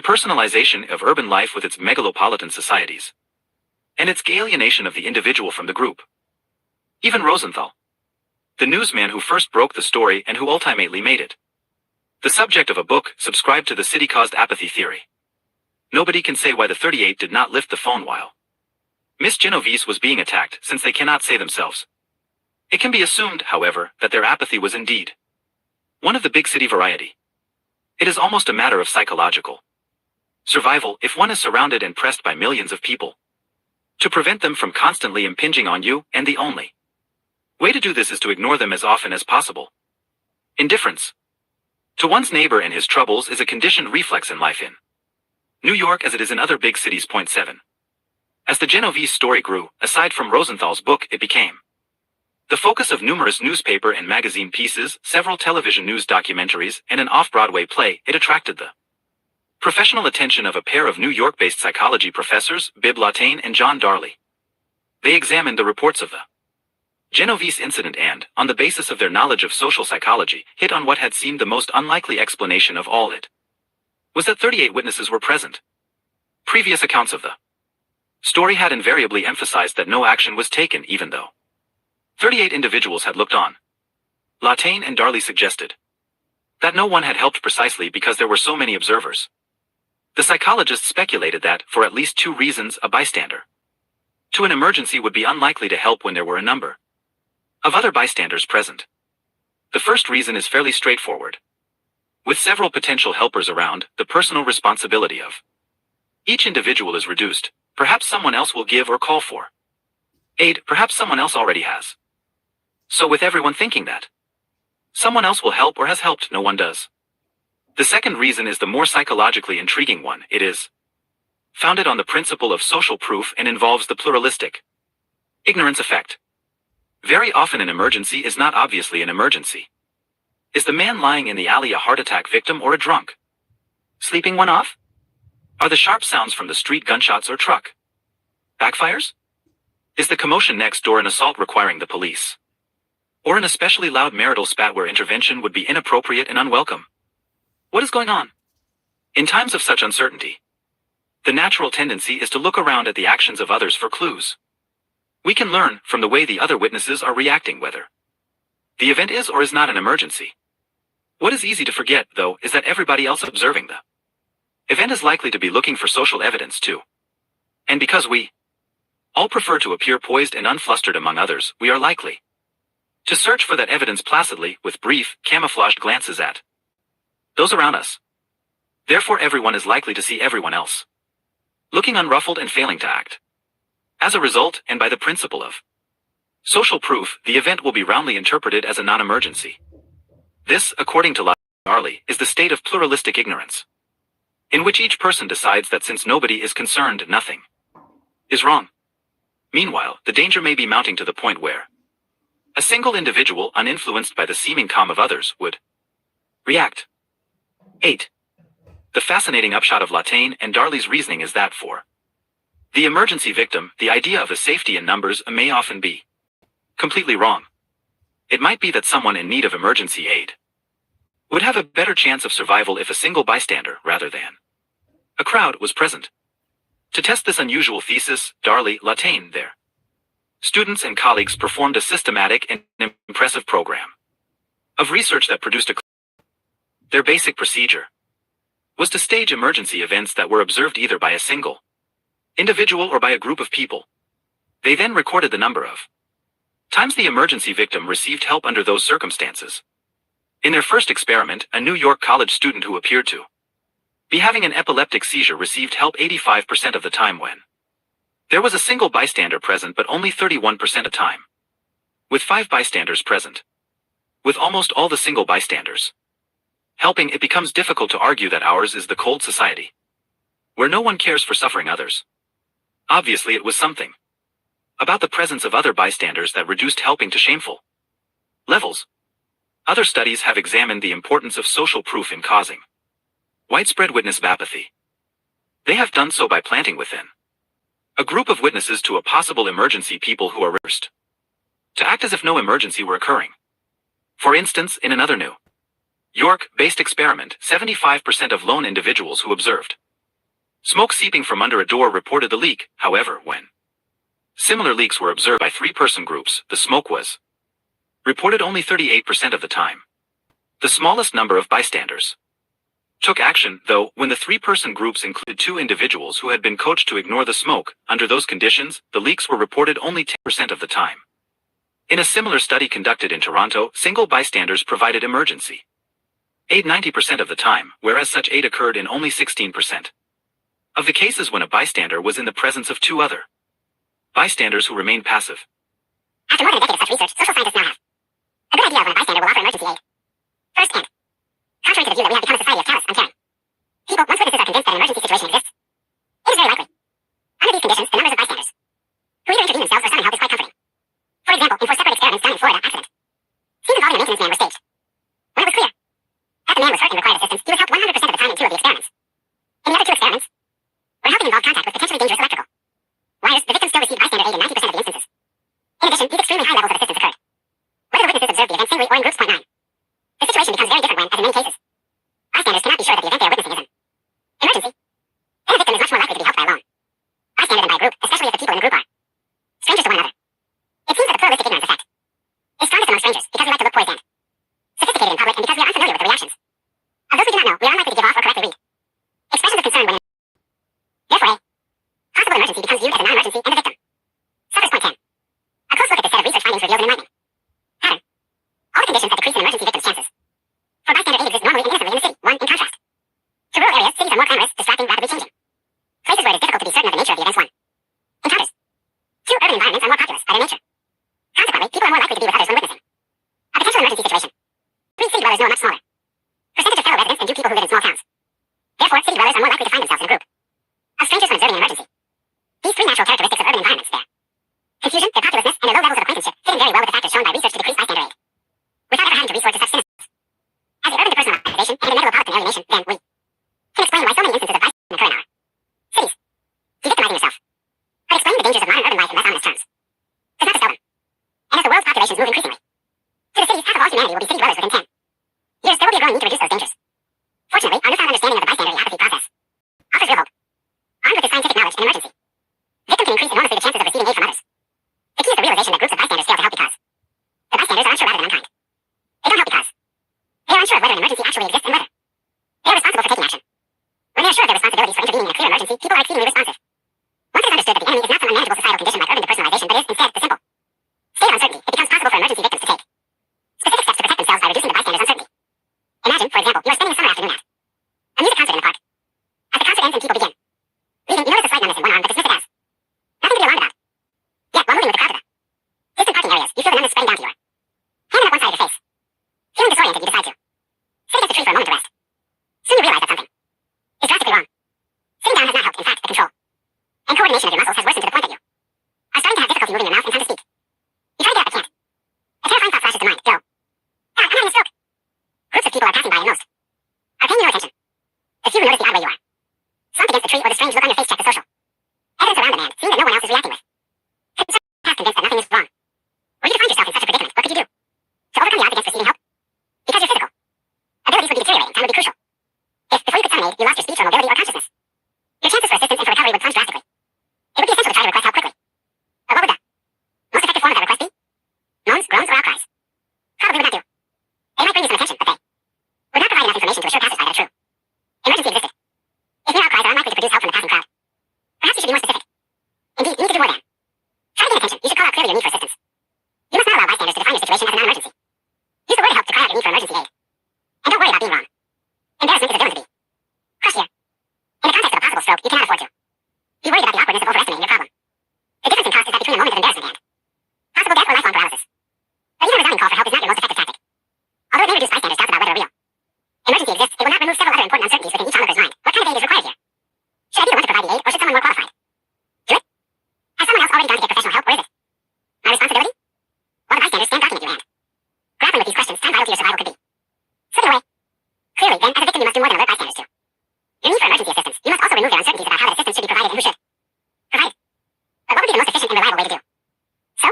depersonalization of urban life with its megalopolitan societies, and its alienation of the individual from the group. Even Rosenthal, the newsman who first broke the story and who ultimately made it the subject of a book, subscribed to the city-caused apathy theory. Nobody can say why the 38 did not lift the phone while Miss Genovese was being attacked, since they cannot say themselves. It can be assumed, however, that their apathy was indeed one of the big city variety. It is almost a matter of psychological survival if one is surrounded and pressed by millions of people to prevent them from constantly impinging on you, and the only way to do this is to ignore them as often as possible. Indifference to one's neighbor and his troubles is a conditioned reflex in life in New York as it is in other big cities. 7. As the Genovese story grew, aside from Rosenthal's book, it became the focus of numerous newspaper and magazine pieces, several television news documentaries, and an off-Broadway play. It attracted the professional attention of a pair of New York-based psychology professors, Bibb Latané and John Darley. They examined the reports of the Genovese incident and, on the basis of their knowledge of social psychology, hit on what had seemed the most unlikely explanation of all. It was that 38 witnesses were present. Previous accounts of the story had invariably emphasized that no action was taken, even though 38 individuals had looked on. Latané and Darley suggested that no one had helped precisely because there were so many observers. The psychologists speculated that, for at least 2 reasons, a bystander to an emergency would be unlikely to help when there were a number of other bystanders present. The first reason is fairly straightforward. With several potential helpers around, the personal responsibility of each individual is reduced. Perhaps someone else will give or call for aid, perhaps someone else already has. So with everyone thinking that someone else will help or has helped, no one does. The second reason is the more psychologically intriguing one. It is founded on the principle of social proof and involves the pluralistic ignorance effect. Very often an emergency is not obviously an emergency. Is the man lying in the alley a heart attack victim or a drunk sleeping one off? Are the sharp sounds from the street gunshots or truck backfires? Is the commotion next door an assault requiring the police Or an especially loud marital spat where intervention would be inappropriate and unwelcome. What is going on? In times of such uncertainty, the natural tendency is to look around at the actions of others for clues. We can learn from the way the other witnesses are reacting whether the event is or is not an emergency. What is easy to forget, though, is that everybody else observing the event is likely to be looking for social evidence too. And because we all prefer to appear poised and unflustered among others, we are likely to search for that evidence placidly with brief, camouflaged glances at those around us. Therefore, everyone is likely to see everyone else looking unruffled and failing to act. As a result, and by the principle of social proof, the event will be roundly interpreted as a non-emergency. This, according to Darley, is the state of pluralistic ignorance, in which each person decides that since nobody is concerned, nothing is wrong. Meanwhile, the danger may be mounting to the point where a single individual, uninfluenced by the seeming calm of others, would react. 8. The fascinating upshot of Latane and Darley's reasoning is that for the emergency victim, the idea of a safety in numbers may often be completely wrong. It might be that someone in need of emergency aid would have a better chance of survival if a single bystander, rather than a crowd, was present. To test this unusual thesis, Darley, Latane, their students and colleagues performed a systematic and impressive program of research that produced their basic procedure was to stage emergency events that were observed either by a single individual or by a group of people. They then recorded the number of times the emergency victim received help under those circumstances. In their first experiment, a New York college student who appeared to be having an epileptic seizure received help 85% of the time when there was a single bystander present, but only 31% of the time with 5 bystanders present. With almost all the single bystanders helping, it becomes difficult to argue that ours is the cold society where no one cares for suffering others. Obviously, it was something about the presence of other bystanders that reduced helping to shameful levels. Other studies have examined the importance of social proof in causing widespread witness apathy. They have done so by planting within a group of witnesses to a possible emergency people who are reversed to act as if no emergency were occurring. For instance, in another New York-based experiment, 75% of lone individuals who observed smoke seeping from under a door reported the leak. However, when similar leaks were observed by 3-person groups, the smoke was reported only 38% of the time. The smallest number of bystanders took action, though, when the 3-person groups included 2 individuals who had been coached to ignore the smoke. Under those conditions, the leaks were reported only 10% of the time. In a similar study conducted in Toronto, single bystanders provided emergency aid 90% of the time, whereas such aid occurred in only 16% of the cases when a bystander was in the presence of 2 other bystanders who remained passive. After more than a decade of such research, social scientists now have a good idea of when a bystander will offer emergency aid. First, and contrary to the view that we have become a society of callous, uncaring people, once witnesses are convinced that an emergency situation exists, it is very likely, under these conditions, the numbers of bystanders who either intervene themselves or summon help is quite comforting. For example, in 4 separate experiments done in Florida, accident scenes involving a maintenance man were staged. When it was clear that the man was hurt and required assistance, he was helped 100% of the time in 2 of the experiments. In the other 2 experiments, where helping involved contact with potentially dangerous electrical wires, the victim still received bystander aid in 90% of the instances. In addition, these extremely high levels of assistance occurred whether the witnesses observed the event singly or in groups. Point 9. The situation becomes very different when, as in many cases, bystanders cannot be sure that the event they are witnessing is an emergency. Then the victim is much more likely to be helped by a lone bystander than by a group, especially if the people in the group are strangers to one another. It seems that the pluralistic ignorance effect is strongest among strangers because we like to look poised and sophisticated in public, and because we are unfamiliar with the reactions of those we do not know. We are unlikely to give off or correctly read expressions of concern when in. Therefore, a possible emergency becomes viewed as a non-emergency, and the victim suffers. Point 10. A close look at this set of research findings reveals an enlightening pattern. All the conditions that decrease an emergency victim's chances for bystander aid exist normally and innocently in the city. 1. In contrast to rural areas, cities are more clamorous, distracting, rapidly changing places where it is difficult to be certain of the nature of the events one encounters. 2. Urban environments are more populous by their nature. Consequently, people are more likely to be with others when witnessing a potential emergency situation. 3. City dwellers know a much smaller percentage of fellow residents than do people who live in small towns. Therefore, city dwellers are more likely to find themselves in a group of strangers when observing an emergency. These 3 natural characteristics of urban environments, their confusion, their populousness, and their low levels of acquaintanceship, fit in very well with the factors shown by research to decrease bystander aid, without ever having to resort to such cynicism. As the urban depersonalization and the metropolitan alienation, then we can explain why so many instances of bystander occur in our cities. De-victimizing yourself, but explaining the dangers of modern urban life in less ominous terms, does not dispel them. And as the world's populations move increasingly Years, there will be a growing need to reduce those dangers. Fortunately, our newfound understanding of the bystander apathy process offers real hope. Armed with this scientific knowledge in an emergency, victims can increase enormously the chances of receiving aid from others. The key is the realization that groups of bystanders fail to help because the bystanders are unsure rather than unkind. They don't help because they are unsure of whether an emergency actually exists and whether they are responsible for taking action. When they are sure of their responsibilities for intervening in a clear emergency, people are exceedingly responsive. Once it is understood that the enemy is not some unmanageable societal condition like urban depersonalization, but is instead the simple state of uncertainty, it becomes possible for emergency victims to take specific steps to protect themselves by reducing the bystander's uncertainty. Imagine, for example, you are spending a summer afternoon at a music concert in the park. As the concert ends and people begin leaving, you notice a slight numbness in one arm, but dismiss it as nothing to be alarmed about. Yet, while moving with the crowd to the distant parking areas, you feel the numbness spreading down to your hand and up one side of your face. Feeling disoriented, you decide to sit against a tree for a moment to rest. Soon you realize that something is drastically wrong. Sitting down has not helped. In fact, the control and coordination of your muscles has worsened to the point that you are starting to have difficulty moving your mouth in time to speak. You try to get up but can't. A terrifying thought flashes to mind. Go. God, I'm having a stroke. Groups of people are passing by and most are paying no attention. The few who notice the odd way you are slumped against the tree or the strange look on your face check the social evidence around the man, seeing that no one else is reacting with concern, half convinced that nothing is wrong. Were you to find yourself in such a predicament, what could you do to overcome the odds against receiving help? Because your physical abilities would be deteriorating, time would be crucial. If, before you could summon aid, you lost your speech or mobility or consciousness, your chances for assistance and for recovery would plunge drastically. It would be essential to try to request help quickly. But what would the most effective form of that request be? Moans, groans, or outcries? Probably would not do. They might bring you some attention, but they would not provide enough information to assure passersby that a true emergency existed. If mere outcries are unlikely to produce help from the passing crowd, perhaps you should be more specific. Indeed, you need to do more than try to gain attention. You should call out clearly your need for assistance. You must not allow bystanders to define your situation as a non-emergency. Use the word help to cry out your need for emergency aid. And don't worry about being wrong. Embarrassment is a villain to be crushed here. In the context of a possible stroke, you cannot afford to be worried about the awkwardness of overestimating your problem. The difference in cost is that between a moment of embarrassment and possible death or lifelong paralysis. But even a resounding call for help is not your most effective tactic. Although it may reduce bystanders' doubts about whether a real emergency exists, it will not remove several other important uncertainties within each onlooker's mind. What kind of aid is required here? Should I be the one to provide the aid, or should someone more qualified do it? Has someone else already gone to get professional help, or is it my responsibility? While the bystanders stand gawking at you and grappling with these questions, time vital to your survival could be slipping away. Clearly, then, as a victim, you must do more than alert bystanders to your need for emergency assistance. You must also remove their uncertainties about how that assistance should be provided and who should provide it. But what would be the most efficient and reliable way to do so?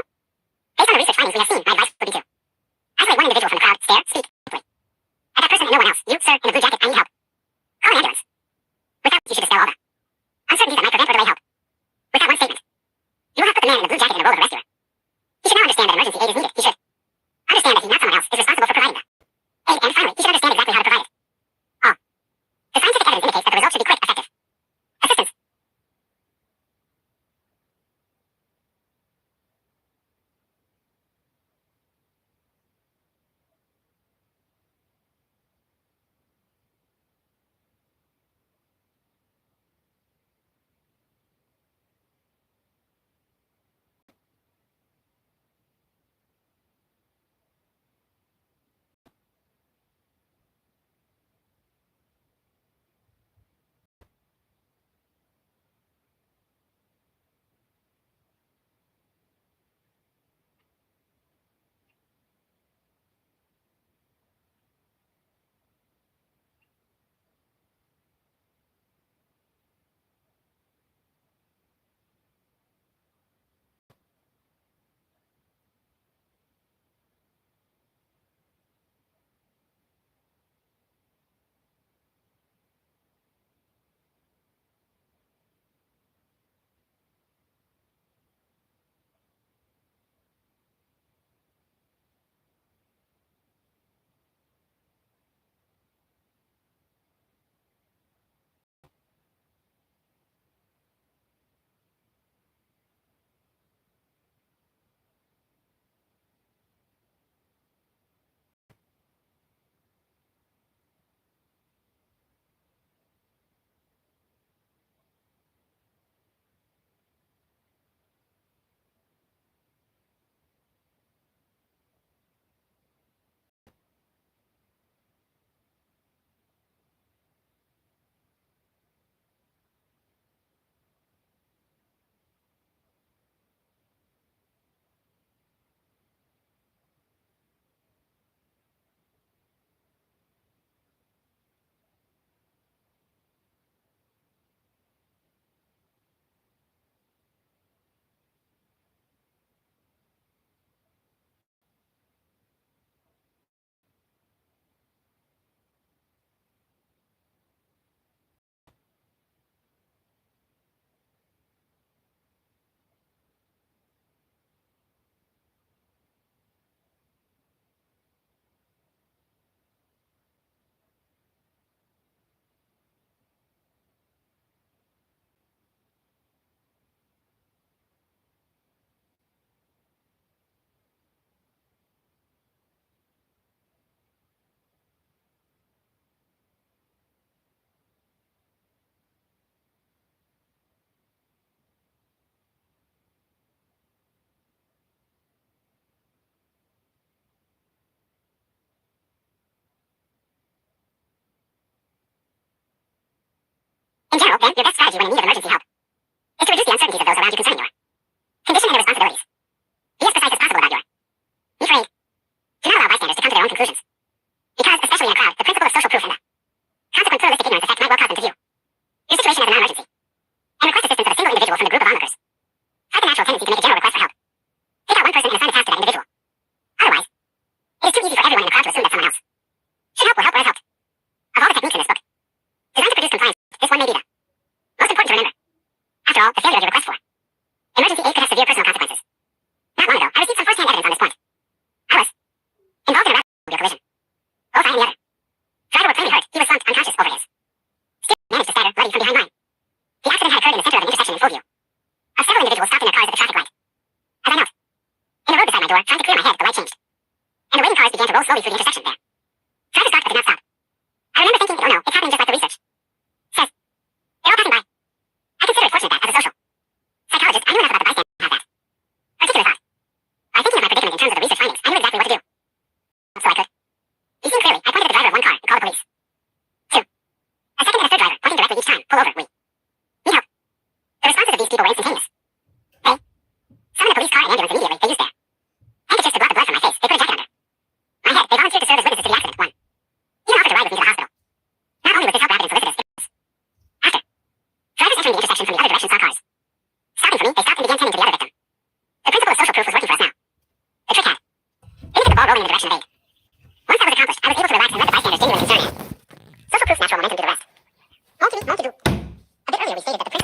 Based on the research findings we have seen, my advice would be to isolate one individual from the crowd, stare, speak deeply at that person and no one else. You, sir, in the blue jacket, I need help. Call an ambulance. Without, you should dispel all the uncertainties that might prevent or delay help. With that one statement, you will have put the man in the blue jacket in the role of a rescuer. He should now understand that emergency aid is needed. He should understand that he, not someone else, is responsible for providing the aid. And finally, he should understand exactly how to provide it. All. The scientific evidence indicates that the result should be quick, effective assistance. then your best strategy when in need of emergency help is to reduce the uncertainties of those around you concerning your condition and your responsibilities. Be as precise as possible about your need for aid. Do not allow bystanders to come to their own conclusions. Because, especially in a crowd, the principle of social proof and the consequent pluralistic ignorance effect might well cause them to view your situation as a non-emergency and request assistance of a single individual from the group of onlookers. Fight the natural tendency to make a general request for help. Pick out one person and assign a task to that individual. Otherwise, it is too easy for everyone in the crowd to assume that someone else should help or help or has helped. Of all the techniques in this book, designed to produce compliance, this one may be the most important to remember. After all, the failure of your request for emergency aid could have severe personal consequences. Not long ago, I received some first-hand evidence on this point. I was involved in a rapid collision. Both I and the other driver were plainly hurt. He was slumped unconscious over his steering, managed to stagger, bloody from behind mine. The accident had occurred in the center of an intersection in full view of several individuals stopped in their cars at the traffic light. As I knelt in the road beside my door, trying to clear my head, the light changed, and the waiting cars began to roll slowly through the intersection there. Drivers stopped but did not stop. I remember thinking, oh no, it's happening just like the research says. They're all passing by. I consider it fortunate that, as a social psychologist, I knew enough about the bystander to have that particular thought. By thinking of my predicament in terms of the research findings, I knew exactly what to do. So I could. You see clearly, I pointed at the driver of one car and called the police. 2. A second and a third driver, pointing directly each time, pull over, we need help. The responses of these people were instantaneous. They summoned a police car and ambulance immediately. They used their handkerchiefs to block the blood from my face. They put a jacket under my head. They volunteered to serve as witnesses to the accident. 1. Even offered to ride with me to the hospital. Not only was this help rapid and solicitous, it was after. Drivers entering the intersection from the other direction saw cars stopping for me. They stopped and began tending to the other victim. The principle of social proof was working for us now. The trick had been to get the ball rolling in the direction of aid. Once that was accomplished, I was able to relax and let the bystanders genuine concern and social proof's natural momentum do the rest. Multi-do. A bit earlier we stated that the